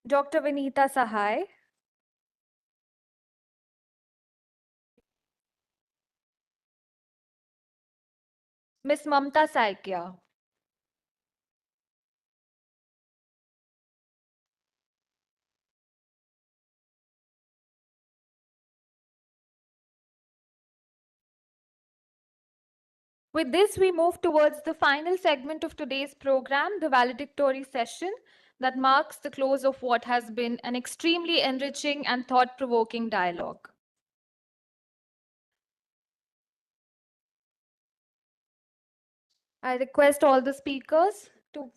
Dr. Vinita Sahai. Ms. Mamta Saikia. With this, we move towards the final segment of today's program, the valedictory session that marks the close of what has been an extremely enriching and thought-provoking dialogue. I request all the speakers to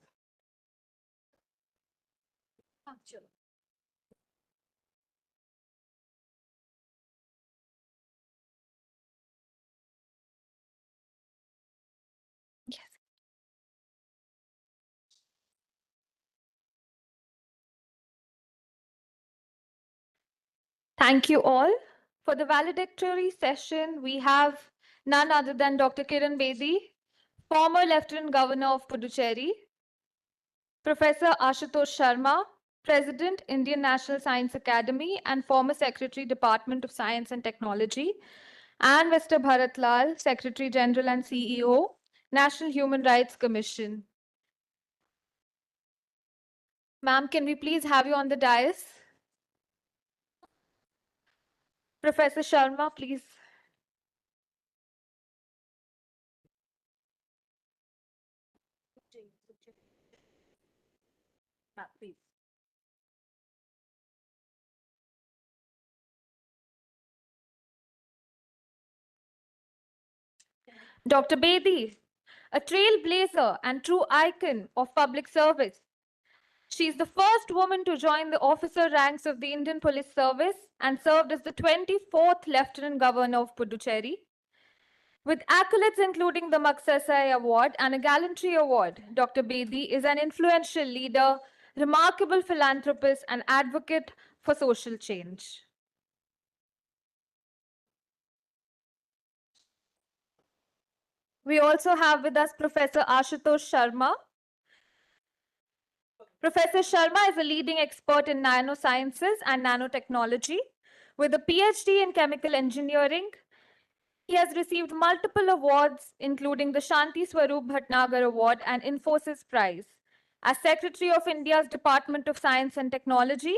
thank you all. For the valedictory session, we have none other than Dr. Kiran Bedi, former Lieutenant Governor of Puducherry, Professor Ashutosh Sharma, President, Indian National Science Academy and former Secretary, Department of Science and Technology, and Mr. Bharat Lal, Secretary General and CEO, National Human Rights Commission. Ma'am, can we please have you on the dais? Professor Sharma, please. Please. Dr. Bedi, a trailblazer and true icon of public service. She is the first woman to join the officer ranks of the Indian Police Service and served as the 24th Lieutenant Governor of Puducherry. With accolades including the Maksasai Award and a Gallantry Award, Dr. Bedi is an influential leader, remarkable philanthropist, and advocate for social change. We also have with us Professor Ashutosh Sharma. Professor Sharma is a leading expert in nanosciences and nanotechnology. With a PhD in chemical engineering, he has received multiple awards, including the Shanti Swarup Bhatnagar Award and Infosys Prize. As Secretary of India's Department of Science and Technology,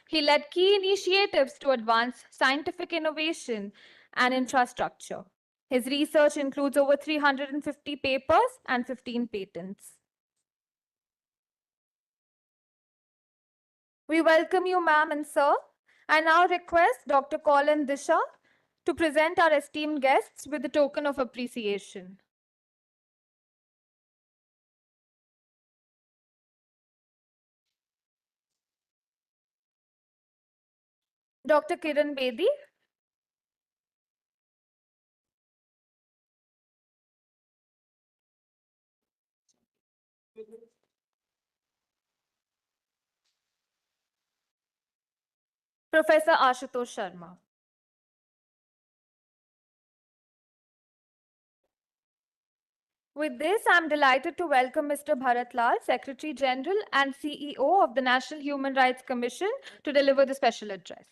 he led key initiatives to advance scientific innovation and infrastructure. His research includes over 350 papers and 15 patents. We welcome you, ma'am and sir. I now request Dr. Colin Disha to present our esteemed guests with a token of appreciation. Dr. Kiran Bedi. Professor Ashutosh Sharma. With this, I'm delighted to welcome Mr. Bharat Lal, Secretary General and CEO of the National Human Rights Commission, to deliver the special address.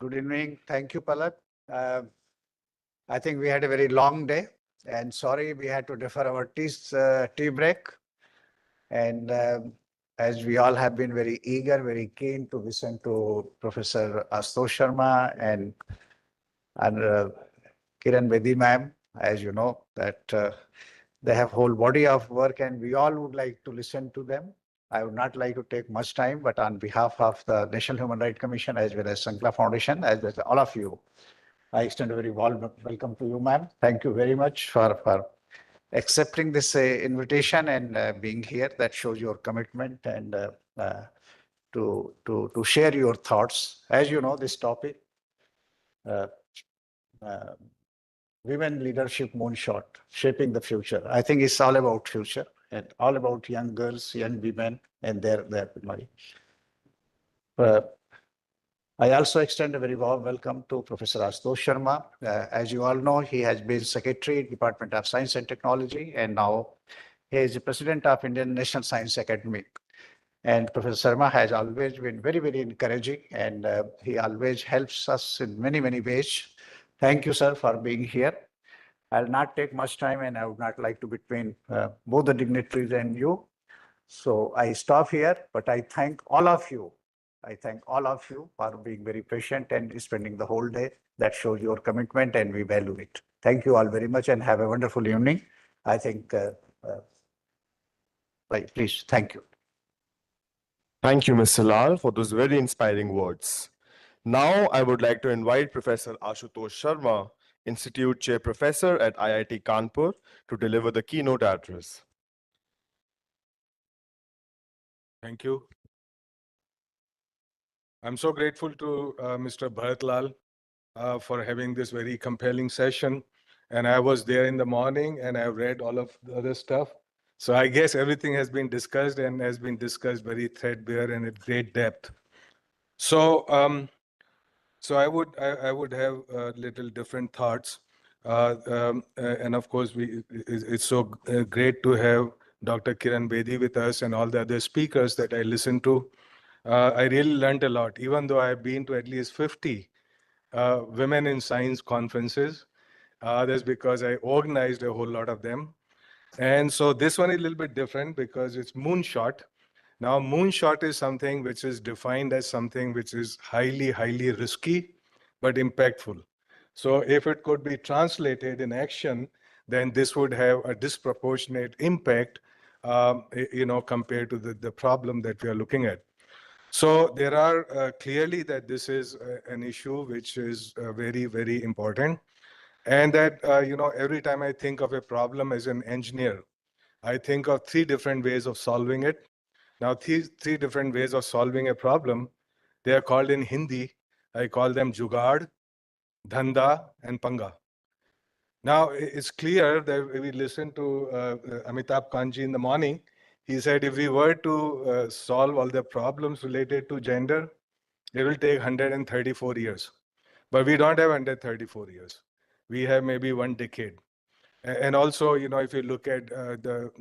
Good evening. Thank you, Palak. I think we had a very long day, and sorry we had to defer our tea break. And as we all have been very eager, very keen to listen to Professor Ashutosh Sharma and Kiran Bedi ma'am, as you know, that they have whole body of work, and we all would like to listen to them. I would not like to take much time, but on behalf of the National Human Rights Commission, as well as Sankla Foundation, as well as all of you, I extend a very warm welcome to you, ma'am. Thank you very much for accepting this invitation and being here. That shows your commitment and to share your thoughts. As you know, this topic, women leadership moonshot, shaping the future. I think it's all about future and all about young girls, young women, and their money. I also extend a very warm welcome to Professor Ashutosh Sharma. As you all know, he has been Secretary, Department of Science and Technology, and now he is the President of Indian National Science Academy. And Professor Sharma has always been very, very encouraging, and he always helps us in many, many ways. Thank you, sir, for being here. I'll not take much time, and I would not like to between both the dignitaries and you. So I stop here, but I thank all of you. I thank all of you for being very patient and spending the whole day. That shows your commitment, and we value it. Thank you all very much, and have a wonderful evening. I think, please, thank you. Thank you, Mr. Lal, for those very inspiring words. Now, I would like to invite Professor Ashutosh Sharma, Institute Chair Professor at IIT Kanpur, to deliver the keynote address. Thank you. I'm so grateful to Mr. Bharat Lal for having this very compelling session. And I was there in the morning and I read all of the other stuff. So I guess everything has been discussed and has been discussed very threadbare and at great depth. So, so I would have little different thoughts. And of course, it's so great to have Dr. Kiran Bedi with us and all the other speakers that I listened to. I really learned a lot, even though I've been to at least 50 women in science conferences. That's because I organized a whole lot of them. And so this one is a little bit different because it's Moonshot. Now, Moonshot is something which is defined as something which is highly, highly risky, but impactful. So if it could be translated in action, then this would have a disproportionate impact, compared to the problem that we are looking at. So there are clearly that this is an issue which is very, very important. And that, every time I think of a problem as an engineer, I think of three different ways of solving it. Now, three different ways of solving a problem, they are called in Hindi, I call them Jugaad, Dhanda, and Panga. Now, it's clear that we listened to Amitabh Kanji in the morning. He said if we were to solve all the problems related to gender, it will take 134 years. but we don't have under 34 years. We have maybe 1 decade. And also, if you look at the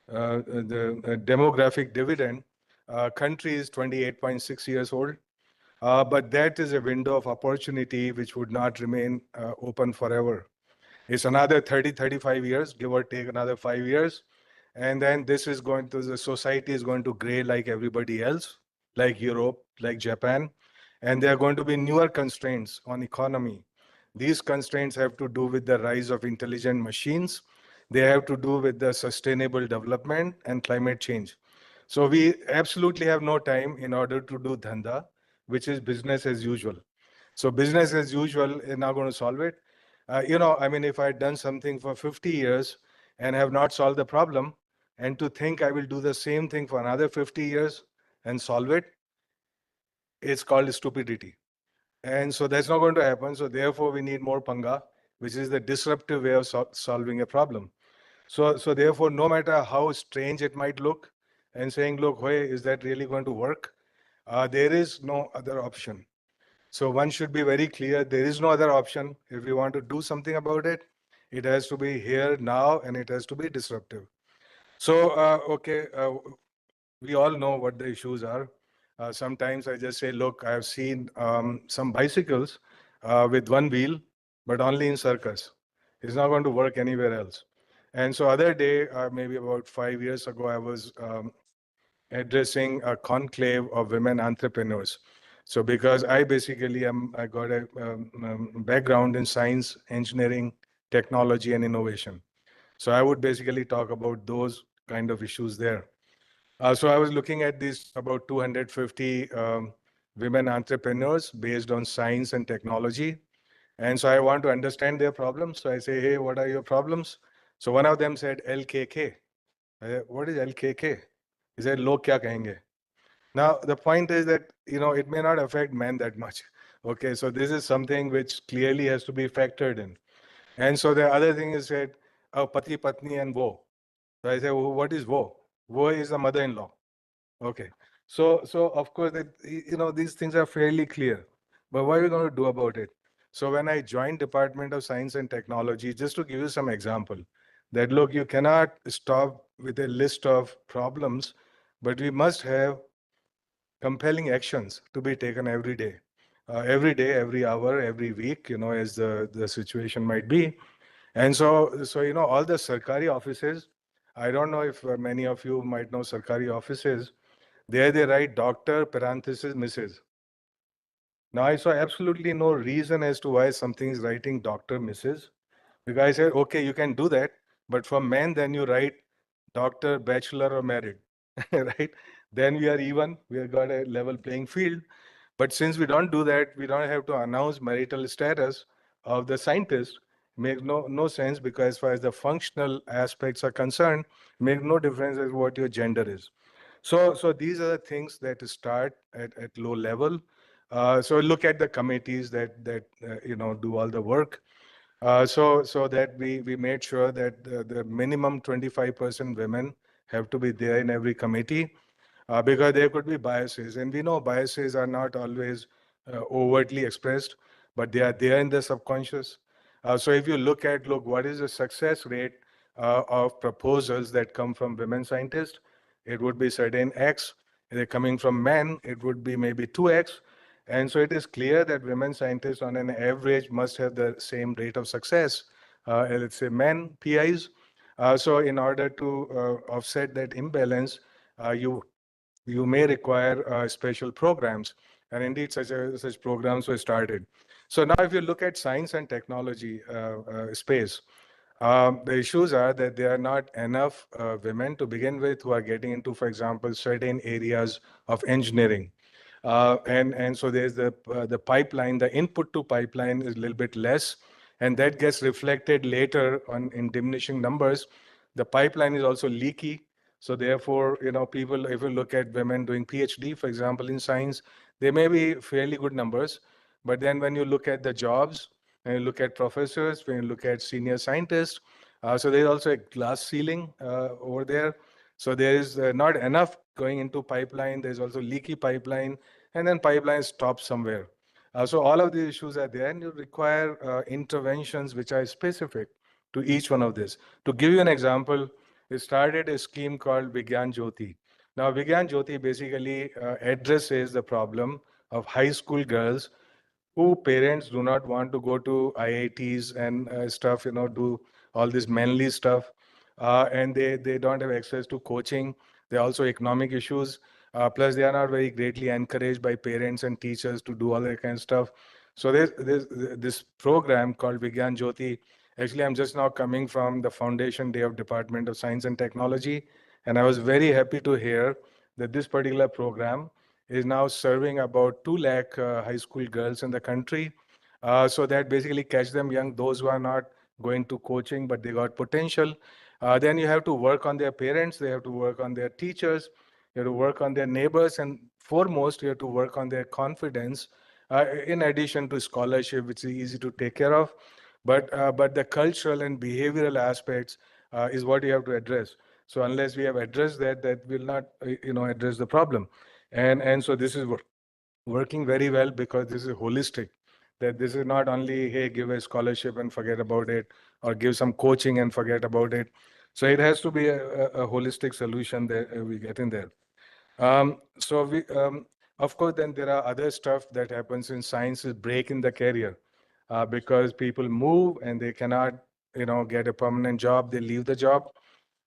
demographic dividend, country is 28.6 years old. But that is a window of opportunity which would not remain open forever. It's another 30, 35 years, give or take another 5 years. And then the society is going to gray like everybody else, like Europe, like Japan. And there are going to be newer constraints on economy. These constraints have to do with the rise of intelligent machines. They have to do with the sustainable development and climate change. So we absolutely have no time in order to do dhanda, which is business as usual. So business as usual is not going to solve it. If I'd done something for 50 years and have not solved the problem, and to think I will do the same thing for another 50 years and solve it, it's called stupidity. And so that's not going to happen. So therefore, we need more panga, which is the disruptive way of solving a problem. So therefore, no matter how strange it might look, and saying, look, hey, is that really going to work? There is no other option. So one should be very clear, there is no other option. If we want to do something about it, it has to be here now, and it has to be disruptive. So, we all know what the issues are. Sometimes I just say, look, I have seen some bicycles with one wheel, but only in circus. It's not going to work anywhere else. And so other day, maybe about 5 years ago, I was addressing a conclave of women entrepreneurs. So because I basically I got a background in science, engineering, technology, and innovation. So I would basically talk about those kind of issues there. So I was looking at these about 250 women entrepreneurs based on science and technology. And so I want to understand their problems. So I say, hey, what are your problems? So one of them said LKK. What is LKK? He said, log kya kahenge? Now, the point is that, it may not affect men that much. Okay, so this is something which clearly has to be factored in. And so the other thing is that, pati, patni, and wo. So I say, well, what is wo? Wo is the mother-in-law. Okay. So of course, these things are fairly clear. But what are we going to do about it? So when I joined Department of Science and Technology, just to give you some example, that look, you cannot stop with a list of problems, but we must have compelling actions to be taken every day, every hour, every week, as the situation might be. And so all the Sarkari offices, I don't know if many of you might know Sarkari offices, there they write Doctor parenthesis Mrs. Now I saw absolutely no reason as to why something is writing Doctor Mrs. Because I said, okay, you can do that, but for men, then you write Doctor, Bachelor, or Married, right? Then we are even, we have got a level playing field. But since we don't do that, we don't have to announce marital status of the scientist. Makes no sense, because as far as the functional aspects are concerned, make no difference as what your gender is. So these are the things that start at low level. So look at the committees that do all the work. So that we made sure that the minimum 25% women have to be there in every committee, because there could be biases. And we know biases are not always overtly expressed, but they are there in the subconscious. So if you look what is the success rate of proposals that come from women scientists, it would be certain X. If they're coming from men, it would be maybe 2X. And so it is clear that women scientists on an average must have the same rate of success, let's say men PIs. So in order to offset that imbalance, you may require special programs. And indeed, such programs were started. So now if you look at science and technology space, the issues are that there are not enough women to begin with who are getting into, for example, certain areas of engineering. And so there's the pipeline, the input to pipeline is a little bit less, and that gets reflected later on in diminishing numbers. The pipeline is also leaky. So therefore, people, if you look at women doing PhD, for example, in science, they may be fairly good numbers. But then when you look at the jobs, and you look at professors, when you look at senior scientists, so there's also a glass ceiling over there. So there is not enough going into pipeline. There's also leaky pipeline, and then pipeline stops somewhere. So all of these issues are there, and you require interventions which are specific to each one of this. To give you an example, we started a scheme called Vigyan Jyoti. Now, Vigyan Jyoti basically addresses the problem of high school girls who parents do not want to go to IITs and stuff, do all this manly stuff, and they don't have access to coaching. There are also economic issues. Plus, they are not very greatly encouraged by parents and teachers to do all that kind of stuff. So there's this program called Vigyan Jyoti. Actually, I'm just now coming from the foundation day of Department of Science and Technology, and I was very happy to hear that this particular program is now serving about 2 lakh high school girls in the country. So that basically catch them young, those who are not going to coaching, but they got potential. Then you have to work on their parents, they have to work on their teachers, you have to work on their neighbors, and foremost, you have to work on their confidence, in addition to scholarship, which is easy to take care of. But the cultural and behavioral aspects is what you have to address. So unless we have addressed that, that will not, address the problem. And so this is working very well because this is holistic. That this is not only, hey, give a scholarship and forget about it, or give some coaching and forget about it. So it has to be a holistic solution that we get in there. Of course, then there are other stuff that happens in science is break in the career, because people move and they cannot, get a permanent job. They leave the job,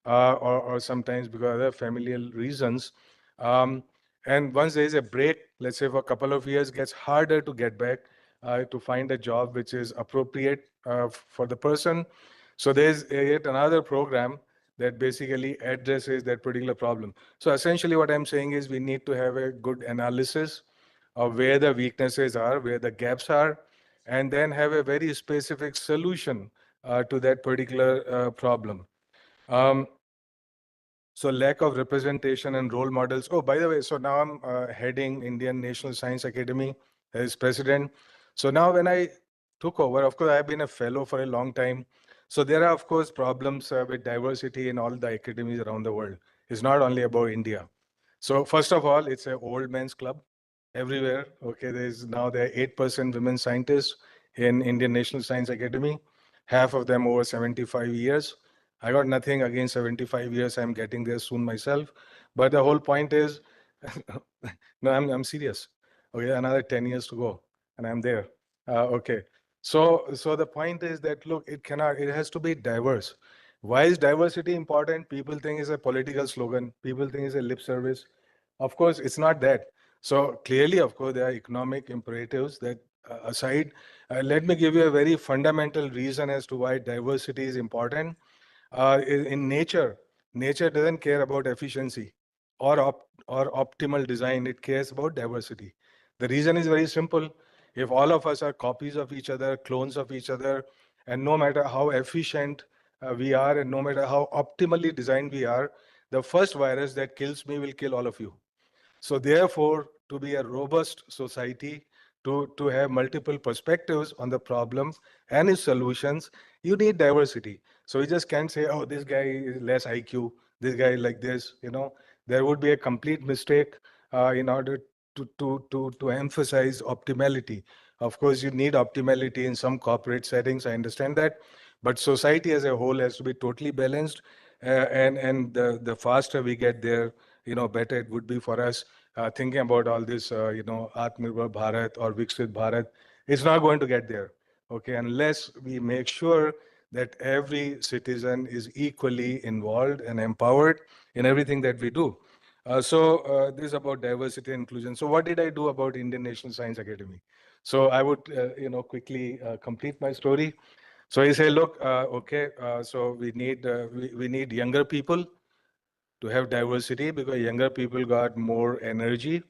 or sometimes because of other familial reasons. And once there is a break, let's say for a couple of years, gets harder to get back, to find a job which is appropriate for the person. So there's yet another program that basically addresses that particular problem. So essentially what I'm saying is we need to have a good analysis of where the weaknesses are, where the gaps are, and then have a very specific solution to that particular problem. Um, so lack of representation and role models. Oh, by the way, so now I'm heading Indian National Science Academy as president. So now when I took over, of course, I've been a fellow for a long time. So there are, of course, problems with diversity in all the academies around the world. It's not only about India. So first of all, it's an old man's club everywhere. Okay, there are 8% women scientists in Indian National Science Academy, half of them over 75 years. I got nothing against 75 years. I'm getting there soon myself. But the whole point is, no, I'm serious. Okay, another 10 years to go, and I'm there. Okay. So the point is that, look, it has to be diverse. Why is diversity important? People think it's a political slogan. People think it's a lip service. Of course, it's not that. So clearly, of course, there are economic imperatives that aside. Let me give you a very fundamental reason as to why diversity is important. In nature, nature doesn't care about efficiency or optimal design. It cares about diversity. The reason is very simple. If all of us are copies of each other, clones of each other, and no matter how efficient we are, and no matter how optimally designed we are, the first virus that kills me will kill all of you. So therefore, to be a robust society, to have multiple perspectives on the problems and its solutions, you need diversity. So we just can't say, oh, this guy is less IQ, this guy like this, there would be a complete mistake in order to emphasize optimality. Of course, you need optimality in some corporate settings, I understand that, but society as a whole has to be totally balanced, and the faster we get there, better it would be for us. Thinking about all this, Atmanirbhar Bharat or Viksit Bharat, it's not going to get there, okay, unless we make sure that every citizen is equally involved and empowered in everything that we do. This is about diversity and inclusion. So what did I do about Indian National Science Academy? So I would, quickly complete my story. So I say, look, okay, so we need younger people to have diversity because younger people got more energy,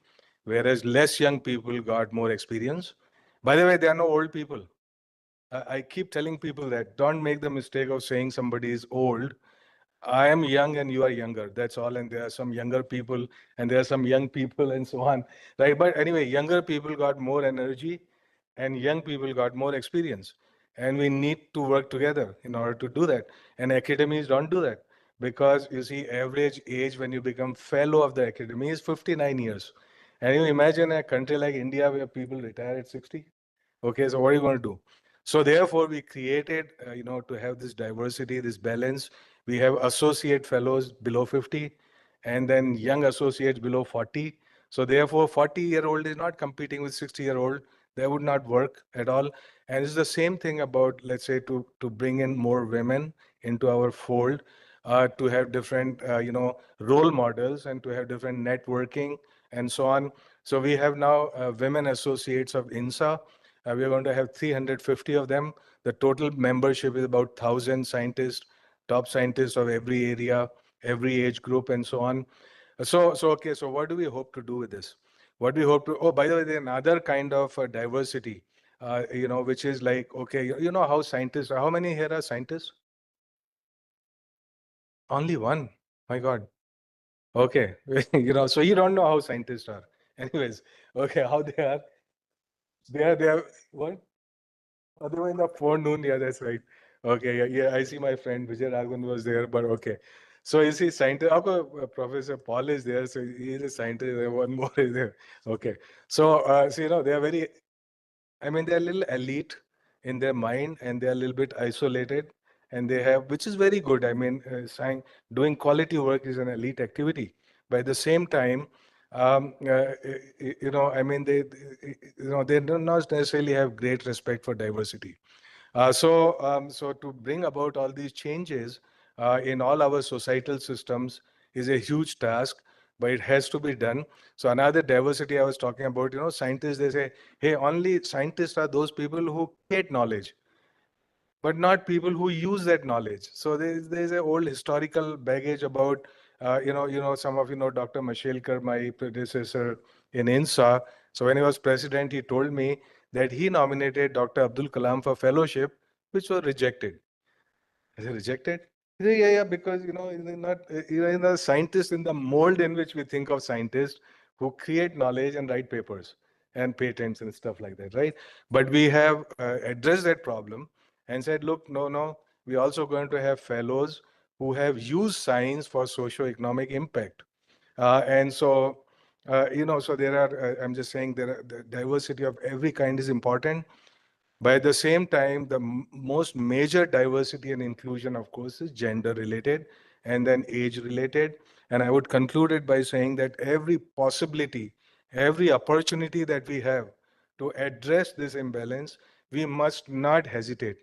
whereas less young people got more experience. By the way, there are no old people. I keep telling people that don't make the mistake of saying somebody is old. I am young and you are younger. That's all. And there are some younger people and there are some young people and so on. Right. But anyway, younger people got more energy and young people got more experience. And we need to work together in order to do that. And academies don't do that because you see, average age when you become fellow of the academy is 59 years. And you imagine a country like India where people retire at 60. Okay, so what are you going to do? So therefore, we created, to have this diversity, this balance. We have associate fellows below 50, and then young associates below 40. So therefore, 40-year-old is not competing with 60-year-old. That would not work at all. And it's the same thing about, let's say, to bring in more women into our fold, to have different, role models, and to have different networking and so on. So we have now women associates of INSA. We are going to have 350 of them. The total membership is about 1,000 scientists, top scientists of every area, every age group, and so on. Okay, so what do we hope to do with this? What we hope to, oh, by the way, there's another kind of diversity, which is like, okay, you know how scientists, how many here are scientists? Only one. My God. Okay. So you don't know how scientists are. Anyways, okay, how they are. They are, what? Oh, they were in the forenoon. Yeah, that's right. Okay, yeah. I see my friend Vijay Raghavan was there, but okay. So you see, scientist, Professor Paul is there, so he is a scientist. One more is there. Okay. So they are very, I mean, they're a little elite in their mind, and they're a little bit isolated, and they have, which is very good. I mean, doing quality work is an elite activity. But at the same time, I mean, they do not necessarily have great respect for diversity. So to bring about all these changes in all our societal systems is a huge task, but it has to be done. So another diversity I was talking about, scientists, they say, hey, only scientists are those people who create knowledge, but not people who use that knowledge. So there's an old historical baggage about, some of you know Dr. Mashelkar, my predecessor in INSA. So when he was president, he told me that he nominated Dr. Abdul Kalam for fellowship, which was rejected. Is it rejected? He said, yeah, because they're not scientists in the mold in which we think of scientists who create knowledge and write papers and patents and stuff like that, right? But we have addressed that problem and said, look, no, we're also going to have fellows who have used science for socio-economic impact. So there are, I'm just saying, the diversity of every kind is important. But at the same time, the most major diversity and inclusion, of course, is gender related and then age related. And I would conclude it by saying that every possibility, every opportunity that we have to address this imbalance, we must not hesitate.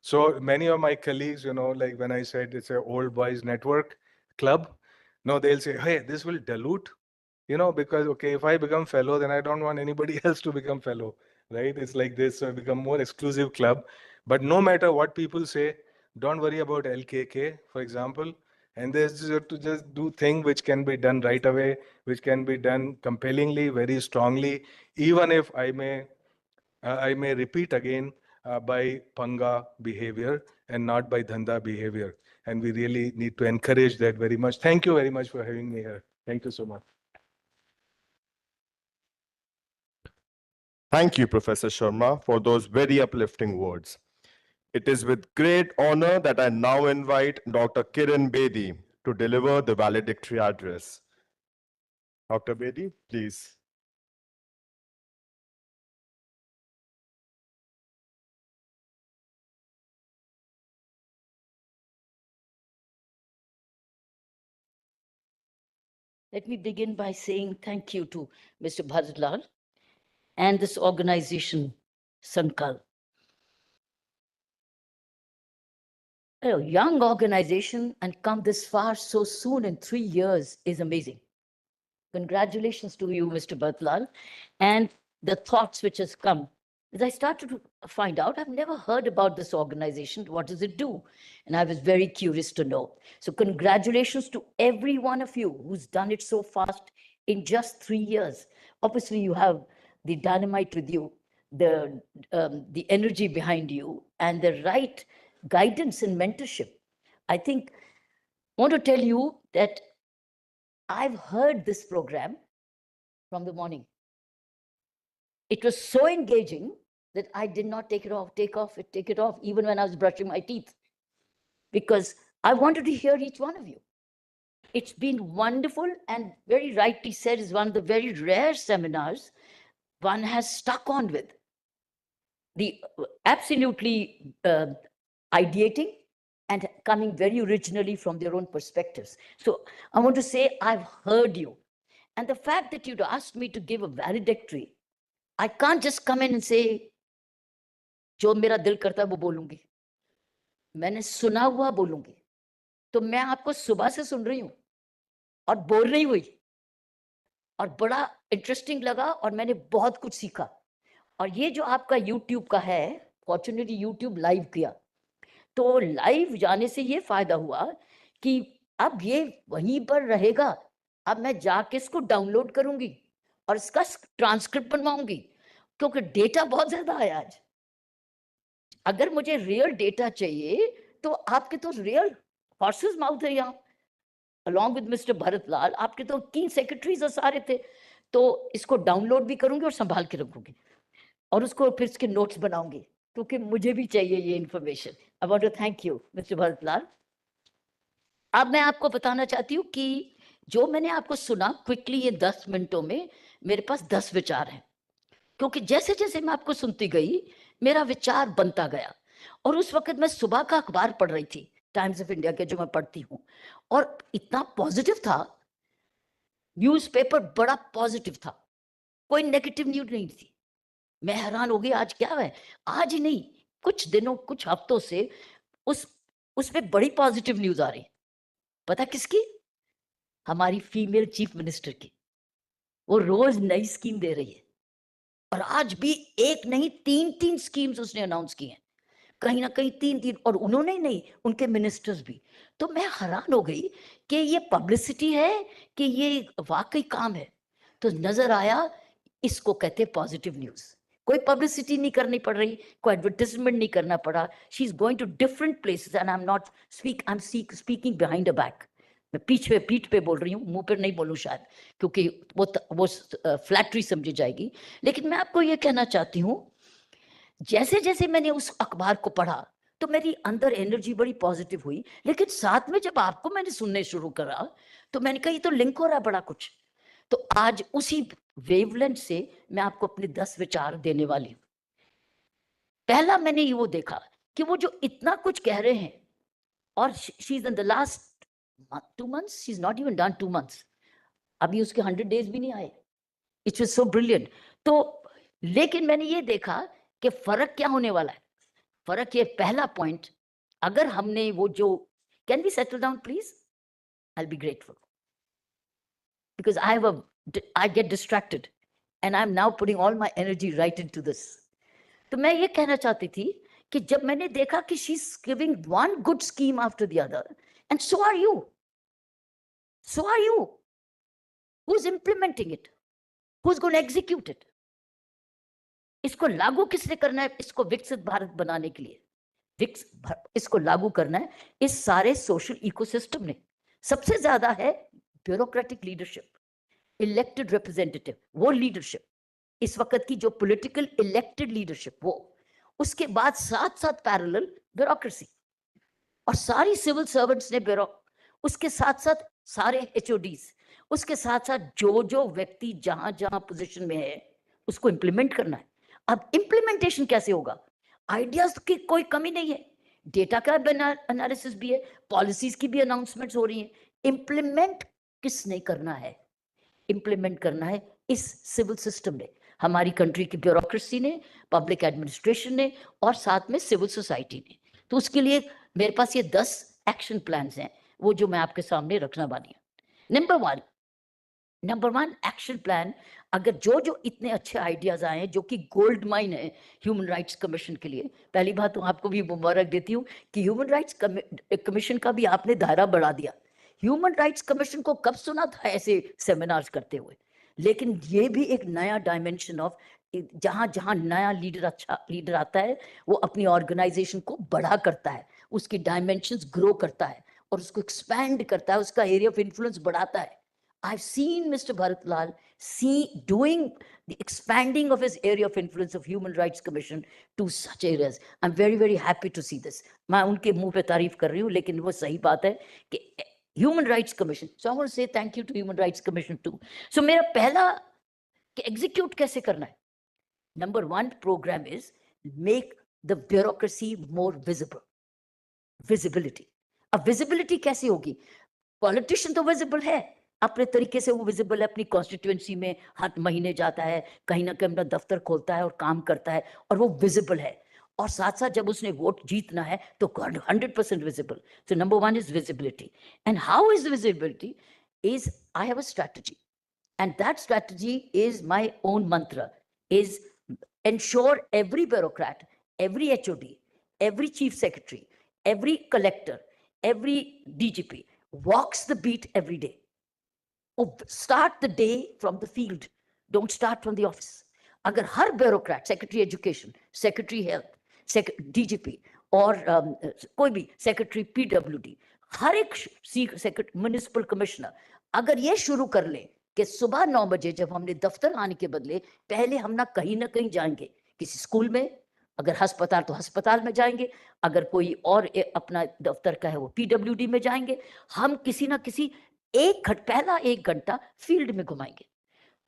So many of my colleagues, like when I said it's an old boys network club, no, they'll say, hey, this will dilute, because, okay, if I become fellow, then I don't want anybody else to become fellow, right? It's like this, so become more exclusive club. But no matter what people say, don't worry about LKK, for example, and there's to just do thing which can be done right away, which can be done compellingly, very strongly, even if I may repeat again, by Panga behavior and not by Dhanda behavior. And we really need to encourage that very much. Thank you very much for having me here. Thank you so much. Thank you, Professor Sharma, for those very uplifting words. It is with great honor that I now invite Dr. Kiran Bedi to deliver the valedictory address. Dr. Bedi, please. Let me begin by saying thank you to Mr. Bharatlal and this organization, Sankal. A young organization and come this far so soon in 3 years is amazing. Congratulations to you, Mr. Bharatlal, and the thoughts which has come. As I started to find out, I've never heard about this organization. What does it do? And I was very curious to know. So congratulations to every one of you who's done it so fast in just 3 years. Obviously, you have the dynamite with you, the energy behind you, and the right guidance and mentorship. I want to tell you that I've heard this program from the morning. It was so engaging that I did not take it off, even when I was brushing my teeth, because I wanted to hear each one of you. It's been wonderful, and very rightly said, is one of the very rare seminars one has stuck on with. The absolutely ideating and coming very originally from their own perspectives. So I want to say I've heard you. And the fact that you'd asked me to give a valedictory, I can't just come in and say, जो मेरा दिल करता है वो बोलूंगी, मैंने सुना हुआ बोलूंगी. तो मैं आपको सुबह से सुन रही हूं और बोर नहीं हुई, और बड़ा इंटरेस्टिंग लगा और मैंने बहुत कुछ सीखा. और ये जो आपका YouTube का है, फॉर्चुनेटली YouTube लाइव किया, तो लाइव जाने से ये फायदा हुआ कि अब ये वहीं पर रहेगा. अब मैं जाके इसको डाउनलोड करूंगी और इसका ट्रांसक्रिप्ट बनवाऊंगी, क्योंकि डेटा बहुत ज्यादा है आज. अगर मुझे रियल डेटा चाहिए तो आपके तो रियल हॉर्सेस माउथ है यहाँ, अलॉन्ग विद मिस्टर भरत लाल. आपके तो 3 सेक्रेटरीज और सारे थे. तो इसको डाउनलोड भी करूंगी और संभाल के रखूंगी और उसको फिर इसके नोट्स बनाऊंगी, क्योंकि मुझे भी चाहिए ये information. I want to thank you mister Bharat Lal. अब मैं आपको बताना चाहती हूँ कि जो मैंने आपको सुना क्विकली, ये 10 मिनटों में मेरे पास 10 विचार हैं, क्योंकि जैसे जैसे मैं आपको सुनती गई मेरा विचार बनता गया. और उस वक्त मैं सुबह का अखबार पढ़ रही थी, टाइम्स ऑफ इंडिया के, जो मैं पढ़ती हूँ, और इतना पॉजिटिव था, न्यूज़पेपर बड़ा पॉजिटिव था, कोई नेगेटिव न्यूज नहीं थी. मैं हैरान हो गई, आज क्या है, आज ही नहीं, कुछ दिनों कुछ हफ्तों से उस पे बड़ी पॉजिटिव न्यूज आ रही. पता किसकी? हमारी फीमेल चीफ मिनिस्टर की. वो रोज नई स्कीम दे रही है, और आज भी एक नहीं 3 स्कीम्स उसने अनाउंस की हैं, कहीं ना कहीं 3, और उन्होंने नहीं, उनके मिनिस्टर्स भी. तो मैं हैरान हो गई कि ये पब्लिसिटी है कि ये वाकई काम है. तो नजर आया, इसको कहते पॉजिटिव न्यूज. कोई पब्लिसिटी नहीं करनी पड़ रही, कोई एडवर्टाइजमेंट नहीं करना पड़ा. She is going to different places and I am not speaking behind a back. मैं पीठ पे बोल रही हूँ, मुंह पर नहीं बोलूँ शायद, क्योंकि वो फ्लैटरी समझी जाएगी. लेकिन मैं आपको ये कहना चाहती हूँ, जैसे जैसे मैंने उस अखबार को पढ़ा तो मेरी अंदर एनर्जी बड़ी पॉजिटिव हुई. लेकिन साथ में जब आपको मैंने सुनने शुरू करा तो मैंने कहा ये तो लिंक हो रहा है बड़ा कुछ. तो आज उसी वेवलेंथ से मैं आपको अपने 10 विचार देने वाली हूँ. पहला मैंने ये वो देखा कि वो जो इतना कुछ कह रहे हैं, और she is in the last 2 months, she is not even done 2 months, अभी उसके 100 days भी नहीं आए. It was so brilliant. तो लेकिन मैंने ये देखा कि फर्क क्या होने वाला है. फर्क ये, पहला पॉइंट, अगर हमने वो जो, can we settle down please, I will be grateful, because I get distracted and I'm now putting all my energy right into this. तो मैं ये कहना चाहती थी कि जब मैंने देखा कि she's giving one good scheme after the other, and so are you. Who's implementing it? Who's going to execute it? इसको लागू किसने करना है? इसको विकसित भारत बनाने के लिए इसको लागू करना है इस सारे सोशल इकोसिस्टम ने. सबसे ज्यादा है ब्यूरोक्रेटिक लीडरशिप, इलेक्टेड रिप्रेजेंटेटिव, वो लीडरशिप, इस वक्त की जो पॉलिटिकल इलेक्टेड लीडरशिप, वो, उसके बाद साथ साथ पैरेलल ब्यूरोक्रेसी, और सारी सिविल सर्वेंट्स ने उसके साथ साथ सारे एचओडीज, उसके साथ साथ जो व्यक्ति जहां जहां पोजीशन में है उसको इंप्लीमेंट करना है. अब इंप्लीमेंटेशन कैसे होगा? आइडियाज की कोई कमी नहीं है, डेटा का एनालिसिस भी है, पॉलिसीज की भी अनाउंसमेंट्स हो रही हैं. इंप्लीमेंट किसने करना है? इंप्लीमेंट करना है इस सिविल सिस्टम ने, हमारी कंट्री की ब्यूरोक्रेसी ने, पब्लिक एडमिनिस्ट्रेशन ने, और साथ में सिविल सोसाइटी ने. तो उसके लिए मेरे पास ये 10 एक्शन प्लान्स हैं, वो जो मैं आपके सामने रखना वाली हूँ. नंबर वन एक्शन प्लान, अगर जो इतने अच्छे आइडियाज आए जो कि गोल्ड माइन है ह्यूमन राइट्स कमीशन के लिए. पहली बात तो आपको भी मुबारक देती हूँ कि ह्यूमन राइट्स कमीशन का भी आपने दायरा बढ़ा दिया. ह्यूमन राइट्स कमीशन को कब सुना था ऐसे सेमिनार्स करते हुए? लेकिन ये भी एक नया डायमेंशन ऑफ, जहां जहां नया लीडर, अच्छा लीडर आता है, वो अपनी ऑर्गेनाइजेशन को बड़ा करता है, उसकी डायमेंशंस ग्रो करता है और उसको एक्सपैंड करता है, उसका एरिया ऑफ इन्फ्लुएंस बढ़ाता है. I've seen Mr. Bharat Lal doing the expanding of his area of influence of Human Rights Commission to such areas. I'm very, very happy to see this. मैं उनके मुंह पे तारीफ कर रही हूँ, लेकिन वो सही बात है कि Human Rights Commission. So I want to say thank you to Human Rights Commission too. So मेरा पहला कि execute कैसे करना है? Number one program is make the bureaucracy more visible. Visibility. अब visibility कैसे होगी? Politician तो visible है, अपने तरीके से वो विजिबल है, अपनी कॉन्स्टिट्यूएंसी में हर महीने जाता है, कहीं ना कहीं अपना दफ्तर खोलता है और काम करता है, और वो विजिबल है। और साथ साथ जब उसने वोट जीतना है तो 100% visible. So number one is visibility. And how is visibility? Is I have a strategy, and that strategy is my own mantra, is ensure every bureaucrat, every HOD, every chief secretary, every collector, every DGP walks the beat every day. Oh, start the day from the field. Don't start from the office. अगर हर bureaucrat, secretary education, secretary health, DGP और कोई भी secretary PWD, हर एक municipal commissioner अगर ये शुरू कर ले कि सुबह 9 बजे जब हमने दफ्तर आने के बदले पहले हम ना कहीं जाएंगे, किसी स्कूल में, अगर अस्पताल तो अस्पताल में जाएंगे, अगर कोई और अपना दफ्तर का है वो PWD में जाएंगे, हम किसी ना किसी पहला 1 घंटा फील्ड में घुमाएंगे।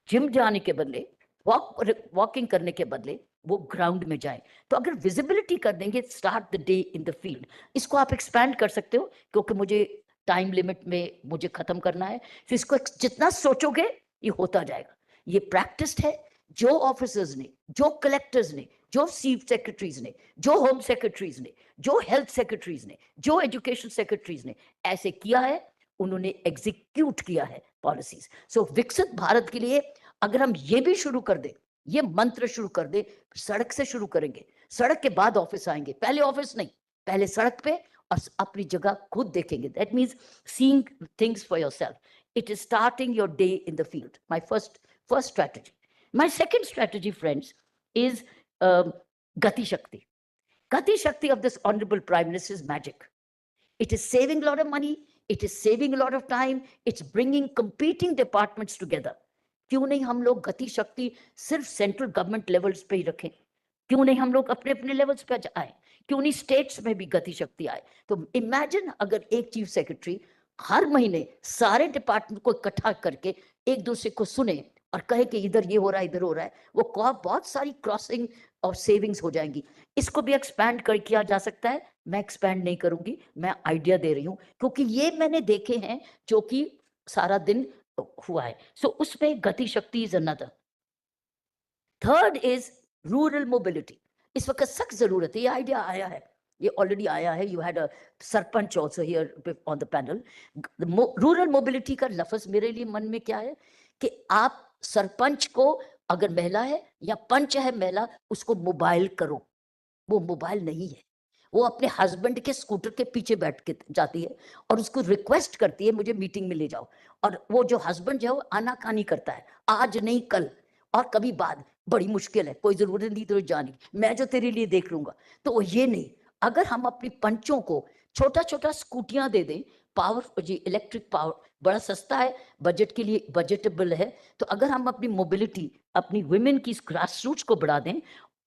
जिम जाने के बदले, वॉकिंग करने के बदले वो ग्राउंड में जाए। तो अगर विजिबिलिटी कर देंगे, start the day in the field. इसको आप एक्सपैंड कर सकते हो, क्योंकि मुझे टाइम लिमिट में मुझे खत्म करना है। तो इसको जितना सोचोगे ये होता जाएगा। ये प्रैक्टिस है। जो ऑफिसर्स ने, जो कलेक्टर्स ने, जो चीफ सेक्रेटरीज ने, जो होम सेक्रेटरीज ने, जो हेल्थ सेक्रेटरीज ने, जो एजुकेशन सेक्रेटरीज ने ऐसे किया है, उन्होंने एग्जीक्यूट किया है पॉलिसीज। सो विकसित भारत के लिए अगर हम ये भी शुरू कर दें, ये मंत्र शुरू कर दें, सड़क से शुरू करेंगे, सड़क के बाद ऑफिस आएंगे, पहले ऑफिस नहीं, पहले सड़क पे और अपनी जगह खुद देखेंगे। That means seeing things for yourself. It is starting your day in the field. My first strategy. My second strategy friends is गति शक्ति। Gati Shakti of this Honorable Prime Minister is magic. It is saving a lot of money. It is saving a lot of time. It's bringing competing departments together. क्यों नहीं हम लोग गति शक्ति सिर्फ central government levels पे ही रखें? क्यों नहीं हम लोग अपने अपने लेवल्स पे आए? क्यों नहीं स्टेट्स में भी गति शक्ति आए? तो इमेजिन अगर एक चीफ सेक्रेटरी हर महीने सारे डिपार्टमेंट को इकट्ठा करके एक दूसरे को सुने और कहे कि इधर ये हो रहा है, इधर हो रहा है, वो बहुत सारी क्रॉसिंग और सेविंग्स हो जाएंगी। इसको भी एक्सपैंड किया जा सकता है। मैं एक्सपैंड नहीं करूंगी, मैं आइडिया दे रही हूँ, क्योंकि ये मैंने देखे हैं जो कि सारा दिन हुआ है। सो उसमें गति शक्ति is another. Third is rural mobility. इस वक्त सख्त जरूरत है। ये आइडिया आया है, ये ऑलरेडी आया है। You had a sarpanch also here on the panel. Rural mobility का लफ्ज मेरे लिए मन में क्या है कि आप सरपंच को, अगर महिला है या पंच है महिला, उसको मोबाइल करो। वो मोबाइल नहीं है, वो अपने हस्बैंड के स्कूटर के पीछे बैठ के जाती है और उसको रिक्वेस्ट करती है मुझे मीटिंग में ले जाओ, और वो जो हस्बैंड है वो आनाकानी करता है, आज नहीं कल और कभी बाद, बड़ी मुश्किल है, कोई जरूरत नहीं तुझे जाने, मैं जो तेरे लिए देख लूंगा। तो ये नहीं, अगर हम अपनी पंचों को छोटा छोटा स्कूटियां दे दें, पावर जी इलेक्ट्रिक पावर बड़ा सस्ता है, बजट के लिए बजटेबल है, तो अगर हम अपनी मोबिलिटी, अपनी वुमेन की ग्रास रूट्स को बढ़ा दें,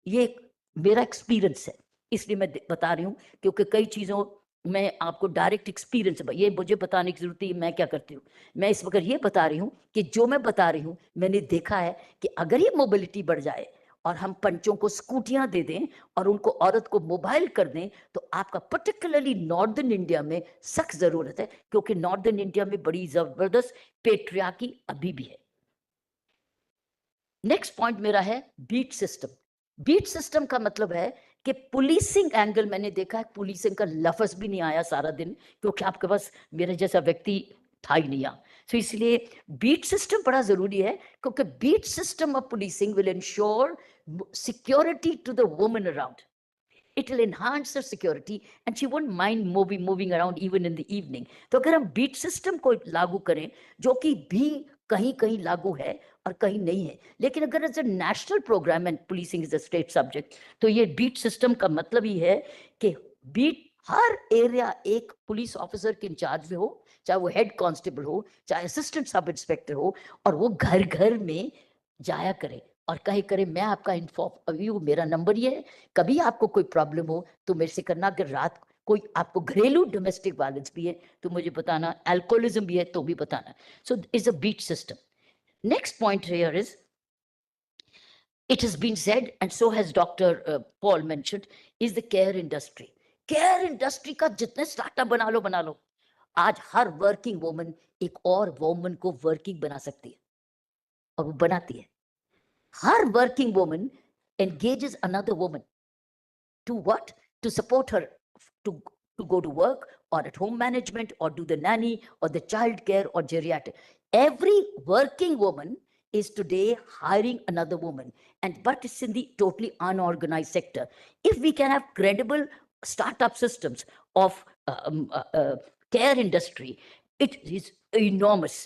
ये मेरा एक्सपीरियंस है, इसलिए मैं बता रही हूँ, क्योंकि कई चीज़ों में आपको डायरेक्ट एक्सपीरियंस है, ये मुझे बताने की जरूरत है मैं क्या करती हूँ। मैं इस वक्त ये बता रही हूँ कि जो मैं बता रही हूँ मैंने देखा है कि अगर ये मोबिलिटी बढ़ जाए और हम पंचों को स्कूटियां दे दें और उनको औरत को मोबाइल कर दें, तो आपका पर्टिकुलरली नॉर्दर्न इंडिया में सख्त जरूरत है, क्योंकि नॉर्दर्न इंडिया में बड़ी जबरदस्त पेट्रियार्की अभी भी है। नेक्स्ट पॉइंट मेरा है बीट सिस्टम। बीट सिस्टम का मतलब है कि पुलिसिंग एंगल, मैंने देखा है पुलिसिंग का लफ्ज भी नहीं आया सारा दिन, क्योंकि आपके पास मेरे जैसा व्यक्ति था ही नहीं यहाँ। तो इसलिए बीट सिस्टम बड़ा जरूरी है, क्योंकि beat system of policing will ensure security to the woman around. It will enhance her security and she won't mind moving around even in the evening. तो अगर हम बीट सिस्टम को लागू करें, जो कि भी कहीं कहीं लागू है और कहीं नहीं है, लेकिन अगर as a national programme and policing is a state subject, तो ये बीट सिस्टम का मतलब ही है कि बीट हर एरिया एक पुलिस ऑफिसर के इंचार्ज में हो, चाहे वो हेड कांस्टेबल हो, चाहे असिस्टेंट सब इंस्पेक्टर हो, और वो घर घर में जाया करे और कहे करे मैं आपका इन्फॉर्म, मेरा नंबर ये है, कभी आपको कोई प्रॉब्लम हो तो मेरे से करना। अगर रात कोई आपको घरेलू डोमेस्टिक वायलेंस भी है तो मुझे बताना, अल्कोहलिज्म भी है तो भी बताना. So it's a beat system. Next point here is, it has been said, and so has Dr. Paul mentioned, is the care industry. Care industry का जितने स्टार्टअप बना लो. आज हर वर्किंग वुमन एक और वुमन को वर्किंग बना सकती है और वो बनाती है. हर working woman engages another woman to what? To support her to go to work or at home management or do the nanny or the child care or geriatric. Every working woman is today hiring another woman, but it's in the totally unorganized sector. If we can have credible startup systems of care industry, it is enormous.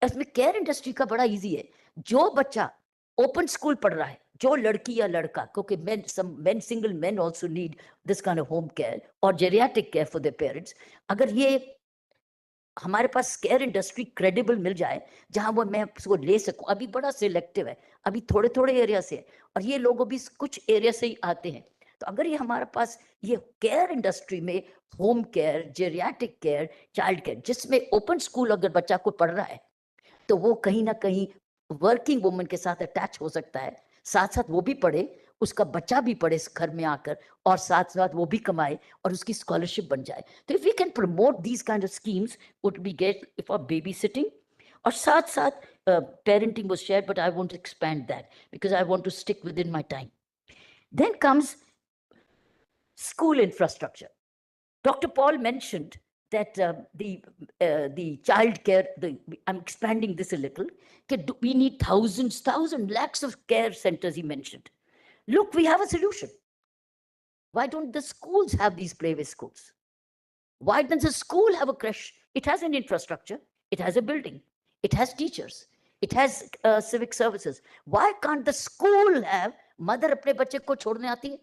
इसमें care industry का बड़ा easy है. जो बच्चा open school पढ़ रहा है, जो लड़की या लड़का, क्योंकि men single men also need this kind of home care or geriatric care for their parents. अगर ये हमारे पास केयर इंडस्ट्री क्रेडिबल मिल जाए जहां वो मैं उसको ले सकूं, अभी बड़ा सिलेक्टिव है, अभी थोड़े थोड़े एरिया से है और ये लोग भी कुछ एरिया से ही आते हैं. तो अगर ये हमारे पास ये केयर इंडस्ट्री में home care, geriatric care, child care, जिसमें ओपन स्कूल अगर बच्चा को पढ़ रहा है तो वो कहीं ना कहीं वर्किंग वुमन के साथ अटैच हो सकता है. साथ साथ वो भी पढ़े, उसका बच्चा भी पढ़े इस घर में आकर, और साथ साथ वो भी कमाए और उसकी स्कॉलरशिप बन जाए. तो if we can promote these kind of schemes, would be gate for babysitting, और साथ साथ parenting was shared, but I want to expand that because I want to stick within my time. Then comes school infrastructure. Dr. Paul mentioned that the child care, I'm expanding this a little, we need thousands, lakhs of care centers, he mentioned. Look, we have a solution. Why don't the schools have these playway schools? Why doesn't the school have a creche? It has an infrastructure, it has a building, it has teachers, it has civic services. Why can't the school have, mother अपने बच्चे को छोड़ने आती है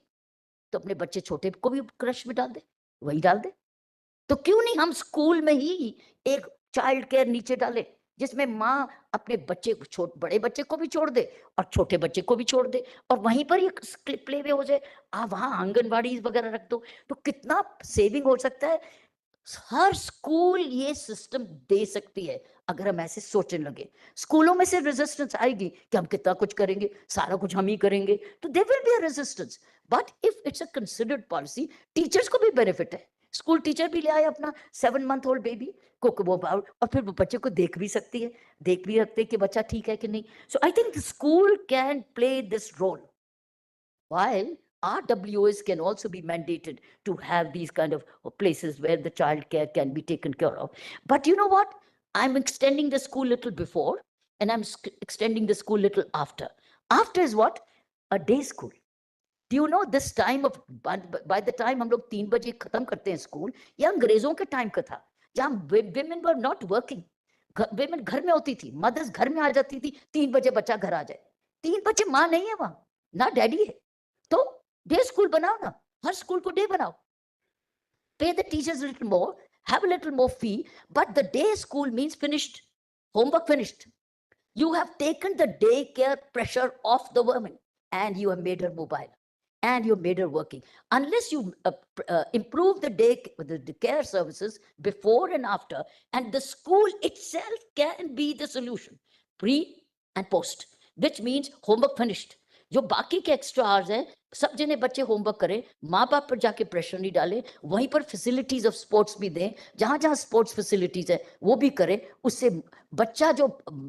तो अपने बच्चे छोटे को भी क्रेश में डाल दे, वही डाल दे. तो क्यों नहीं हम स्कूल में ही एक चाइल्ड केयर नीचे डाले जिसमें माँ अपने बच्चे को, बड़े बच्चे को भी छोड़ दे और छोटे बच्चे को भी छोड़ दे और वहीं पर ये प्ले वे हो जाए. आप वहाँ आंगनबाड़ी वगैरह रख दो तो कितना सेविंग हो सकता है. हर स्कूल ये सिस्टम दे सकती है अगर हम ऐसे सोचने लगे. स्कूलों में से रेजिस्टेंस आएगी कि हम कितना कुछ करेंगे, सारा कुछ हम ही करेंगे, तो there will be a resistance. But if it's a considered policy, teachers को भी बेनिफिट है. स्कूल टीचर भी ले आए अपना 7 month old बेबी को वो और फिर वो बच्चे को देख भी सकती है, देख भी रखते कि बच्चा ठीक है कि नहीं. So I think the school can play this role, while RWOs can also be mandated to have these kind of places where the child care can be taken care of. But you know what? I'm extending the school little before and I'm extending the school little after. After is what? A day school. Do you know this time of, by the time हम लोग 3 बजे खत्म करते हैं school, ये अंग्रेजों के time का था जहाँ women were not working. women घर में होती थी, mothers घर में आ जाती थी, 3 बजे बच्चा घर आ जाए. 3 बजे माँ नहीं है वहां, ना डैडी है, तो डे स्कूल बनाओ ना, हर स्कूल को डे बनाओ. Pay the teachers a little more, have a little more fee, but the day school means finished, homework finished. You have taken the daycare pressure off the woman and you have made her mobile and you made her working. Unless you improve the care services before and after, and the school itself can be the solution, pre and post, which means homework finished. जो बाकी के extra hours हैं, सब जने बच्चे homework करें, माँ बाप पर जाके प्रेशर नहीं डालें, वहीं पर फैसिलिटीज ऑफ स्पोर्ट्स भी दें, जहाँ जहाँ स्पोर्ट्स फैसिलिटीज है वो भी करें. उससे बच्चा जो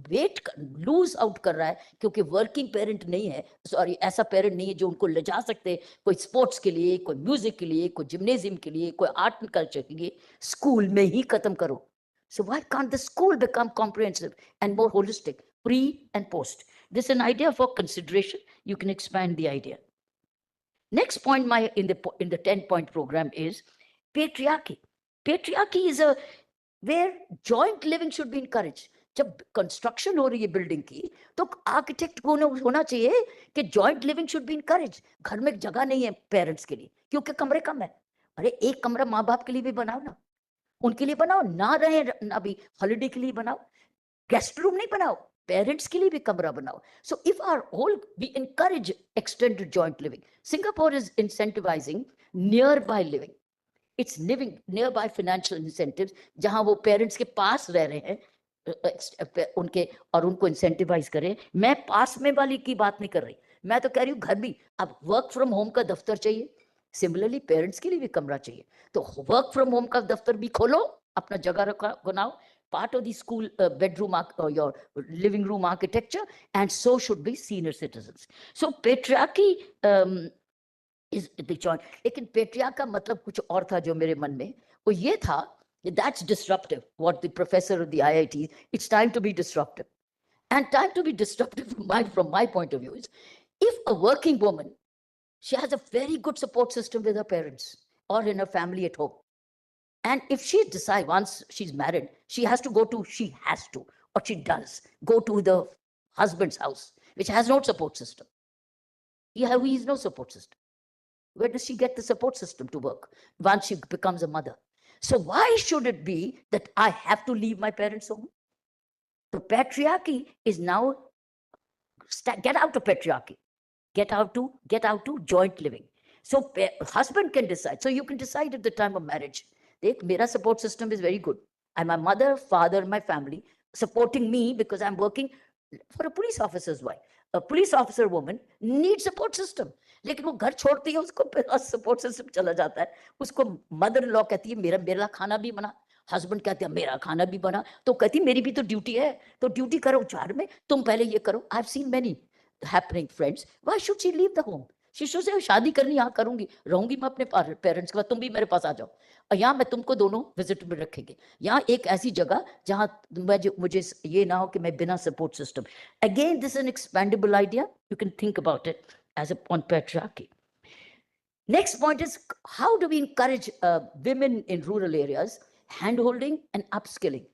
वेट लूज आउट कर रहा है क्योंकि वर्किंग पेरेंट नहीं है, सॉरी ऐसा पेरेंट नहीं है जो उनको ले जा सकते कोई स्पोर्ट्स के लिए, कोई म्यूजिक के लिए, कोई जिम्नेजियम के लिए, कोई आर्ट एंड कल्चर के लिए, स्कूल में ही खत्म करो. So why can't the school become comprehensive and more holistic, pre and post? This is an idea for consideration. You can expand the idea. Next point in the 10-point program is patriarchy. Patriarchy is where joint living should be encouraged. जब construction हो रही है building की तो architect को होना चाहिए कि joint living should be encourage. घर में जगह नहीं है पेरेंट्स के लिए क्योंकि कमरे कम है. अरे एक कमरा माँ बाप के लिए भी बनाओ ना, उनके लिए बनाओ, ना रहे अभी हॉलिडे के लिए बनाओ, गेस्ट रूम नहीं बनाओ, पेरेंट्स के लिए भी कमरा बनाओ. So if our whole, we encourage extended joint living. Singapore is incentivizing nearby living. It's living nearby financial incentives, जहां वो parents के पास रह रहे हैं, उनके और उनको incentivize करें. मैं पास में वाली की बात नहीं कर रही, मैं तो कह रही हूँ घर भी. अब work from home का दफ्तर चाहिए, सिमिलरली पेरेंट्स के लिए भी कमरा चाहिए. तो वर्क फ्रॉम होम का दफ्तर भी खोलो, अपना जगह रखा बनाओ, part of the school bedroom or your living room architecture, and so should be senior citizens. So patriarchy is the joint. लेकिन patriarch का मतलब कुछ और था जो मेरे मन में, वो ये था, that's disruptive. What the professor of the IIT, it's time to be disruptive. And time to be disruptive from my point of view is, if a working woman, she has a very good support system with her parents or in her family at home. And if she decides once she's married, she has to, or she does, go to the husband's house, which has no support system. He has no support system. Where does she get the support system to work once she becomes a mother? So why should it be that I have to leave my parents' home? The patriarchy is now, get out of patriarchy. Get out to joint living. So husband can decide. So you can decide at the time of marriage. My support system is very good. I'm my mother, father, my family supporting me because I'm working for a police officer's wife. A police officer woman needs support system. लेकिन वो घर छोड़ती है, उसको support system चला जाता है. उसको mother in law कहती है मेरा खाना भी बना. हस्बैंड कहते हैं मेरा खाना भी बना. तो कहती मेरी भी तो ड्यूटी है, तो ड्यूटी करो घर में, तुम पहले ये करो. I've seen many happening, friends. Why should she leave the home? She should say शादी करनी यहाँ करूंगी, रहूंगी मैं अपने पेरेंट्स के पास, तुम भी मेरे पास आ जाओ, और यहाँ मैं तुमको दोनों विजिट में रखेंगे. यहाँ एक ऐसी जगह जहाँ मुझे ये ना हो कि मैं बिना support system. Again, this is an expandable idea. You can think about it as a on patriarchy. Next point is, how do we encourage women in rural areas, hand-holding and upskilling?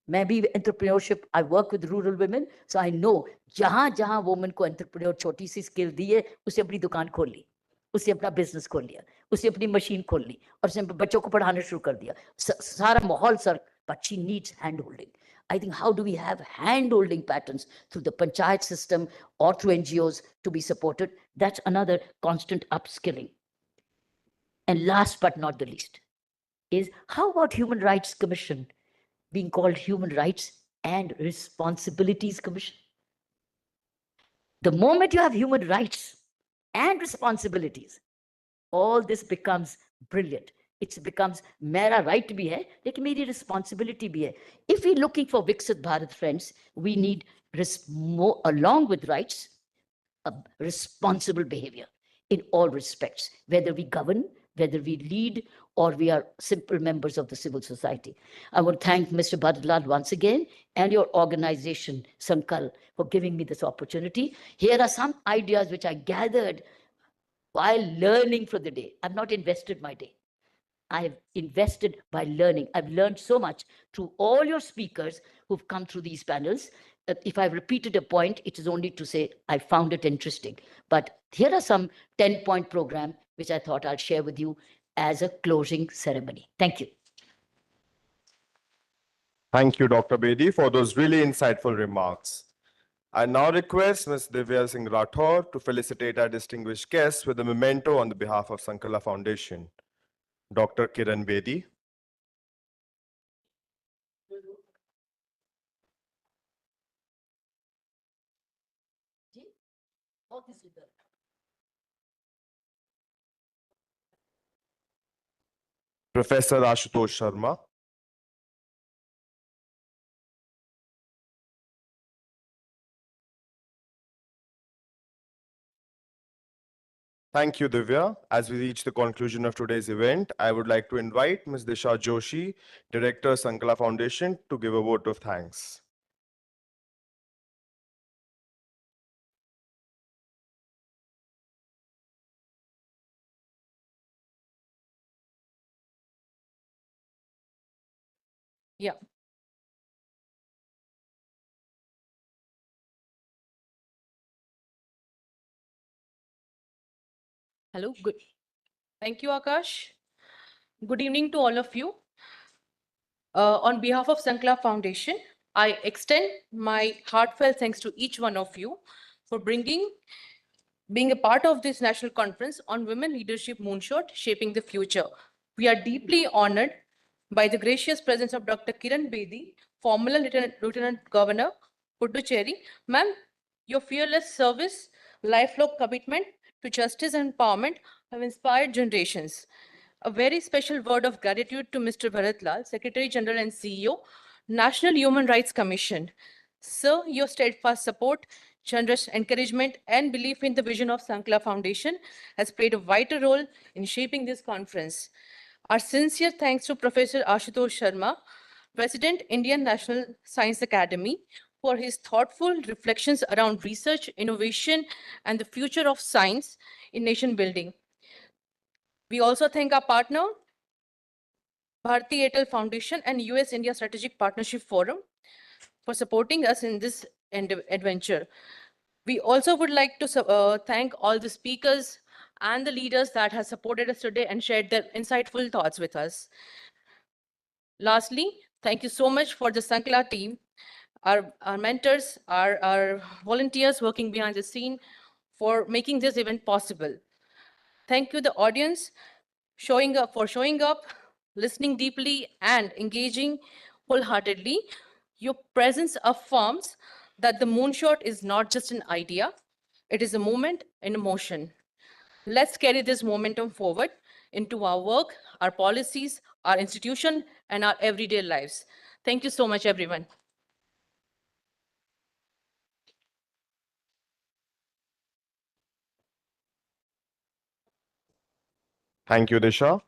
Maybe entrepreneurship, I work with rural women, so I know जहाँ woman को entrepreneur छोटी सी skill दी है, उसे अपनी दुकान खोल ली, उसे अपना business खोल लिया, उसे अपनी machine खोल ली, और उसे बच्चों को पढ़ाना शुरू कर दिया. सारा माहौल sir, but she needs hand-holding. I think how do we have hand-holding patterns through the panchayat system or through NGOs to be supported? That's another constant upskilling. And last but not the least is, how about Human Rights Commission being called Human Rights and Responsibilities Commission? The moment you have human rights and responsibilities, all this becomes brilliant. It becomes mera right bhi hai, lekin meri responsibility bhi hai. If we're looking for Viksit Bharat, friends, we need along with rights, a responsible behavior in all respects, whether we govern, whether we lead, or we are simple members of the civil society. I want to thank Mr. Bhadralal once again and your organization, Sankal, for giving me this opportunity. Here are some ideas which I gathered while learning for the day. I've not invested my day. I have invested by learning. I've learned so much through all your speakers who've come through these panels. If I've repeated a point, it is only to say I found it interesting. But here are some 10-point program which I thought I'll share with you as a closing ceremony. Thank you. Thank you, Dr. Bedi, for those really insightful remarks. I now request Ms. Divya Singh Rathore to felicitate our distinguished guests with a memento on the behalf of Sankala Foundation. Dr. Kiran Bedi. Professor Ashutosh Sharma. Thank you, Divya. As we reach the conclusion of today's event, I would like to invite Ms. Disha Joshi, Director, Sankala Foundation, to give a vote of thanks. Yeah. Hello, good. Thank you, Akash. Good evening to all of you. On behalf of Sankala Foundation, I extend my heartfelt thanks to each one of you for being a part of this national conference on women leadership moonshot, shaping the future. We are deeply honored by the gracious presence of Dr. Kiran Bedi, former Lieutenant Governor, Puducherry. Ma'am, your fearless service, lifelong commitment to justice and empowerment have inspired generations. A very special word of gratitude to Mr. Bharat Lal, Secretary General and CEO, National Human Rights Commission. Sir, your steadfast support, generous encouragement, and belief in the vision of Sankla Foundation has played a vital role in shaping this conference. Our sincere thanks to Professor Ashutosh Sharma, President, Indian National Science Academy, for his thoughtful reflections around research, innovation, and the future of science in nation building. We also thank our partner, Bharti Airtel Foundation and US-India Strategic Partnership Forum for supporting us in this adventure. We also would like to thank all the speakers and the leaders that have supported us today and shared their insightful thoughts with us. Lastly, thank you so much for the Sankla team, our mentors, our volunteers working behind the scene for making this event possible. Thank you, the audience, showing up, listening deeply, and engaging wholeheartedly. Your presence affirms that the Moonshot is not just an idea, it is a movement in motion. Let's carry this momentum forward into our work, our policies, our institution, and our everyday lives. Thank you so much, everyone. Thank you, Disha.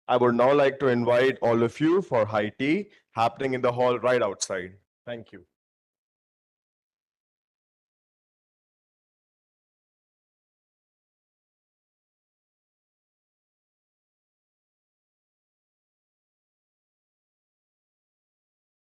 I would now like to invite all of you for high tea happening in the hall right outside. Thank you.